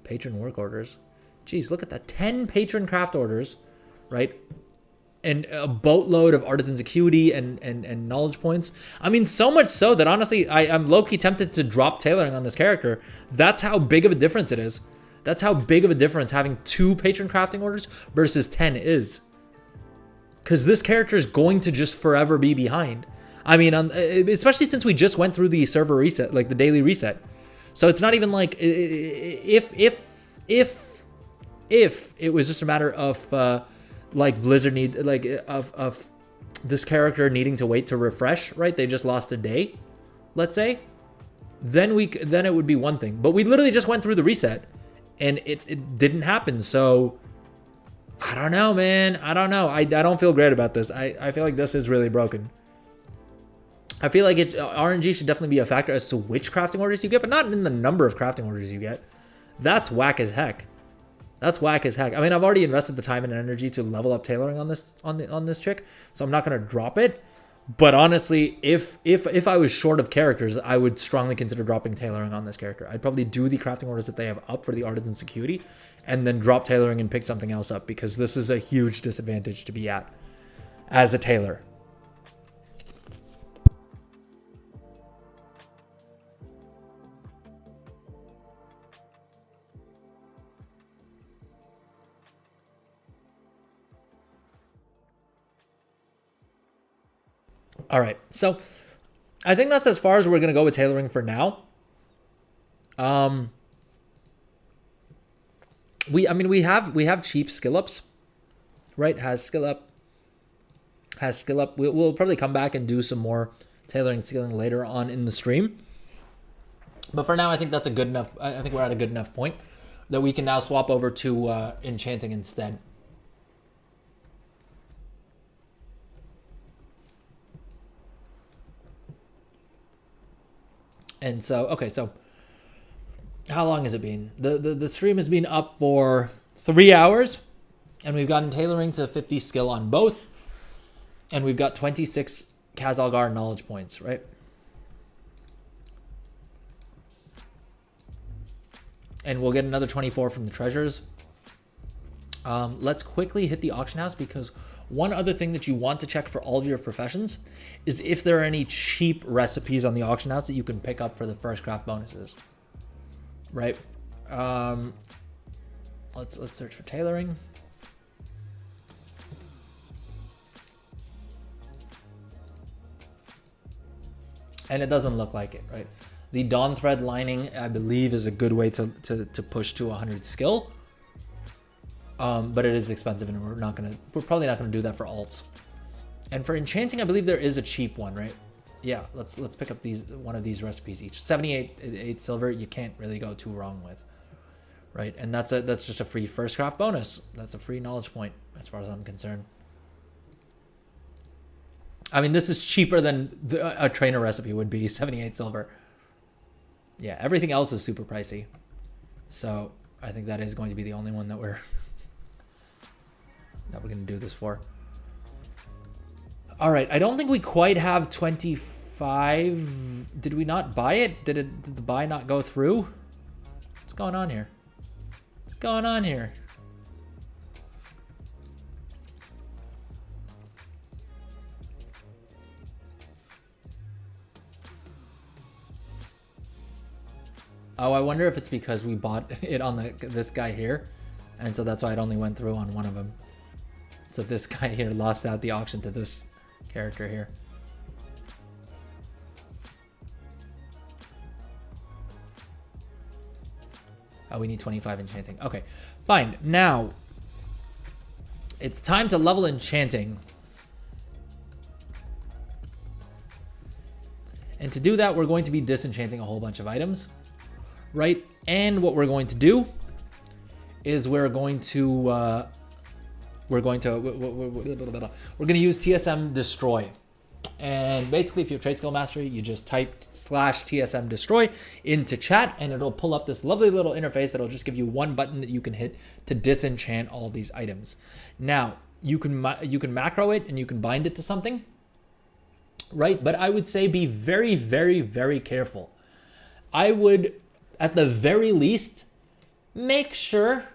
[SPEAKER 1] patron work orders. Jeez, look at that, 10 patron craft orders, right? And a boatload of artisan's acuity and knowledge points. I mean, so much so that honestly, I'm low-key tempted to drop tailoring on this character. That's how big of a difference it is. That's how big of a difference having 2 patron crafting orders versus 10 is. Because this character is going to just forever be behind. I mean, especially since we just went through the server reset, like the daily reset. So it's not even like if it was just a matter of like Blizzard need like of this character needing to wait to refresh, right? They just lost a day, let's say. Then it would be one thing. But we literally just went through the reset, and it didn't happen. So. I don't know, man. I don't know. I don't feel great about this. I feel like this is really broken. I feel like RNG should definitely be a factor as to which crafting orders you get, but not in the number of crafting orders you get. That's whack as heck. That's whack as heck. I mean, I've already invested the time and energy to level up tailoring on this chick, so I'm not gonna drop it. But honestly, if I was short of characters, I would strongly consider dropping tailoring on this character. I'd probably do the crafting orders that they have up for the artisan security, and then drop tailoring and pick something else up, because this is a huge disadvantage to be at as a tailor. All right, so I think that's as far as we're gonna go with tailoring for now. We have cheap skill ups, right? Has skill up. We'll probably come back and do some more tailoring and skilling later on in the stream. But for now, I think that's a good enough. I think we're at a good enough point that we can now swap over to enchanting instead. And so, okay, so how long has it been? The stream has been up for 3 hours, and we've gotten tailoring to 50 skill on both, and we've got 26 Khazalgar knowledge points, right? And we'll get another 24 from the treasures. Let's quickly hit the auction house, because one other thing that you want to check for all of your professions is if there are any cheap recipes on the auction house that you can pick up for the first craft bonuses, right? Let's search for tailoring. And it doesn't look like it, right? The Dawn Thread lining, I believe, is a good way to push to 100 skill. But it is expensive, and we're probably not gonna do that for alts. And for enchanting, I believe there is a cheap one, right? Yeah, let's pick up one of these recipes each. 78 silver, you can't really go too wrong with, right? And that's just a free first craft bonus. That's a free knowledge point as far as I'm concerned. I mean, this is cheaper than a trainer recipe would be, 78 silver. Yeah, everything else is super pricey. So I think that is going to be the only one that we're going to do this for. All right, I don't think we quite have 25. Did we not buy it? Did the buy not go through? What's going on here? What's going on here? Oh, I wonder if it's because we bought it on this guy here, and so that's why it only went through on one of them. So this guy here lost out the auction to this character here. Oh, we need 25 enchanting. Okay, fine. Now, it's time to level enchanting. And to do that, we're going to be disenchanting a whole bunch of items. Right, and what we're going to do is we're going to use TSM destroy, and basically if you have trade skill mastery, you just type /TSM destroy into chat, and it'll pull up this lovely little interface that'll just give you one button that you can hit to disenchant all of these items. Now you can macro it and you can bind it to something, right? But I would say be very, very, very careful. I would, at the very least, make sure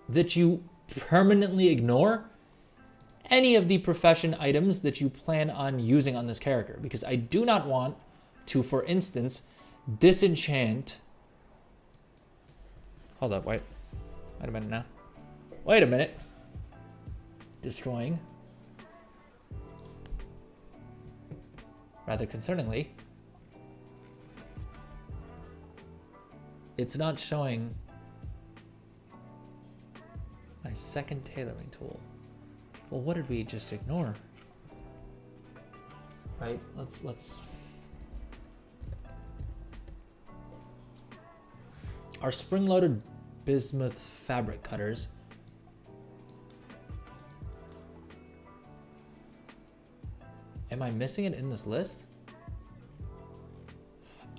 [SPEAKER 1] that you permanently ignore any of the profession items that you plan on using on this character, because I do not want to, for instance, disenchant. Hold up, wait a minute now. Wait a minute. Destroying. Rather concerningly, it's not showing my second tailoring tool. Well, what did we just ignore? Right, let's our spring-loaded bismuth fabric cutters. Am I missing it in this list?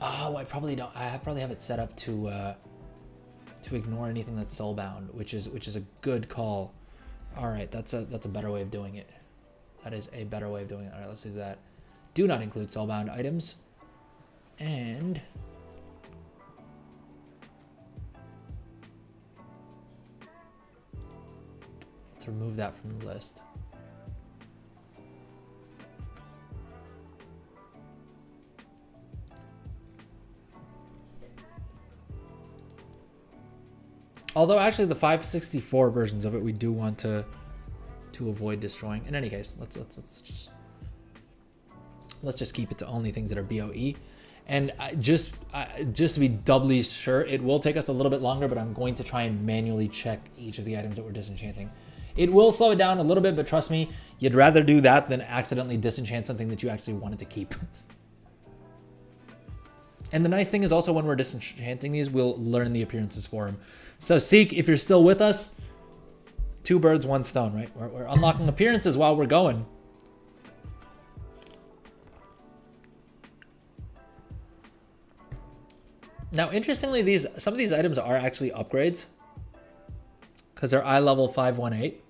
[SPEAKER 1] Oh, I probably don't. I probably have it set up to ignore anything that's soulbound, which is a good call. All right, that's a better way of doing it. That is a better way of doing it. All right, let's do that. Do not include soulbound items, and let's remove that from the list. Although actually the 564 versions of it we do want to avoid destroying. In any case, let's just keep it to only things that are BOE. And just to be doubly sure, it will take us a little bit longer, but I'm going to try and manually check each of the items that we're disenchanting. It will slow it down a little bit, but trust me, you'd rather do that than accidentally disenchant something that you actually wanted to keep. And the nice thing is also when we're disenchanting these, we'll learn the appearances for them. So Seek, if you're still with us, 2 birds, 1 stone, right? We're unlocking appearances while we're going. Now, interestingly, some of these items are actually upgrades because they're eye level 518.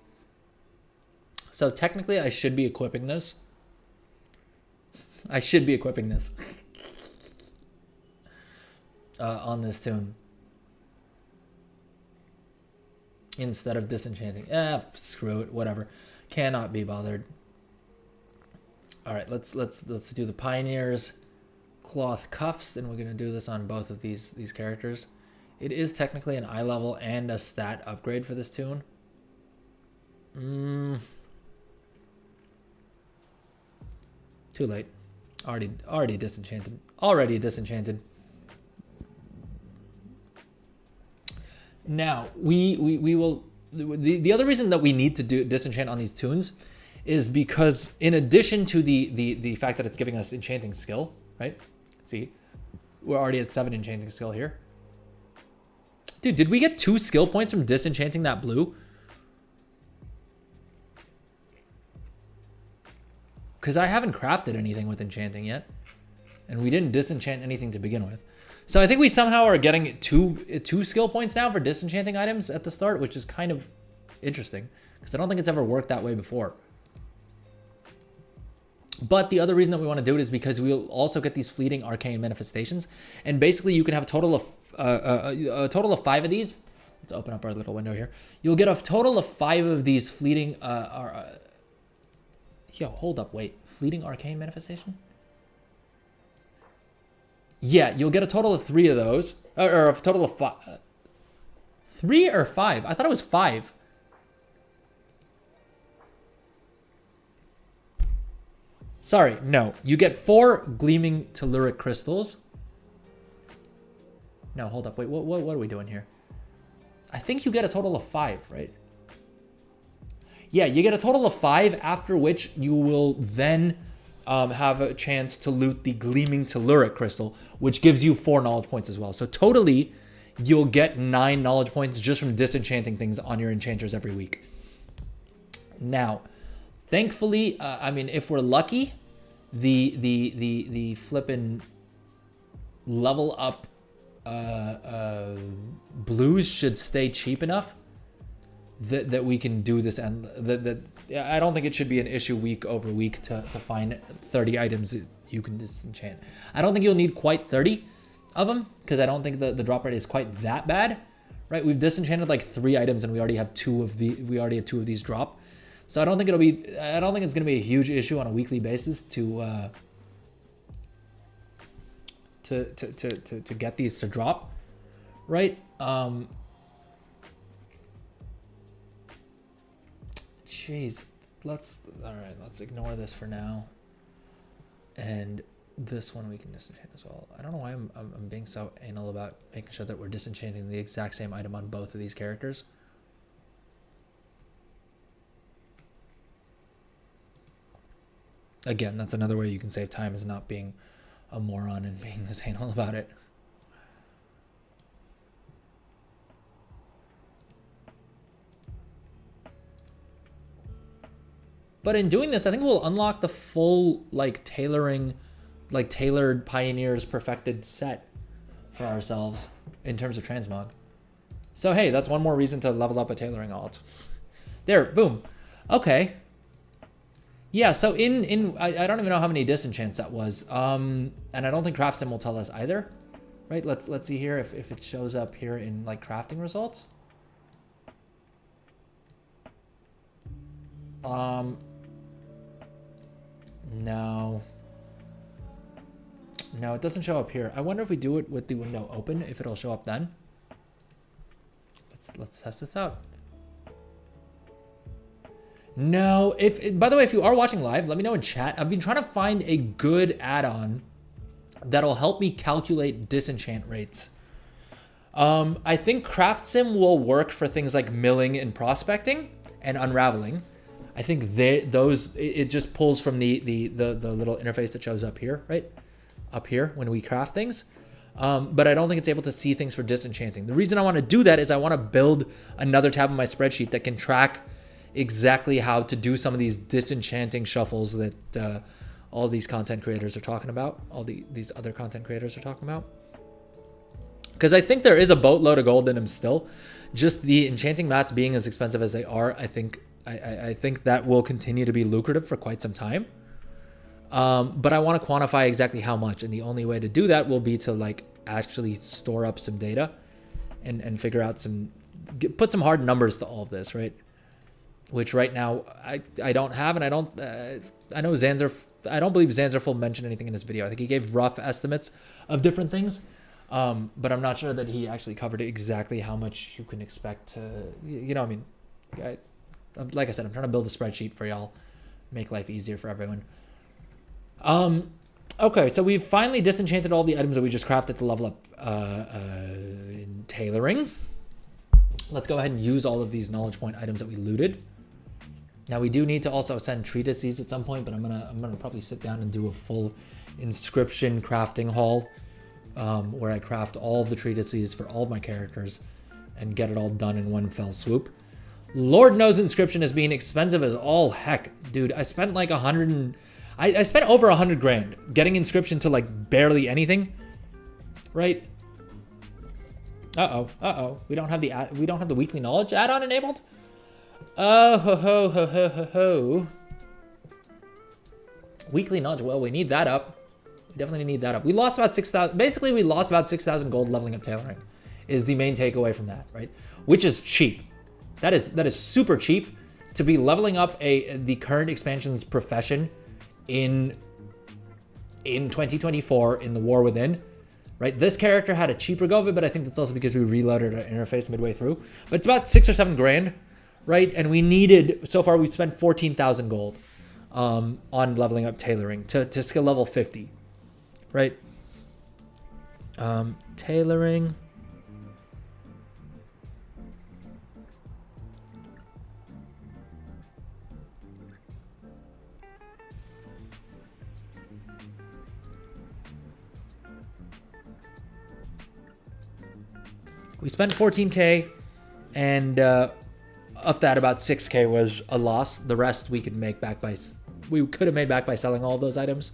[SPEAKER 1] So technically, I should be equipping this. I should be equipping this on this tune instead of disenchanting. Screw it, whatever. Cannot be bothered. All right, let's do the Pioneers cloth cuffs, and we're gonna do this on both of these characters. It is technically an eye level and a stat upgrade for this tune. Too late. Already disenchanted. Already disenchanted. Now we will. The other reason that we need to do disenchant on these tunes is because in addition to the fact that it's giving us enchanting skill, right? See, we're already at 7 enchanting skill here. Dude, did we get 2 skill points from disenchanting that blue? Because I haven't crafted anything with enchanting yet. And we didn't disenchant anything to begin with. So I think we somehow are getting two skill points now for disenchanting items at the start, which is kind of interesting because I don't think it's ever worked that way before. But the other reason that we want to do it is because we'll also get these fleeting arcane manifestations, and basically you can have a total of 5 of these. Let's open up our little window here. You'll get a total of 5 of these fleeting. Yo, hold up, wait. Fleeting arcane manifestation? Yeah, you'll get a total of 3 of those, or a total of 5. 3 or 5? I thought it was 5. Sorry, no. You get 4 gleaming telluric crystals. No, hold up. Wait, what are we doing here? I think you get a total of 5, right? Yeah, you get a total of 5, after which you will then have a chance to loot the gleaming telluric crystal, which gives you 4 knowledge points as well. So totally, you'll get 9 knowledge points just from disenchanting things on your enchanters every week. Now, thankfully, I mean, if we're lucky, the flippin' level up blues should stay cheap enough that we can do this, and that I don't think it should be an issue week over week to find 30 items that you can disenchant. I don't think you'll need quite 30 of them because I don't think the drop rate is quite that bad, right? We've disenchanted like 3 items and we already have 2 of these drop. So I don't think it's gonna be a huge issue on a weekly basis to get these to drop, right? Jeez, let's ignore this for now, and this one we can disenchant as well. I don't know why I'm being so anal about making sure that we're disenchanting the exact same item on both of these characters. Again, that's another way you can save time, is not being a moron and being this anal about it. But in doing this, I think we'll unlock the full tailored Pioneers perfected set for ourselves in terms of transmog. So hey, that's one more reason to level up a tailoring alt. There, boom. Okay. Yeah, so I don't even know how many disenchants that was. And I don't think CraftSim will tell us either. Right? Let's see here if it shows up here in crafting results. No, it doesn't show up here. I wonder if we do it with the window open, if it'll show up then. Let's test this out. No, by the way, if you are watching live, let me know in chat. I've been trying to find a good add-on that'll help me calculate disenchant rates. I think CraftSim will work for things like milling and prospecting and unraveling. I think it just pulls from the little interface that shows up here, right? Up here when we craft things. But I don't think it's able to see things for disenchanting. The reason I want to do that is I want to build another tab in my spreadsheet that can track exactly how to do some of these disenchanting shuffles that all these content creators are talking about, these other content creators are talking about. Because I think there is a boatload of gold in them still. Just the enchanting mats being as expensive as they are, I think that will continue to be lucrative for quite some time. But I want to quantify exactly how much, and the only way to do that will be to actually store up some data and figure out put some hard numbers to all of this, right? Which right now I don't have, and I know I don't believe Zanzerful mentioned anything in this video. I think he gave rough estimates of different things, but I'm not sure that he actually covered exactly how much you can expect to, I mean, like I said, I'm trying to build a spreadsheet for y'all, make life easier for everyone. Okay, so we've finally disenchanted all the items that we just crafted to level up in tailoring. Let's go ahead and use all of these knowledge point items that we looted. Now we do need to also send treatises at some point, but I'm gonna probably sit down and do a full inscription crafting haul, where I craft all of the treatises for all of my characters and get it all done in one fell swoop. Lord knows inscription is being expensive as all heck, dude. I spent like I spent over 100 grand getting inscription to barely anything, right? We don't have the weekly knowledge add-on enabled. Oh ho ho ho ho ho ho. Weekly knowledge. Well, we need that up. We definitely need that up. We lost about 6,000. Basically, we lost about 6,000 gold leveling up tailoring. Is the main takeaway from that, right? Which is cheap. That is super cheap to be leveling up the current expansion's profession in 2024 in the War Within. Right, this character had a cheaper go of it, but I think that's also because we reloaded our interface midway through. But it's about 6 or 7 grand, right? And we needed, so far we've spent 14,000 gold on leveling up tailoring to skill level 50, right? Tailoring. We spent 14K, and of that, about 6K was a loss. The rest we could make back we could have made back by selling all of those items,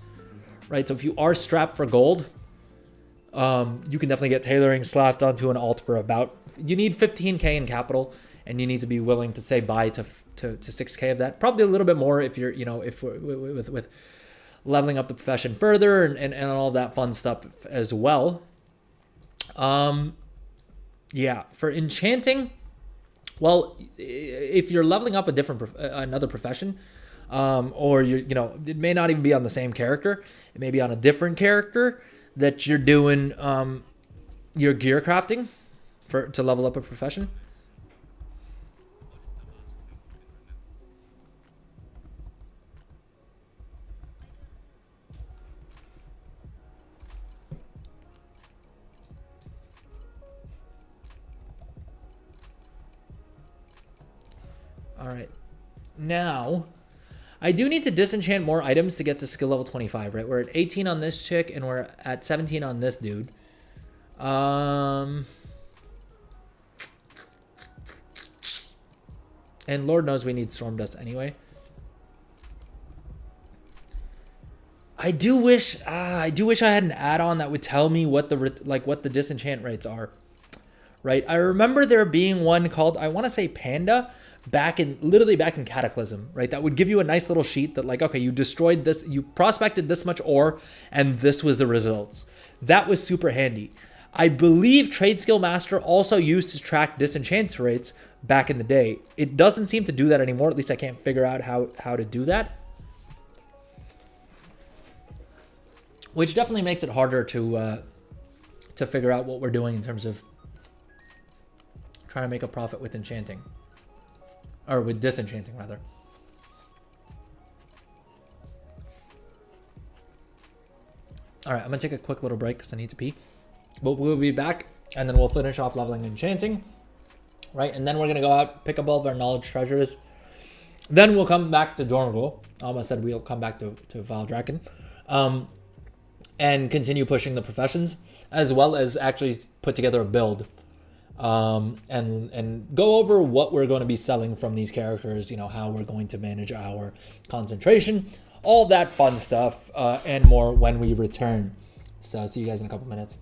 [SPEAKER 1] right? So if you are strapped for gold, you can definitely get tailoring slapped onto an alt for about. You need 15K in capital, and you need to be willing to say bye to 6K of that. Probably a little bit more if you're, if with leveling up the profession further and all that fun stuff as well. Yeah, for enchanting, well, if you're leveling up another profession, or it may not even be on the same character. It may be on a different character that you're doing your gear crafting to level up a profession. All right, now I do need to disenchant more items to get to skill level 25, right? We're at 18 on this chick and we're at 17 on this dude. And Lord knows we need storm dust anyway. I do wish I had an add-on that would tell me what the disenchant rates are. Right? I remember there being one called, I want to say Panda, literally back in Cataclysm, right? That would give you a nice little sheet that okay, you destroyed this, you prospected this much ore, and this was the results. That was super handy. I believe Trade Skill Master also used to track disenchant rates back in the day. It doesn't seem to do that anymore. At least I can't figure out how to do that. Which definitely makes it harder to figure out what we're doing in terms of trying to make a profit with enchanting. Or with disenchanting, rather. All right, I'm going to take a quick little break because I need to pee. But we'll be back, and then we'll finish off leveling enchanting. Right, and then we're going to go out, pick up all of our knowledge treasures. Then we'll come back to Dorngal. I almost said we'll come back to Valdraken. And continue pushing the professions, as well as actually put together a build. And go over what we're going to be selling from these characters, how we're going to manage our concentration, all that fun stuff, and more when we return. So see you guys in a couple minutes.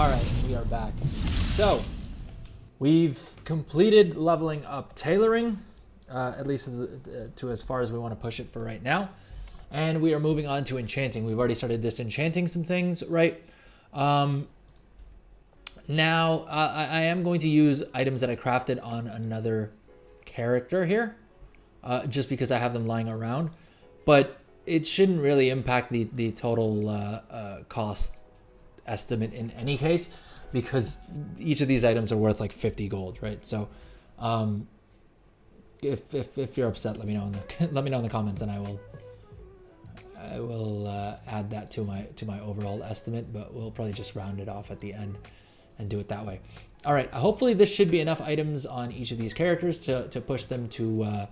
[SPEAKER 1] All right, we are back. So we've completed leveling up tailoring, at least to as far as we want to push it for right now. And we are moving on to enchanting. We've already started disenchanting some things, right? Now, I am going to use items that I crafted on another character here, just because I have them lying around. But it shouldn't really impact the total cost estimate in any case, because each of these items are worth like 50 gold, right? So if you're upset, let me know in the let me know in the comments, and I will add that to my overall estimate, but we'll probably just round it off at the end and do it that way. All right, hopefully this should be enough items on each of these characters to push them to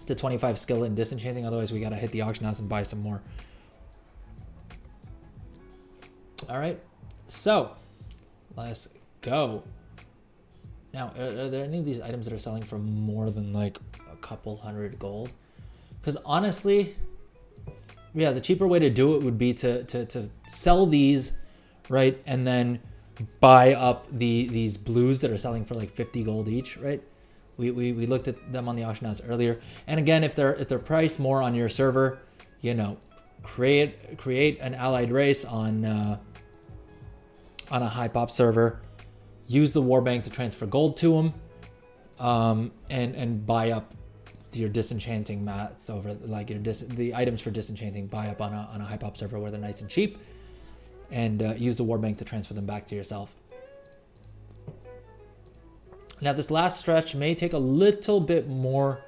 [SPEAKER 1] 25 skill in disenchanting. Otherwise we gotta hit the auction house and buy some more. All right, so let's go. Now, are there any of these items that are selling for more than like a couple hundred gold? Because honestly, yeah, the cheaper way to do it would be to sell these, right, and then buy up these blues that are selling for like 50 gold each, right? We looked at them on the auction house earlier, and again, if they're priced more on your server, you know, create an allied race on a high pop server, use the warbank to transfer gold to them, and buy up your disenchanting mats over, like the items for disenchanting, buy up on a high pop server where they're nice and cheap, and use the warbank to transfer them back to yourself. Now this last stretch may take a little bit more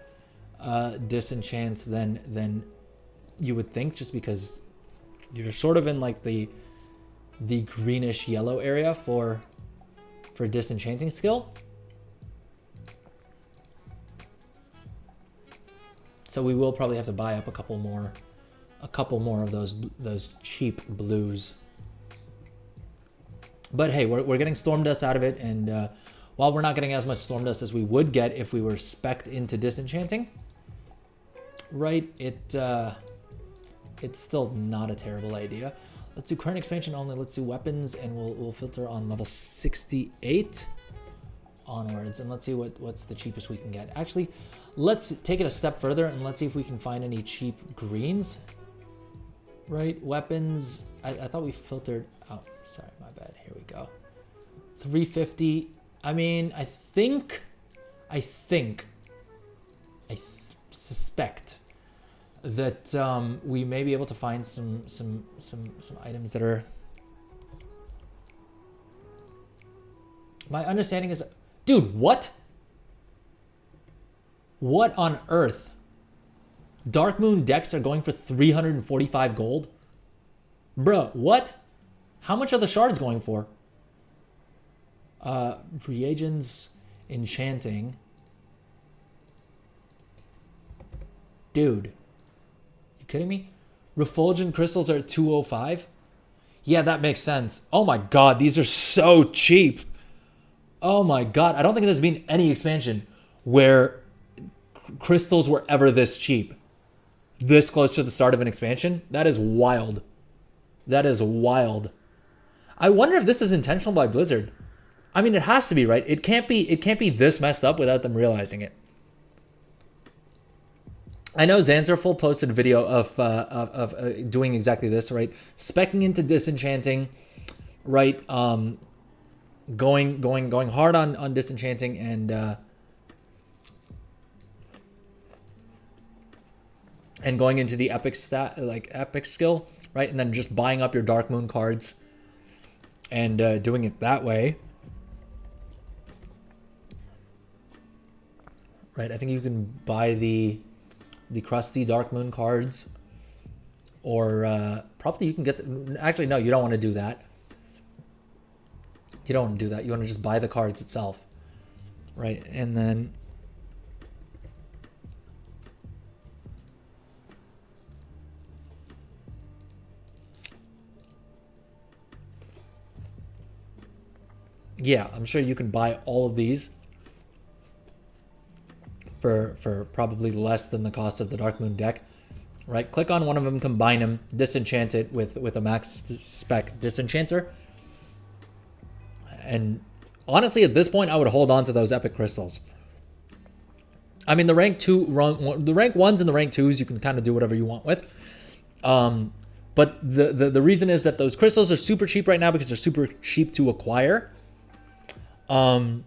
[SPEAKER 1] disenchants than you would think, just because you're sort of in like the greenish yellow area for disenchanting skill. So we will probably have to buy up a couple more of those cheap blues. But hey, we're getting storm dust out of it, and while we're not getting as much storm dust as we would get if we were spec'd into disenchanting, right? It's still not a terrible idea. Let's do current expansion only. Let's do weapons, and we'll filter on level 68 onwards, and let's see what's the cheapest we can get. Actually, let's take it a step further and let's see if we can find any cheap greens. Right, weapons. I thought we filtered out. Sorry, my bad. Here we go. 350. I mean, I suspect that we may be able to find some items that are. My understanding is, dude, what? What on earth? Dark Moon decks are going for 345 gold? Bro, what? How much are the shards going for? Reagents, enchanting. Dude, you kidding me? Refulgent crystals are at 205? Yeah, that makes sense. Oh my god, these are so cheap. Oh my god, I don't think there's been any expansion where crystals were ever this cheap. This close to the start of an expansion? That is wild. That is wild. I wonder if this is intentional by Blizzard. I mean, it has to be, right? It can't be this messed up without them realizing it. I know Zanzerful posted a video of doing exactly this, right? Speccing into disenchanting, right? Going hard on disenchanting and going into the epic stat, like epic skill, right? And then just buying up your Dark Moon cards and doing it that way. Right, I think you can buy the crusty Dark Moon cards, or probably you can get actually no, you don't want to do that. You don't want to do that. You want to just buy the cards itself, right? And then yeah, I'm sure you can buy all of these for probably less than the cost of the Dark Moon deck, right? Click on one of them, combine them, disenchant it with a max spec disenchanter, And honestly, at this point, I would hold on to those epic crystals. I mean, the rank 1s and the rank 2s, you can kind of do whatever you want with. But the reason is that those crystals are super cheap right now because they're super cheap to acquire. But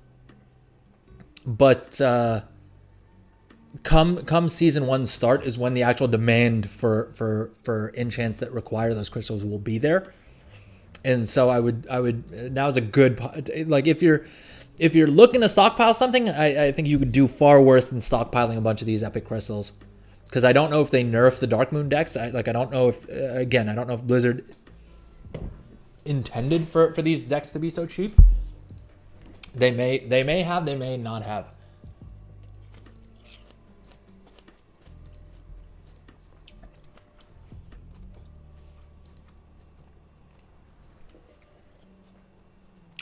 [SPEAKER 1] come season 1 start is when the actual demand for enchants that require those crystals will be there. And so I would now's a good, like, if you're looking to stockpile something, I think you could do far worse than stockpiling a bunch of these epic crystals. Because I don't know if they nerf the Dark Moon decks. I don't know if, again, I don't know if Blizzard intended for these decks to be so cheap. They may have, they may not have.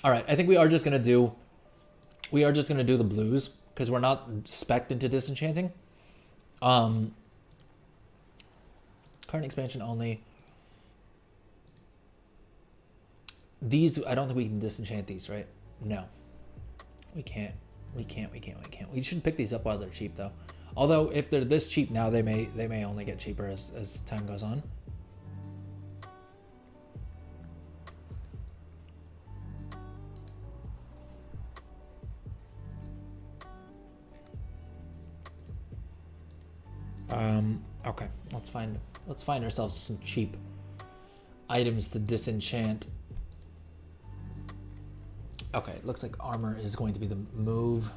[SPEAKER 1] All right, I think we are just gonna do the blues because we're not spec'd into disenchanting. Current expansion only. These, I don't think we can disenchant these, right? No, we can't. We should pick these up while they're cheap, though. Although if they're this cheap now, they may only get cheaper as time goes on. Okay, let's find ourselves some cheap items to disenchant. Okay, looks like armor is going to be the move.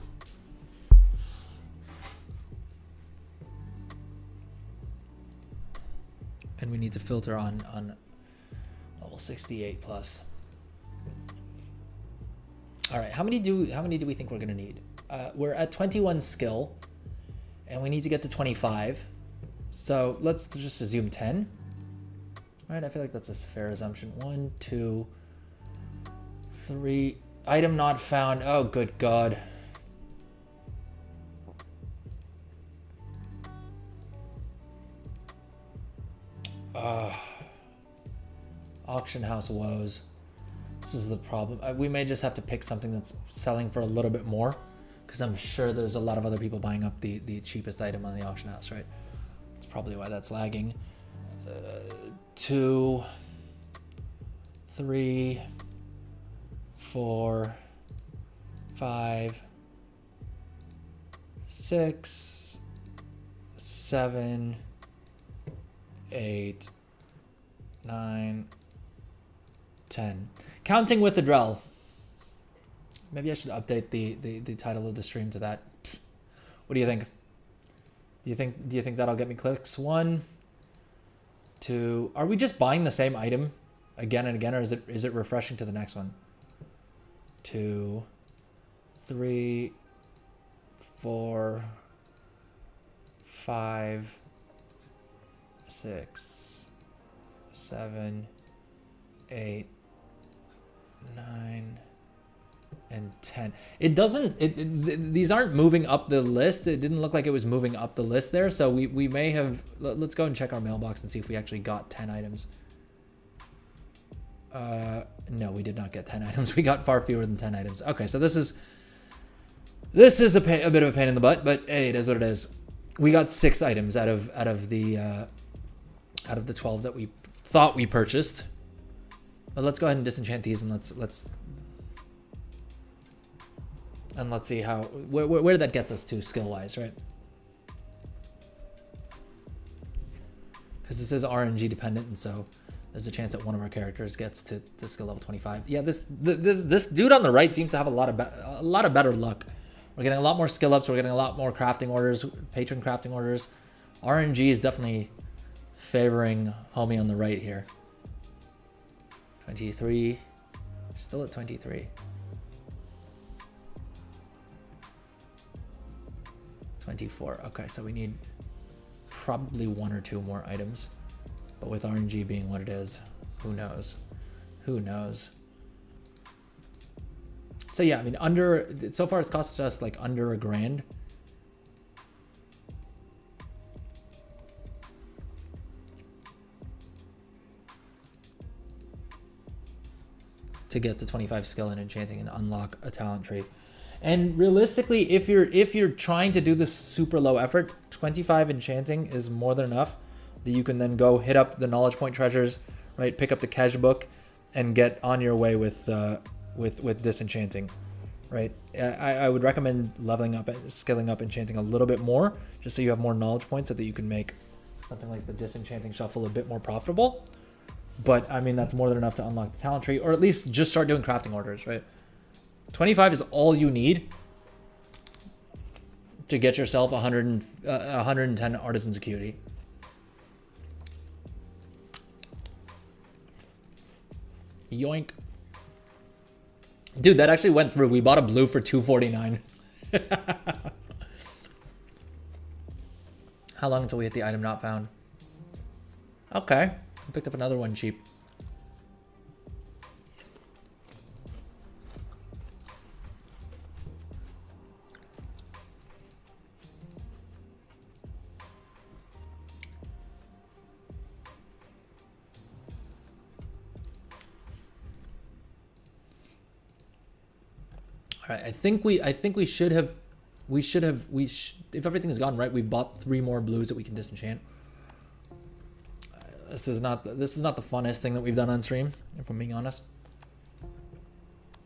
[SPEAKER 1] And we need to filter on level 68 plus. All right, how many do we think we're gonna need? We're at 21 skill, and we need to get to 25. So let's just assume 10. All right, I feel like that's a fair assumption. 1, 2, 3. Item not found. Oh, good God. Auction house woes. This is the problem. We may just have to pick something that's selling for a little bit more, because I'm sure there's a lot of other people buying up the cheapest item on the auction house, right? That's probably why that's lagging. 2, 3, 4, 5, 6, 7, 8, 9, 10. Counting with the Drell. Maybe I should update the title of the stream to that. What do you think? Do you think that'll get me clicks? 1, 2. Are we just buying the same item again and again, or is it refreshing to the next one? 2, 3, 4, 5, 6, 7, 8, 9, and 10. It doesn't. These aren't moving up the list. It didn't look like it was moving up the list there. So we may have. Let's go and check our mailbox and see if we actually got 10 items. No, we did not get 10 items. We got far fewer than 10 items. Okay, so this is a bit of a pain in the butt, but hey, it is what it is. We got 6 items out of the 12 that we thought we purchased. But let's go ahead and disenchant these, and let's see how where that gets us to skill wise, right? Because this is RNG dependent, and so there's a chance that one of our characters gets to skill level 25. Yeah, this dude on the right seems to have a lot of better luck. We're getting a lot more skill ups. We're getting a lot more crafting orders, patron crafting orders. RNG is definitely favoring homie on the right here. 23, still at 23. 24. Okay, so we need probably 1 or 2 more items. But with RNG being what it is, who knows? Who knows? So yeah, I mean, so far it's cost us like under $1,000. to get to 25 skill in enchanting and unlock a talent tree. And realistically, if you're trying to do this super low effort, 25 enchanting is more than enough that you can then go hit up the knowledge point treasures, right? Pick up the cash book and get on your way with disenchanting, right? I would recommend leveling up, skilling up enchanting a little bit more, just so you have more knowledge points so that you can make something like the disenchanting shuffle a bit more profitable. But I mean, that's more than enough to unlock the talent tree, or at least just start doing crafting orders, right? 25 is all you need to get yourself 110 Artisan's Acuity. Yoink. Dude, that actually went through. We bought a blue for 249. How long until we hit the item not found? Okay. I picked up another one cheap. All right, I think we should have, if everything has gone right, we've bought 3 more blues that we can disenchant. This is not the funnest thing that we've done on stream, if I'm being honest.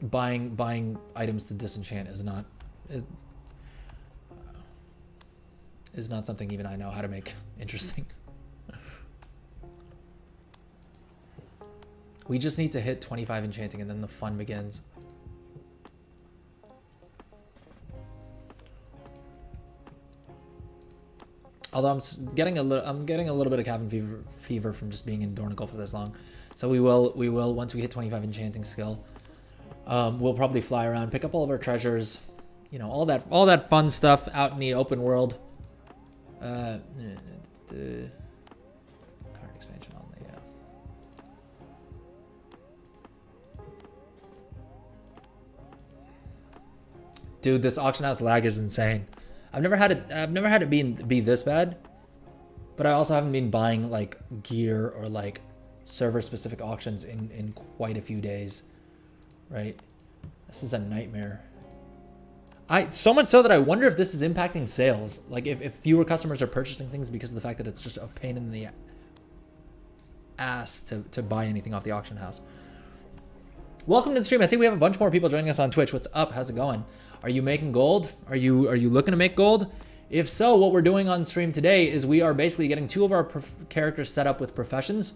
[SPEAKER 1] Buying items to disenchant is not something even I know how to make interesting. We just need to hit 25 enchanting and then the fun begins. Although I'm getting a little bit of cabin fever from just being in Dornicle for this long, so we will once we hit 25 enchanting skill, we'll probably fly around, pick up all of our treasures, you know, all that fun stuff out in the open world. The card expansion only, yeah. Dude, this auction house lag is insane. I've never had it be this bad, but I also haven't been buying like gear or like server specific auctions in quite a few days, right? This is a nightmare. So much so that I wonder if this is impacting sales. Like if fewer customers are purchasing things because of the fact that it's just a pain in the ass to buy anything off the auction house. Welcome to the stream. I see we have a bunch more people joining us on Twitch. What's up? How's it going? Are you making gold? Are you looking to make gold? If so, what we're doing on stream today is we are basically getting 2 of our characters set up with professions,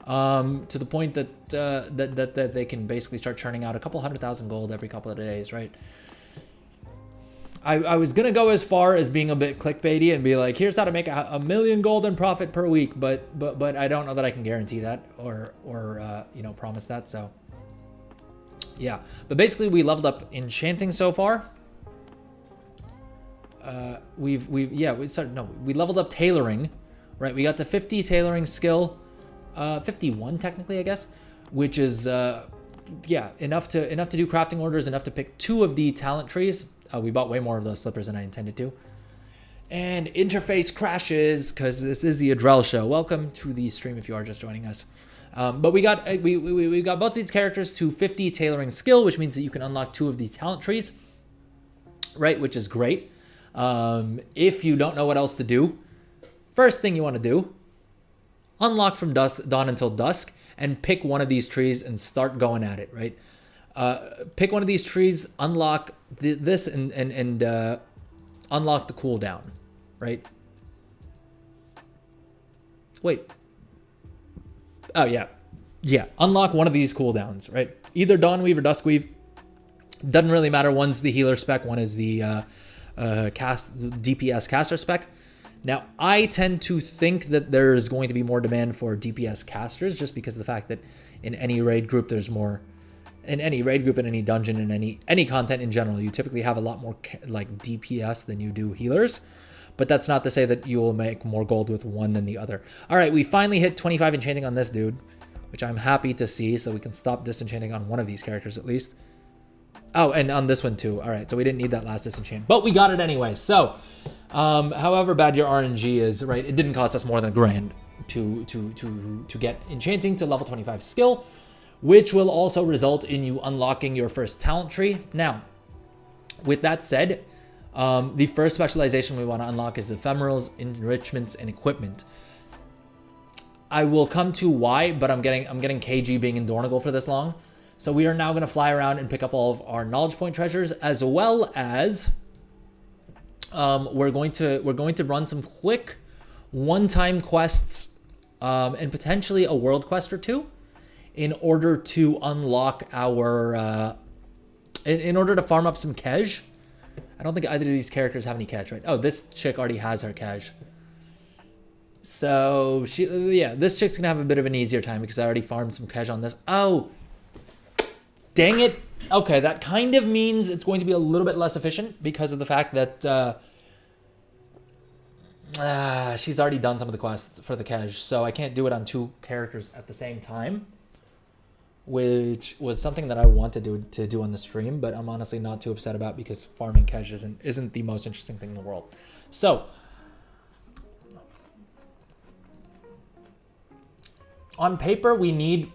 [SPEAKER 1] to the point that that they can basically start churning out a couple 100,000 gold every couple of days, right? I was gonna go as far as being a bit clickbaity and be like, here's how to make a million gold in profit per week, but I don't know that I can guarantee that or you know, promise that. So yeah, but basically we leveled up enchanting so far. We leveled up tailoring, right? We got the 50 tailoring skill, 51 technically, I guess, which is yeah, enough to do crafting orders, enough to pick 2 of the talent trees. We bought way more of those slippers than I intended to. And interface crashes because this is the Adrel show. Welcome to the stream if you are just joining us. But we got both these characters to 50 tailoring skill, which means that you can unlock 2 of the talent trees, right? Which is great. If you don't know what else to do, first thing you want to do, unlock from dawn until dusk and pick one of these trees and start going at it, right? Pick one of these trees, unlock this and unlock the cooldown, right? Wait. Oh, yeah. Yeah, unlock one of these cooldowns, right? Either Dawnweave or Duskweave. Doesn't really matter. One's the healer spec, one is the DPS caster spec. Now, I tend to think that there's going to be more demand for DPS casters just because of the fact that in any raid group, there's more... In any raid group, in any dungeon, in any content in general, you typically have a lot more like DPS than you do healers. But that's not to say that you will make more gold with one than the other. All right, we finally hit 25 enchanting on this dude, which I'm happy to see, so we can stop disenchanting on one of these characters at least. Oh, and on this one too. All right, so we didn't need that last disenchant, but we got it anyway. So, however bad your RNG is, right, it didn't cost us more than $1,000 to get enchanting to level 25 skill, which will also result in you unlocking your first talent tree. Now, with that said, the first specialization we want to unlock is ephemerals, enrichments, and equipment. I will come to why, but I'm getting KG being in Dornigal for this long. So we are now going to fly around and pick up all of our knowledge point treasures, as well as we're going to run some quick one-time quests and potentially a world quest or two in order to unlock our in order to farm up some cash. I don't think either of these characters have any cash, right? Oh, this chick already has her cash. So this chick's gonna have a bit of an easier time because I already farmed some cash on this. Oh, dang it. Okay, that kind of means it's going to be a little bit less efficient because of the fact that she's already done some of the quests for the cash, so I can't do it on two characters at the same time, which was something that I wanted to do on the stream, but I'm honestly not too upset about because farming cash isn't the most interesting thing in the world. So on paper, we need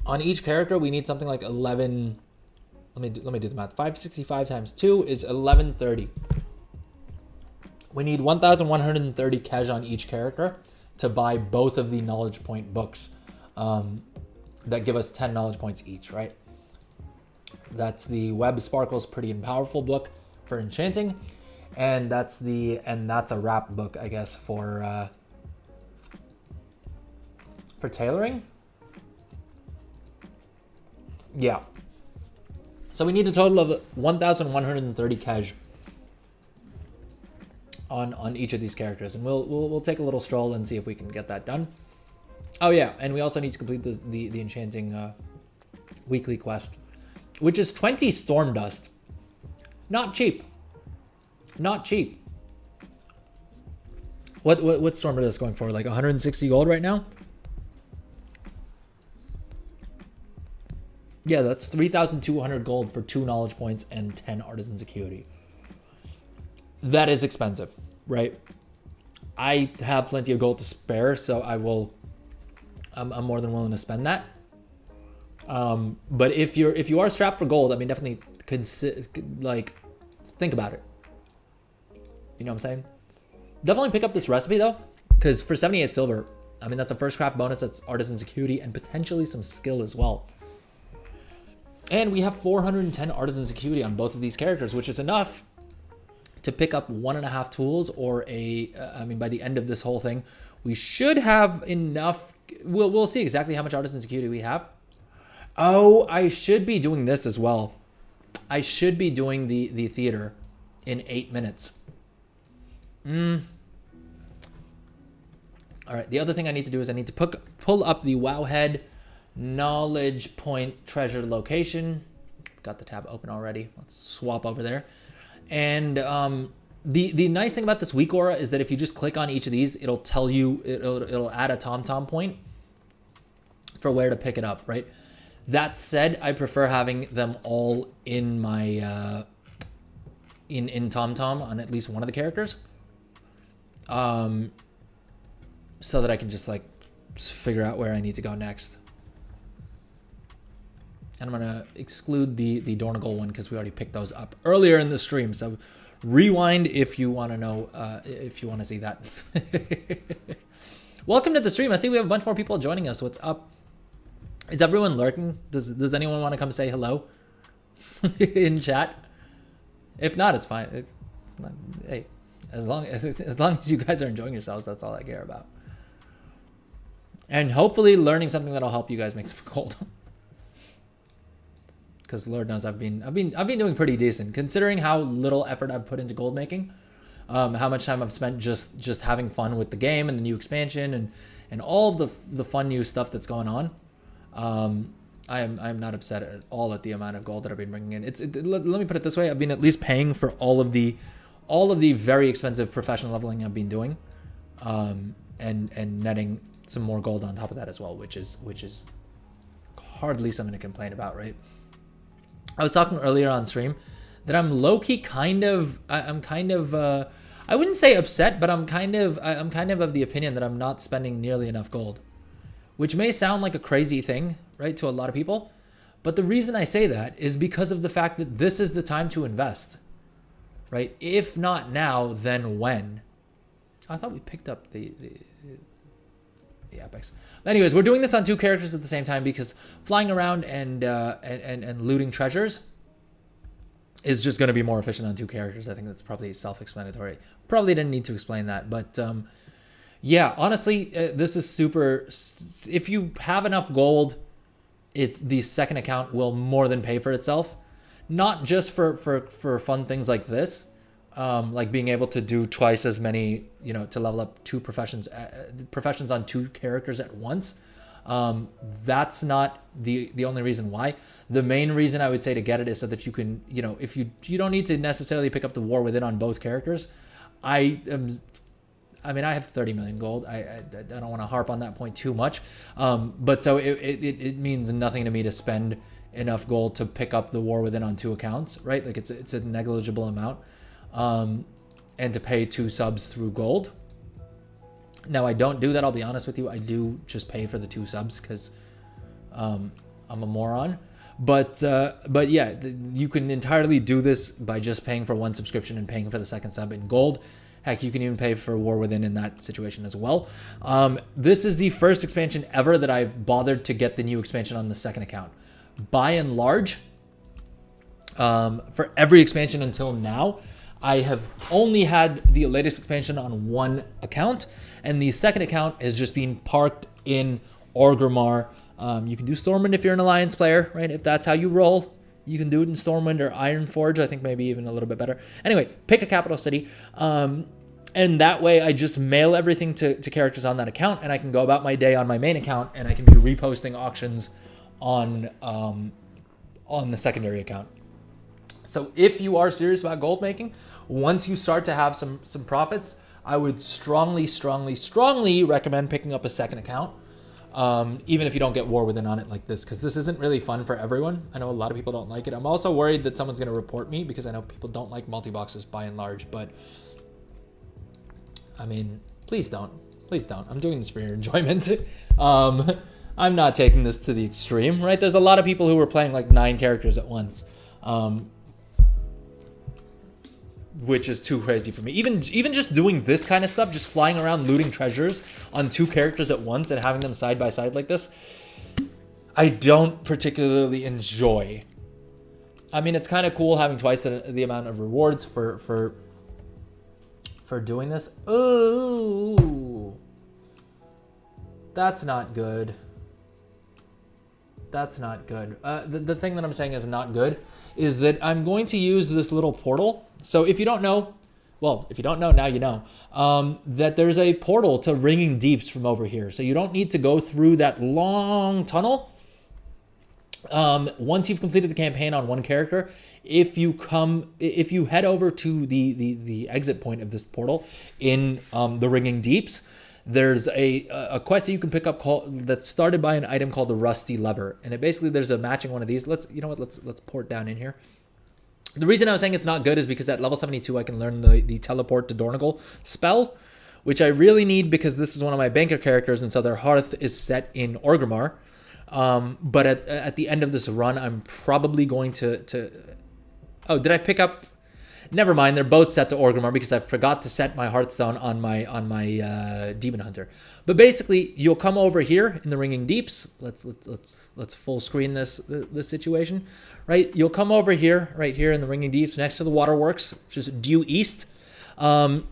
[SPEAKER 1] on each character we need something like 11. Let me do the math. 565 times 2 is 1130. We need 1,130 cash on each character to buy both of the knowledge point books that give us 10 knowledge points each, right? That's the Web Sparkles Pretty and Powerful book for enchanting, and that's a wrap book, I guess, for tailoring. Yeah. So we need a total of 1,130 cash on each of these characters, and we'll take a little stroll and see if we can get that done. Oh yeah, and we also need to complete the enchanting weekly quest, which is 20 storm dust. Not cheap. Not cheap. What storm dust going for? Like 160 gold right now? Yeah, that's 3,200 gold for 2 knowledge points and 10 artisan's acuity. That is expensive, right? I have plenty of gold to spare, so I'm more than willing to spend that. But if you are strapped for gold, I mean, definitely think about it. You know what I'm saying? Definitely pick up this recipe though, because for 78 silver, I mean, that's a first craft bonus, that's artisan's acuity, and potentially some skill as well. And we have 410 artisan's acuity on both of these characters, which is enough to pick up 1.5 tools or I mean, by the end of this whole thing, we should have enough. We'll see exactly how much artisan's acuity we have. Oh, I should be doing this as well. I should be doing the theater in 8 minutes. All right, the other thing I need to do is I need to pull up the Wowhead knowledge point treasure location. Got the tab open already. Let's swap over there. And the nice thing about this week aura is that if you just click on each of these, it'll tell you, it'll add a TomTom point for where to pick it up, right? That said, I prefer having them all in my in TomTom on at least one of the characters, so that I can just figure out where I need to go next. And I'm gonna exclude the Dornigal one because we already picked those up earlier in the stream. So rewind if you want to know, if you want to see that. Welcome to the stream. I see we have a bunch more people joining us. What's up? Is everyone lurking? Does anyone want to come say hello in chat? If not, it's fine. Hey, as long as you guys are enjoying yourselves, that's all I care about. And hopefully learning something that'll help you guys make some gold. Because Lord knows I've been doing pretty decent considering how little effort I've put into gold making, how much time I've spent just having fun with the game and the new expansion and all of the fun new stuff that's going on. I'm not upset at all at the amount of gold that I've been bringing in. Let me put it this way: I've been at least paying for all of the very expensive professional leveling I've been doing, and netting some more gold on top of that as well, which is hardly something to complain about, right? I was talking earlier on stream that I'm low-key I wouldn't say upset, but I'm kind of the opinion that I'm not spending nearly enough gold. which may sound like a crazy thing, right, to a lot of people. But the reason I say that is because of the fact that this is the time to invest, right? If not now, then when? I thought we picked up the epics. Anyways, we're doing this on 2 characters at the same time because flying around and looting treasures is just going to be more efficient on 2 characters. I think that's probably self-explanatory. Probably didn't need to explain that, but yeah, honestly, this is super. If you have enough gold, the second account will more than pay for itself. Not just for fun things like this, like being able to do twice as many, to level up 2 professions on 2 characters at once. That's not the only reason why. The main reason I would say to get it is so that you can, if you don't need to necessarily pick up the War Within on both characters. I have 30 million gold. I don't want to harp on that point too much. But so it means nothing to me to spend enough gold to pick up the War Within on 2 accounts, right? Like it's a negligible amount. And to pay 2 subs through gold. Now I don't do that, I'll be honest with you. I do just pay for the 2 subs because I'm a moron. But yeah, you can entirely do this by just paying for 1 subscription and paying for the 2nd sub in gold. Heck, you can even pay for War Within in that situation as well. This is the first expansion ever that I've bothered to get the new expansion on the 2nd account. By and large, for every expansion until now, I have only had the latest expansion on 1 account, and the 2nd account has just been parked in Orgrimmar. You can do Stormwind if you're an Alliance player, right? If that's how you roll, you can do it in Stormwind or Ironforge. I think maybe even a little bit better. Anyway, pick a capital city, and that way I just mail everything to characters on that account, and I can go about my day on my main account, and I can be reposting auctions on the secondary account. So if you are serious about gold making, once you start to have some profits, I would strongly recommend picking up a 2nd account, even if you don't get War Within on it like this, because this isn't really fun for everyone. I know a lot of people don't like it. I'm also worried that someone's going to report me because I know people don't like multi-boxes by and large, but I mean, please don't. I'm doing this for your enjoyment. I'm not taking this to the extreme, right? There's a lot of people who are playing like 9 characters at once. Which is too crazy for me. Even just doing this kind of stuff, just flying around looting treasures on 2 characters at once and having them side by side like this, I don't particularly enjoy. I mean, it's kind of cool having twice the amount of rewards for doing this. Ooh, that's not good. That's not good. The thing that I'm saying is not good is that I'm going to use this little portal. So if you don't know, well, if you don't know, now you know, that there's a portal to Ringing Deeps from over here. So you don't need to go through that long tunnel. Once you've completed the campaign on 1 character, if you head over to the exit point of this portal in the Ringing Deeps, there's a quest that you can pick up that's started by an item called the Rusty Lever, and there's a matching one of these. Let's port down in here. The reason I was saying it's not good is because at level 72 I can learn the teleport to Dornogal spell, which I really need because this is one of my banker characters, and so their hearth is set in Orgrimmar. But at the end of this run, I'm probably going to. Oh, did I pick up? Never mind. They're both set to Orgrimmar because I forgot to set my Hearthstone on my Demon Hunter. But basically, you'll come over here in the Ringing Deeps. Let's full screen this situation, right? You'll come over here, right here in the Ringing Deeps, next to the Waterworks, just due east. And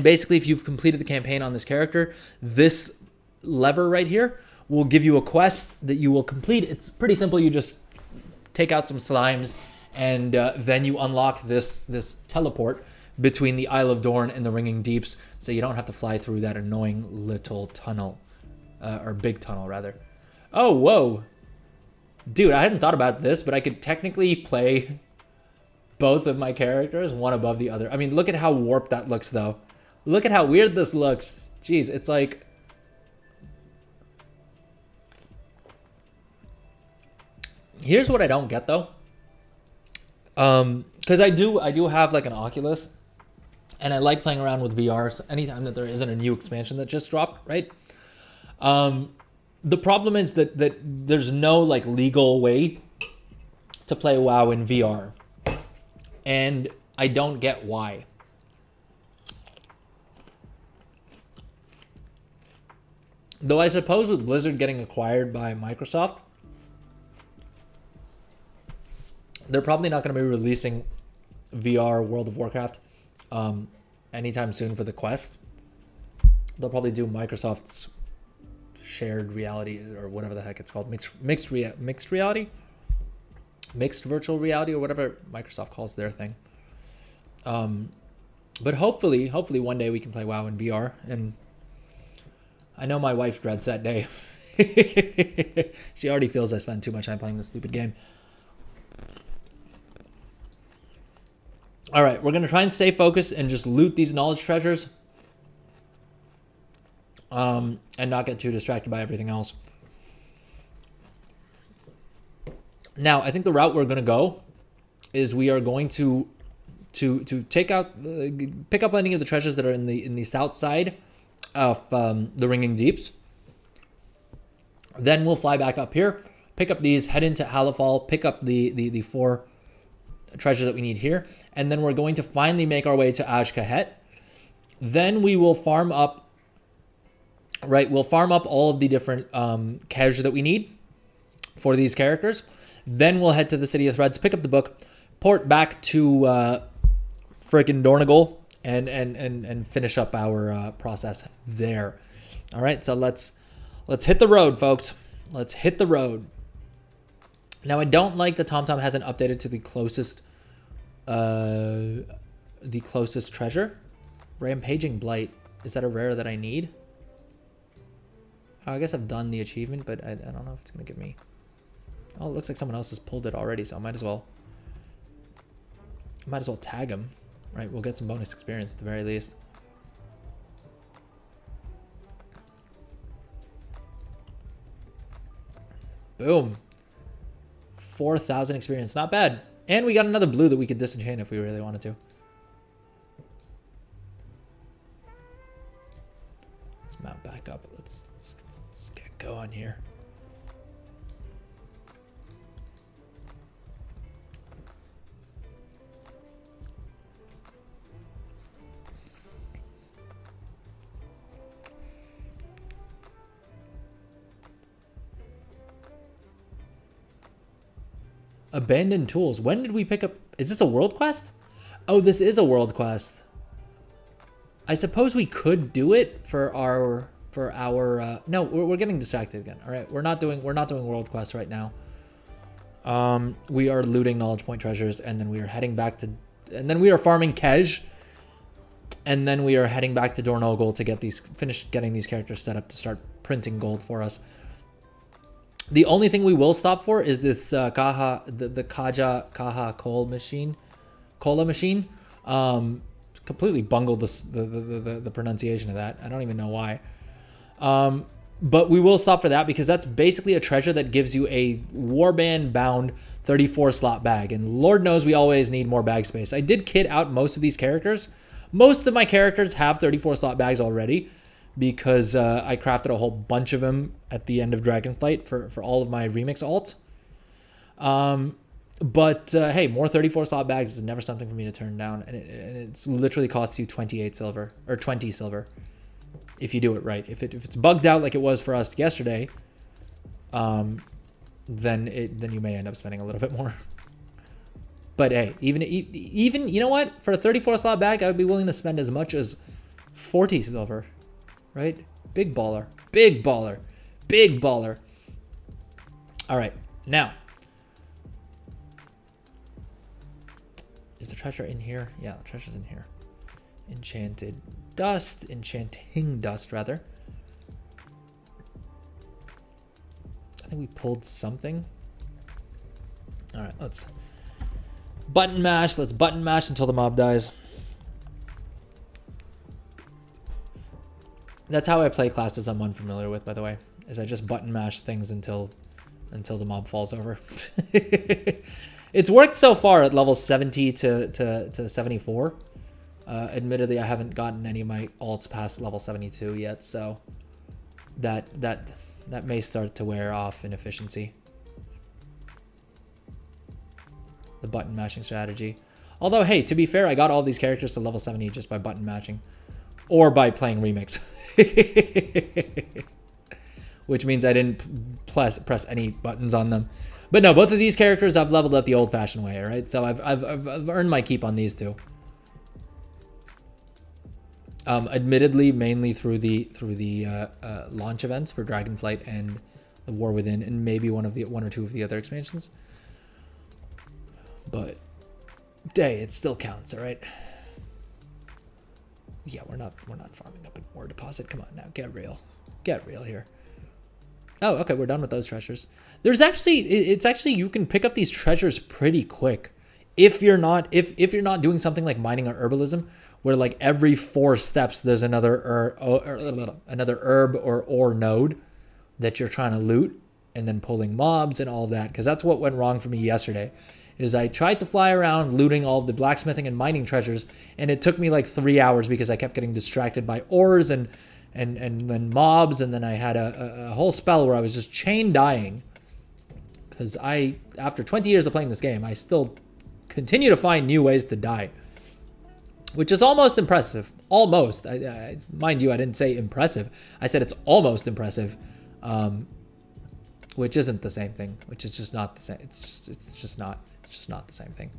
[SPEAKER 1] basically, if you've completed the campaign on this character, this lever right here will give you a quest that you will complete. It's pretty simple. You just take out some slimes, and then you unlock this teleport between the Isle of Dorn and the Ringing Deeps, so you don't have to fly through that annoying little tunnel, or big tunnel rather. Oh, whoa. Dude, I hadn't thought about this, but I could technically play both of my characters, one above the other. I mean, look at how warped that looks, though. Look at how weird this looks. Jeez, it's like... Here's what I don't get, though. Because I do have like an Oculus, and I like playing around with VR. So anytime that there isn't a new expansion that just dropped, right? The problem is that there's no like legal way to play WoW in VR, and I don't get why. Though I suppose with Blizzard getting acquired by Microsoft, they're probably not going to be releasing VR World of Warcraft anytime soon for the Quest. They'll probably do Microsoft's shared reality or whatever the heck it's called, mixed reality, mixed virtual reality, or whatever Microsoft calls their thing. But hopefully one day we can play WoW in VR, and I know my wife dreads that day. She already feels I spend too much time playing this stupid game. All right, we're going to try and stay focused and just loot these knowledge treasures. And not get too distracted by everything else. Now, I think the route we're going to go is we are going to pick up any of the treasures that are in the south side of the Ringing Deeps. Then we'll fly back up here, pick up these, head into Halifal, pick up the 4 treasures that we need here, and then we're going to finally make our way to Azj-Kahet. Then we will farm up. Right, we'll farm up all of the different Kej that we need for these characters. Then we'll head to the City of Threads, pick up the book, port back to frickin' Dornogal, and finish up our process there. All right, so let's hit the road, folks. Let's hit the road. Now, I don't like that TomTom hasn't updated to the closest treasure. Rampaging Blight. Is that a rare that I need? Oh, I guess I've done the achievement, but I don't know if it's going to give me... Oh, it looks like someone else has pulled it already, so I might as well tag him. Right, we'll get some bonus experience at the very least. Boom. 4,000 experience. Not bad. And we got another blue that we could disenchant if we really wanted to. Let's mount back up. Let's get going here. Abandoned tools. When did we pick up? Is this a world quest? Oh, this is a world quest. I suppose we could do it for our no, we're getting distracted again. All right, we're not doing world quests right now. We are looting knowledge point treasures, and then we are heading back to, and then we are farming Kej, and then we are heading back to Dornogal to finish getting these characters set up to start printing gold for us. The only thing we will stop for is this the Kaja Cola machine. Completely bungled the pronunciation of that. I don't even know why. But we will stop for that because that's basically a treasure that gives you a warband bound 34 slot bag. And Lord knows we always need more bag space. I did kit out most of these characters. Most of my characters have 34 slot bags already because I crafted a whole bunch of them at the end of Dragonflight for all of my remix alts. But hey, more 34 slot bags is never something for me to turn down, and it's literally costs you 28 silver or 20 silver if you do it right. If it's bugged out like it was for us yesterday, then you may end up spending a little bit more. But hey, even you know what? For a 34 slot bag, I would be willing to spend as much as 40 silver, right? Big baller, big baller, big baller. All right, now. Is the treasure in here? Yeah, the treasure's in here. Enchanting dust, rather. I think we pulled something. All right, let's button mash. Let's button mash until the mob dies. That's how I play classes I'm unfamiliar with, by the way, is I just button mash things until the mob falls over. It's worked so far at level 70 to 74. Admittedly, I haven't gotten any of my alts past level 72 yet, so that That may start to wear off in efficiency. The button mashing strategy. Although, hey, to be fair, I got all these characters to level 70 just by button matching. Or by playing Remix. Which means I didn't press any buttons on them. But no, both of these characters I've leveled up the old-fashioned way, right? So I've earned my keep on these two. Admittedly, mainly through the launch events for Dragonflight and the War Within, and maybe one or two of the other expansions. But, hey, it still counts, all right? Yeah, we're not farming up an ore deposit. Come on now, get real here. Oh, okay, we're done with those treasures. There's actually, it's actually, you can pick up these treasures pretty quick if you're not doing something like mining or herbalism, where like every 4 steps there's another herb or ore node that you're trying to loot, and then pulling mobs and all of that. Because that's what went wrong for me yesterday. Is I tried to fly around looting all of the blacksmithing and mining treasures, and it took me like 3 hours because I kept getting distracted by ores and then mobs, and then I had a whole spell where I was just chain dying. Because after 20 years of playing this game, I still continue to find new ways to die. Which is almost impressive. Almost. Mind you, I didn't say impressive. I said it's almost impressive. Which isn't the same thing. Which is just not the same. It's just not the same thing.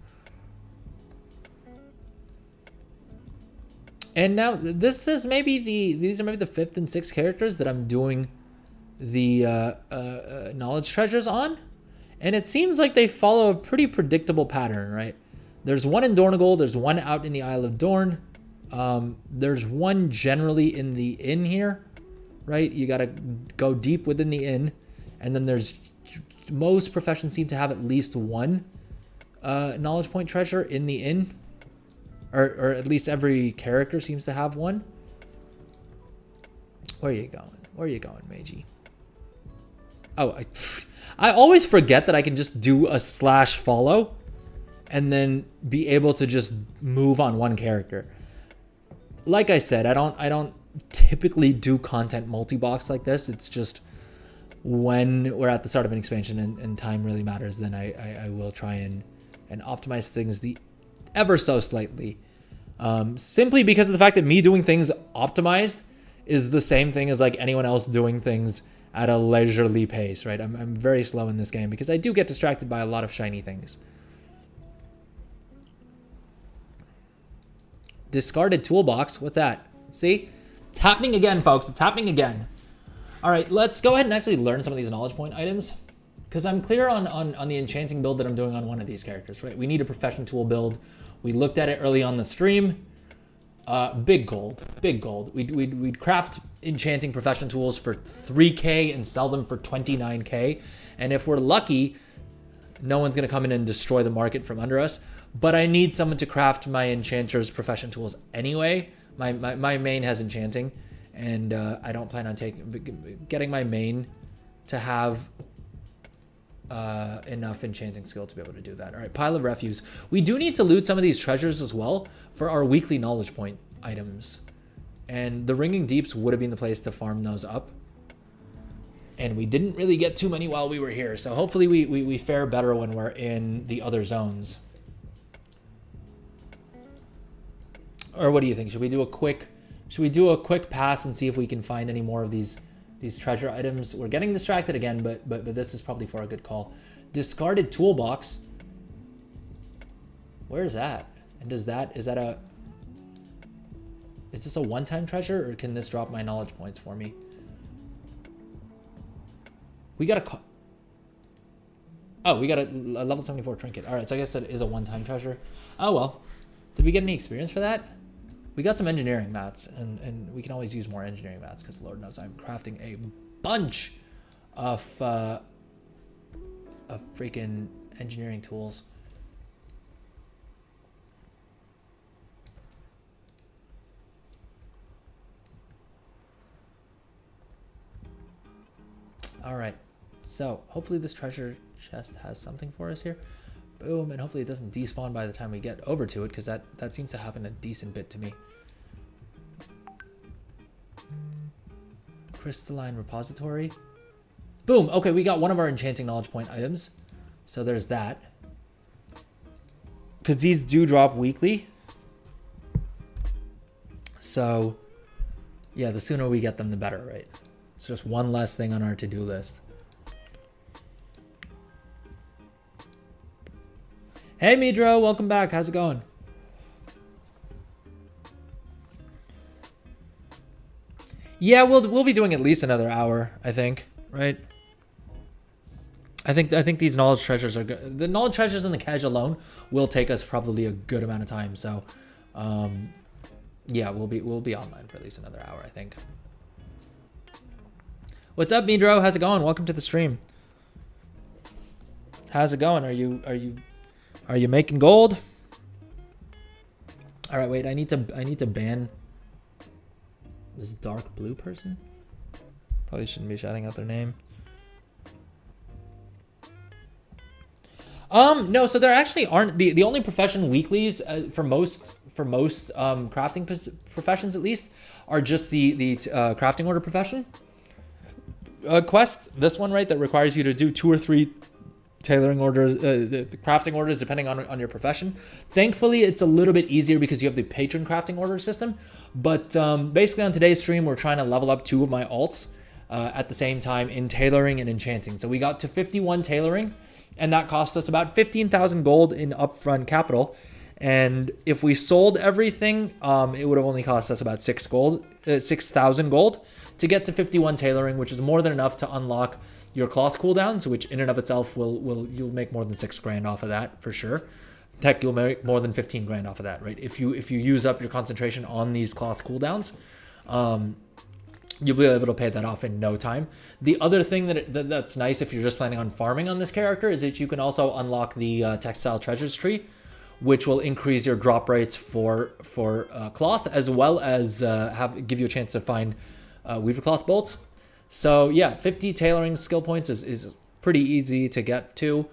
[SPEAKER 1] And now these are maybe the 5th and 6th characters that I'm doing the knowledge treasures on, and it seems like they follow a pretty predictable pattern, right? There's one in Dornogold, there's one out in the Isle of Dorn, there's one generally in the inn here, right? You gotta go deep within the inn, and then there's most professions seem to have at least one knowledge point treasure in the inn. Or at least every character seems to have one. Where are you going? Where are you going, Meiji? Oh, I always forget that I can just do a /follow and then be able to just move on one character. Like I said, I don't typically do content multi-box like this. It's just when we're at the start of an expansion and time really matters, then I will try and optimize things the ever so slightly, simply because of the fact that me doing things optimized is the same thing as like anyone else doing things at a leisurely pace, right? I'm very slow in this game because I do get distracted by a lot of shiny things. Discarded toolbox, what's that? See, it's happening again, folks. It's happening again. All right, let's go ahead and actually learn some of these knowledge point items. Because I'm clear on the enchanting build that I'm doing on one of these characters, right? We need a profession tool build. We looked at it early on the stream. Big gold. We'd craft enchanting profession tools for 3K and sell them for 29K. And if we're lucky, no one's going to come in and destroy the market from under us. But I need someone to craft my enchanter's profession tools anyway. My main has enchanting, and I don't plan on getting my main to have enough enchanting skill to be able to do that. All right, pile of refuse. We do need to loot some of these treasures as well for our weekly knowledge point items. And the Ringing Deeps would have been the place to farm those up. And we didn't really get too many while we were here. So hopefully we fare better when we're in the other zones. Or what do you think? Should we do a quick pass and see if we can find any more of these treasure items? We're getting distracted again, but this is probably for a good call. Discarded toolbox. Where is that? And is this a one-time treasure, or can this drop my knowledge points for me? We got a level 74 trinket. All right, so I guess that is a one-time treasure. Oh well. Did we get any experience for that? We got some engineering mats, and we can always use more engineering mats because Lord knows I'm crafting a bunch of freaking engineering tools. All right, so hopefully this treasure chest has something for us here. Boom, and hopefully it doesn't despawn by the time we get over to it, because that seems to happen a decent bit to me. Crystalline repository. Boom. Okay, we got one of our enchanting knowledge point items. So there's that. Because these do drop weekly. So, yeah, the sooner we get them, the better, right? It's just one less thing on our to-do list. Hey, Midro, welcome back. How's it going? Yeah, we'll be doing at least another hour, I think, right? I think these knowledge treasures are good. The knowledge treasures and the cash alone will take us probably a good amount of time. So, yeah, we'll be online for at least another hour, I think. What's up, Midro? How's it going? Welcome to the stream. How's it going? Are you making gold? All right, wait. I need to ban this dark blue person. Probably shouldn't be shouting out their name. No, so there actually aren't the only profession weeklies for most crafting professions at least are just the crafting order profession quest. This one, right, that requires you to do 2 or 3 tailoring orders, the crafting orders, depending on your profession. Thankfully, it's a little bit easier because you have the patron crafting order system. But basically on today's stream, we're trying to level up 2 of my alts at the same time in tailoring and enchanting. So we got to 51 tailoring, and that cost us about 15,000 gold in upfront capital. And if we sold everything, it would have only cost us about 6,000 gold to get to 51 tailoring, which is more than enough to unlock your cloth cooldowns, which in and of itself you'll make more than 6 grand off of that for sure. Heck, you'll make more than 15 grand off of that, right? If you use up your concentration on these cloth cooldowns, you'll be able to pay that off in no time. The other thing that's nice if you're just planning on farming on this character is that you can also unlock the textile treasures tree, which will increase your drop rates for cloth, as well as give you a chance to find weaver cloth bolts. So yeah, 50 tailoring skill points is pretty easy to get to.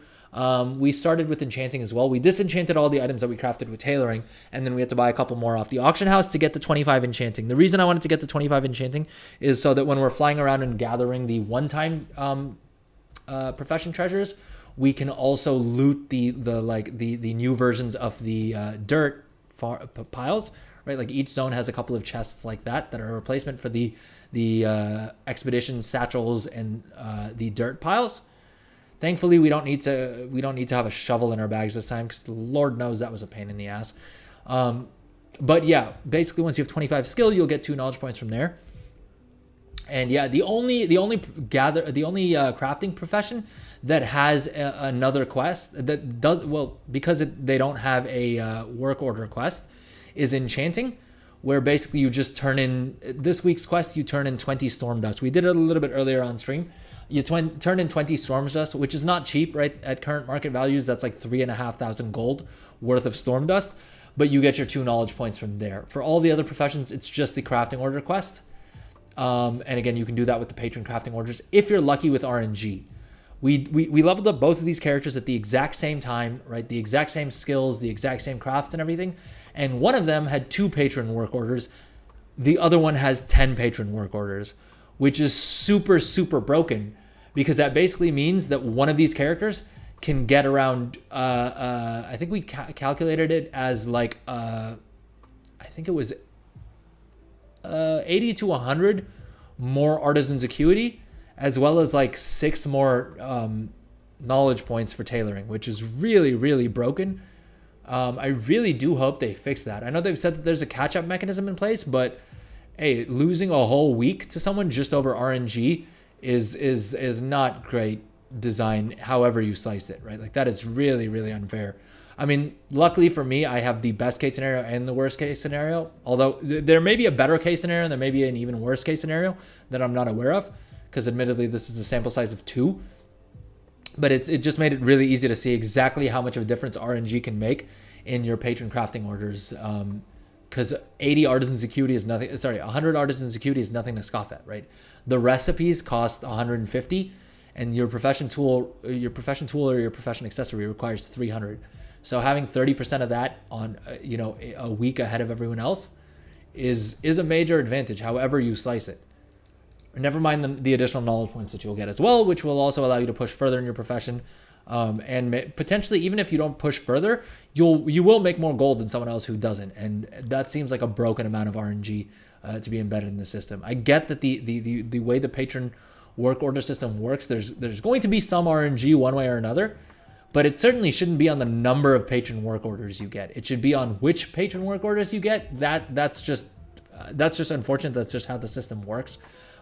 [SPEAKER 1] We started with enchanting as well. We disenchanted all the items that we crafted with tailoring, and then we had to buy a couple more off the auction house to get the 25 enchanting. The reason I wanted to get the 25 enchanting is so that when we're flying around and gathering the one-time profession treasures, we can also loot the new versions of the dirt piles, right? Like each zone has a couple of chests like that are a replacement for the expedition satchels and the dirt piles. Thankfully, we don't need to have a shovel in our bags this time, because Lord knows that was a pain in the ass. But yeah, basically once you have 25 skill, you'll get 2 knowledge points from there. And yeah, the only crafting profession that has another quest that does well, because they don't have a work order quest, is enchanting, where basically you just turn in this week's quest. You turn in 20 storm dust. We did it a little bit earlier on stream. You turn in 20 storm dust, which is not cheap, right? At current market values, that's like 3,500 gold worth of storm dust. But you get your 2 knowledge points from there. For all the other professions, it's just the crafting order quest. And again, you can do that with the patron crafting orders if you're lucky with RNG. We leveled up both of these characters at the exact same time, right? The exact same skills, the exact same crafts and everything. And one of them had 2 patron work orders. The other one has 10 patron work orders, which is super, super broken, because that basically means that one of these characters can get around, I think we calculated it as like, I think it was 80 to 100 more artisan's acuity, as well as like 6 more knowledge points for tailoring, which is really, really broken. I really do hope they fix that. I know they've said that there's a catch-up mechanism in place, but hey, losing a whole week to someone just over RNG is not great design, however you slice it, right? Like that is really, really unfair. I mean, luckily for me, I have the best case scenario and the worst case scenario, although there may be a better case scenario and there may be an even worse case scenario that I'm not aware of, because admittedly this is a sample size of 2. But it just made it really easy to see exactly how much of a difference RNG can make in your patron crafting orders. Because 80 artisans acuity is nothing. Sorry, 100 artisans acuity is nothing to scoff at, right? The recipes cost 150, and your profession tool or your profession accessory requires 300. So having 30% of that on a week ahead of everyone else is a major advantage, however you slice it. Never mind the additional knowledge points that you'll get as well, which will also allow you to push further in your profession. And potentially, even if you don't push further, you will make more gold than someone else who doesn't. And that seems like a broken amount of RNG to be embedded in the system. I get that the way the patron work order system works, there's going to be some RNG one way or another, but it certainly shouldn't be on the number of patron work orders you get. It should be on which patron work orders you get. That's just unfortunate. That's just how the system works.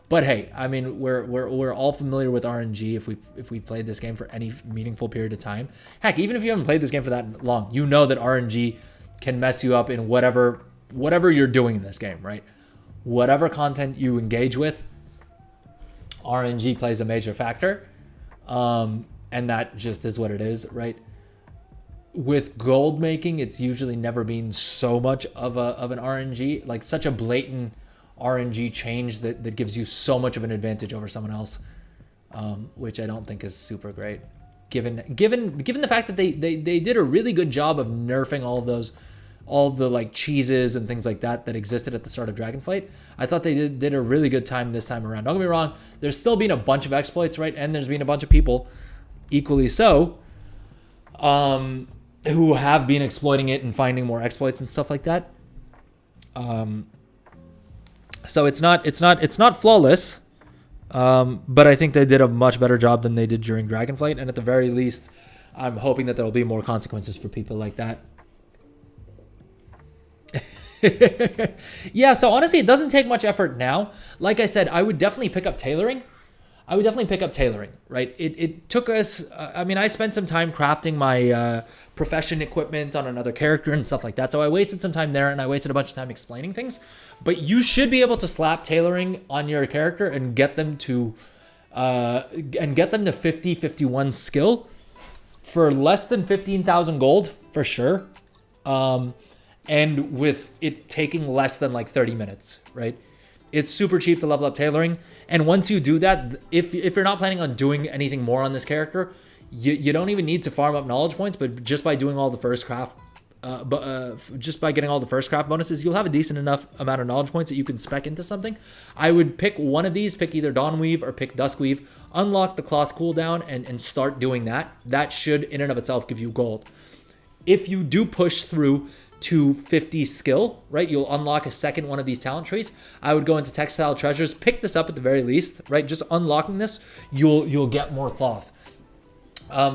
[SPEAKER 1] But hey, I mean, we're all familiar with RNG if we played this game for any meaningful period of time. Heck, even if you haven't played this game for that long, you know that RNG can mess you up in whatever you're doing in this game, right? Whatever content you engage with, RNG plays a major factor, and that just is what it is, right? With gold making, it's usually never been so much of an RNG, like such a blatant RNG change that gives you so much of an advantage over someone else, which I don't think is super great. Given the fact that they did a really good job of nerfing all the like cheeses and things like that existed at the start of Dragonflight. I thought they did a really good time this time around. Don't get me wrong, there's still been a bunch of exploits, right? And there's been a bunch of people, equally so, who have been exploiting it and finding more exploits and stuff like that. So it's not flawless, but I think they did a much better job than they did during Dragonflight, and at the very least, I'm hoping that there will be more consequences for people like that. Yeah, so honestly, it doesn't take much effort now. Like I said, I would definitely pick up tailoring. Right? It took us, I mean, I spent some time crafting my profession equipment on another character and stuff like that. So I wasted some time there and I wasted a bunch of time explaining things. But you should be able to slap tailoring on your character and get them to 50, 51 skill for less than 15,000 gold for sure. And with it taking less than like 30 minutes, right? It's super cheap to level up tailoring. And once you do that, if you're not planning on doing anything more on this character, you don't even need to farm up knowledge points, but just by doing all the first craft, just by getting all the first craft bonuses, you'll have a decent enough amount of knowledge points that you can spec into something. I would pick one of these, pick either Dawnweave or pick Duskweave, unlock the cloth cooldown and start doing that. That should in and of itself give you gold. If you do push through to 50 skill, right, you'll unlock a second one of these talent trees. I would go into Textile Treasures, pick this up at the very least, right? Just unlocking this, you'll get more cloth.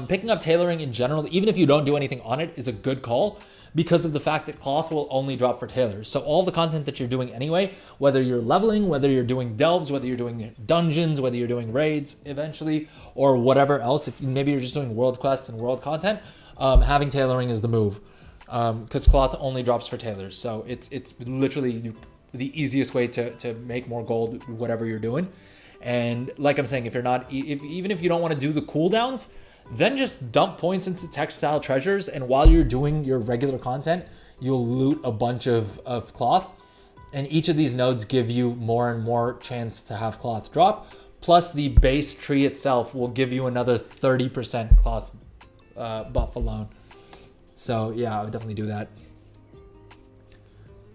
[SPEAKER 1] Picking up tailoring in general, even if you don't do anything on it, is a good call because of the fact that cloth will only drop for tailors. So all the content that you're doing anyway, whether you're leveling, whether you're doing delves, whether you're doing dungeons, whether you're doing raids eventually, or whatever else, if maybe you're just doing world quests and world content, having tailoring is the move. Because cloth only drops for tailors, so it's literally the easiest way to make more gold, whatever you're doing. And like I'm saying, even if you don't want to do the cooldowns, then just dump points into Textile Treasures, and while you're doing your regular content, you'll loot a bunch of cloth, and each of these nodes give you more and more chance to have cloth drop. Plus, the base tree itself will give you another 30% cloth buff alone. So yeah, I would definitely do that.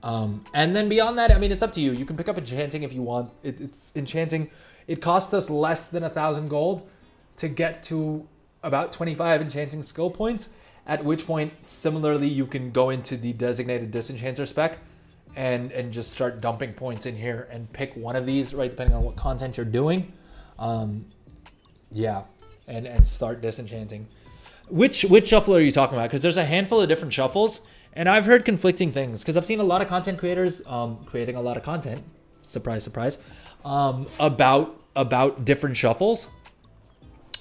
[SPEAKER 1] And then beyond that, I mean, it's up to you. You can pick up enchanting if you want. It's enchanting. It cost us less than 1,000 gold to get to about 25 enchanting skill points, at which point, similarly, you can go into the designated disenchanter spec and just start dumping points in here and pick one of these, right, depending on what content you're doing. Yeah, and start disenchanting. Which shuffle are you talking about? Because there's a handful of different shuffles, and I've heard conflicting things. Because I've seen a lot of content creators creating a lot of content, surprise, surprise, about different shuffles.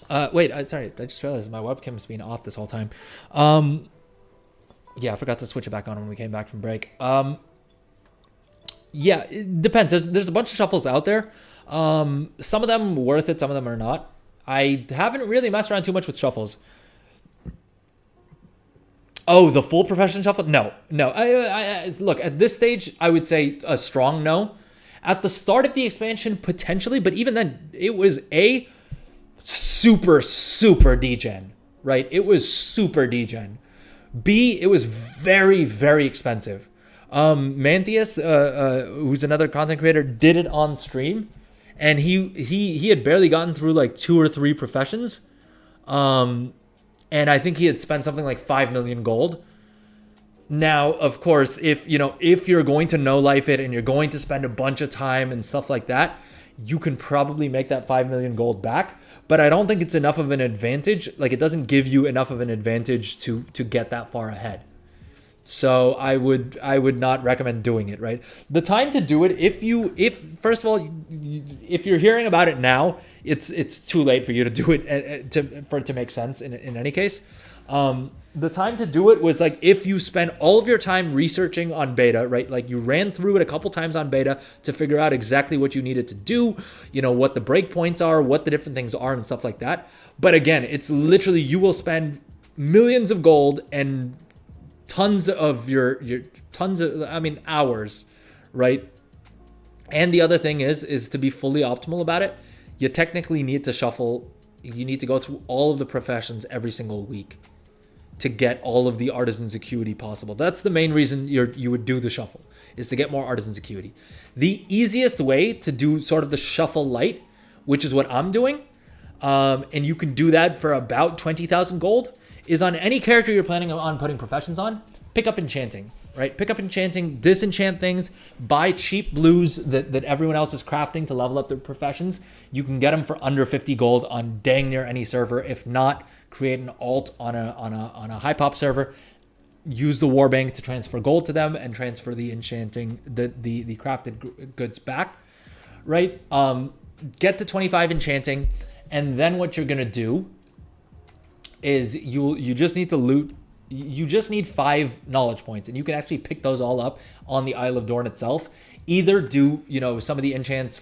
[SPEAKER 1] Sorry, I just realized my webcam's been off this whole time. Yeah, I forgot to switch it back on when we came back from break. Yeah, it depends. There's a bunch of shuffles out there. Some of them worth it, some of them are not. I haven't really messed around too much with shuffles. Oh, the full profession shuffle? No. I look, at this stage, I would say a strong no. At the start of the expansion, potentially, but even then, it was a super degen, right? It was super degen. B, it was very, very expensive. Mantheus, who's another content creator, did it on stream, and he had barely gotten through like 2 or 3 professions, and I think he had spent something like 5 million gold. Now, of course, if you're going to no life it and you're going to spend a bunch of time and stuff like that, you can probably make that 5 million gold back. But I don't think it's enough of an advantage. Like, it doesn't give you enough of an advantage to get that far ahead. So I would not recommend doing it, right? The time to do it, if first of all, if you're hearing about it now, it's too late for you to do it for it to make sense in any case. The time to do it was like if you spend all of your time researching on beta, right? Like you ran through it a couple times on beta to figure out exactly what you needed to do, what the breakpoints are, what the different things are and stuff like that. But again, it's literally, you will spend millions of gold and tons of hours, right? And the other thing is to be fully optimal about it, you technically need to shuffle. You need to go through all of the professions every single week to get all of the artisans acuity possible. That's the main reason you would do the shuffle, is to get more artisans acuity. The easiest way to do sort of the shuffle light, which is what I'm doing, and you can do that for about 20,000 gold, is on any character you're planning on putting professions on, pick up enchanting, right? Pick up enchanting, disenchant things, buy cheap blues that everyone else is crafting to level up their professions. You can get them for under 50 gold on dang near any server. If not, create an alt on a high pop server, use the warbank to transfer gold to them and transfer the enchanting, the crafted goods back, right? Get to 25 enchanting, and then what you're gonna do is you just need to loot. You just need 5 knowledge points, and you can actually pick those all up on the Isle of Dorn itself. Either do some of the enchants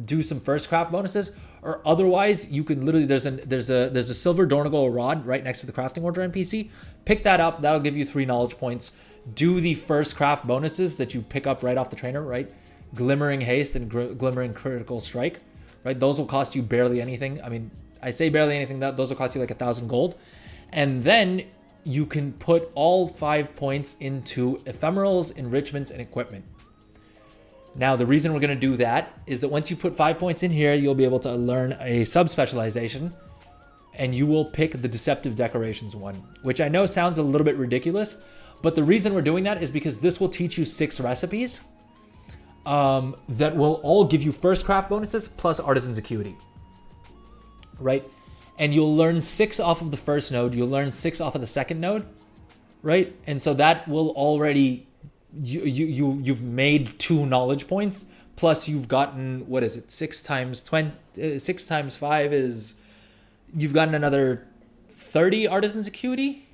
[SPEAKER 1] do some first craft bonuses, or otherwise you can literally there's a silver Dornagle rod right next to the crafting order NPC. Pick that up. That'll give you 3 knowledge points. Do the first craft bonuses that you pick up right off the trainer, right? Glimmering haste and glimmering critical strike, right? Those will cost you barely anything. I mean, I say barely anything. Those will cost you like 1,000 gold, and then you can put all 5 points into ephemerals, enrichments, and equipment. Now, the reason we're going to do that is that once you put 5 points in here, you'll be able to learn a sub-specialization, and you will pick the Deceptive Decorations one, which I know sounds a little bit ridiculous, but the reason we're doing that is because this will teach you 6 recipes that will all give you first craft bonuses plus artisan's acuity, right? And you'll learn 6 off of the first node. You'll learn 6 off of the second node, right? And so that will already, you've made 2 knowledge points. Plus you've gotten, 6 times 5 is, you've gotten another 30 artisan's acuity.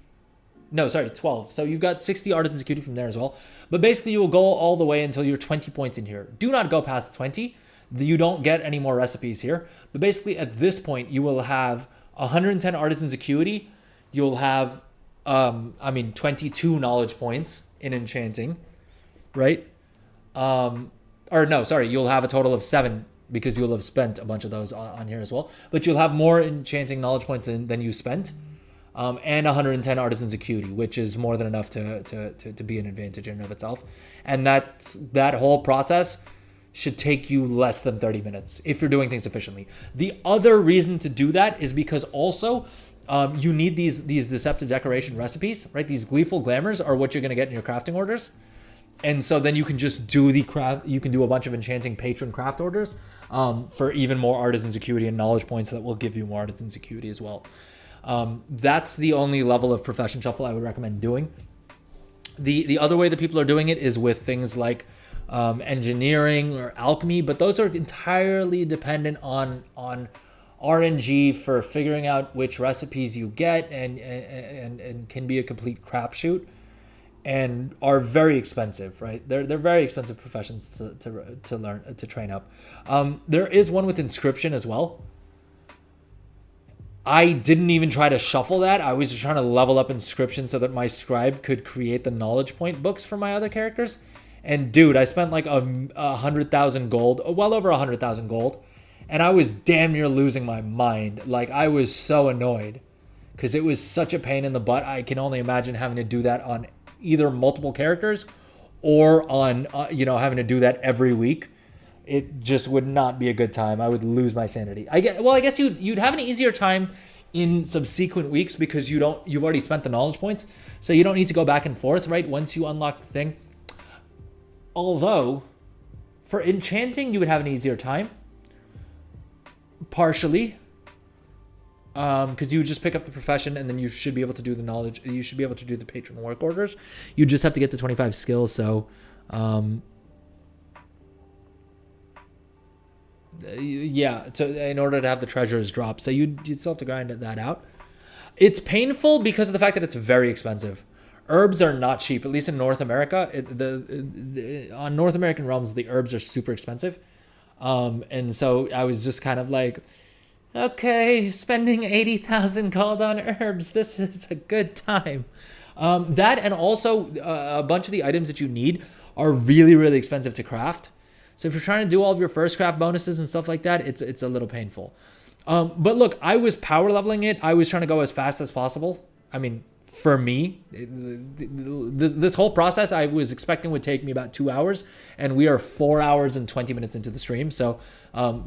[SPEAKER 1] No, sorry, 12. So you've got 60 artisan's acuity from there as well. But basically you will go all the way until you're 20 points in here. Do not go past 20. You don't get any more recipes here. But basically at this point, you will have 110 artisan's acuity. You'll have, 22 knowledge points in enchanting, right? You'll have a total of 7 because you'll have spent a bunch of those on here as well. But you'll have more enchanting knowledge points than you spent. And 110 artisan's acuity, which is more than enough to be an advantage in and of itself. And that whole process should take you less than 30 minutes if you're doing things efficiently. The other reason to do that is because also you need these deceptive decoration recipes, right? These gleeful glamours are what you're going to get in your crafting orders. And so then you can just do you can do a bunch of enchanting patron craft orders for even more artisan's acuity and knowledge points that will give you more artisan's acuity as well. That's the only level of profession shuffle I would recommend doing. The other way that people are doing it is with things like engineering or alchemy, but those are entirely dependent on RNG for figuring out which recipes you get, and can be a complete crapshoot and are very expensive, right? They're very expensive professions to learn, to train up. There is one with inscription as well. I didn't even try to shuffle that. I was just trying to level up inscription so that my scribe could create the knowledge point books for my other characters. And dude, I spent like 100,000 gold, well over 100,000 gold, and I was damn near losing my mind. Like, I was so annoyed because it was such a pain in the butt. I can only imagine having to do that on either multiple characters or on having to do that every week. it just would not be a good time. I would lose my sanity. I guess you'd have an easier time in subsequent weeks because you've already spent the knowledge points, so you don't need to go back and forth, right? Once you unlock the thing. Although, for enchanting, you would have an easier time. Partially. Because you would just pick up the profession and then you should be able to do the knowledge. You should be able to do the patron work orders. You just have to get to 25 skills. So, yeah. So in order to have the treasures drop, so you'd still have to grind that out. It's painful because of the fact that it's very expensive. Herbs are not cheap, at least in North America. On North American realms, the herbs are super expensive. And so I was just kind of like, okay, spending 80,000 gold on herbs. This is a good time. That and also a bunch of the items that you need are really, really expensive to craft. So if you're trying to do all of your first craft bonuses and stuff like that, it's a little painful. But look, I was power leveling it. I was trying to go as fast as possible. I mean, for me, this whole process I was expecting would take me about 2 hours, and we are 4 hours and 20 minutes into the stream. So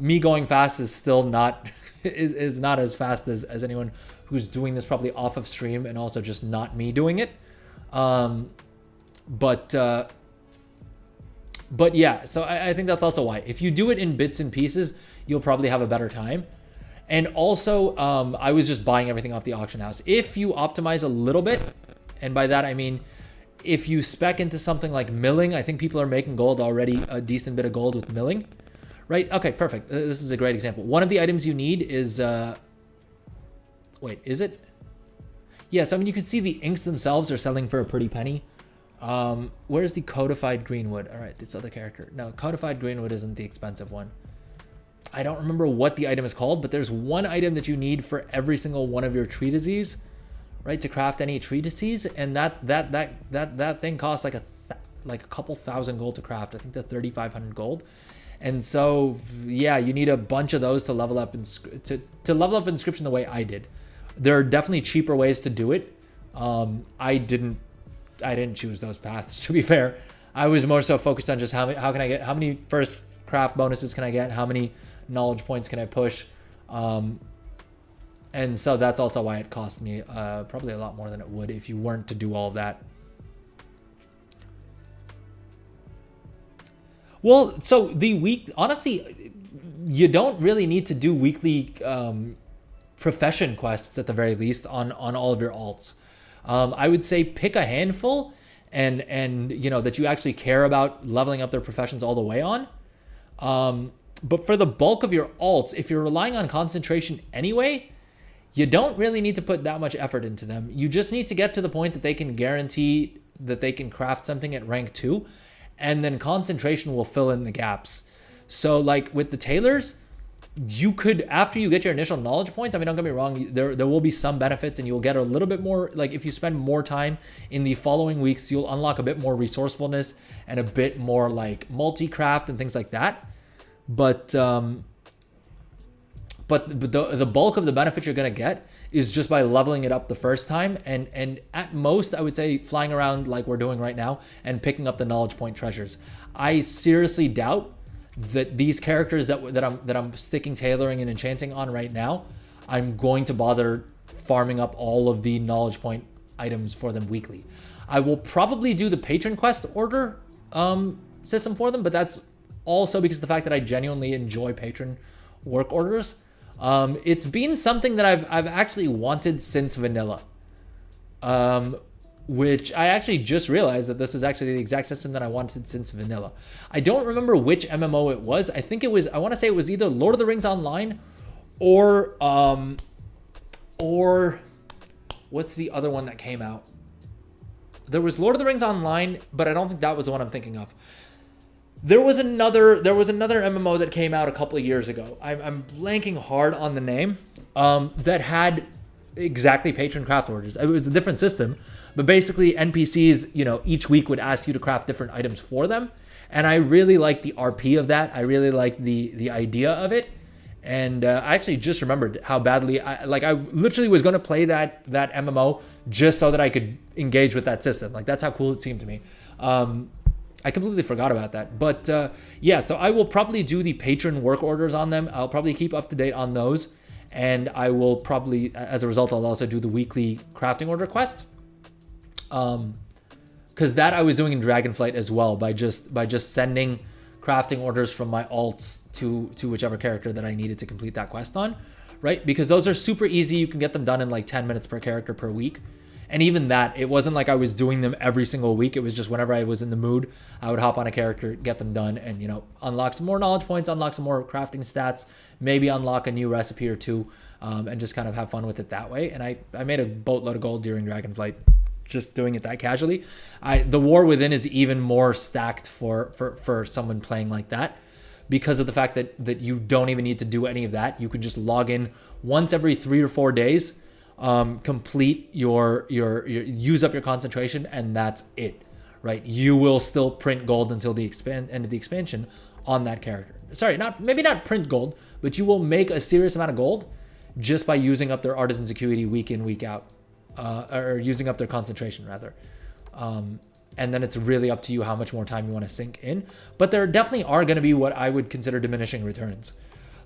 [SPEAKER 1] me going fast is still not is not as fast as anyone who's doing this probably off of stream, and also just not me doing it. But yeah, so I think that's also why. If you do it in bits and pieces, you'll probably have a better time. And also, I was just buying everything off the auction house. If you optimize a little bit, and by that I mean, if you spec into something like milling, I think people are making gold already, a decent bit of gold with milling, right? Okay, perfect. This is a great example. One of the items you need is, wait, is it? Yes, I mean, you can see the inks themselves are selling for a pretty penny. Where's the codified greenwood? All right, this other character. No, codified greenwood isn't the expensive one. I don't remember what the item is called, but there's one item that you need for every single one of your treatises, right? To craft any treatises, and that thing costs like a couple thousand gold to craft. I think they're 3,500 gold, and so yeah, you need a bunch of those to level up to level up inscription the way I did. There are definitely cheaper ways to do it. I didn't choose those paths, to be fair. I was more so focused on just how many first craft bonuses can I get, how many knowledge points can I push, and so that's also why it cost me probably a lot more than it would if you weren't to do all of that. Well, so the week, honestly, you don't really need to do weekly profession quests at the very least on all of your alts. I would say pick a handful and you know that you actually care about leveling up their professions all the way on. But for the bulk of your alts, if you're relying on concentration anyway, you don't really need to put that much effort into them. You just need to get to the point that they can guarantee that they can craft something at rank 2, and then concentration will fill in the gaps. So like with the tailors, you could, after you get your initial knowledge points, I mean, don't get me wrong, there will be some benefits and you'll get a little bit more, like if you spend more time in the following weeks, you'll unlock a bit more resourcefulness and a bit more like multi-craft and things like that. But the bulk of the benefit you're going to get is just by leveling it up the first time. And at most, I would say flying around like we're doing right now and picking up the knowledge point treasures. I seriously doubt that these characters that I'm sticking tailoring and enchanting on right now, I'm going to bother farming up all of the knowledge point items for them weekly. I will probably do the patron quest order system for them, but that's also because of the fact that I genuinely enjoy patron work orders. It's been something that I've actually wanted since vanilla, which I actually just realized that this is actually the exact system that I wanted since vanilla. I don't remember which MMO it was. I think it was, I want to say it was either Lord of the Rings Online or what's the other one that came out? There was Lord of the Rings Online, but I don't think that was the one I'm thinking of. There was another MMO that came out a couple of years ago. I'm blanking hard on the name, that had exactly patron craft orders. It was a different system, but basically NPCs, you know, each week would ask you to craft different items for them. And I really like the RP of that. I really like the idea of it. And I actually just remembered how badly I literally was going to play that MMO just so that I could engage with that system. Like that's how cool it seemed to me. I completely forgot about that. But yeah, so I will probably do the patron work orders on them. I'll probably keep up to date on those. And I will probably, as a result, I'll also do the weekly crafting order quest. Because that I was doing in Dragonflight as well by just sending crafting orders from my alts to whichever character that I needed to complete that quest on, right? Because those are super easy. You can get them done in like 10 minutes per character per week. And even that, it wasn't like I was doing them every single week. It was just whenever I was in the mood, I would hop on a character, get them done, and, you know, unlock some more knowledge points, unlock some more crafting stats, maybe unlock a new recipe or two, and just kind of have fun with it that way. And I made a boatload of gold during Dragonflight just doing it that casually. The War Within is even more stacked for someone playing like that, because of the fact that you don't even need to do any of that. You can just log in once every 3 or 4 days, complete your use up your concentration, and that's it, right? You will still print gold until the end of the expansion on that character. Sorry, maybe not print gold, but you will make a serious amount of gold just by using up their artisan's acuity week in, week out, or using up their concentration rather. And then it's really up to you how much more time you want to sink in. But there definitely are going to be what I would consider diminishing returns.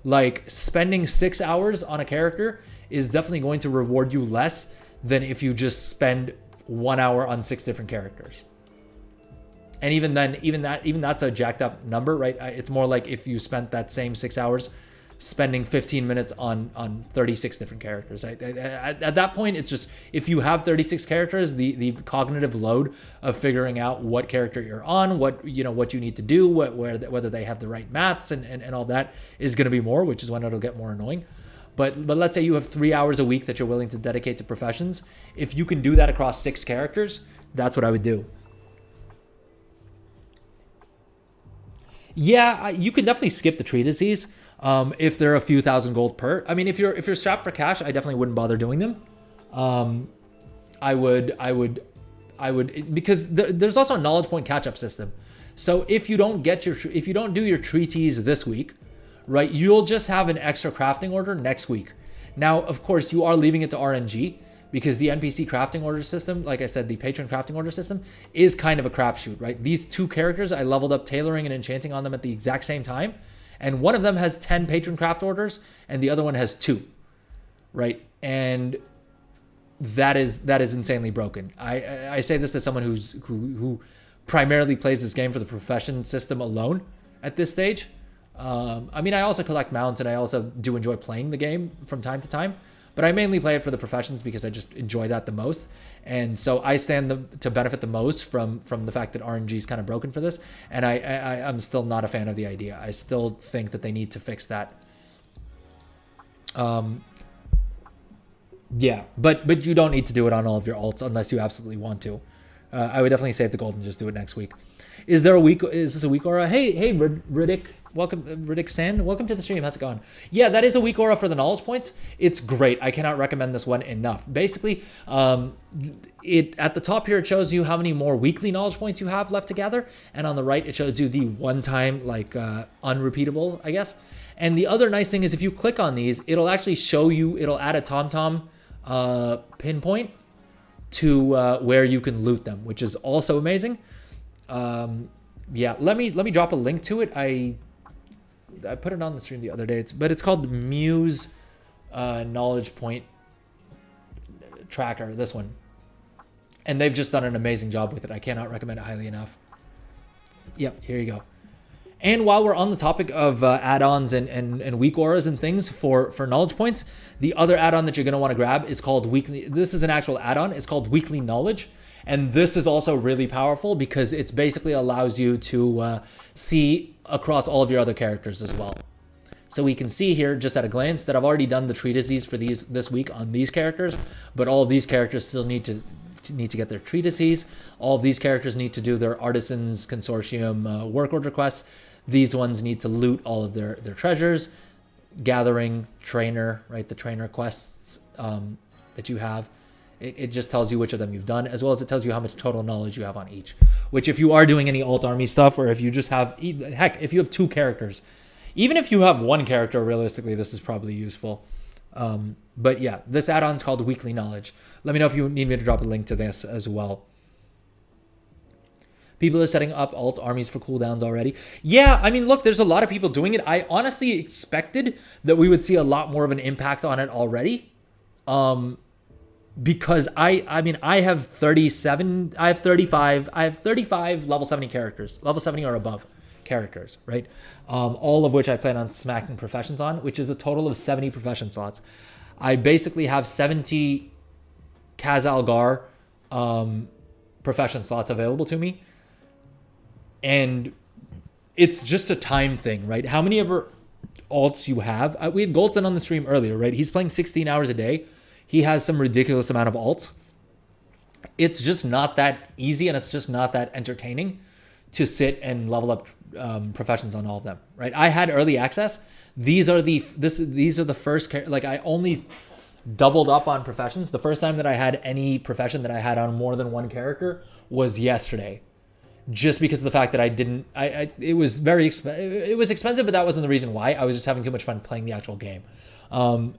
[SPEAKER 1] Like spending 6 hours on a character is definitely going to reward you less than if you just spend 1 hour on 6 different characters. And even then, even that's a jacked up number, right? It's more like if you spent that same 6 hours spending 15 minutes on 36 different characters. At that point, it's just, if you have 36 characters, the cognitive load of figuring out what character you're on, what you need to do, whether they have the right mats and all that is going to be more, which is when it'll get more annoying. But let's say you have 3 hours a week that you're willing to dedicate to professions. If you can do that across 6 characters, that's what I would do. Yeah, you can definitely skip the treatises. If they're a few thousand gold per. I mean, if you're strapped for cash, I definitely wouldn't bother doing them. I would because there's also a knowledge point catch up system. So if you don't do your treaties this week, right, you'll just have an extra crafting order next week. Now, of course, you are leaving it to RNG, because the NPC crafting order system, like I said, the patron crafting order system is kind of a crapshoot, right? These 2 characters, I leveled up Tailoring and Enchanting on them at the exact same time. And one of them has 10 patron craft orders and the other one has 2, right? And that is insanely broken. I say this as someone who primarily plays this game for the profession system alone at this stage. I mean, I also collect mounts and I also do enjoy playing the game from time to time, but I mainly play it for the professions because I just enjoy that the most. And so I stand to benefit the most from the fact that RNG is kind of broken for this. And I'm still not a fan of the idea. I still think that they need to fix that. Yeah, but you don't need to do it on all of your alts unless you absolutely want to. I would definitely save the gold and just do it next week. Is this a week aura? Hey, Riddick. Welcome, Riddick San. Welcome to the stream. How's it going? Yeah, that is a week aura for the knowledge points. It's great. I cannot recommend this one enough. Basically, it at the top here, it shows you how many more weekly knowledge points you have left to gather. And on the right, it shows you the one-time, like, unrepeatable, I guess. And the other nice thing is if you click on these, it'll actually show you, it'll add a TomTom pinpoint to where you can loot them, which is also amazing. Yeah, let me drop a link to it. I put it on the stream the other day. It's called Muse Knowledge Point Tracker, this one. And they've just done an amazing job with it. I cannot recommend it highly enough. Yep, here you go. And while we're on the topic of add-ons and weak auras and things for knowledge points, the other add-on that you're going to want to grab is called Weekly. This is an actual add-on. It's called Weekly Knowledge. And this is also really powerful because it's basically allows you to see across all of your other characters as well. So we can see here just at a glance that I've already done the treatises for this week on these characters, but all of these characters still need to get their treatises. All of these characters need to do their Artisans Consortium work order quests. These ones need to loot all of their treasures, gathering, trainer, right? The trainer quests that you have. It just tells you which of them you've done, as well as it tells you how much total knowledge you have on each. Which if you are doing any alt army stuff, or if you just have, heck, if you have 2 characters, even if you have 1 character, realistically, this is probably useful. But yeah, this add-on is called Weekly Knowledge. Let me know if you need me to drop a link to this as well. People are setting up alt armies for cooldowns already. Yeah, I mean, look, there's a lot of people doing it. I honestly expected that we would see a lot more of an impact on it already. Because I mean, I have 35 level 70 characters, level 70 or above characters, right? All of which I plan on smacking professions on, which is a total of 70 profession slots. I basically have 70 Khazalgar profession slots available to me. And it's just a time thing, right? How many ever alts you have? We had Goldson on the stream earlier, right? He's playing 16 hours a day. He has some ridiculous amount of alts. It's just not that easy, and it's just not that entertaining to sit and level up professions on all of them, right? I had early access. These are the first, like, I only doubled up on professions. The first time that I had any profession that I had on more than one character was yesterday. Just because of the fact that I didn't, it was it was expensive, but that wasn't the reason why. I was just having too much fun playing the actual game.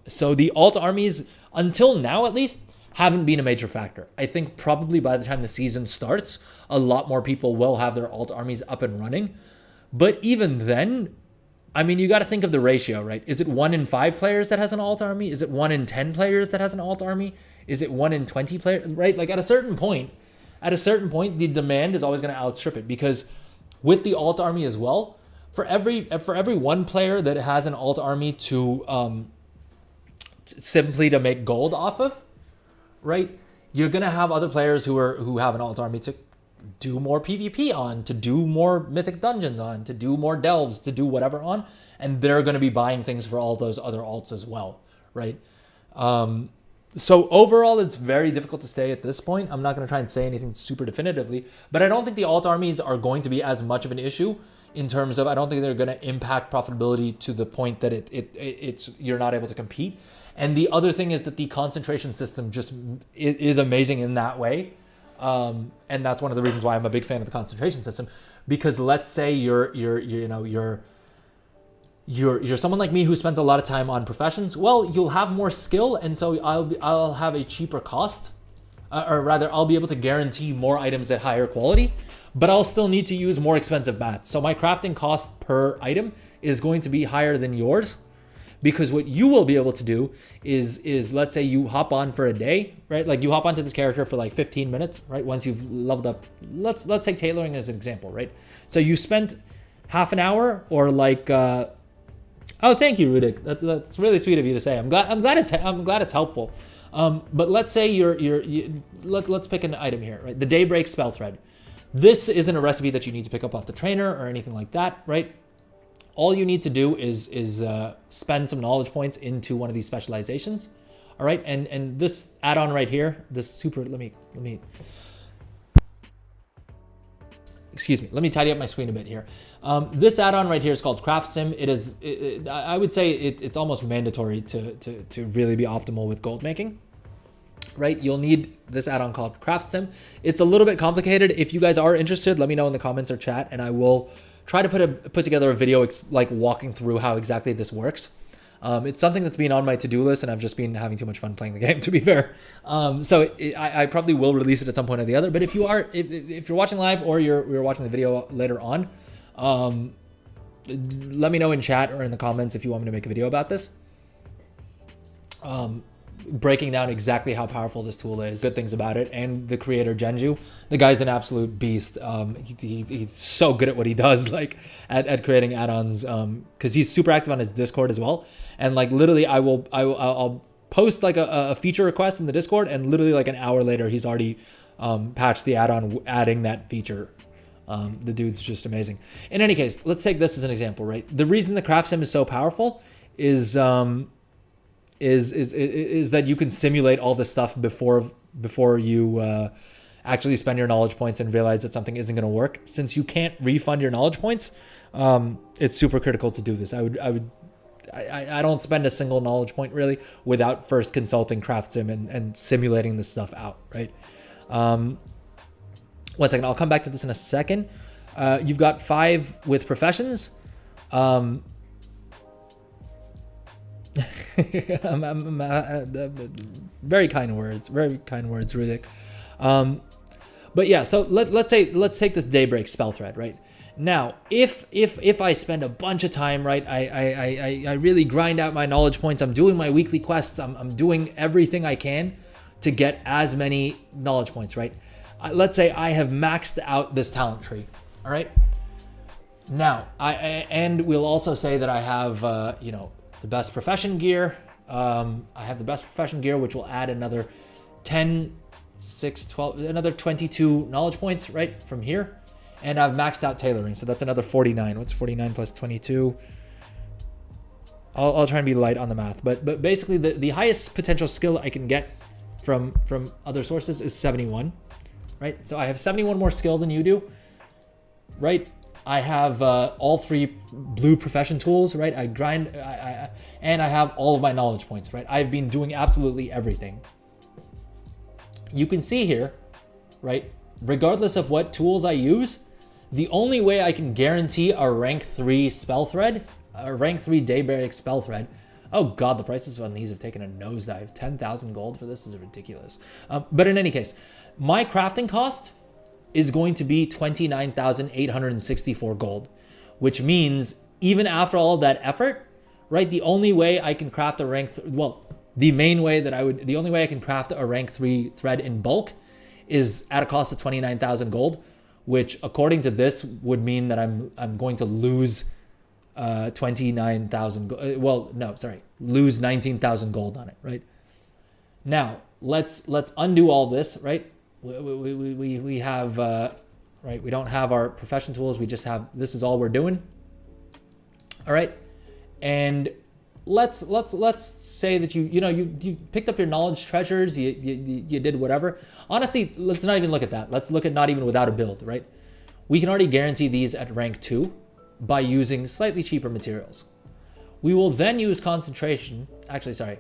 [SPEAKER 1] So the alt armies, until now at least, haven't been a major factor. I think probably by the time the season starts, a lot more people will have their alt armies up and running. But even then, I mean, you got to think of the ratio, right? Is it 1 in 5 players that has an alt army? Is it 1 in 10 players that has an alt army? Is it 1 in 20 players, right? Like at a certain point, the demand is always going to outstrip it, because with the alt army as well, for every one player that has an alt army to simply to make gold off of, right? You're going to have other players who have an alt army to do more PvP on, to do more mythic dungeons on, to do more delves, to do whatever on, and they're going to be buying things for all those other alts as well, right? So overall, it's very difficult to say at this point. I'm not going to try and say anything super definitively, but I don't think the alt armies are going to be as much of an issue in terms of, I don't think they're going to impact profitability to the point that it's you're not able to compete. And the other thing is that the concentration system just is amazing in that way. And that's one of the reasons why I'm a big fan of the concentration system, because let's say you're someone like me who spends a lot of time on professions. Well, you'll have more skill, and so I'll have a cheaper cost, or rather, I'll be able to guarantee more items at higher quality, but I'll still need to use more expensive mats. So my crafting cost per item is going to be higher than yours, because what you will be able to do is let's say you hop on for a day, right? Like you hop onto this character for like 15 minutes, right? Once you've leveled up, let's take tailoring as an example, right? So you spent half an hour or like. Oh, thank you, Rudik. That's really sweet of you to say. I'm glad it's helpful. But let's say let's pick an item here, right? The Daybreak Spell Thread. This isn't a recipe that you need to pick up off the trainer or anything like that, right? All you need to do is spend some knowledge points into one of these specializations, all right? And this add-on right here, this super. Let me. Excuse me. Let me tidy up my screen a bit here. This add-on right here is called Craft Sim. I would say it's almost mandatory to really be optimal with gold making, right? You'll need this add-on called Craft Sim. It's a little bit complicated. If you guys are interested, let me know in the comments or chat, and I will try to put together a video like walking through how exactly this works. It's something that's been on my to-do list, and I've just been having too much fun playing the game, to be fair. I probably will release it at some point or the other. But if you're watching live or you're watching the video later on, let me know in chat or in the comments if you want me to make a video about this. Breaking down exactly how powerful this tool is, good things about it, and the creator Genju. The guy's an absolute beast. He's so good at what he does, like at creating add-ons, because he's super active on his Discord as well. And like literally, I'll post like a feature request in the Discord, and literally like an hour later, he's already patched the add-on, adding that feature. The dude's just amazing. In any case, let's take this as an example, right? The reason the Craft Sim is so powerful is that you can simulate all this stuff before you actually spend your knowledge points and realize that something isn't going to work. Since you can't refund your knowledge points, it's super critical to do this. I don't spend a single knowledge point really without first consulting Craft Sim and simulating this stuff out, right? One second, I'll come back to this in a second. You've got 5 with professions. Very kind words, Rudik. But yeah, so let's take this Daybreak spell thread, right? Now, if I spend a bunch of time, right, I really grind out my knowledge points, I'm doing my weekly quests, I'm doing everything I can to get as many knowledge points, right? Let's say I have maxed out this talent tree, all right? Now, and we'll also say that I have, the best profession gear. I have the best profession gear, which will add another 10, 6, 12, another 22 knowledge points, right, from here. And I've maxed out tailoring, so that's another 49. What's 49 plus 22? I'll try and be light on the math, but basically the highest potential skill I can get from other sources is 71, right? So I have 71 more skill than you do, right? I have all 3 blue profession tools, right? I grind, and I have all of my knowledge points, right? I've been doing absolutely everything. You can see here, right? Regardless of what tools I use, the only way I can guarantee a rank 3 spell thread, a rank 3 Daybreak spell thread. Oh God, the prices on these have taken a nosedive. 10,000 gold for this is ridiculous. But in any case, my crafting cost is going to be 29,864 gold, which means even after all that effort, right? The only way I can craft a rank, the only way I can craft a rank 3 thread in bulk is at a cost of 29,000 gold, which according to this would mean that I'm going to lose 29,000. Lose 19,000 gold on it, right? Now let's undo all this, right? We have right. We don't have our profession tools. We just have, this is all we're doing. All right, and let's say that you picked up your knowledge treasures, you did whatever. Honestly, let's not even look at that. Let's look at not even without a build, right? We can already guarantee these at rank 2 by using slightly cheaper materials. We will then use concentration. Actually, sorry,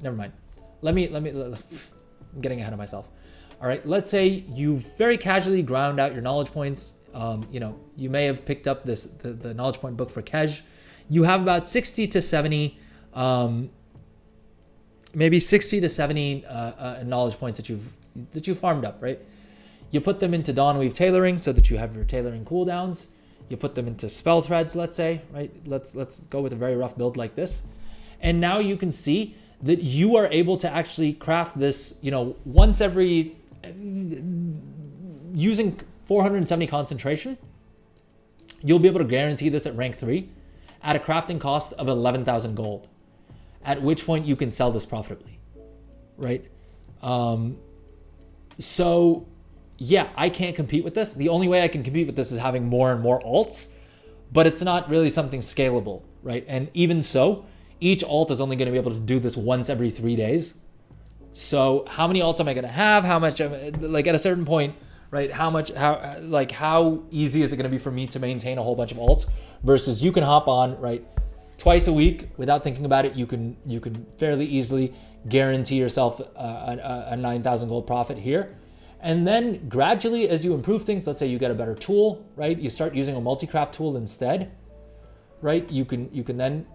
[SPEAKER 1] never mind. Let me. I'm getting ahead of myself. All right, let's say you very casually ground out your knowledge points. You may have picked up the knowledge point book for Kej. You have about 60 to 70, maybe 60 to 70 knowledge points that you've farmed up, right? You put them into Dawnweave tailoring so that you have your tailoring cooldowns. You put them into spell threads, let's say, right? Let's go with a very rough build like this. And now you can see that you are able to actually craft this, once every, using 470 concentration, you'll be able to guarantee this at rank 3 at a crafting cost of 11,000 gold, at which point you can sell this profitably, right? So yeah, I can't compete with this. The only way I can compete with this is having more and more alts, but it's not really something scalable, right? And even so, each alt is only going to be able to do this once every 3 days. So how many alts am I going to have? How much, like at a certain point, right? How easy is it going to be for me to maintain a whole bunch of alts versus you can hop on, right? Twice a week without thinking about it. You can fairly easily guarantee yourself a 9,000 gold profit here. And then gradually, as you improve things, let's say you get a better tool, right? You start using a multi-craft tool instead, right? You can then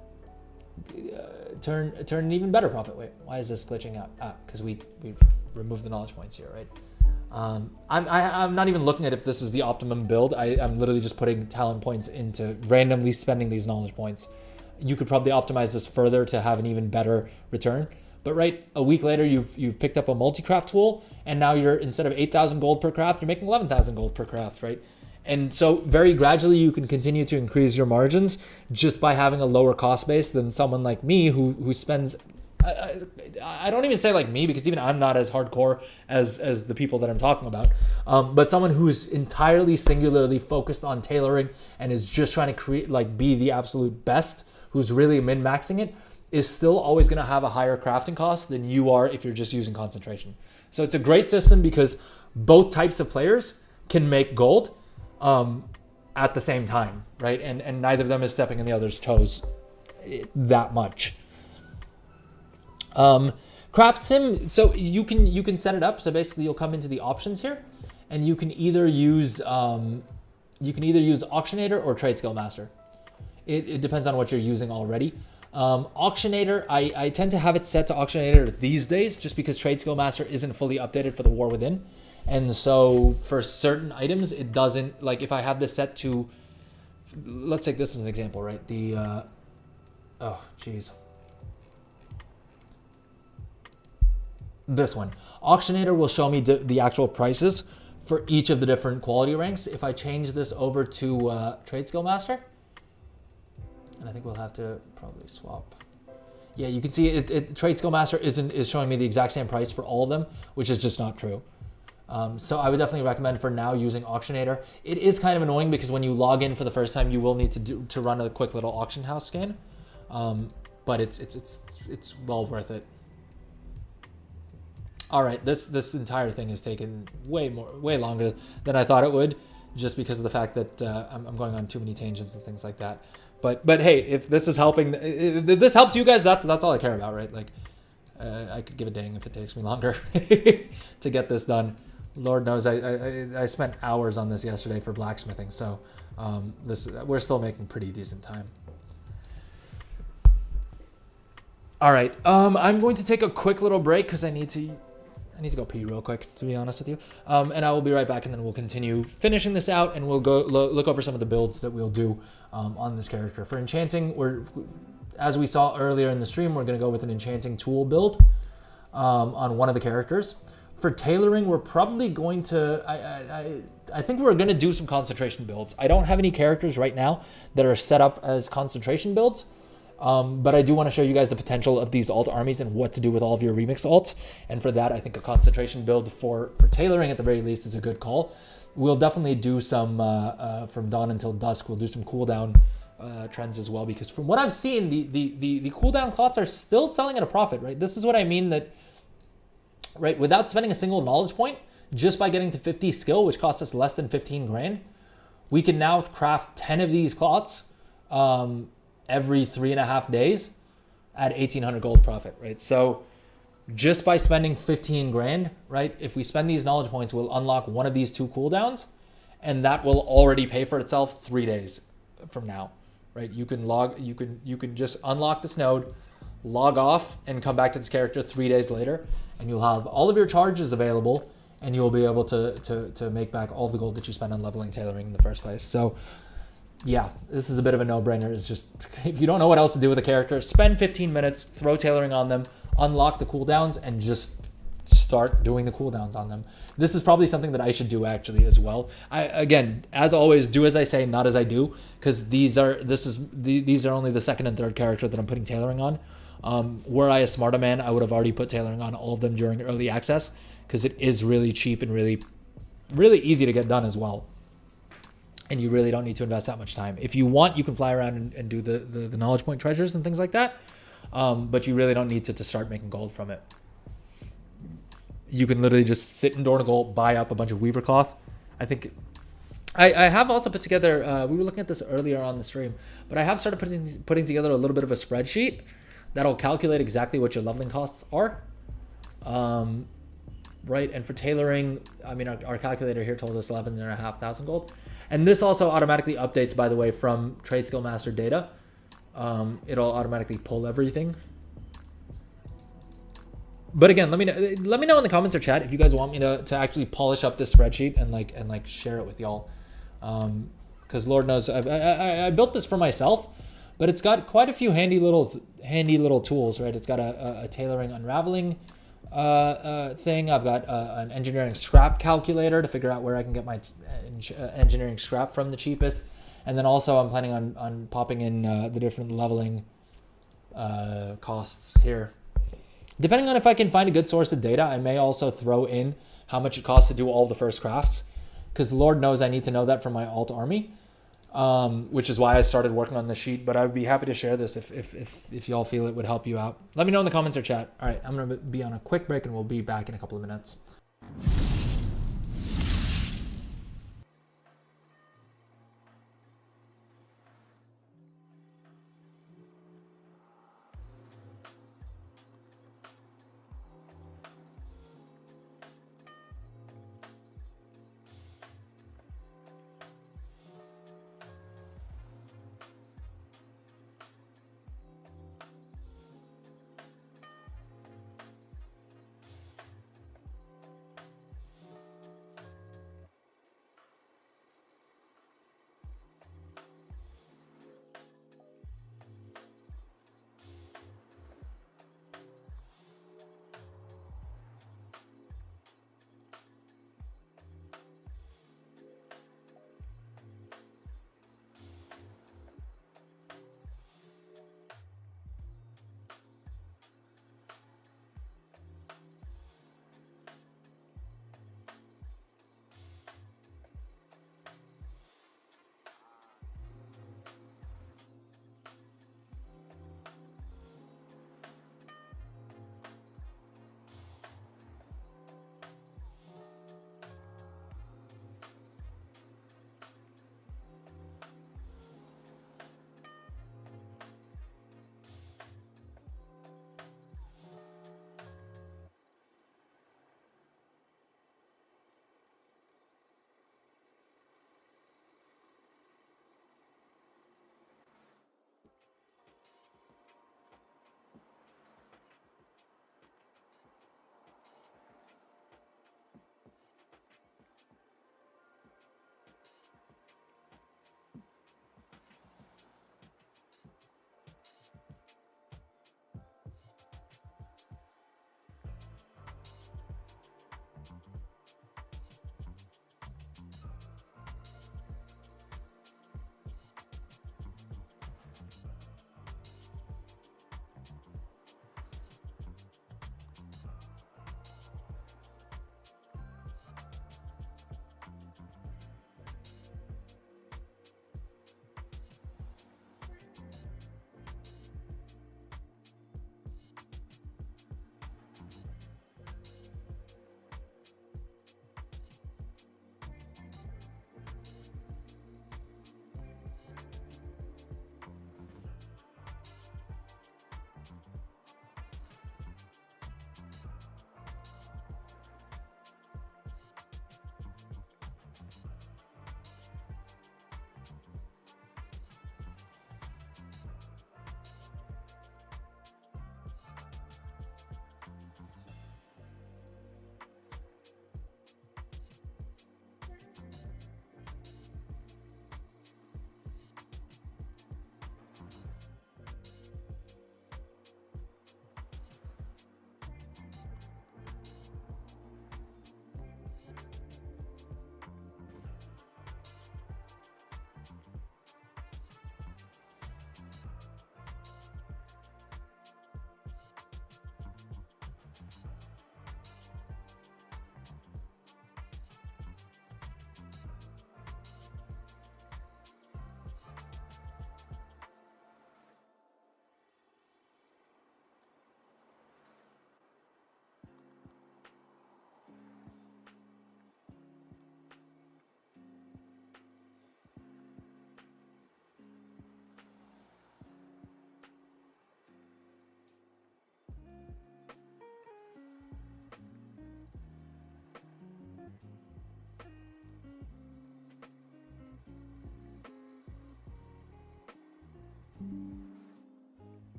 [SPEAKER 1] turn an even better profit. Wait, why is this glitching out? Because we removed the knowledge points here, right? I'm not even looking at if this is the optimum build. I'm literally just putting talent points into randomly spending these knowledge points. You could probably optimize this further to have an even better return. But right, a week later, you've picked up a multi-craft tool, and now you're, instead of 8,000 gold per craft, you're making 11,000 gold per craft, right? And so very gradually, you can continue to increase your margins just by having a lower cost base than someone like me who spends. I don't even say like me, because even I'm not as hardcore as the people that I'm talking about. But someone who's entirely singularly focused on tailoring and is just trying to create, like, be the absolute best, who's really min-maxing it, is still always going to have a higher crafting cost than you are if you're just using concentration. So it's a great system because both types of players can make gold at the same time, right? And neither of them is stepping on the other's toes that much. Craft sim, so you can set it up. So basically you'll come into the options here and you can either use Auctionator or Trade Skill Master. It depends on what you're using already. Auctionator, I tend to have it set to Auctionator these days just because Trade Skill Master isn't fully updated for the War Within. And so for certain items, it doesn't, like if I have this set to, let's take this as an example, right? The, oh, geez. This one. Auctionator will show me the actual prices for each of the different quality ranks. If I change this over to Trade Skill Master, and I think we'll have to probably swap. Yeah, you can see Trade Skill Master is showing me the exact same price for all of them, which is just not true. So I would definitely recommend for now using Auctionator. It is kind of annoying because when you log in for the first time, you will need to run a quick little auction house scan, but it's well worth it. All right, this entire thing has taken way longer than I thought it would, just because of the fact that I'm going on too many tangents and things like that. But hey, if this is helping, if this helps you guys, that's all I care about, right? Like, I could give a dang if it takes me longer to get this done. Lord knows I spent hours on this yesterday for blacksmithing, so we're still making pretty decent time. All right, I'm going to take a quick little break because I need to go pee real quick, to be honest with you. And I will be right back, and then we'll continue finishing this out, and we'll go look over some of the builds that we'll do on this character. For enchanting, as we saw earlier in the stream, we're going to go with an enchanting tool build on one of the characters. For tailoring, we're probably going to, I think we're going to do some concentration builds. I don't have any characters right now that are set up as concentration builds. But I do want to show you guys the potential of these alt armies and what to do with all of your remix alts. And for that, I think a concentration build for tailoring at the very least is a good call. We'll definitely do some, from dawn until dusk, we'll do some cooldown trends as well, because from what I've seen, the cooldown clots are still selling at a profit, right? This is what I mean that, right, without spending a single knowledge point, just by getting to 50 skill, which costs us less than 15 grand, we can now craft 10 of these clots, every 3.5 days at 1,800 gold profit, right? So just by spending 15 grand, right? If we spend these knowledge points, we'll unlock one of these 2 cooldowns, and that will already pay for itself 3 days from now, right? You can just unlock this node, log off, and come back to this character 3 days later, and you'll have all of your charges available, and you'll be able to make back all the gold that you spent on leveling tailoring in the first place. So yeah, this is a bit of a no-brainer. It's just, if you don't know what else to do with a character, spend 15 minutes, throw tailoring on them, unlock the cooldowns, and just start doing the cooldowns on them. This is probably something that I should do actually as well. Again, as always, do as I say, not as I do, because these are only the second and third character that I'm putting tailoring on. Were I a smarter man, I would have already put tailoring on all of them during early access, because it is really cheap and really easy to get done as well. And you really don't need to invest that much time. If you want, you can fly around and do the knowledge point treasures and things like that. But you really don't need to start making gold from it. You can literally just sit in Dornagold, buy up a bunch of Weaver cloth. I think I have also put together, we were looking at this earlier on the stream, but I have started putting together a little bit of a spreadsheet that'll calculate exactly what your leveling costs are. Right, and for tailoring, I mean, our calculator here told us 11,500 gold. And this also automatically updates, by the way, from Trade Skill Master data. It'll automatically pull everything. But again, let me know in the comments or chat if you guys want me to actually polish up this spreadsheet and like share it with y'all. Because Lord knows, I built this for myself, but it's got quite a few handy little tools, right? It's got a tailoring unraveling thing. I've got an engineering scrap calculator to figure out where I can get my engineering scrap from the cheapest, and then also I'm planning on popping in the different leveling costs here. Depending on if I can find a good source of data, I may also throw in how much it costs to do all the first crafts, because Lord knows I need to know that for my alt army, which is why I started working on the sheet. But I would be happy to share this if y'all feel it would help you out. Let me know in the comments or chat. All right, I'm going to be on a quick break, and we'll be back in a couple of minutes.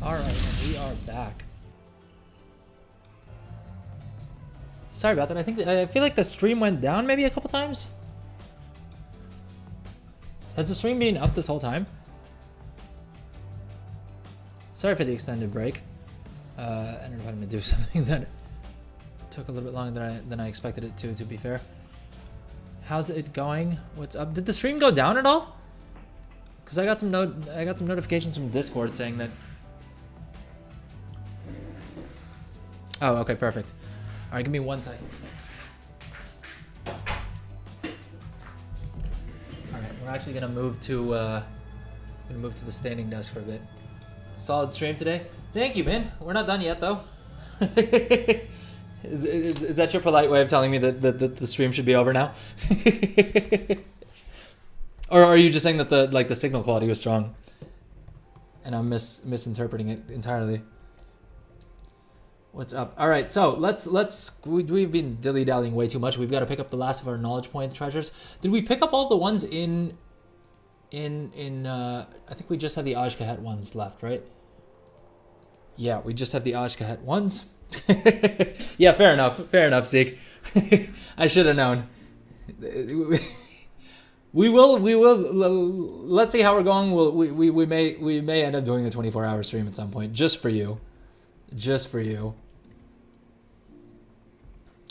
[SPEAKER 1] Alright, and we are back. Sorry about that. I feel like the stream went down maybe a couple times. Has the stream been up this whole time? Sorry for the extended break. I ended up having to do something that took a little bit longer than I expected it to be fair. How's it going? What's up? Did the stream go down at all? Because I got some notifications from Discord saying that. Oh, okay, perfect. All right, give me 1 second. All right, we're actually gonna move to the standing desk for a bit. Solid stream today. Thank you, man. We're not done yet, though. Is that your polite way of telling me that the stream should be over now? Or are you just saying that the signal quality was strong, and I'm misinterpreting it entirely? What's up? All right, so we've been dilly-dallying way too much. We've got to pick up the last of our knowledge point treasures. Did we pick up all the ones in I think we just have the Ajkahet ones left, right? Yeah, we just have the Ajkahet ones. Yeah, fair enough, Zeke. I should have known. We will. Let's see how we're going. We may end up doing a 24-hour stream at some point, just for you.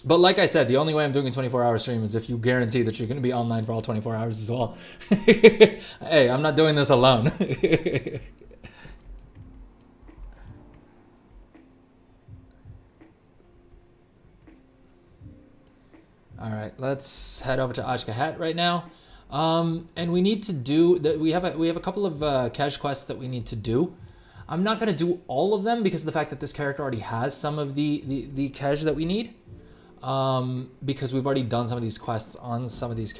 [SPEAKER 1] But like I said, the only way I'm doing a 24-hour stream is if you guarantee that you're going to be online for all 24 hours as well. Hey, I'm not doing this alone. All right, let's head over to Ajkahet right now. And we need to do that. We have a couple of cash quests that we need to do. I'm not going to do all of them because of the fact that this character already has some of the cash that we need. Because we've already done some of these quests on some of these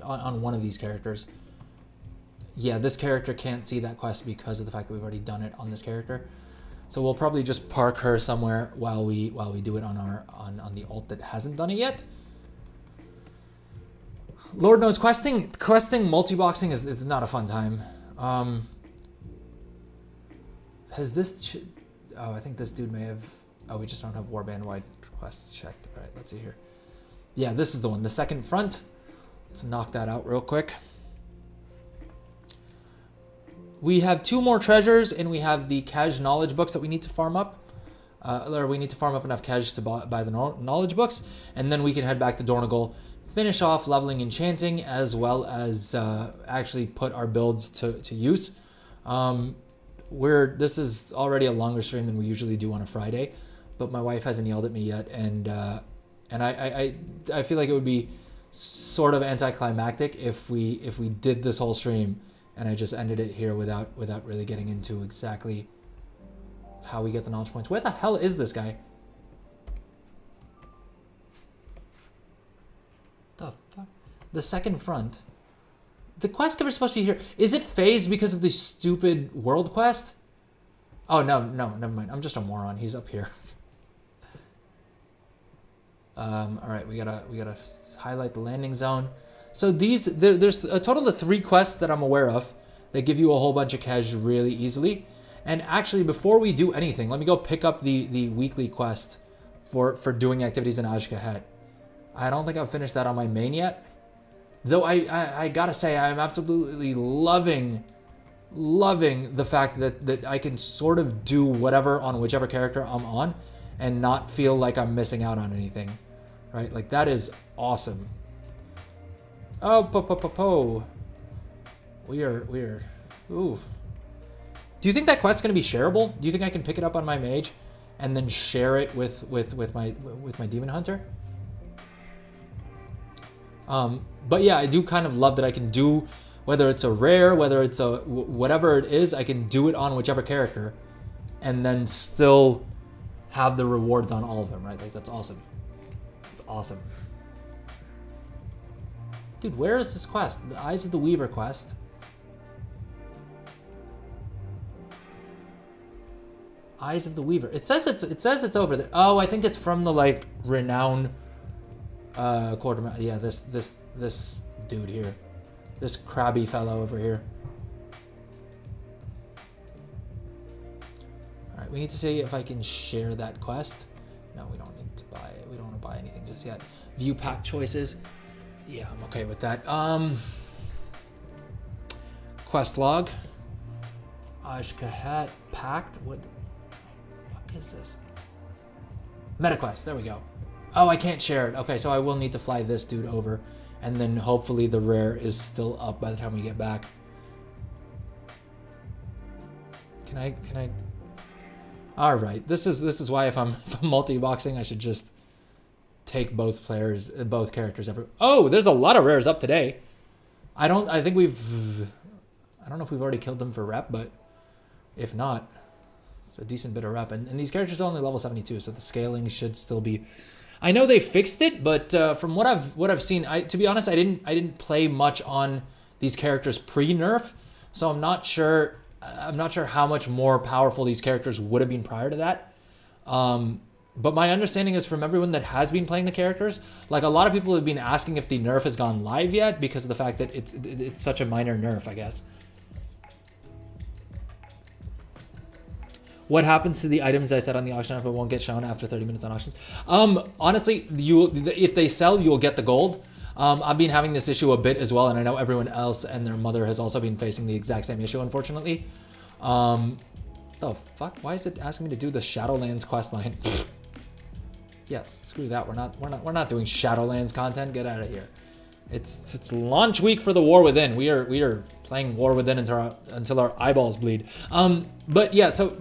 [SPEAKER 1] on one of these characters. Yeah, this character can't see that quest because of the fact that we've already done it on this character. So we'll probably just park her somewhere while we do it on the alt that hasn't done it yet. Lord knows questing multi-boxing is not a fun time. Has this... I think this dude may have... Oh, we just don't have warband wide quests checked. All right, let's see here. Yeah, this is the one. The second front. Let's knock that out real quick. We have 2 more treasures, and we have the cash knowledge books that we need to farm up. Or we need to farm up enough cash to buy the knowledge books, and then we can head back to Dornogal, finish off leveling enchanting, as well as actually put our builds to use. This is already a longer stream than we usually do on a Friday, but my wife hasn't yelled at me yet, and I feel like it would be sort of anticlimactic if we did this whole stream and I just ended it here without really getting into exactly how we get the knowledge points. Where the hell is this guy? The fuck? The second front. The quest giver's supposed to be here. Is it phased because of the stupid world quest? Oh, no, never mind. I'm just a moron. He's up here. All right, we gotta highlight the landing zone. So there's a total of 3 quests that I'm aware of that give you a whole bunch of cash really easily. And actually, before we do anything, let me go pick up the weekly quest for doing activities in Ajkahet. I don't think I've finished that on my main yet. Though I gotta say, I'm absolutely loving the fact that I can sort of do whatever on whichever character I'm on and not feel like I'm missing out on anything, right? Like, that is awesome. Oh, we're, ooh. Do you think that quest's gonna be shareable? Do you think I can pick it up on my mage and then share it with my demon hunter? But yeah, I do kind of love that I can do, whether it's a rare, whether it's a whatever it is, I can do it on whichever character and then still have the rewards on all of them, right? Like, that's awesome. That's awesome. Dude, where is this quest? The Eyes of the Weaver quest. Eyes of the Weaver. It says it's over there. Oh, I think it's from the, like, renowned quartermaster. Yeah, this dude here. This crabby fellow over here. We need to see if I can share that quest. No, we don't need to buy it. We don't want to buy anything just yet. View pack choices. Yeah, I'm okay with that. Quest log. Ashkahat packed. What the fuck is this? MetaQuest. There we go. Oh, I can't share it. Okay, so I will need to fly this dude over, and then hopefully the rare is still up by the time we get back. Can I? All right. This is why if I'm multi-boxing, I should just take both characters every. Oh, there's a lot of rares up today. I don't know if we've already killed them for rep, but if not, it's a decent bit of rep. And these characters are only level 72, so the scaling should still be. I know they fixed it, but from what I've seen, to be honest, I didn't play much on these characters pre-nerf, so I'm not sure how much more powerful these characters would have been prior to that. But my understanding is from everyone that has been playing the characters, like a lot of people have been asking if the nerf has gone live yet because of the fact that it's such a minor nerf, I guess. What happens to the items I said on the auction if it won't get shown after 30 minutes on auctions? Honestly, if they sell, you'll get the gold. I've been having this issue a bit as well, and I know everyone else and their mother has also been facing the exact same issue, unfortunately. The fuck? Why is it asking me to do the Shadowlands questline? Yes, screw that. We're not doing Shadowlands content. Get out of here. It's launch week for the War Within. We are playing War Within until our eyeballs bleed. But yeah, so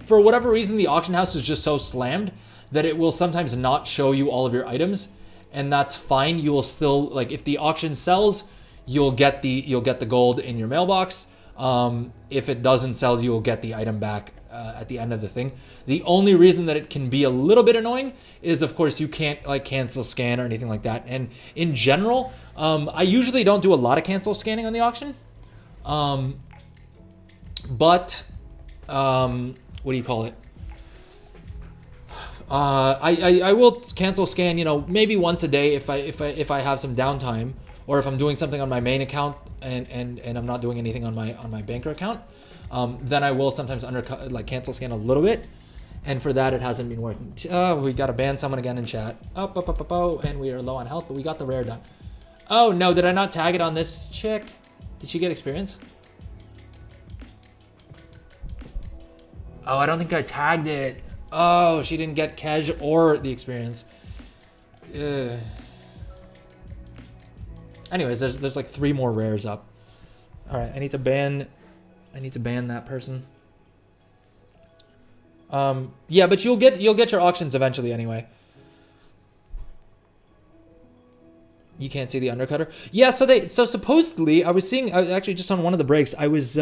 [SPEAKER 1] for whatever reason, the auction house is just so slammed that it will sometimes not show you all of your items, and that's fine. You will still, like, if the auction sells, you'll get the gold in your mailbox. If it doesn't sell, you'll get the item back at the end of the thing. The only reason that it can be a little bit annoying is, of course, you can't like cancel scan or anything like that. And in general, I usually don't do a lot of cancel scanning on the auction. But what do you call it? I will cancel scan, maybe once a day if I have some downtime, or if I'm doing something on my main account and I'm not doing anything on my banker account. Then I will sometimes cancel scan a little bit, and for that it hasn't been working. We gotta ban someone again in chat. And we are low on health, but we got the rare done. Oh no, did I not tag it on this chick? Did she get experience? Oh, I don't think I tagged it. Oh, she didn't get Kej or the experience. Anyways, there's like 3 more rares up. All right, I need to ban that person. Yeah, but you'll get your auctions eventually anyway. You can't see the undercutter. Yeah, so supposedly I was actually just on one of the breaks. I was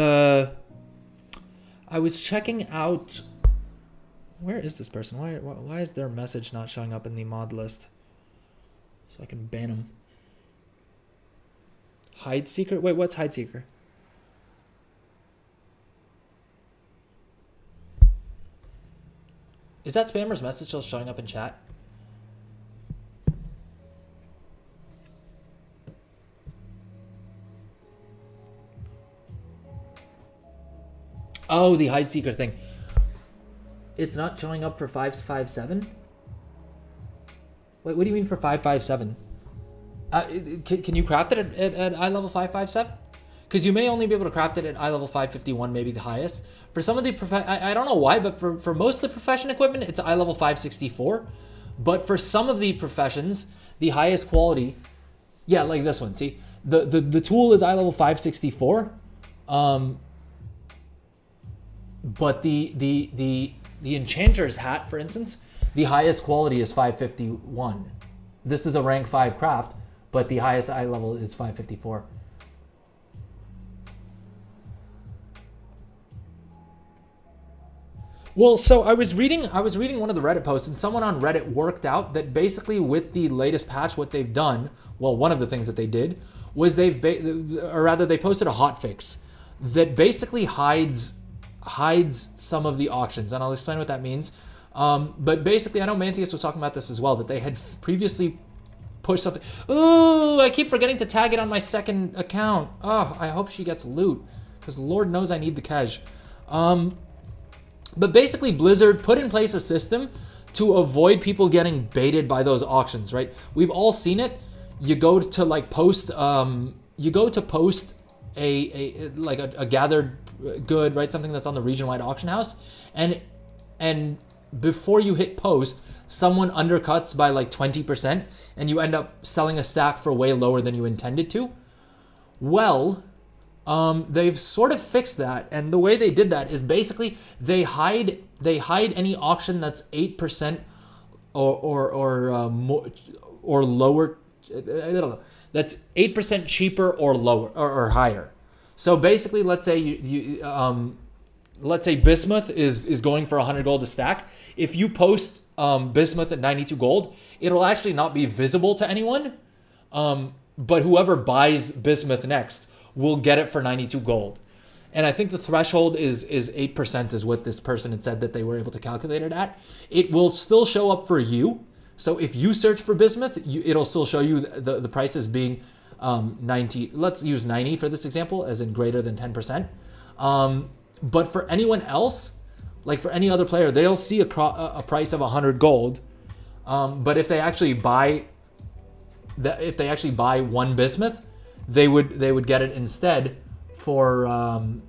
[SPEAKER 1] checking out. Where is this person? Why is their message not showing up in the mod list? So I can ban them. Hide seeker? Wait, what's hide seeker? Is that spammer's message still showing up in chat? Oh, the hide seeker thing. It's not showing up for 557? Wait, what do you mean for 557? Can you craft it at eye level 557? Because you may only be able to craft it at eye level 551, maybe the highest. For some of the I don't know why, but for most of the profession equipment, it's eye level 564. But for some of the professions, the highest quality, yeah, like this one. See, the tool is eye level 564, but the enchanter's hat, for instance, the highest quality is 551. This is a rank 5 craft, but the highest eye level is 554. Well, so I was reading one of the Reddit posts, and someone on Reddit worked out that basically with the latest patch, what they've done, well, one of the things that they did was they posted a hotfix that basically hides some of the auctions, and I'll explain what that means. But basically, I know Mantheus was talking about this as well, that they had previously pushed something. Oh, I keep forgetting to tag it on my second account. Oh, I hope she gets loot, because Lord knows I need the cash. But basically, Blizzard put in place a system to avoid people getting baited by those auctions, right? We've all seen it. You go to like post, a gathered good, right? Something that's on the region-wide auction house, and before you hit post, someone undercuts by like 20%, and you end up selling a stack for way lower than you intended to. Well, they've sort of fixed that, and the way they did that is basically they hide any auction that's 8% or lower. I don't know. That's 8% cheaper or lower or higher. So basically, let's say let's say Bismuth is going for 100 gold a stack. If you post Bismuth at 92 gold, it'll actually not be visible to anyone. But whoever buys Bismuth next will get it for 92 gold. And I think the threshold is 8% is what this person had said that they were able to calculate it at. It will still show up for you. So if you search for Bismuth, it'll still show you the price as being 90. Let's use 90 for this example, as in greater than 10%. But for anyone else, like for any other player, they'll see a price of 100 gold. But if they actually buy one Bismuth, they would get it instead for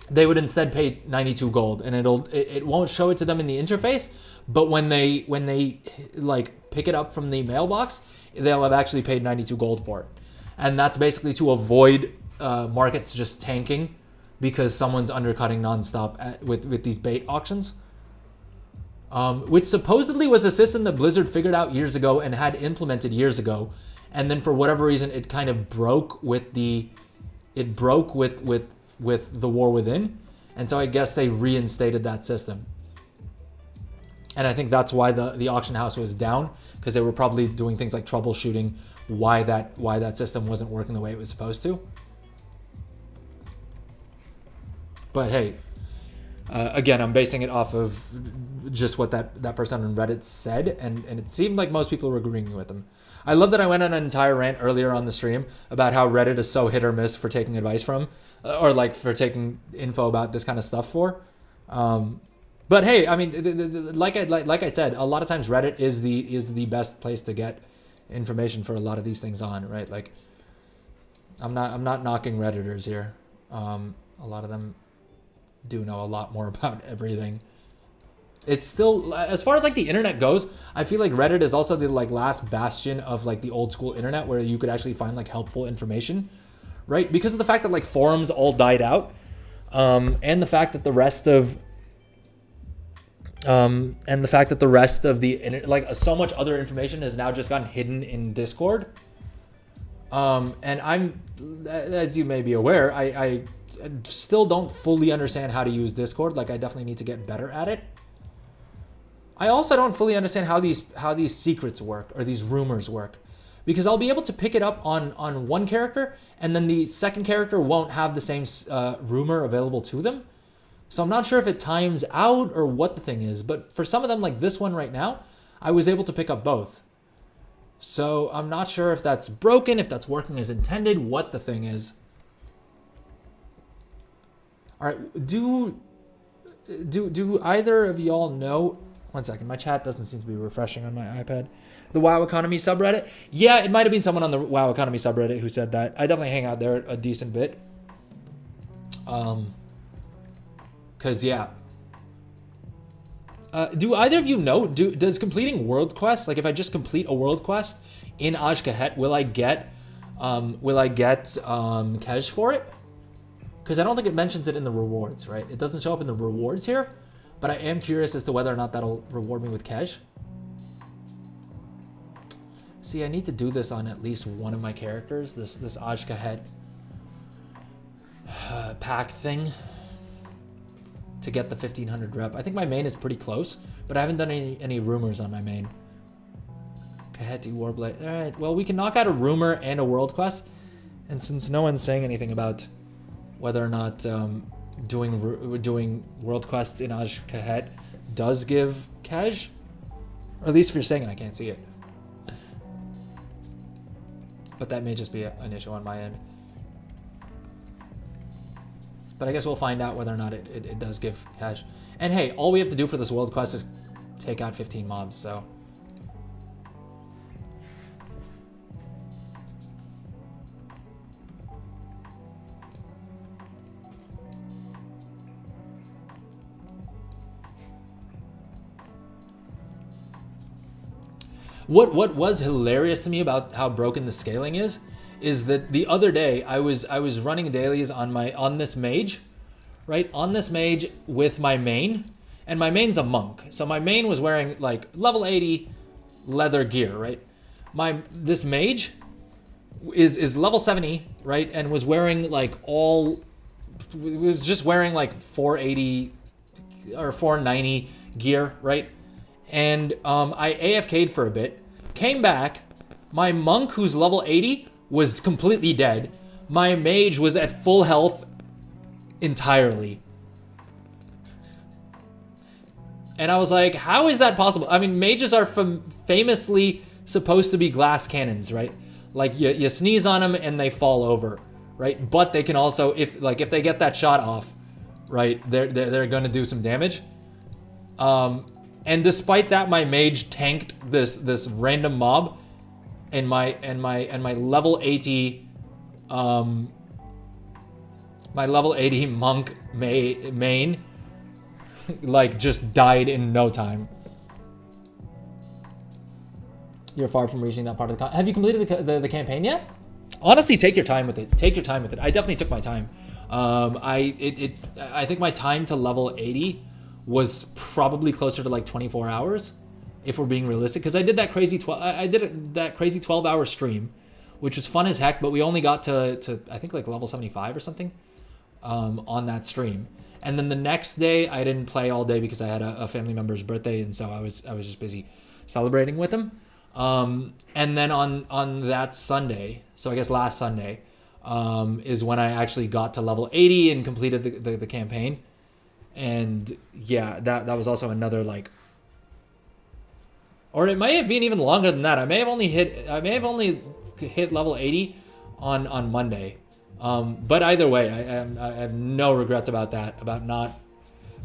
[SPEAKER 1] they would instead pay 92 gold, and it won't show it to them in the interface, but when they like pick it up from the mailbox, they'll have actually paid 92 gold for it. And that's basically to avoid markets just tanking because someone's undercutting nonstop with these bait auctions. Which supposedly was a system that Blizzard figured out years ago and had implemented years ago, and then for whatever reason it kind of broke with the War Within, and so I guess they reinstated that system. And I think that's why the auction house was down, because they were probably doing things like troubleshooting why that system wasn't working the way it was supposed to. But hey, again, I'm basing it off of just what that person on Reddit said, and it seemed like most people were agreeing with them. I love that I went on an entire rant earlier on the stream about how Reddit is so hit or miss for taking advice from, or like for taking info about this kind of stuff for. But hey, I mean, like I said, a lot of times Reddit is the best place to get information for a lot of these things on, right? Like, I'm not knocking Redditors here. A lot of them do know a lot more about everything. It's still, as far as like the internet goes, I feel like Reddit is also the like last bastion of like the old school internet where you could actually find like helpful information, right? Because of the fact that like forums all died out, and the fact that the rest of the like so much other information has now just gotten hidden in Discord. And I'm, as you may be aware, I still don't fully understand how to use Discord. Like I definitely need to get better at it. I also don't fully understand how these secrets work or these rumors work, because I'll be able to pick it up on one character and then the second character won't have the same rumor available to them. So I'm not sure if it times out or what the thing is, but for some of them, like this one right now, I was able to pick up both. So I'm not sure if that's broken, if that's working as intended, what the thing is. All right, do either of y'all know? One second, my chat doesn't seem to be refreshing on my iPad. The WoW Economy subreddit? Yeah, it might have been someone on the WoW Economy subreddit who said that. I definitely hang out there a decent bit. Cause yeah. Do either of you know? Does completing world quests, like if I just complete a world quest in Ajkahet, will I get cash for it? Because I don't think it mentions it in the rewards, right? It doesn't show up in the rewards here, but I am curious as to whether or not that'll reward me with cash. See, I need to do this on at least one of my characters, this Ajkahet pack thing, to get the 1500 rep. I think my main is pretty close, but I haven't done any rumors on my main. Kaheti Warblade. All right, well, we can knock out a rumor and a world quest, and since no one's saying anything about whether or not doing world quests in Ajkahet does give cash, or at least if you're saying it, I can't see it. But that may just be an issue on my end. But I guess we'll find out whether or not it does give cash. And hey, all we have to do for this world quest is take out 15 mobs, so. What was hilarious to me about how broken the scaling is that the other day I was running dailies on this mage, right? On this mage with my main, and my main's a monk. So my main was wearing like level 80 leather gear, right? This mage is level 70, right? And was wearing like was just wearing like 480 or 490 gear, right? And I AFK'd for a bit, came back. My monk, who's level 80, was completely dead. My mage was at full health entirely. And I was like, how is that possible? I mean, mages are famously supposed to be glass cannons, right? Like you sneeze on them and they fall over, right? But they can also, if they get that shot off, right, they're gonna do some damage. And despite that, my mage tanked this random mob, and my level 80 monk main like just died in no time. You're far from reaching that part of the have you completed the campaign yet? Honestly, take your time with it. Take your time with it. I definitely took my time. I think my time to level 80 was probably closer to like 24 hours, if we're being realistic, because I did that crazy 12-hour stream, which was fun as heck, but we only got to I think like level 75 or something on that stream. And then the next day I didn't play all day because I had a family member's birthday, and so I was just busy celebrating with him. And then on that Sunday, so I guess last Sunday, is when I actually got to level 80 and completed the campaign. And yeah, that was also another like, or it may have been even longer than that. I may have only hit level 80 on Monday. But either way, I have no regrets about that. About not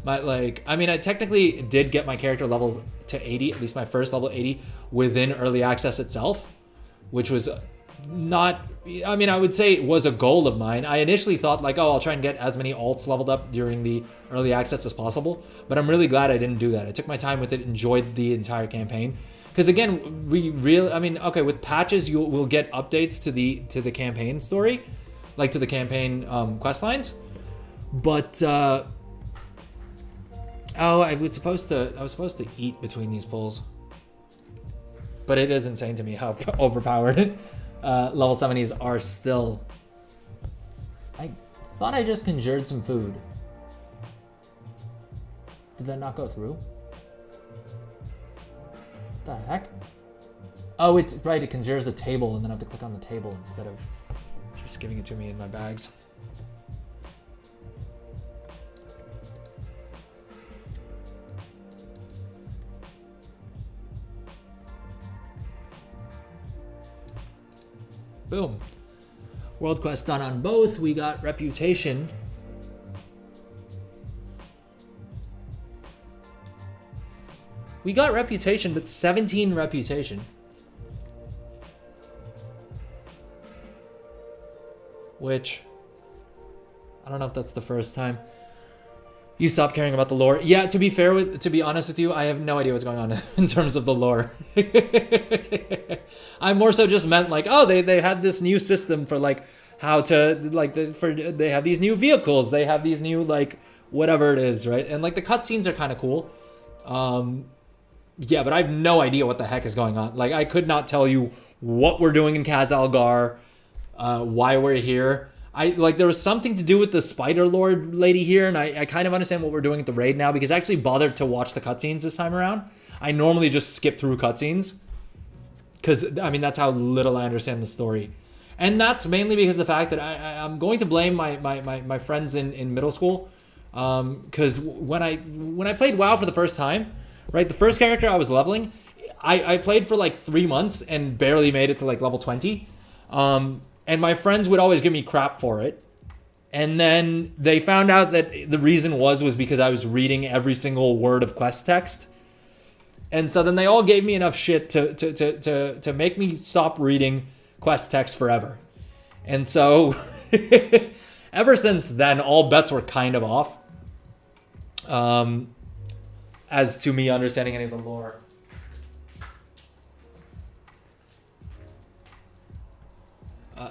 [SPEAKER 1] I technically did get my character level to 80, at least my first level 80 within early access itself, which was not, I would say it was a goal of mine. I initially thought like, oh, I'll try and get as many alts leveled up during the early access as possible, but I'm really glad I didn't do that. I took my time with it, enjoyed the entire campaign. Because again, with patches, we'll get updates to the campaign story, like to the campaign quest lines. But I was supposed to eat between these pulls, but it is insane to me how overpowered level 70s are still. I thought I just conjured some food. Did that not go through? What the heck? Oh, it's right, it conjures a table, and then I have to click on the table instead of just giving it to me in my bags. Boom. World quest done on both. We got reputation. We got reputation, but 17 reputation. Which, I don't know if that's the first time you stopped caring about the lore. Yeah, to be honest with you, I have no idea what's going on in terms of the lore. I more so just meant like, oh, they had this new system for like how to like they have these new vehicles, they have these new like whatever it is, right? And like the cutscenes are kind of cool. Yeah, but I have no idea what the heck is going on. Like I could not tell you what we're doing in Khazalgar, why we're here. There was something to do with the Spider Lord lady here, and I kind of understand what we're doing at the raid now because I actually bothered to watch the cutscenes this time around. I normally just skip through cutscenes because, that's how little I understand the story. And that's mainly because of the fact that I'm going to blame my friends in middle school because when I played WoW for the first time, right, the first character I was leveling, I played for like 3 months and barely made it to like level 20. And my friends would always give me crap for it. And then they found out that the reason was because I was reading every single word of quest text. And so then they all gave me enough shit to make me stop reading quest text forever. And so ever since then, all bets were kind of off as to me understanding any of the lore.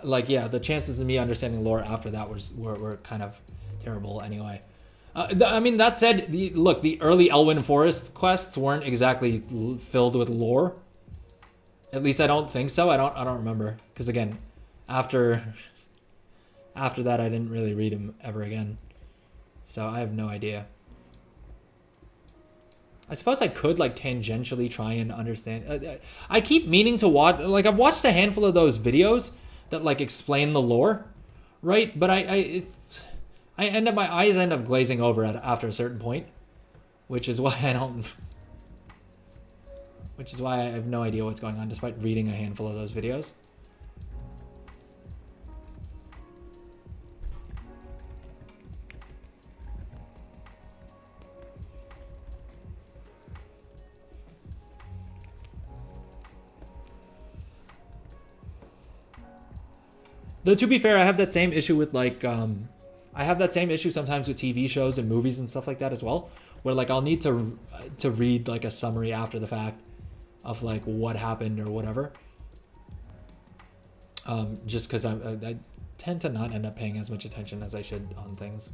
[SPEAKER 1] The chances of me understanding lore after that were kind of terrible anyway. I mean, that said, the early Elwyn Forest quests weren't exactly filled with lore. At least I don't think so. I don't remember, because again, after that, I didn't really read them ever again. So I have no idea. I suppose I could tangentially try and understand. I keep meaning to watch. I've watched a handful of those videos that explain the lore, right? But my eyes end up glazing over after a certain point, which is why I don't. Which is why I have no idea what's going on, despite reading a handful of those videos. Though to be fair, I have that same issue with I have that same issue sometimes with TV shows and movies and stuff like that as well, where I'll need to read a summary after the fact of what happened or whatever. Just because I tend to not end up paying as much attention as I should on things.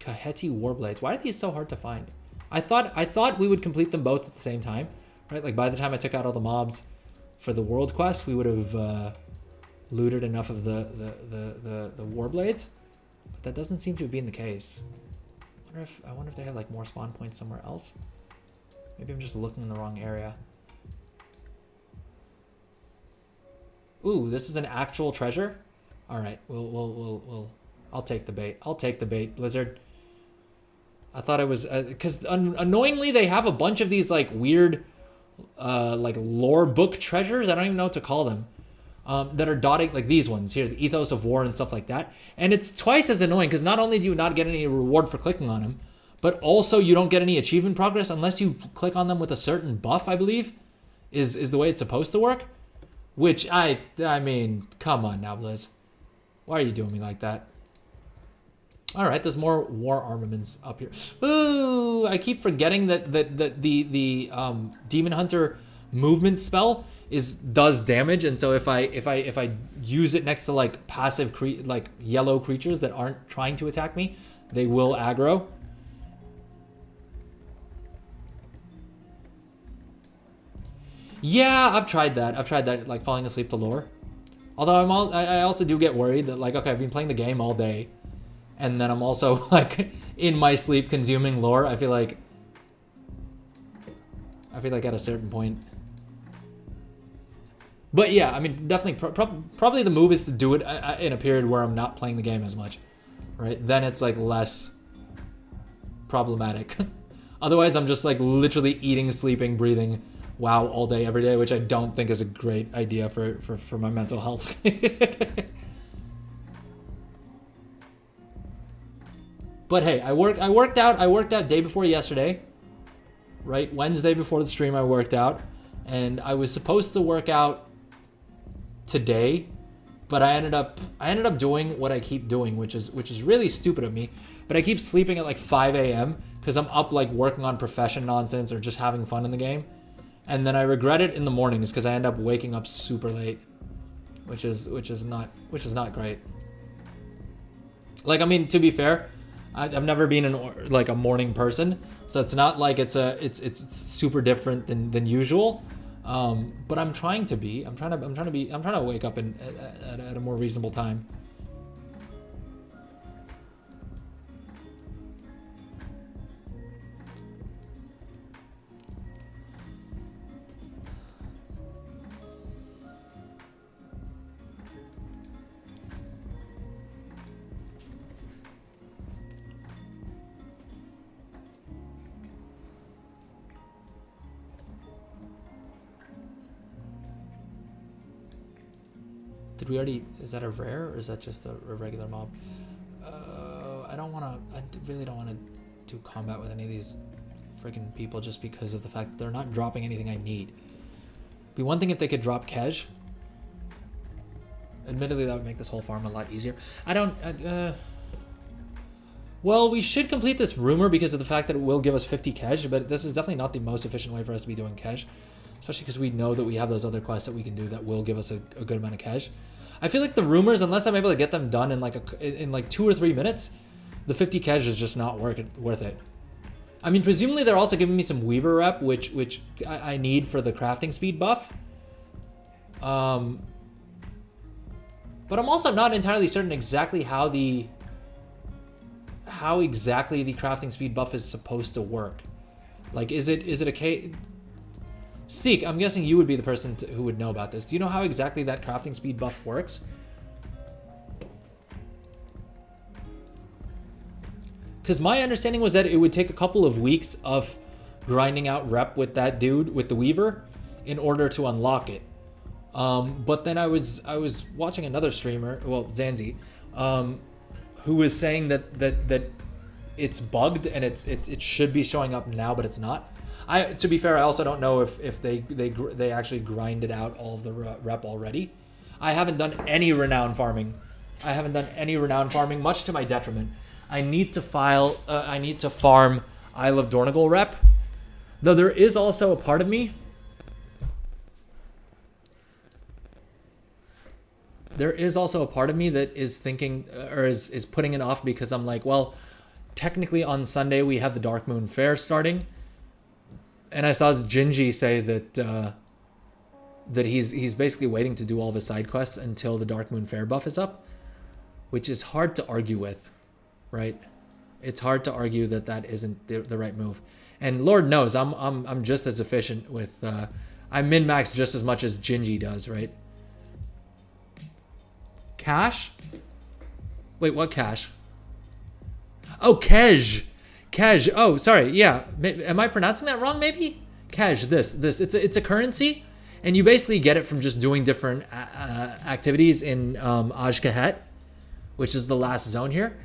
[SPEAKER 1] Kaheti Warblades. Why are these so hard to find? I thought we would complete them both at the same time, right? By the time I took out all the mobs for the world quest, we would have looted enough of the Warblades, but that doesn't seem to have been the case. I wonder if they have more spawn points somewhere else. Maybe I'm just looking in the wrong area. Ooh, this is an actual treasure. All right, we'll I'll take the bait. I'll take the bait, Blizzard. I thought it was because annoyingly they have a bunch of these weird lore book treasures. I don't even know what to call them. That are dotting these ones here, the Ethos of War and stuff like that. And it's twice as annoying because not only do you not get any reward for clicking on them, but also you don't get any achievement progress unless you click on them with a certain buff, I believe, is the way it's supposed to work. Which I mean, come on now, Blizz. Why are you doing me like that? All right, there's more war armaments up here. Ooh, I keep forgetting that the Demon Hunter movement spell does damage, and so if I use it next to passive yellow creatures that aren't trying to attack me, they will aggro. Yeah, I've tried that. I've tried that, falling asleep to lore. Although I also do get worried that okay, I've been playing the game all day, and then I'm also in my sleep consuming lore. I feel like at a certain point. But yeah, I mean, definitely, probably the move is to do it in a period where I'm not playing the game as much, right? Then it's less problematic. Otherwise, I'm just literally eating, sleeping, breathing WoW all day, every day, which I don't think is a great idea for my mental health. But hey, I worked out day before yesterday, right? Wednesday before the stream, I worked out, and I was supposed to work out today, but I ended up doing what I keep doing, which is really stupid of me. But I keep sleeping at 5 a.m. because I'm up working on profession nonsense or just having fun in the game, and then I regret it in the mornings because I end up waking up super late, which is not great. I mean, to be fair, I've never been a morning person, so it's not it's super different than usual. But I'm trying to be. I'm trying to wake up at a more reasonable time. Did we already, is that a rare or is that just a regular mob? I really don't want to do combat with any of these freaking people just because of the fact that they're not dropping anything I need. Be one thing if they could drop Kej. Admittedly, that would make this whole farm a lot easier. Well, we should complete this rumor because of the fact that it will give us 50 Kej, but this is definitely not the most efficient way for us to be doing Kej. Especially because we know that we have those other quests that we can do that will give us a good amount of Kej. I feel like the rumors, unless I'm able to get them done in like 2 or 3 minutes, the 50 Kej is just not worth it. I mean, presumably they're also giving me some Weaver rep, which I need for the crafting speed buff. But I'm also not entirely certain exactly how exactly the crafting speed buff is supposed to work. Like, is it a case? Seek, I'm guessing you would be the person who would know about this. Do you know how exactly that crafting speed buff works? Because my understanding was that it would take a couple of weeks of grinding out rep with that dude, with the Weaver, in order to unlock it. But then I was watching another streamer, well, Zanzi, who was saying that it's bugged and it should be showing up now, but it's not. To be fair, I also don't know if they actually grinded out all of the rep already. I haven't done any renown farming. Much to my detriment. I need to farm Isle of Dornogal rep. Though there is also a part of me. There is also a part of me that is thinking, or is putting it off because I'm like, well, technically on Sunday we have the Dark Moon Fair starting. And I saw Gingy say that he's basically waiting to do all of his side quests until the Dark Moon Fair buff is up, which is hard to argue with, right? It's hard to argue that isn't the right move. And Lord knows I'm just as efficient with I min-max just as much as Gingy does, right? Cash? Wait, what cash? Oh, Kej. Kej. Oh, sorry. Yeah. Am I pronouncing that wrong, maybe? Kej, this. It's a currency, and you basically get it from just doing different activities in Ajkahet, which is the last zone here.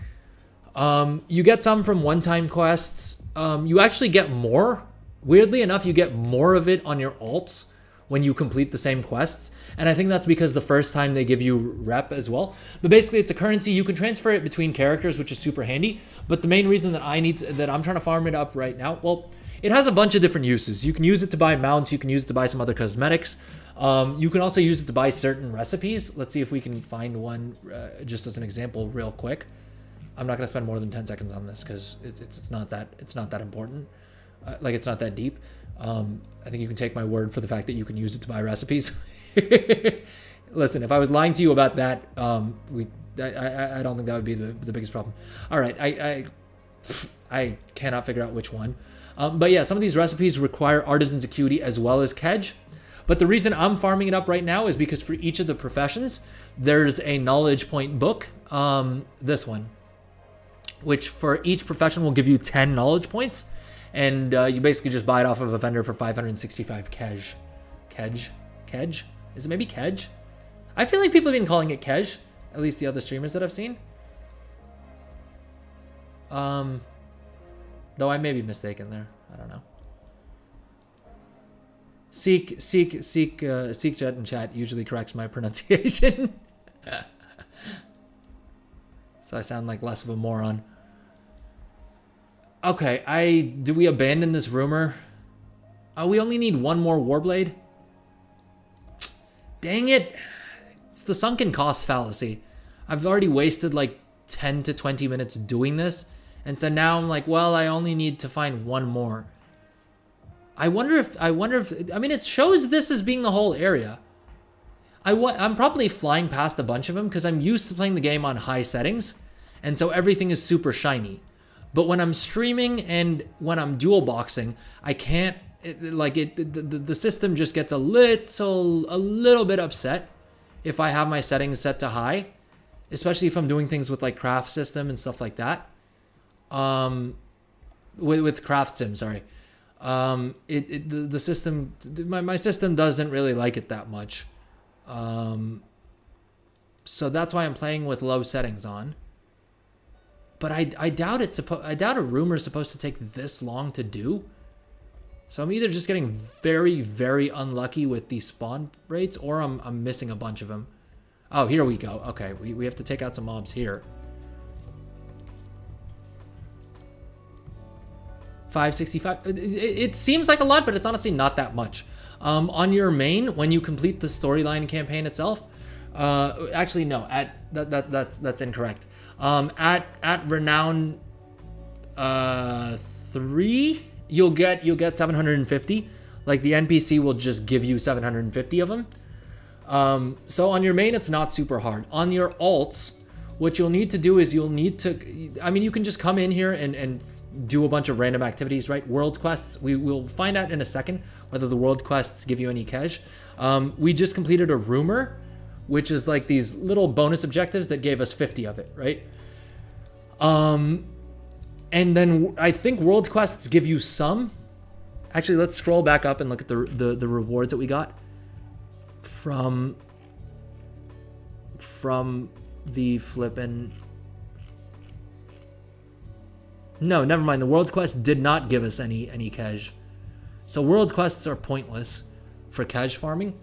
[SPEAKER 1] You get some from one-time quests. You actually get more. Weirdly enough, you get more of it on your alts when you complete the same quests. And I think that's because the first time they give you rep as well. But basically it's a currency. You can transfer it between characters, which is super handy. But the main reason that I'm trying to farm it up right now, well, it has a bunch of different uses. You can use it to buy mounts. You can use it to buy some other cosmetics. You can also use it to buy certain recipes. Let's see if we can find one just as an example real quick. I'm not going to spend more than 10 seconds on this because it's not that important. Like, it's not that deep. I think you can take my word for the fact that you can use it to buy recipes. Listen, if I was lying to you about that, I don't think that would be the biggest problem. All right, I cannot figure out which one. But yeah, some of these recipes require Artisan's Acuity as well as Kej. But the reason I'm farming it up right now is because for each of the professions, there's a knowledge point book, this one, which for each profession will give you 10 knowledge points. And you basically just buy it off of a vendor for 565 Kej. Kej? Is it maybe Kej? I feel like people have been calling it Kej, at least the other streamers that I've seen. Though I may be mistaken there. I don't know. Seek Jet in chat usually corrects my pronunciation. So I sound like less of a moron. Okay, do we abandon this rumor? We only need one more Warblade. Dang it. It's the sunken cost fallacy. I've already wasted like 10 to 20 minutes doing this. And so now I'm like, well, I only need to find one more. I wonder if, I mean, it shows this as being the whole area. I'm probably flying past a bunch of them because I'm used to playing the game on high settings. And so everything is super shiny. But when I'm streaming and when I'm dual boxing, I can't, the system just gets a little bit upset if I have my settings set to high, especially if I'm doing things with like craft system and stuff like that. With craft sim, sorry. The system, my system doesn't really like it that much. So that's why I'm playing with low settings on. But I doubt I doubt a rumor is supposed to take this long to do. So I'm either just getting very, very unlucky with these spawn rates, or I'm missing a bunch of them. Oh, here we go. Okay, we have to take out some mobs here. 565. It seems like a lot, but it's honestly not that much. On your main, when you complete the storyline campaign itself, actually no, that's incorrect. At renown 3, you'll get 750. Like the NPC will just give you 750 of them. So on your main, it's not super hard. On your alts, what you'll need to do is you can just come in here and do a bunch of random activities, right? World quests, we will find out in a second whether the world quests give you any cash. We just completed a rumor, which is like these little bonus objectives that gave us 50 of it, right? And then I think world quests give you some. Actually, let's scroll back up and look at the rewards that we got from the flippin'. No, never mind. The world quest did not give us any cash. So world quests are pointless for cash farming.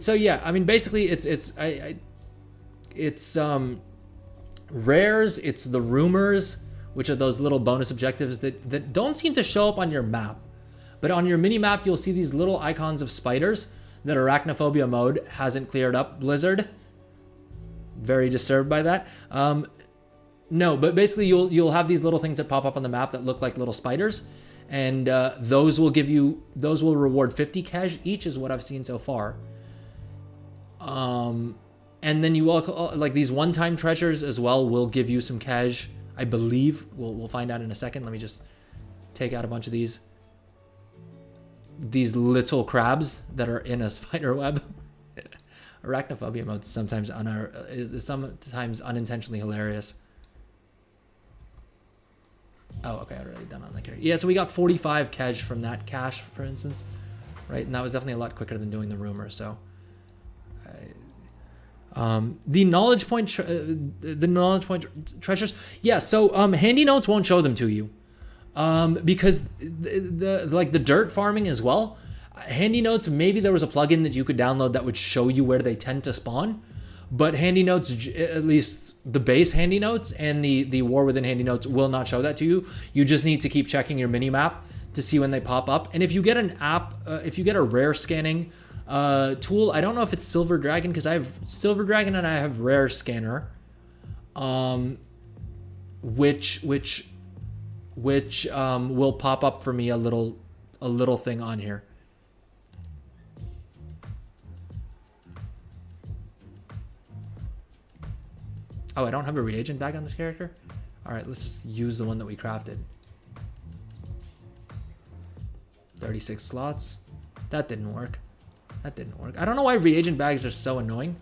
[SPEAKER 1] So yeah, I mean basically it's rares, it's the rumors, which are those little bonus objectives that don't seem to show up on your map. But on your mini map, you'll see these little icons of spiders that arachnophobia mode hasn't cleared up. Blizzard, very disturbed by that. No, but basically you'll have these little things that pop up on the map that look like little spiders, and those will reward 50 cash each, is what I've seen so far. And then you all like these one-time treasures as well will give you some cash, I believe. We'll find out in a second. Let me just take out a bunch of these little crabs that are in a spider web. Arachnophobia mode is sometimes unintentionally hilarious. Oh, okay, I already done on the character. Yeah, so we got 45 cash from that cache, for instance, right? And that was definitely a lot quicker than doing the rumor. So, the knowledge point treasures. Yeah, so handy notes won't show them to you, because the dirt farming as well. Handy notes, maybe there was a plugin that you could download that would show you where they tend to spawn. But handy notes, at least the base handy notes and the war within handy notes, will not show that to you. You just need to keep checking your mini map to see when they pop up. And if you get an app, if you get a rare scanning tool, I don't know if it's Silver Dragon, because I have Silver Dragon and I have Rare Scanner, which will pop up for me a little thing on here. Oh, I don't have a reagent bag on this character? All right, let's just use the one that we crafted. 36 slots. That didn't work. I don't know why reagent bags are so annoying.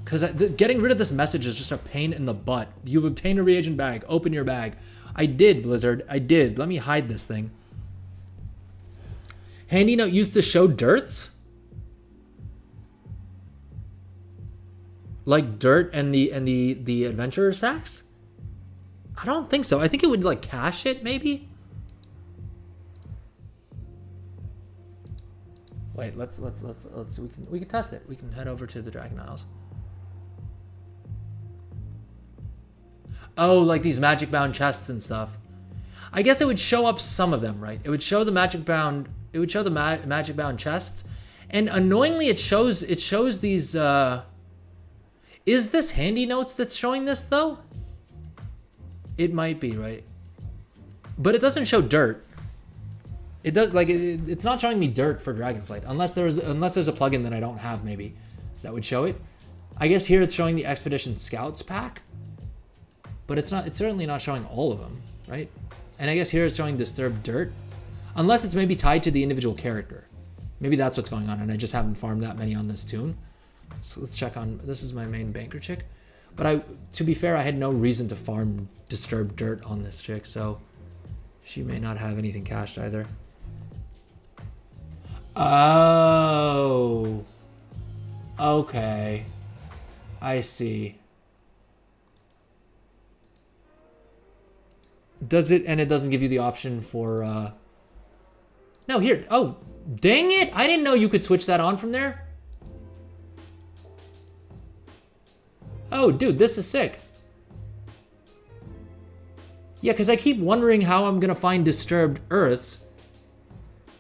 [SPEAKER 1] Because getting rid of this message is just a pain in the butt. You've obtained a reagent bag. Open your bag. I did, Blizzard. I did. Let me hide this thing. Handy note used to show dirts? Like dirt and the adventurer sacks? I don't think so. I think it would like cache it maybe. Wait, let's we can test it. We can head over to the Dragon Isles. Oh, like these magic bound chests and stuff. I guess it would show up some of them, right? It would show the magic bound. It would show the magic bound chests, and annoyingly, it shows these. Is this handy notes that's showing this though? It might be, right? But it doesn't show dirt. It does like it's not showing me dirt for Dragonflight unless there's a plugin that I don't have maybe that would show it. I guess here it's showing the Expedition Scouts pack, but it's certainly not showing all of them, right? And I guess here it's showing Disturbed Dirt, unless it's maybe tied to the individual character. Maybe that's what's going on, and I just haven't farmed that many on this tune. So let's check on, this is my main banker chick. But to be fair, I had no reason to farm Disturbed Dirt on this chick, so she may not have anything cached either. Oh. Okay. I see. Does it, and it doesn't give you the option for, no, here. Oh, dang it. I didn't know you could switch that on from there. Oh, dude, this is sick. Yeah, because I keep wondering how I'm going to find disturbed Earths.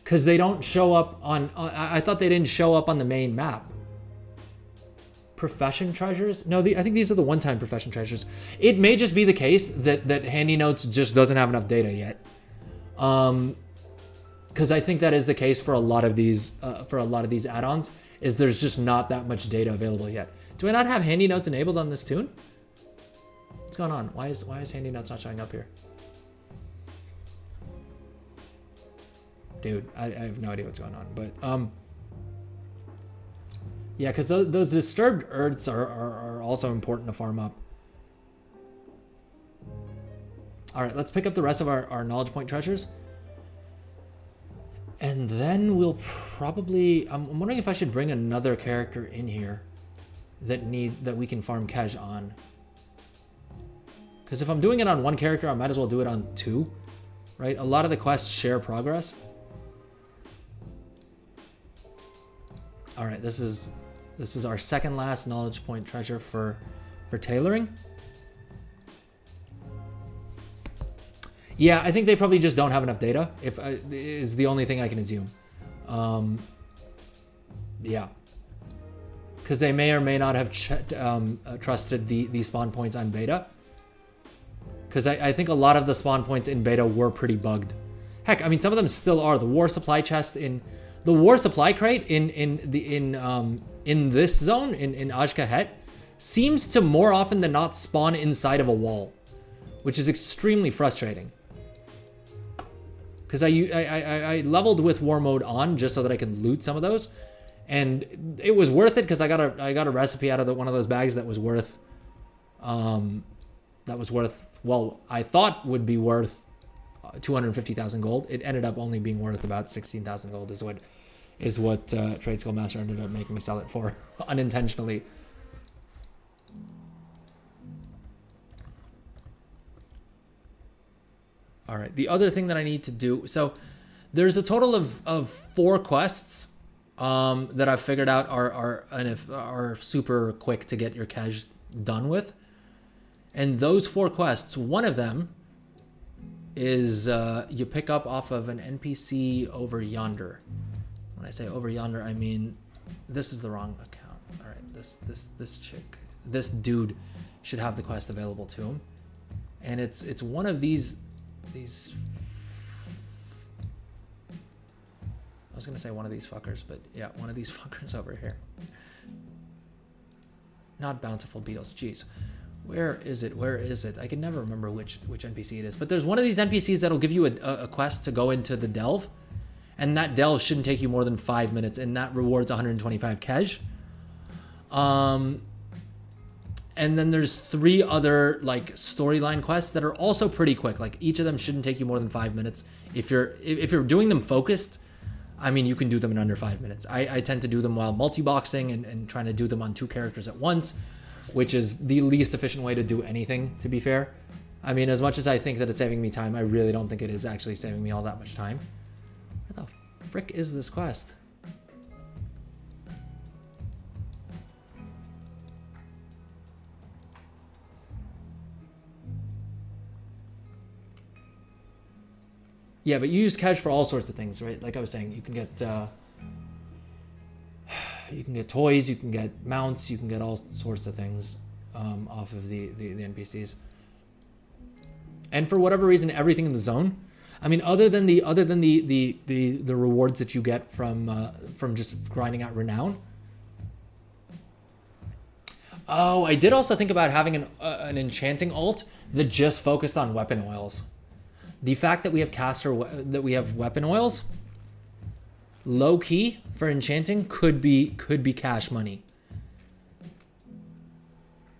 [SPEAKER 1] Because they don't show up on... I thought they didn't show up on the main map. Profession treasures? No, I think these are the one-time profession treasures. It may just be the case that Handy Notes just doesn't have enough data yet. Because I think that is the case for a lot of these add-ons, is there's just not that much data available yet. Do I not have Handy Notes enabled on this tune? What's going on? Why is Handy Notes not showing up here? Dude, I have no idea what's going on, but yeah, because those disturbed Earths are also important to farm up. All right, let's pick up the rest of our knowledge point treasures, and then we'll probably. I'm wondering if I should bring another character in here that we can farm cash on. Because if I'm doing it on one character, I might as well do it on two, right? A lot of the quests share progress. All right, this is our second last knowledge point treasure for tailoring. Yeah, I think they probably just don't have enough data. Is the only thing I can assume. Yeah, because they may or may not have trusted the spawn points on beta. Because I think a lot of the spawn points in beta were pretty bugged. Heck, I mean, some of them still are. The war supply chest in the war supply crate in this zone in Ajka Het seems to more often than not spawn inside of a wall, which is extremely frustrating. Because I leveled with war mode on just so that I could loot some of those, and it was worth it because I got a recipe out of one of those bags that was worth well, I thought would be worth 250,000 gold. It ended up only being worth about 16,000 gold is what Trade Skill Master ended up making me sell it for unintentionally. All right, the other thing that I need to do, so there's a total of 4 quests that I've figured out are super quick to get your cash done with. And those 4 quests, one of them is you pick up off of an NPC over yonder. When I say over yonder, I mean this is the wrong account. All right, this dude should have the quest available to him, and it's one of these. I was gonna say one of these fuckers, but yeah, one of these fuckers over here. Not bountiful beetles. Jeez. Where is it? Where is it? I can never remember which NPC it is. But there's one of these NPCs that'll give you a quest to go into the delve. And that delve shouldn't take you more than 5 minutes. And that rewards 125 cash. And then there's 3 other like storyline quests that are also pretty quick. Like each of them shouldn't take you more than 5 minutes. If you're doing them focused, I mean, you can do them in under 5 minutes. I tend to do them while multi-boxing and trying to do them on 2 characters at once, which is the least efficient way to do anything, to be fair. I mean, as much as I think that it's saving me time, I really don't think it is actually saving me all that much time. Where the frick is this quest? Yeah, but you use cash for all sorts of things, right? Like I was saying, you can get toys, you can get mounts, you can get all sorts of things off of the NPCs. And for whatever reason, everything in the zone, I mean, other than the rewards that you get from just grinding out renown. Oh, I did also think about having an enchanting ult that just focused on weapon oils. The fact that we have weapon oils, low key for enchanting could be cash money.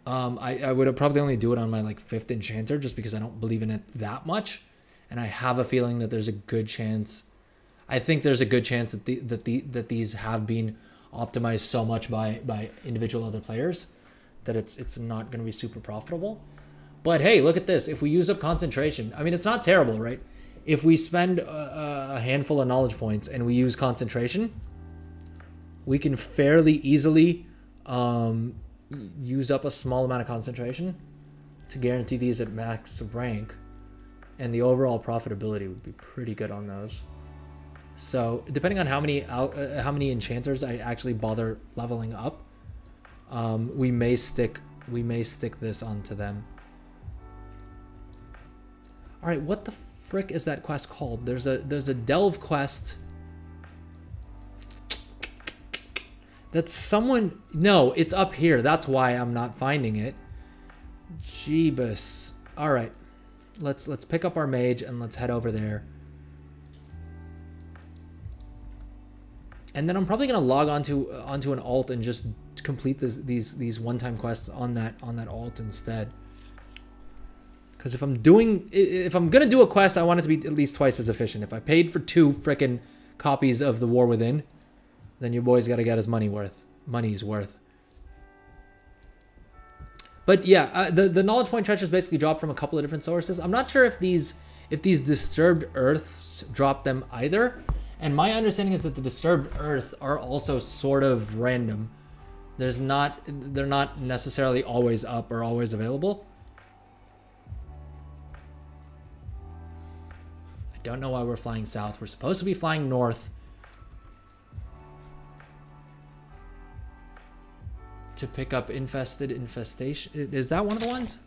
[SPEAKER 1] I would have probably only do it on my like 5th enchanter just because I don't believe in it that much, and I have a feeling that there's a good chance. I think there's a good chance that these have been optimized so much by individual other players that it's not going to be super profitable. But hey, look at this. If we use up concentration, I mean, it's not terrible, right? If we spend a handful of knowledge points and we use concentration, we can fairly easily use up a small amount of concentration to guarantee these at max rank, and the overall profitability would be pretty good on those. So depending on how many enchanters I actually bother leveling up, we may stick this onto them. All right, what the frick is that quest called? There's a delve quest. That's someone. No, it's up here. That's why I'm not finding it. Jeebus. All right, let's pick up our mage and let's head over there. And then I'm probably gonna log onto an alt and just complete these one-time quests on that alt instead. Because if I'm gonna do a quest, I want it to be at least twice as efficient. If I paid for 2 frickin' copies of The War Within, then your boy's gotta get his money's worth. But yeah, the knowledge point treasures basically drop from a couple of different sources. I'm not sure if these disturbed earths drop them either. And my understanding is that the disturbed earth are also sort of random. They're not necessarily always up or always available. I don't know why we're flying south. We're supposed to be flying north to pick up infestation. Is that one of the ones?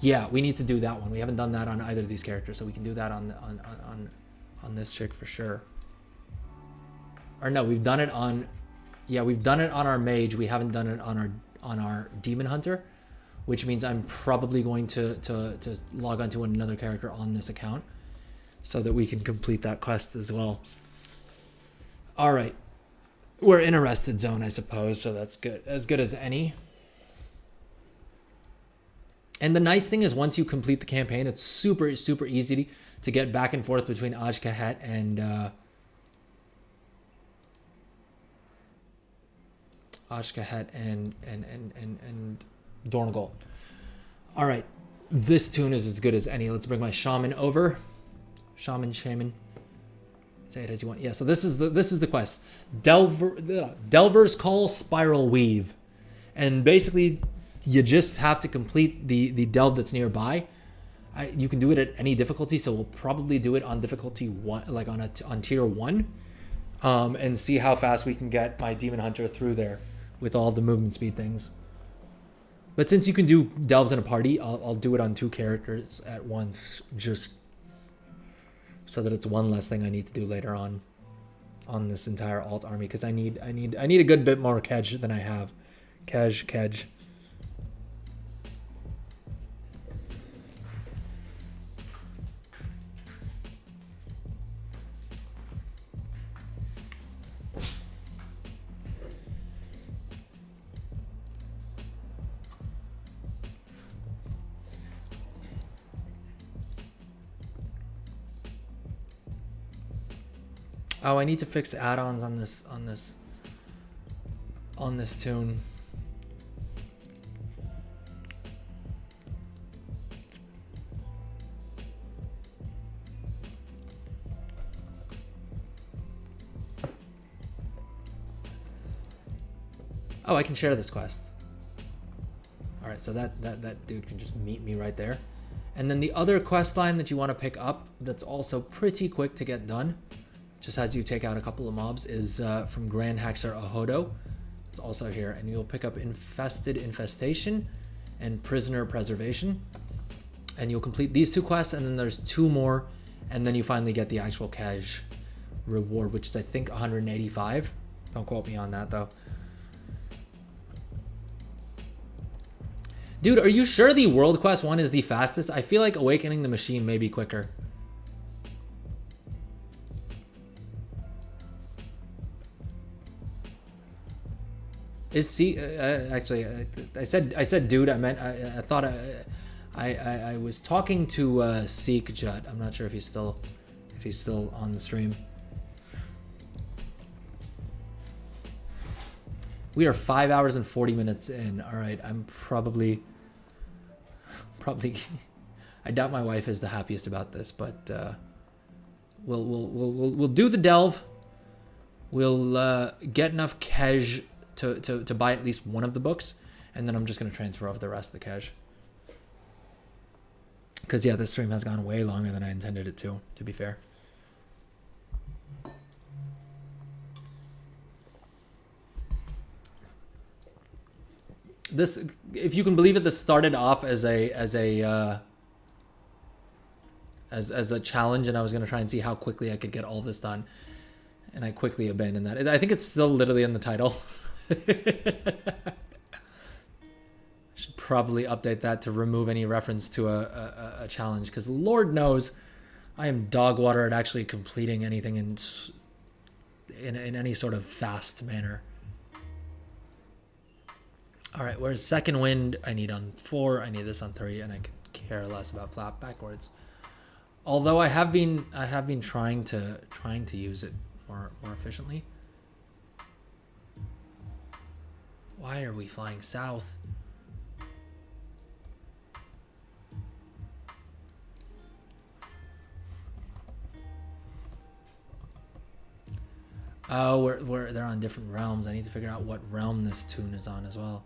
[SPEAKER 1] Yeah, we need to do that one. We haven't done that on either of these characters, so we can do that on this chick for sure. Or no, we've done it on. Yeah, we've done it on our mage. We haven't done it on our demon hunter, which means I'm probably going to log onto another character on this account so that we can complete that quest as well. All right. We're in a rested zone, I suppose, so that's good. As good as any. And the nice thing is once you complete the campaign, it's super, super easy to get back and forth between Ajkahet and Dornagol. All right, this tune is as good as any. Let's bring my shaman over. Shaman. Say it as you want. Yeah, so this is the quest. Delver's Call, Spiral Weave. And basically you just have to complete the delve that's nearby. You can do it at any difficulty, so we'll probably do it on difficulty 1, like on tier 1, and see how fast we can get my demon hunter through there with all the movement speed things. But since you can do delves in a party, I'll do it on 2 characters at once, just so that it's one less thing I need to do later on this entire alt army, because I need a good bit more kedge than I have. Kedge. Oh, I need to fix add-ons on this tune. Oh, I can share this quest. All right, so that dude can just meet me right there. And then the other quest line that you want to pick up that's also pretty quick to get done, just as you take out a couple of mobs, is from Grand Haxer Ahodo. It's also here, and you'll pick up Infestation and Prisoner Preservation, and you'll complete these 2 quests, and then there's 2 more, and then you finally get the actual cash reward, which is I think 185. Don't quote me on that though. Dude, are you sure the World Quest one is the fastest? I feel like Awakening the Machine may be quicker. Actually, I said dude. I meant I thought I was talking to Seek Jut. I'm not sure if he's still on the stream. We are 5 hours and 40 minutes in. All right, I'm probably. I doubt my wife is the happiest about this, but we'll do the delve. We'll get enough cash to buy at least one of the books, and then I'm just gonna transfer over the rest of the cash. Because yeah, this stream has gone way longer than I intended it to be fair. This, if you can believe it, this started off as a challenge, and I was gonna try and see how quickly I could get all this done, and I quickly abandoned that. I think it's still literally in the title. Should probably update that to remove any reference to a challenge, because Lord knows I am dog water at actually completing anything in any sort of fast manner. All right, whereas second wind I need on 4, I need this on 3, and I could care less about flap backwards. Although I have been trying to use it more efficiently. Why are we flying south? Oh, they're on different realms. I need to figure out what realm this tune is on as well.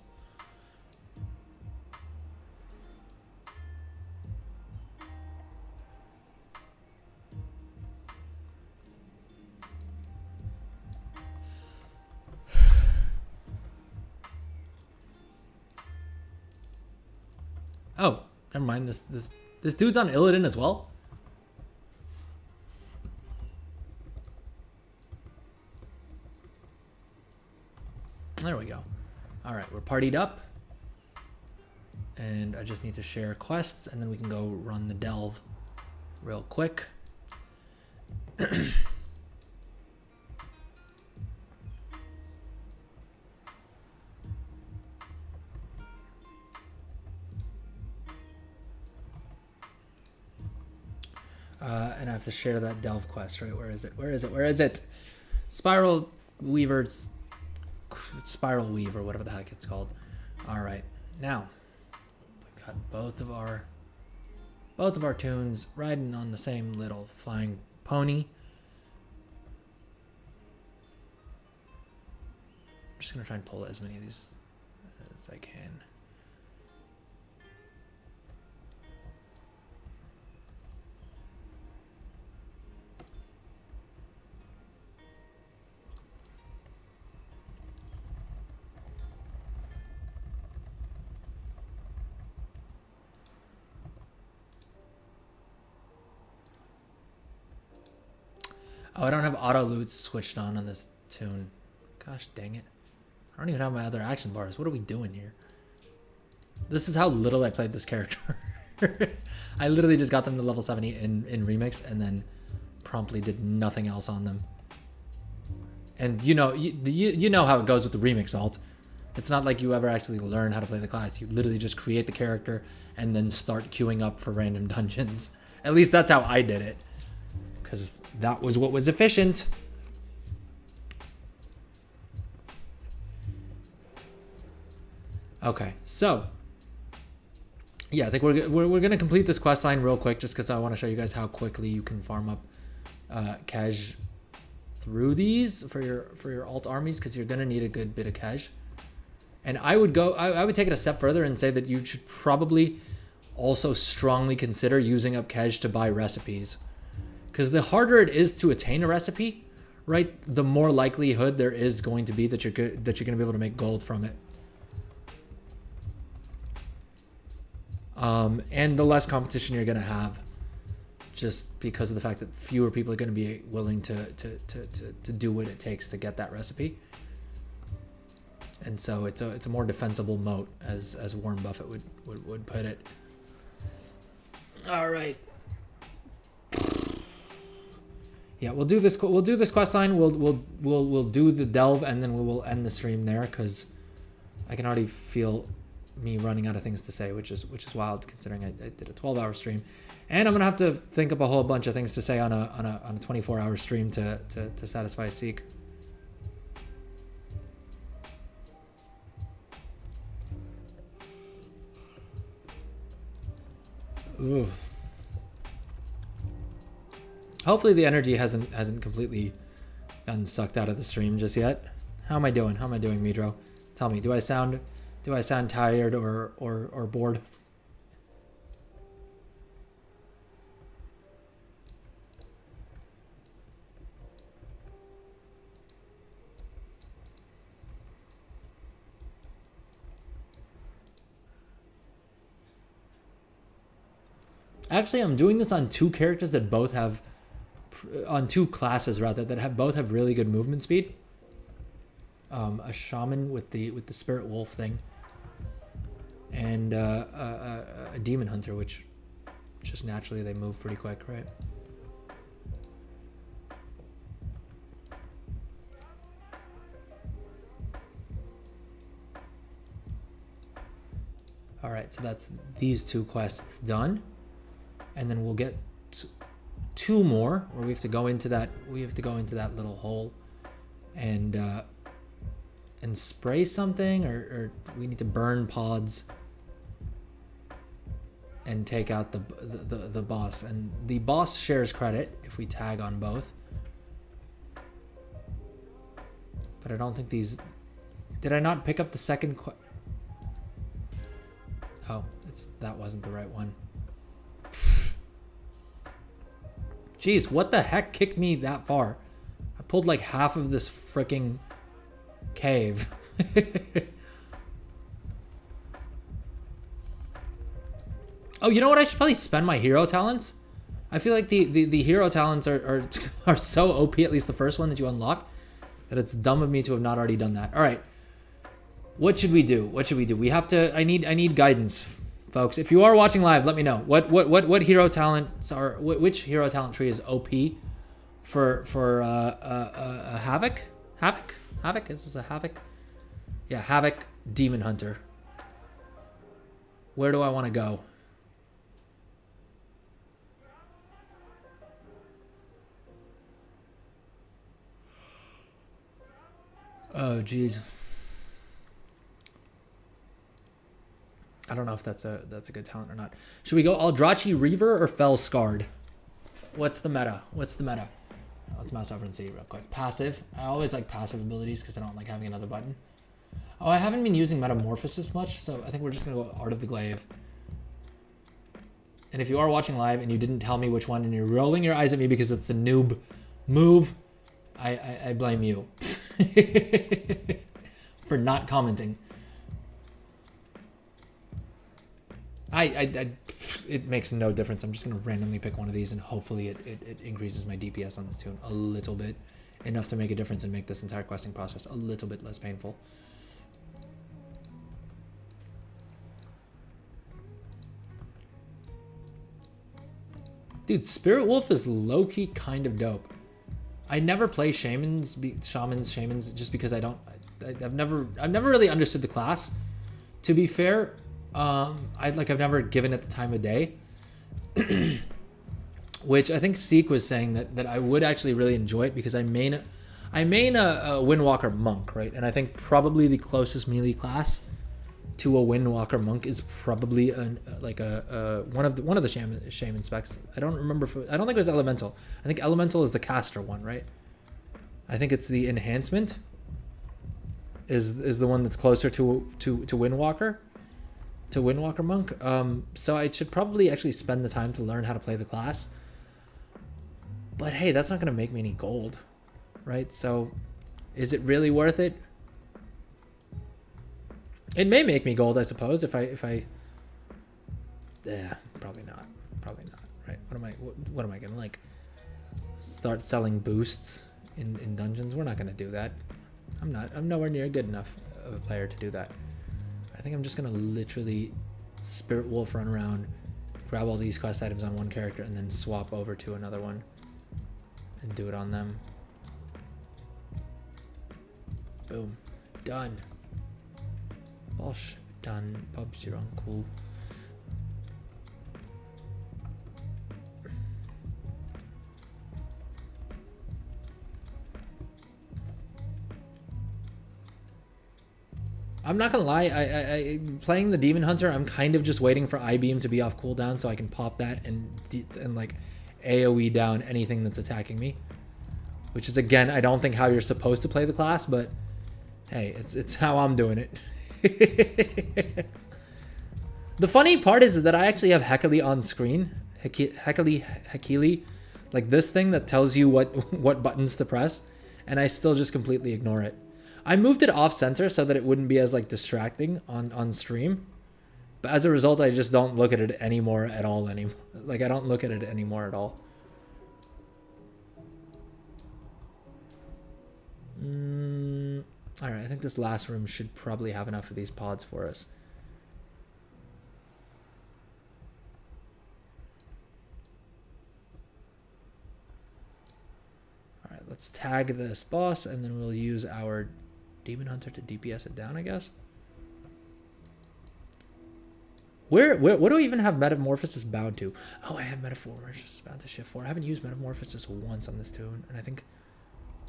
[SPEAKER 1] Oh, never mind. This dude's on Illidan as well. There we go. All right, we're partied up, and I just need to share quests, and then we can go run the delve real quick. And I have to share that delve quest, right? Where is it? Where is it? Where is it? Spiral Weave, or whatever the heck it's called. All right, now we've got both of our tunes riding on the same little flying pony. I'm just gonna try and pull as many of these as I can. Oh, I don't have auto loot switched on this tune. Gosh dang it. I don't even have my other action bars. What are we doing here? This is how little I played this character. I literally just got them to level 70 in Remix, and then promptly did nothing else on them. And you know how it goes with the Remix alt. It's not like you ever actually learn how to play the class. You literally just create the character and then start queuing up for random dungeons. At least that's how I did it, because that was what was efficient. Okay, so yeah, I think we're gonna complete this quest line real quick, just because I want to show you guys how quickly you can farm up cash through these for your alt armies, because you're gonna need a good bit of cash. And I would take it a step further and say that you should probably also strongly consider using up cash to buy recipes. Because the harder it is to attain a recipe, right, the more likelihood there is going to be that you're going to be able to make gold from it. And the less competition you're going to have, just because of the fact that fewer people are going to be willing to do what it takes to get that recipe. And so it's a more defensible moat, as Warren Buffett would put it. All right. Yeah, we'll do this quest line. We'll do the delve, and then we will end the stream there, because I can already feel me running out of things to say, which is wild, considering I did a 12-hour stream, and I'm gonna have to think up a whole bunch of things to say on a 24-hour stream to satisfy Seek. Ooh. Hopefully the energy hasn't completely gotten sucked out of the stream just yet. How am I doing? How am I doing, Midro? Tell me, do I sound tired or bored? Actually, I'm doing this on two characters that both have, on two classes rather, that have both have really good movement speed. A shaman with the spirit wolf thing, and a demon hunter, which just naturally they move pretty quick, right? All right, so that's these two quests done, and then we'll get two more where we have to go into that little hole and spray something, or we need to burn pods and take out the boss. And the boss shares credit if we tag on both, but I don't think these, did I not pick up the second oh, that wasn't the right one. Jeez, what the heck kicked me that far? I pulled like half of this freaking cave. Oh, you know what? I should probably spend my hero talents. I feel like the hero talents are so OP, at least the first one that you unlock, that it's dumb of me to have not already done that. All right. What should we do? What should we do? We have to, I need guidance, folks. If you are watching live, let me know. What hero talents are, which hero talent tree is OP for Havoc? Havoc? Is this a Havoc? Yeah, Havoc Demon Hunter. Where do I want to go? Oh, jeez. I don't know if that's a good talent or not. Should we go Aldrachi Reaver or Fell Scarred? What's the meta? Let's mouse over and see real quick. Passive. I always like passive abilities because I don't like having another button. Oh, I haven't been using Metamorphosis much, so I think we're just going to go Art of the Glaive. And if you are watching live and you didn't tell me which one and you're rolling your eyes at me because it's a noob move, I blame you for not commenting. It makes no difference. I'm just going to randomly pick one of these and hopefully it increases my DPS on this tune a little bit. Enough to make a difference and make this entire questing process a little bit less painful. Dude, Spirit Wolf is low-key kind of dope. I never play shamans just because I've never really understood the class. To be fair, I've never given it the time of day. Which I think Seek was saying that I would actually really enjoy it because I main a Windwalker monk, right? And I think probably the closest melee class to a Windwalker monk is probably one of the shaman specs. I don't remember I don't think it was elemental. I think elemental is the caster one, right? I think it's the enhancement is the one that's closer to Windwalker. To Windwalker monk. So I should probably actually spend the time to learn how to play the class. But hey, that's not going to make me any gold, right? So is it really worth it? It may make me gold, I suppose, if I yeah, probably not, right? What am I going to like start selling boosts in dungeons? We're not going to do that. I'm nowhere near good enough of a player to do that. I think I'm just going to literally Spirit Wolf run around, grab all these quest items on one character, and then swap over to another one and do it on them. Boom. Done. Bosh. Done. Bob's your uncle. I'm not gonna lie, I playing the Demon Hunter, I'm kind of just waiting for I-Beam to be off cooldown so I can pop that and like AoE down anything that's attacking me. Which is, again, I don't think how you're supposed to play the class, but hey, it's how I'm doing it. The funny part is that I actually have Hekali on screen. Hekali, like this thing that tells you what buttons to press, and I still just completely ignore it. I moved it off center so that it wouldn't be as like distracting on stream. But as a result, I just don't look at it anymore at all anymore. Like I don't look at it anymore at all. All right, I think this last room should probably have enough of these pods for us. All right, let's tag this boss, and then we'll use our Demon Hunter to DPS it down, I guess. Where what do we even have Metamorphosis bound to? Oh, I have Metamorphosis bound to shift 4. I haven't used Metamorphosis once on this tune, and I think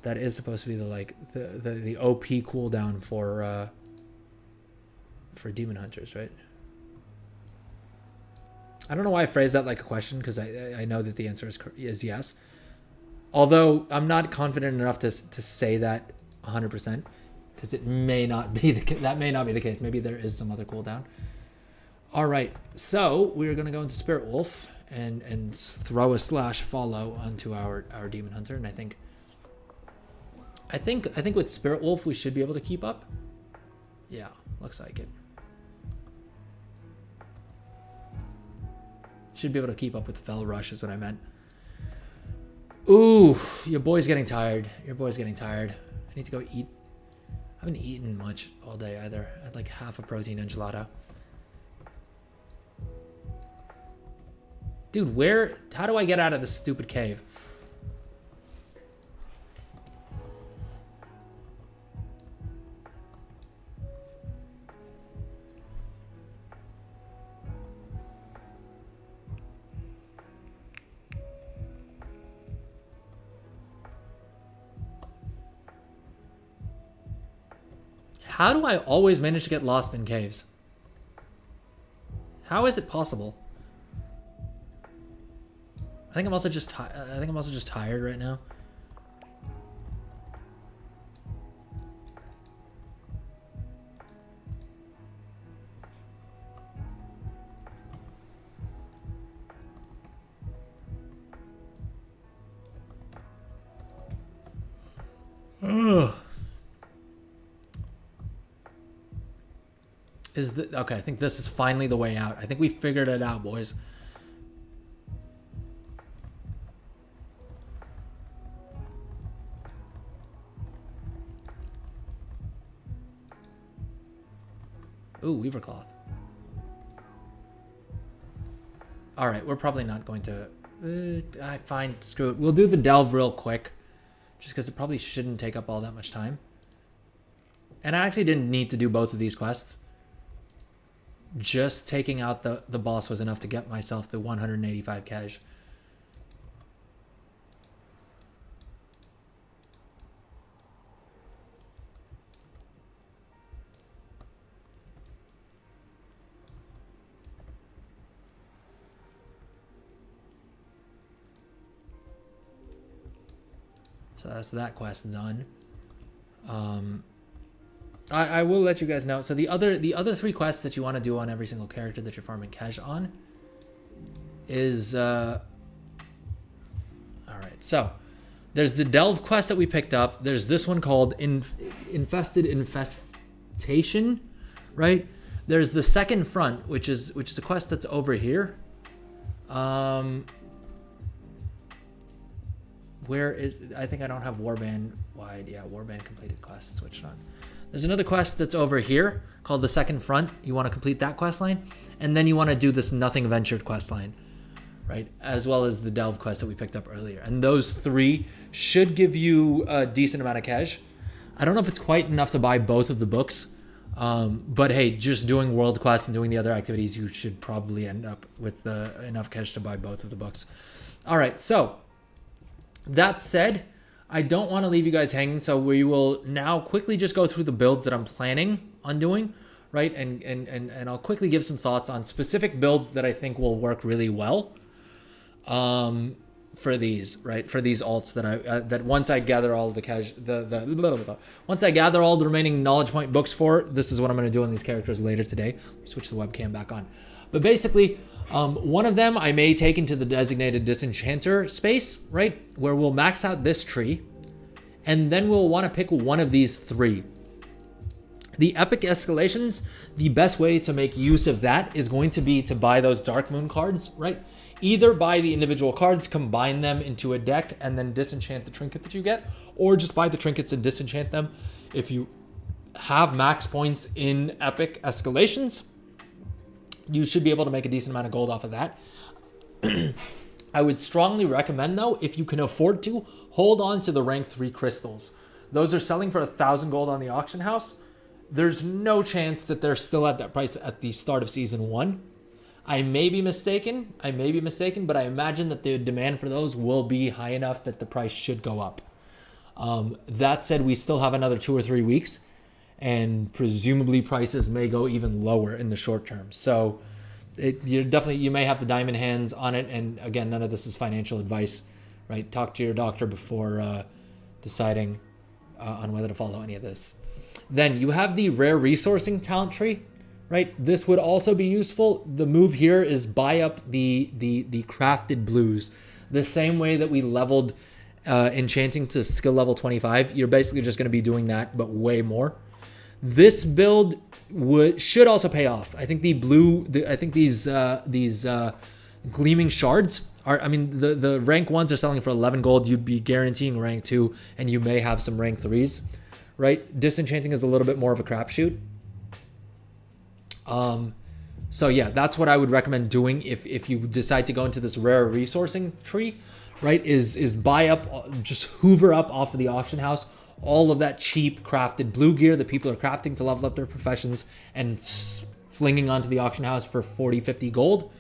[SPEAKER 1] that is supposed to be the OP cooldown for Demon Hunters, right? I don't know why I phrased that like a question, because I know that the answer is yes. Although I'm not confident enough to say that 100%, because it may not be that may not be the case. Maybe there is some other cooldown. All right, so we're gonna go into Spirit Wolf and throw a /follow onto our Demon Hunter, and I think with Spirit Wolf we should be able to keep up. Yeah, looks like it. Should be able to keep up with Fell Rush is what I meant. Ooh, your boy's getting tired. Your boy's getting tired. I need to go eat. I haven't eaten much all day either. I had like half a protein enchilada. Dude, how do I get out of this stupid cave? How do I always manage to get lost in caves? How is it possible? I think I'm also just tired right now. Ugh. Okay, I think this is finally the way out. I think we figured it out, boys. Ooh, Weaver Cloth. All right, we're probably not going to... fine, screw it. We'll do the delve real quick, just because it probably shouldn't take up all that much time. And I actually didn't need to do both of these quests. Just taking out the boss was enough to get myself the 185 cash. So that's that quest done. I will let you guys know. So the other 3 quests that you want to do on every single character that you're farming cash on is all right. So there's the delve quest that we picked up. There's this one called Infestation, right? There's the second front, which is a quest that's over here. Where is... I think I don't have Warband wide. Yeah, Warband completed quest switched on. There's another quest that's over here called the second front. You want to complete that quest line, and then you want to do this Nothing Ventured quest line, right? As well as the delve quest that we picked up earlier. And those 3 should give you a decent amount of cash. I don't know if it's quite enough to buy both of the books, but hey, just doing world quests and doing the other activities, you should probably end up with enough cash to buy both of the books. All right, so that said, I don't want to leave you guys hanging, so we will now quickly just go through the builds that I'm planning on doing, right? And I'll quickly give some thoughts on specific builds that I think will work really well for these, right? For these alts that that once I gather all the once I gather all the remaining knowledge point books for, this is what I'm going to do on these characters later today. Switch the webcam back on. But basically, one of them I may take into the designated disenchanter space, right? Where we'll max out this tree, and then we'll want to pick one of these 3. The epic escalations, the best way to make use of that is going to be to buy those Dark Moon cards, right? Either buy the individual cards, combine them into a deck, and then disenchant the trinket that you get, or just buy the trinkets and disenchant them. If you have max points in epic escalations, you should be able to make a decent amount of gold off of that. I would strongly recommend, though, if you can afford to, hold on to the rank 3 crystals. Those are selling for 1,000 gold on the auction house. There's no chance that they're still at that price at the start of season 1. I may be mistaken, but I imagine that the demand for those will be high enough that the price should go up. That said, we still have another 2 or 3 weeks, and presumably prices may go even lower in the short term. So you may have the diamond hands on it. And again, none of this is financial advice, right? Talk to your doctor before deciding on whether to follow any of this. Then you have the rare resourcing talent tree, right? This would also be useful. The move here is buy up the crafted blues. The same way that we leveled enchanting to skill level 25, you're basically just going to be doing that, but way more. This build should also pay off. I think these gleaming shards are, I mean, the rank 1s are selling for 11 gold. You'd be guaranteeing rank 2, and you may have some rank 3s, right? Disenchanting is a little bit more of a crapshoot. So yeah, that's what I would recommend doing if you decide to go into this rare resourcing tree, right? Is buy up, just hoover up off of the auction house all of that cheap crafted blue gear that people are crafting to level up their professions and flinging onto the auction house for 40, 50 gold.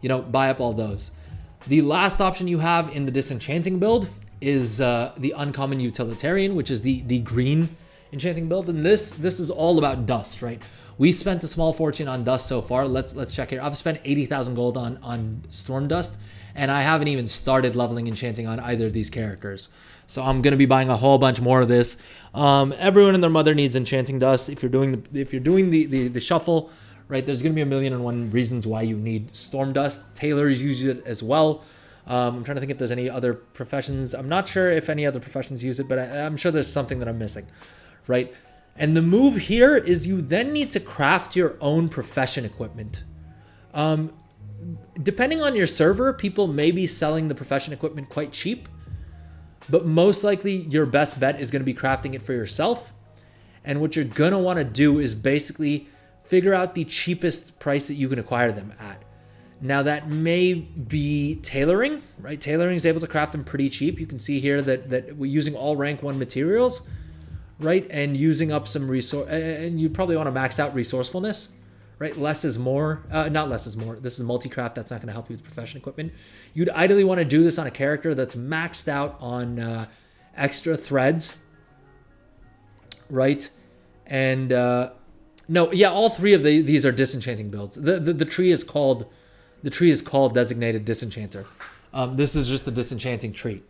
[SPEAKER 1] Buy up all those. The last option you have in the disenchanting build is the uncommon utilitarian, which is the green enchanting build. And this is all about dust, right? We spent a small fortune on dust so far. Let's check here. I've spent 80,000 gold on storm dust, and I haven't even started leveling enchanting on either of these characters. So I'm gonna be buying a whole bunch more of this. Everyone and their mother needs enchanting dust. If you're doing the shuffle, right? There's gonna be 1,000,001 reasons why you need storm dust. Tailors use it as well. I'm trying to think if there's any other professions. I'm not sure if any other professions use it, but I'm sure there's something that I'm missing, right? And the move here is you then need to craft your own profession equipment. Depending on your server, people may be selling the profession equipment quite cheap, but most likely your best bet is going to be crafting it for yourself. And what you're going to want to do is basically figure out the cheapest price that you can acquire them at. Now that may be tailoring, right? Tailoring is able to craft them pretty cheap. You can see here that we're using all rank 1 materials, right? And using up some resource, and you probably want to max out resourcefulness, right? Less is more, not less is more. This is multi-craft. That's not going to help you with profession equipment. You'd ideally want to do this on a character that's maxed out on extra threads, right? And all 3 of these are disenchanting builds. The tree is called designated disenchanter. This is just the disenchanting tree.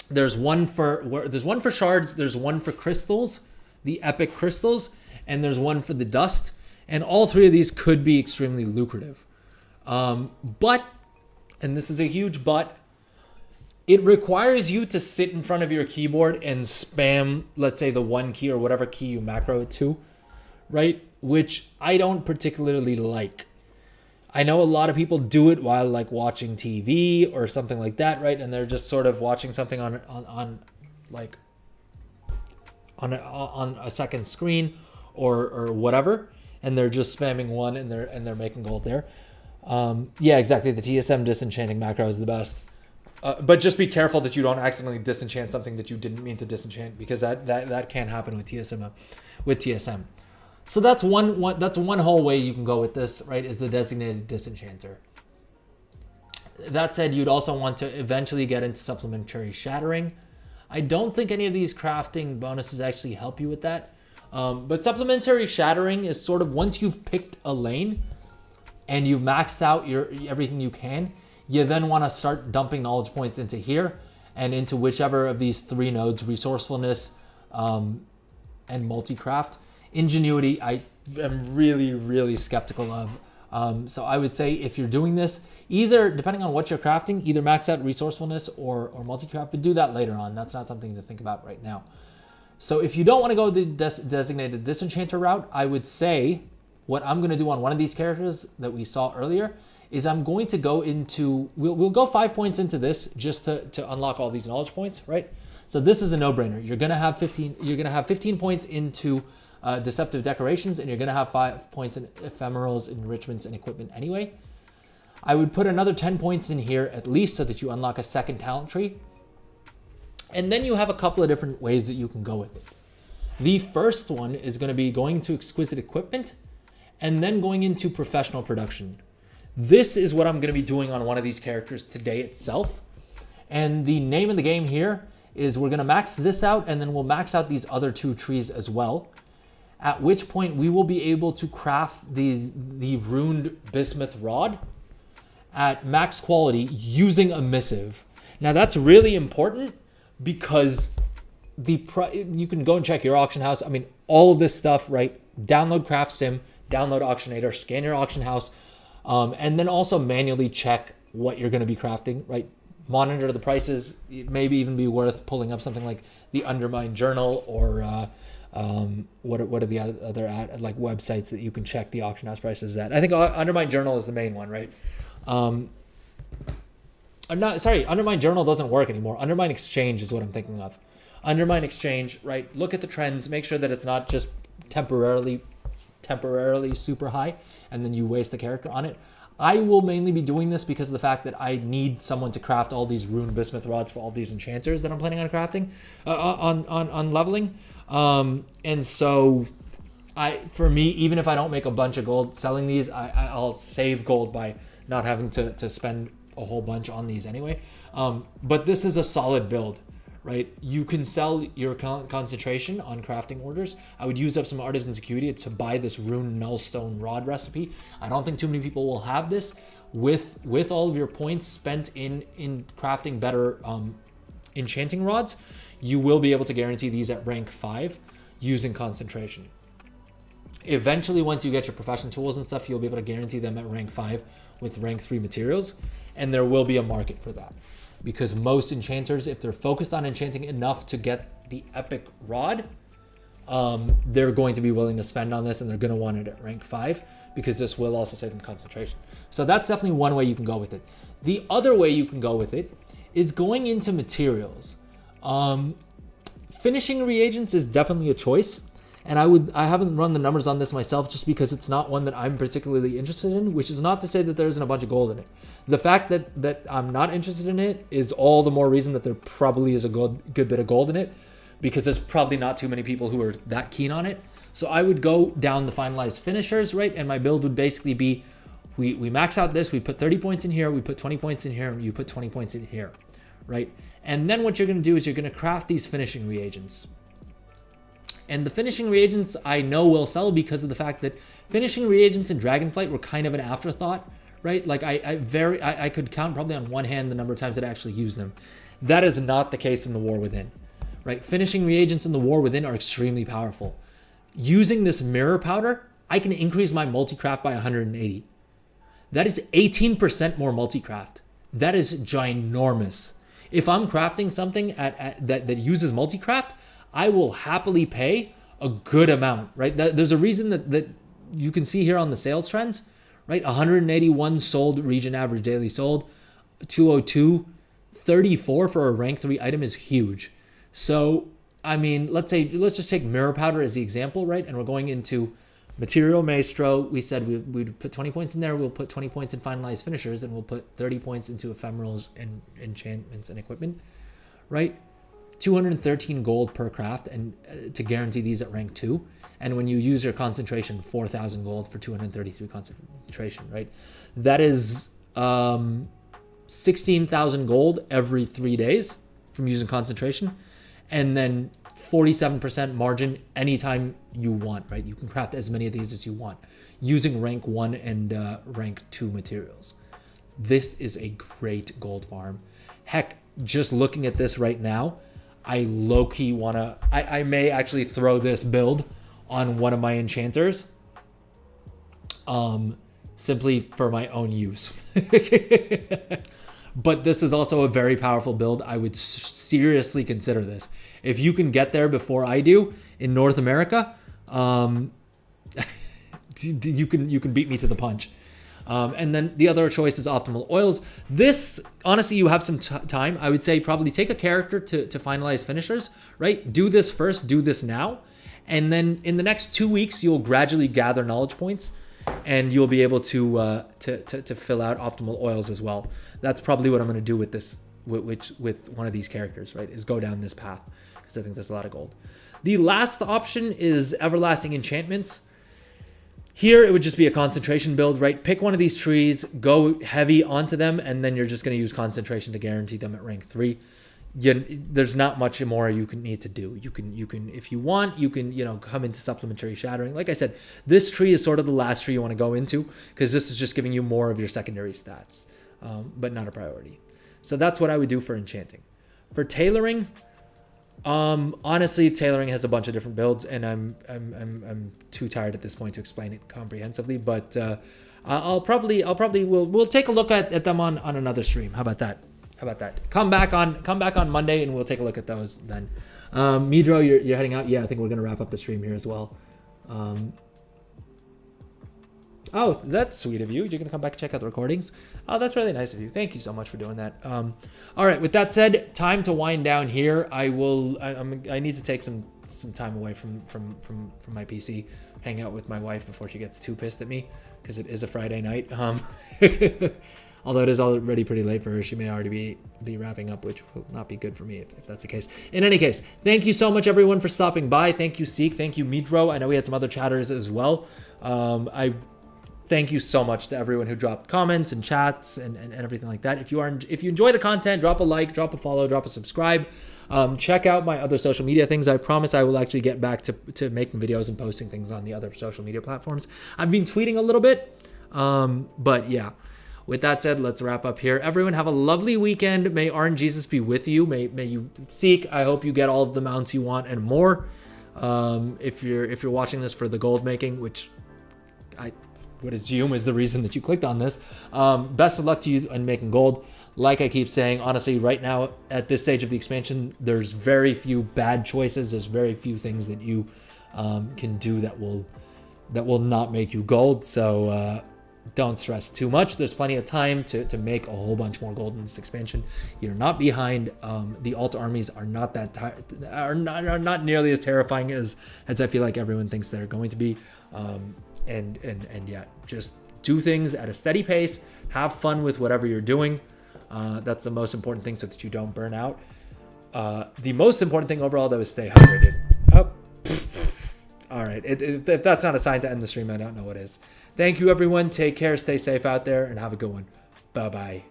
[SPEAKER 1] There's one for shards, there's one for crystals, the epic crystals, and there's one for the dust. And all 3 of these could be extremely lucrative. But, and this is a huge but, it requires you to sit in front of your keyboard and spam, let's say, the 1 key or whatever key you macro it to, right? Which I don't particularly like. I know a lot of people do it while watching TV or something like that, right? And they're just sort of watching something on a second screen or whatever, and they're just spamming 1 and they're making gold there. Yeah, exactly. The TSM disenchanting macro is the best. But just be careful that you don't accidentally disenchant something that you didn't mean to disenchant, because that can happen with TSM. So that's one whole way you can go with this, right? Is the designated disenchanter. That said, you'd also want to eventually get into supplementary shattering, I don't think any of these crafting bonuses actually help you with that. But supplementary shattering is sort of once you've picked a lane and you've maxed out your everything you can, you then want to start dumping knowledge points into here and into whichever of these 3 nodes, resourcefulness and multi-craft. Ingenuity, I am really, really skeptical of. So I would say if you're doing this, either, depending on what you're crafting, either max out resourcefulness or multi-craft, but do that later on. That's not something to think about right now. So if you don't want to go the designated disenchanter route, I would say what I'm going to do on one of these characters that we saw earlier is I'm going to go into, we'll go 5 points into this just to unlock all these knowledge points, right? So this is a no-brainer. You're going to have 15 points into deceptive decorations, and you're going to have 5 points in ephemerals, enrichments, and equipment anyway. I would put another 10 points in here at least so that you unlock a second talent tree. And then you have a couple of different ways that you can go with it. The first one is going to be going to exquisite equipment and then going into professional production. This is what I'm going to be doing on one of these characters today itself. And the name of the game here is we're going to max this out, and then we'll max out these other 2 trees as well. At which point we will be able to craft the runed bismuth rod at max quality using a missive. Now that's really important because you can go and check your auction house. I mean, all of this stuff, right? Download Craft Sim, download Auctionator, scan your auction house, and then also manually check what you're going to be crafting, right? Monitor the prices. It may even be worth pulling up something like the Undermine Journal or what are the other like websites that you can check the auction house prices at. I think Undermine Journal is the main one, right? Undermine Journal doesn't work anymore. Undermine Exchange is what I'm thinking of. Undermine Exchange, right? Look at the trends, make sure that it's not just temporarily super high and then you waste the character on it. I will mainly be doing this because of the fact that I need someone to craft all these rune bismuth rods for all these enchanters that I'm planning on crafting, on leveling. And so for me, even if I don't make a bunch of gold selling these, I'll save gold by not having to spend a whole bunch on these anyway. But this is a solid build, right? You can sell your concentration on crafting orders. I would use up some artisan security to buy this rune nullstone rod recipe. I don't think too many people will have this. With all of your points spent in crafting better enchanting rods, you will be able to guarantee these at rank 5 using concentration. Eventually, once you get your profession tools and stuff, you'll be able to guarantee them at rank 5 with rank 3 materials, and there will be a market for that. Because most enchanters, if they're focused on enchanting enough to get the epic rod, they're going to be willing to spend on this, and they're going to want it at rank 5 because this will also save them concentration. So that's definitely one way you can go with it. The other way you can go with it is going into materials. Finishing reagents is definitely a choice. And I haven't run the numbers on this myself just because it's not one that I'm particularly interested in, which is not to say that there isn't a bunch of gold in it. The fact that I'm not interested in it is all the more reason that there probably is a good bit of gold in it, because there's probably not too many people who are that keen on it. So I would go down the finalized finishers, right? And my build would basically be, we max out this, we put 30 points in here, we put 20 points in here, and you put 20 points in here, right? And then what you're going to do is you're going to craft these finishing reagents. And the finishing reagents I know will sell because of the fact that finishing reagents in Dragonflight were kind of an afterthought, right? Like I could count probably on one hand the number of times that I actually use them. That is not the case in the War Within, right? Finishing reagents in the War Within are extremely powerful. Using this mirror powder, I can increase my multi-craft by 180. That is 18% more multi-craft. That is ginormous. If I'm crafting something that uses multi-craft, I will happily pay a good amount, right? There's a reason that you can see here on the sales trends, right? 181 sold region average daily sold, 202, 34 for a rank 3 item is huge. So, I mean, let's just take mirror powder as the example, right? And we're going into material maestro. We said we'd put 20 points in there. We'll put 20 points in finalized finishers, and we'll put 30 points into ephemerals and enchantments and equipment, right? 213 gold per craft, and to guarantee these at rank 2. And when you use your concentration, 4,000 gold for 233 concentration, right? That is 16,000 gold every 3 days from using concentration. and then 47% margin anytime you want, right? You can craft as many of these as you want using rank 1 and rank 2 materials. This is a great gold farm. Heck, just looking at this right now, I low-key wanna, I may actually throw this build on one of my enchanters, simply for my own use. But this is also a very powerful build. I would seriously consider this. If you can get there before I do in North America, you can beat me to the punch. And then the other choice is optimal oils. This, honestly, you have some time. I would say probably take a character to finalize finishers, right? Do this first, do this now. And then in the next 2 weeks, you'll gradually gather knowledge points and you'll be able to fill out optimal oils as well. That's probably what I'm going to do with this, with one of these characters, right? Is go down this path because I think there's a lot of gold. The last option is everlasting enchantments. Here, it would just be a concentration build, right? Pick one of these trees, go heavy onto them, and then you're just going to use concentration to guarantee them at rank 3. There's not much more you can need to do. You can, if you want, you can, come into supplementary shattering. Like I said, this tree is sort of the last tree you want to go into because this is just giving you more of your secondary stats, but not a priority. So that's what I would do for enchanting. For tailoring, honestly, tailoring has a bunch of different builds, and I'm too tired at this point to explain it comprehensively. But we'll take a look at them on another stream. How about that? Come back on Monday, and we'll take a look at those then. Midro, you're heading out. Yeah, I think we're gonna wrap up the stream here as well. Oh, that's sweet of you. You're gonna come back and check out the recordings. Oh, that's really nice of you. Thank you so much for doing that. All right, with that said, time to wind down here. I need to take some time away from my PC, hang out with my wife before she gets too pissed at me because it is a Friday night. Although it is already pretty late for her, she may already be wrapping up, which will not be good for me if that's the case. In any case, thank you so much, everyone, for stopping by. Thank you, Seek. Thank you, Midro. I know we had some other chatters as well. I thank you so much to everyone who dropped comments and chats and everything like that. If you enjoy the content, drop a like, drop a follow, drop a subscribe. Check out my other social media things. I promise I will actually get back to making videos and posting things on the other social media platforms. I've been tweeting a little bit, but yeah. With that said, let's wrap up here. Everyone have a lovely weekend. May RNGesus be with you. May you seek. I hope you get all of the mounts you want and more. If you're watching this for the gold making, which I would assume is the reason that you clicked on this, best of luck to you in making gold. Like I keep saying, honestly, right now at this stage of the expansion, there's very few bad choices. There's very few things that you can do that will not make you gold. So don't stress too much. There's plenty of time to make a whole bunch more gold in this expansion. You're not behind. The alt armies are not are not nearly as terrifying as I feel like everyone thinks they're going to be. And yeah, just do things at a steady pace. Have fun with whatever you're doing. That's the most important thing so that you don't burn out. The most important thing overall, though, is stay hydrated. Oh. All right. If that's not a sign to end the stream, I don't know what is. Thank you, everyone. Take care. Stay safe out there and have a good one. Bye-bye.